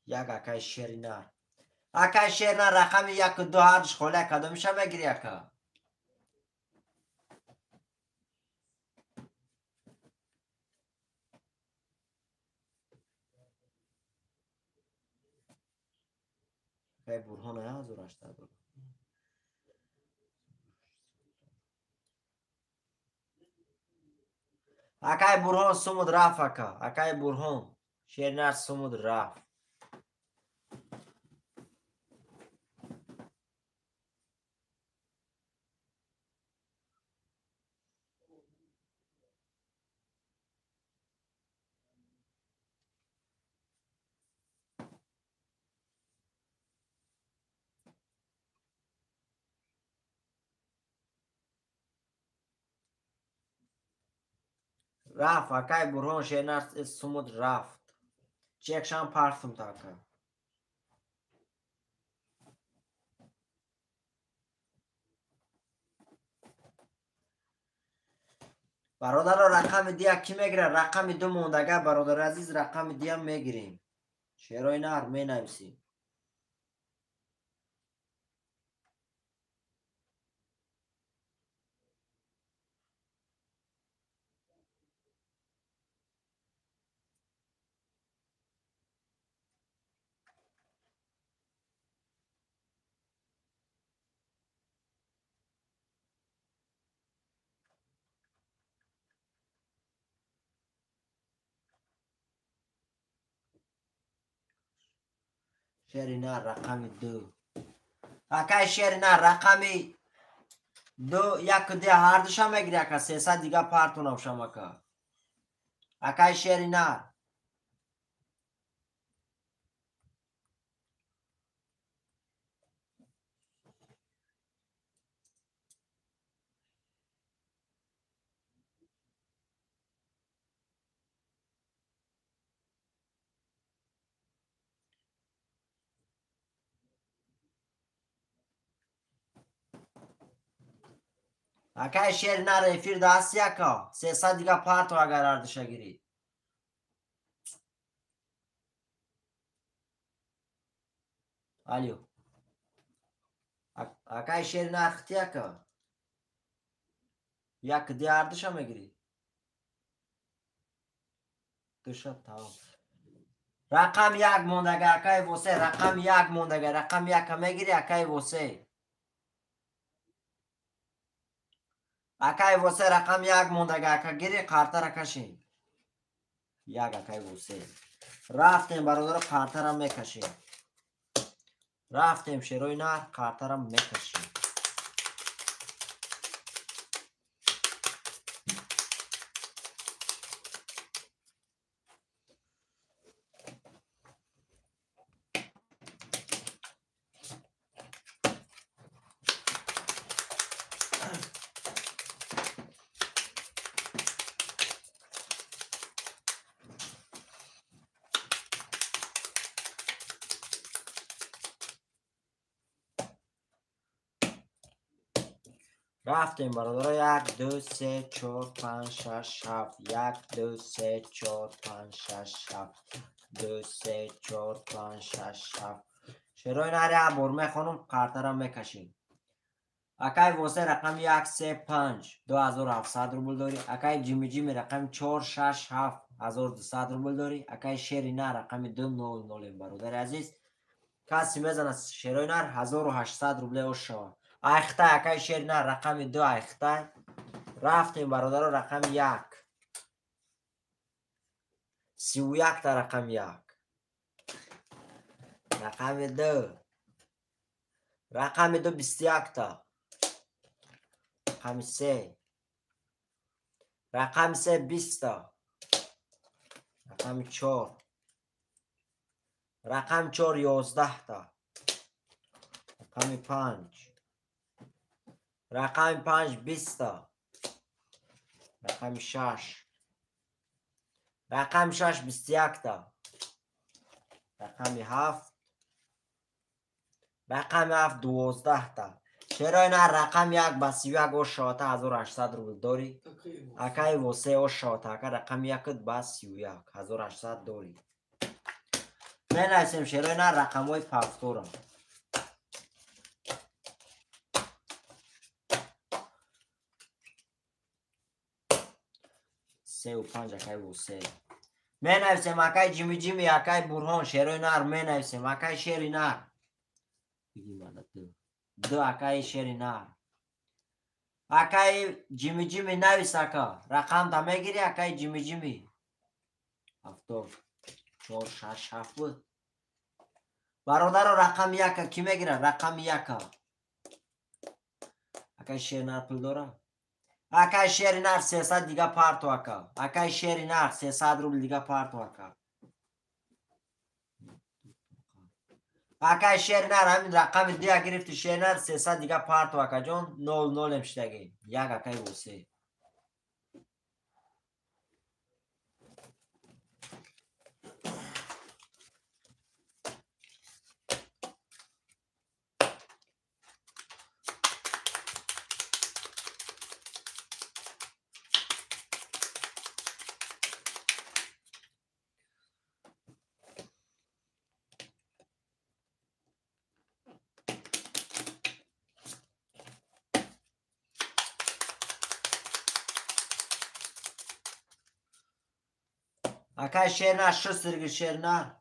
یک اکای شیر نه. اکای شیر نه رقم یک دو هرش خوله کدومش میگیری اکا؟ اکای برهان 1800 داره. اکای برهان سمود رفت اکا. اکای برهان شیر نه سمود رفت. رفت اکای برهان شیر نه سمود رفت. چه یکشان پرتم تا اکا. برادر رقم دیگه کی میگیره؟ رقم دو موندگه برادر عزیز رقم دیگه میگیریم. شیرای نر می نویسیم. شیری نه رقم دو. اکای شیری نه رقم دو یک دیگه هر دوشا میگیری اکا 300 دیگه پارتون شما اکا. اکای شیری نه اکای شیری نه رفیر دستی اکا 300 دیگه پارتون اگر هر دوشا گیری. الیو اکای شیری نه اختی اکا یک دیگه هر دوشا میگیری. دوشا تمام. رقم یک موندگه اکای واسه رقم یک موندگه رقم یک میگیری اکای واسه. اکای واسه رقم یک موندگه اکا گیری قارتر کشین. یک اکای واسه. رفتیم برادر قارتر هم میکشیم. رفتیم شیروی نه قارتر هم میکشیم. رفتیم برادر 1 2 3 4 5 6 7 1 2 3 4 5 6 7 2 3 4 5 6 7 شیروی نره برمه خانم قارتر هم میکشیم. اکای واسه رقم 1 3 5 2700 روبل داری. اکای جیمی جیمی رقم 4 6 7 1200 روبل داری. اکای شیر نر رقم 200 برادر عزیز. کسی میزنه شیرای نر 1800 روبل اوش شود. ایخته اکای شیر نر رقم 2 ایخته. رفتیم برادر رقم 1 31 تا رقم 1 رقم 2 رقم 2 21 تا رقم 3 رقم 3 20 تا رقم 4 رقم 4 11 تا رقم 5 رقم 5 20 تا رقم 6 رقم 6 21 تا رقم 7 رقم 7 12 تا چرا نه رقم 1 با 31 و شاته 1800 روبل داری اکای واسه و شاته اکا رقم 1 با 31 1800 داری من نویسیم چرا نه رقم های پفتورم 3 و 5 اکای واسه من نویسیم اکای جیمی جیمی اکای برهان شیرای نر من نویسیم اکای شیری نر دو اکای شیری نر اکای جیمی جیمی نویس اکا رقم تا میگیری اکای جیمی جیمی 7 4 6 7 بود برادر رقم 1 کی میگیره رقم 1 اکای شیر نر پول داره اکای شیر نر 300 دیگه پارتو اکا اکای شیر نر 300 روبل دیگه پارتو اکا اکای شیر نر همین رقم دیگه گرفتی شیر نر 300 دیگه پارتو اکا جون 0 0 همشتگی یک اکای واسه اکای شیر نر 6 دیگه شیر نر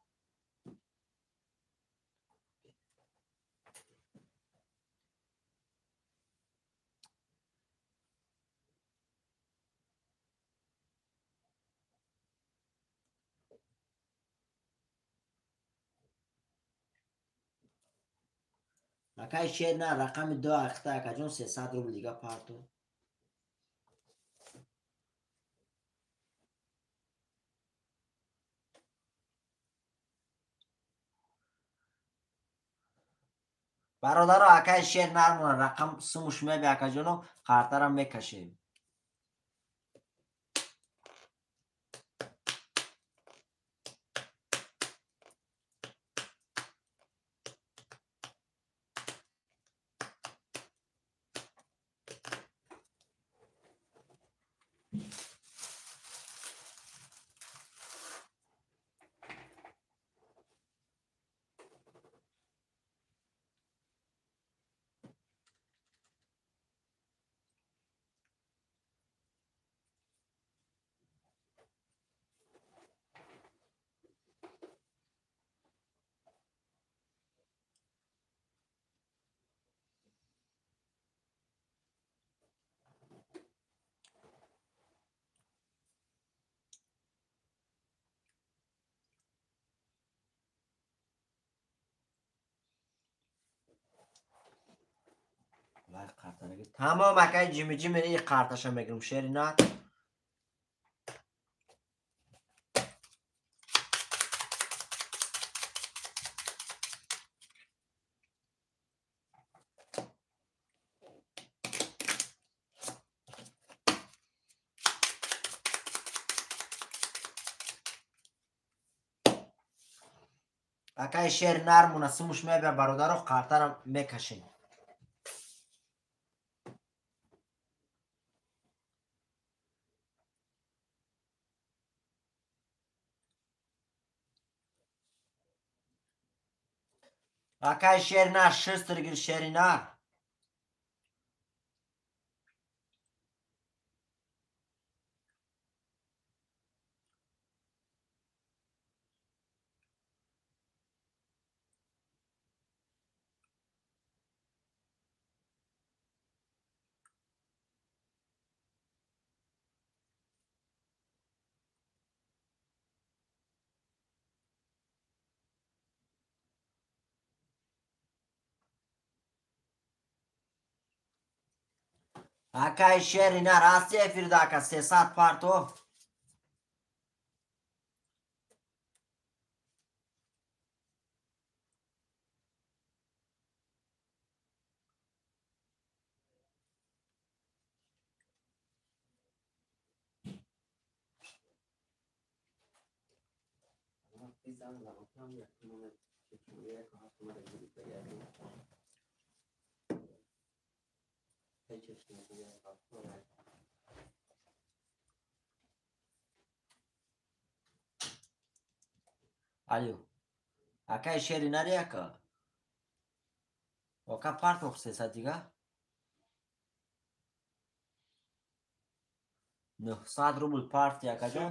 اکای شیر نر رقم 2 اخته اکا جون 300 روبل دیگه پارتو برادر اکای شیر نر مونه رقم سموش میبی اکا جونو خارترم میکشیم تمام اکای جیمی جیمی این قارتشو میگیرم شیر نر اکای شیر نر مونه سموش میبی برادر رو قارترم میکشیم اکای شیر نر 6 دیگه شیر نر Акай шери на расти ефирдака 300 парту. Alo. Акай шери наряка. Ока парту 300 دیگه 900 روبل پارت یکجان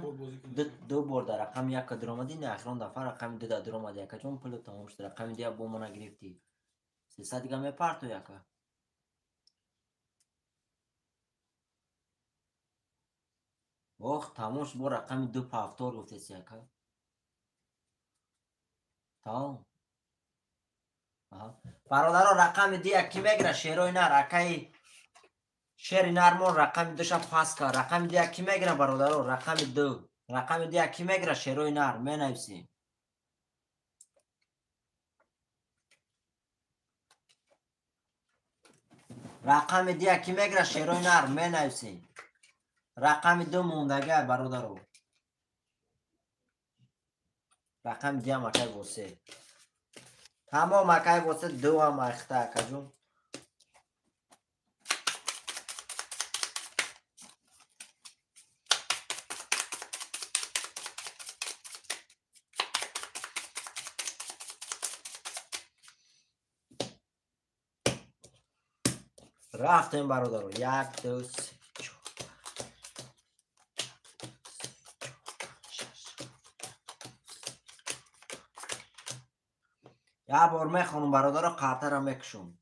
دو بار در رقم یک درآمدی نه اخران دفعه رقم دو در درآمد یکجان پول تمام شد رقم دیگه با ما نگرفتی 300 دیگه می پارت یکا اوه تمام شد با رقم دو پافتور گفته سی یکا تمام برادران رقم دیگه کی میگره شیروی نر اکای شیر نرمون رقم دوشا پاس که رقم دیگه کی میگره برادران رقم دیگه کی میگره شیروی نر می نویسیم رقم دیگه کی میگره شیروی نر می نویسیم رقم دو موندگه برادران رقم دیگه مکای واسه تمام مکای واسه دو هم اخته کجون رفتیم برادران 1 2 3 یه بار میخونم برادران قطعه را میکشم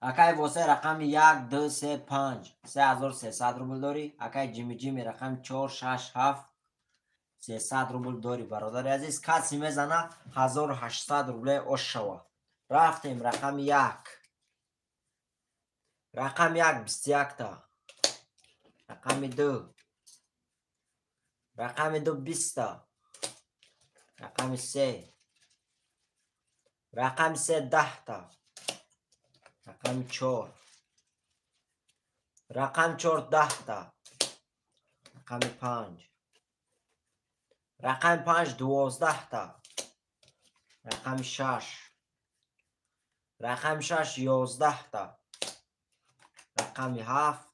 اکای واسه رقم 1 2 3 5 3300 روبل داری اکای جیمی رقم 4 6 7 300 روبل داری برادر عزیز کسی میزنه 1800 روبل اوش شوه رفتیم رقم 1 رقم 1 21 تا رقم 2 رقم 2 20 تا رقم 3 رقم 3 10 تا رقم 4 رقم 4 10 تا رقم 5 رقم 5 12 تا رقم 6 رقم 6 11 تا رقم 7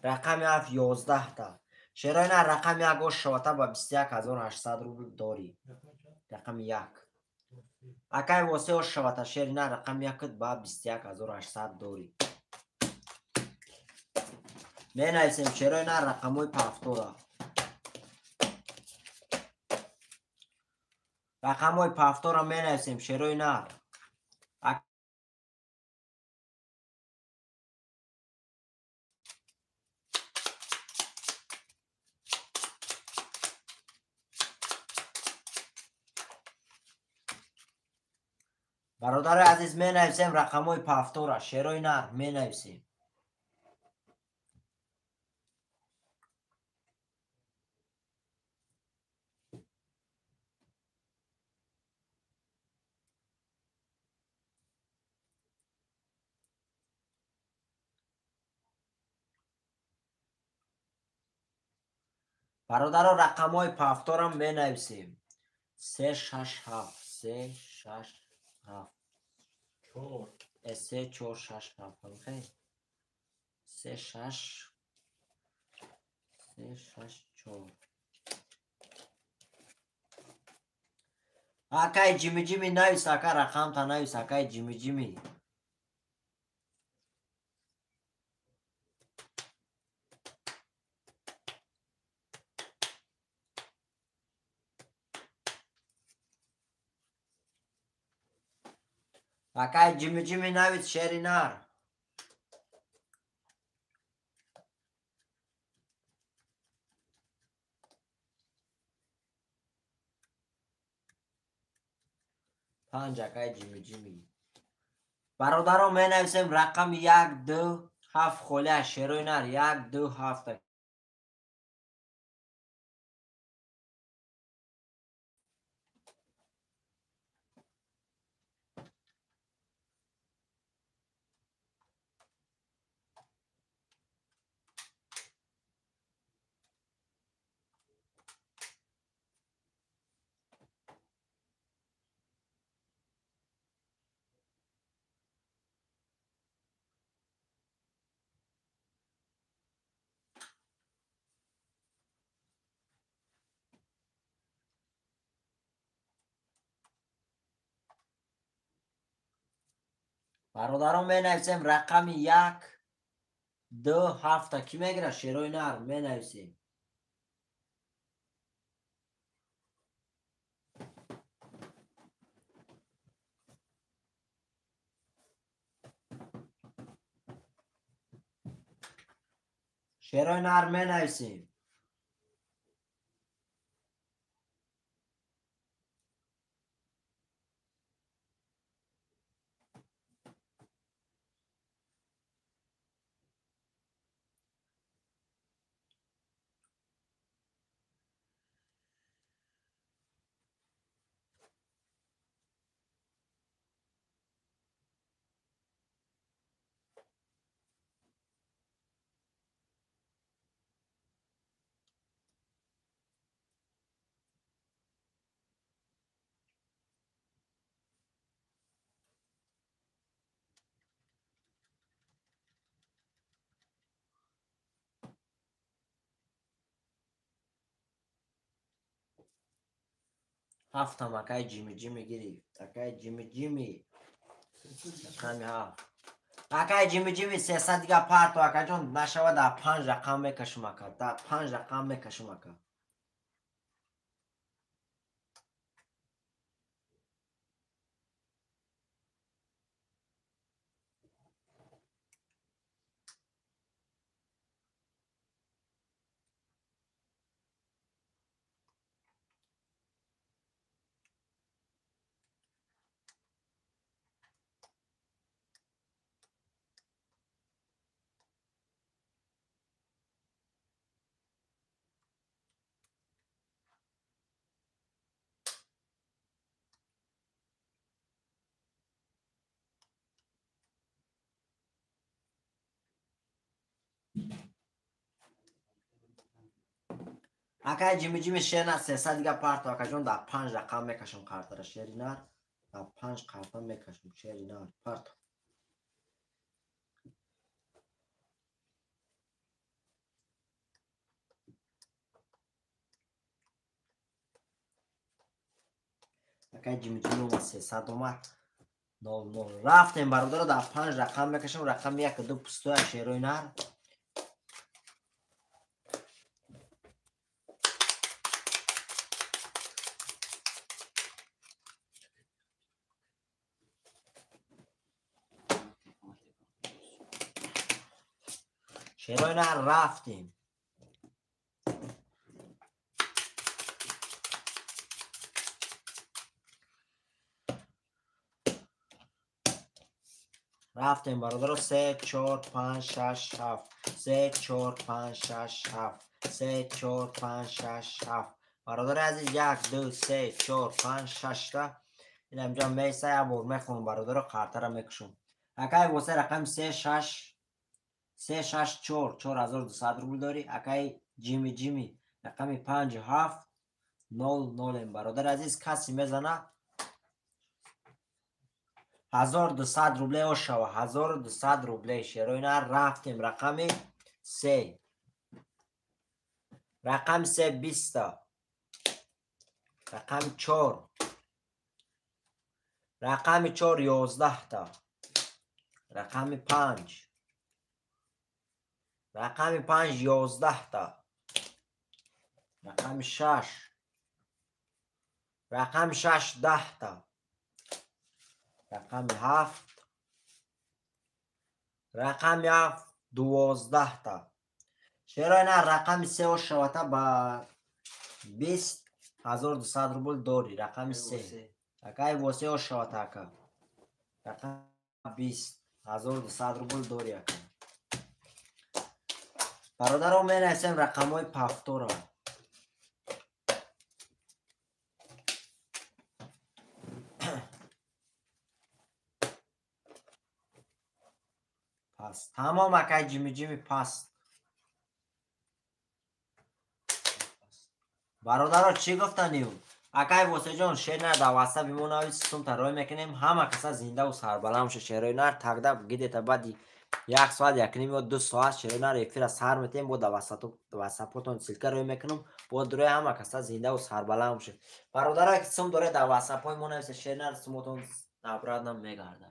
رقم 7 11 تا شیرای نه رقم 1 گوش شوتا با 21800 روبل داری رقم 1 اکای واسه او شوتا شیر نه رقم 1 با 21800 داری می نویسیم شیرای نه رقموی پافتورا رقموی پافتورا می نویسیم شیرای نه برادر عزیز می نویسیم رقموی پافتورا شیرای نه می نویسیم برادر رقموی پافتورا می نویسیم 3 6 7 3 6 7 3 4 6 7 خیلی 3 6 3 6 4 اکای جیمی نویس اکا رقم تا نویس اکای جیمی اکای جیمی نویس شیری نر پنج اکای جیمی برادران می نویسیم رقم 1 2 7 خاله شیروی نر 1 2 7. برادران می نویسیم رقم 1 2 7 کی میگیره شیروی نر می نویسیم. شیروی نر می نویسیم. هفتم اکای جیمی جیمی گیری اکای جیمی جیمی رقم 7 اکای جیمی جیمی 300 دیگه پارت و اکای جون نشود در 5 رقم میکشم اکا در 5 رقم میکشم اکا. اکای جیمی جیمی شیرنا 300 دیگه پارت و اکای جون در 5 رقم میکشم کارت را شیرینار در 5 کارت میکشم شیرینار پارت. اکای جیمی جیمی اومد 300 اومد 0 0 رفتیم برادر در 5 رقم میکشم رقم 1 2 پستوی شیروی نر شیروی نر رفتیم. رفتیم برادر 3 4 5 6 7 3 4 5 6 7 3 4 5 6 7 برادر عزیز 1 2 3 4 5 6 تا این اینجا میسه یا بور میخونم برادر کارت را میکشم. اکای واسه رقم 3 6 3 6 4 4200 روبل داری. اکای جیمی جیمی رقم 5 7 0 0 برادر عزیز کسی میزنه 1200 روبله او شوا 1200 روبله شیروی نر رفتیم رقم 3 رقم 3 20 تا رقم 4 رقم 4 11 تا رقم 5 رقم 5 11 تا رقم 6 رقم 6 10 تا رقم 7 رقم 7 12 تا شیروی نر رقم 3 و شواتا با 20200 روبل داری رقم 3 اکای واسه و شواتا اکا رقم 20,200 рубл дори якам. бародаро менависем рақамҳои пафтора. паст тамом акай ҷими паст. бародаро чӣ гуфтанию? акай восеҷон шернар дар васаб имонави сумта рой мекунем, ҳама каса зиндаву сарбаланд ша. шерои нар тагда гидета баъди 1 соат 1 ё 2 соат шерои нар эфира сар метем, бо дар васапотон силка рой мекунам, бо дурои ҳама каса зиндаву сарбаланд ша. бародаро ки сум доред дар васапҳои мо нависе шернар сумотон набрад нам мегарда.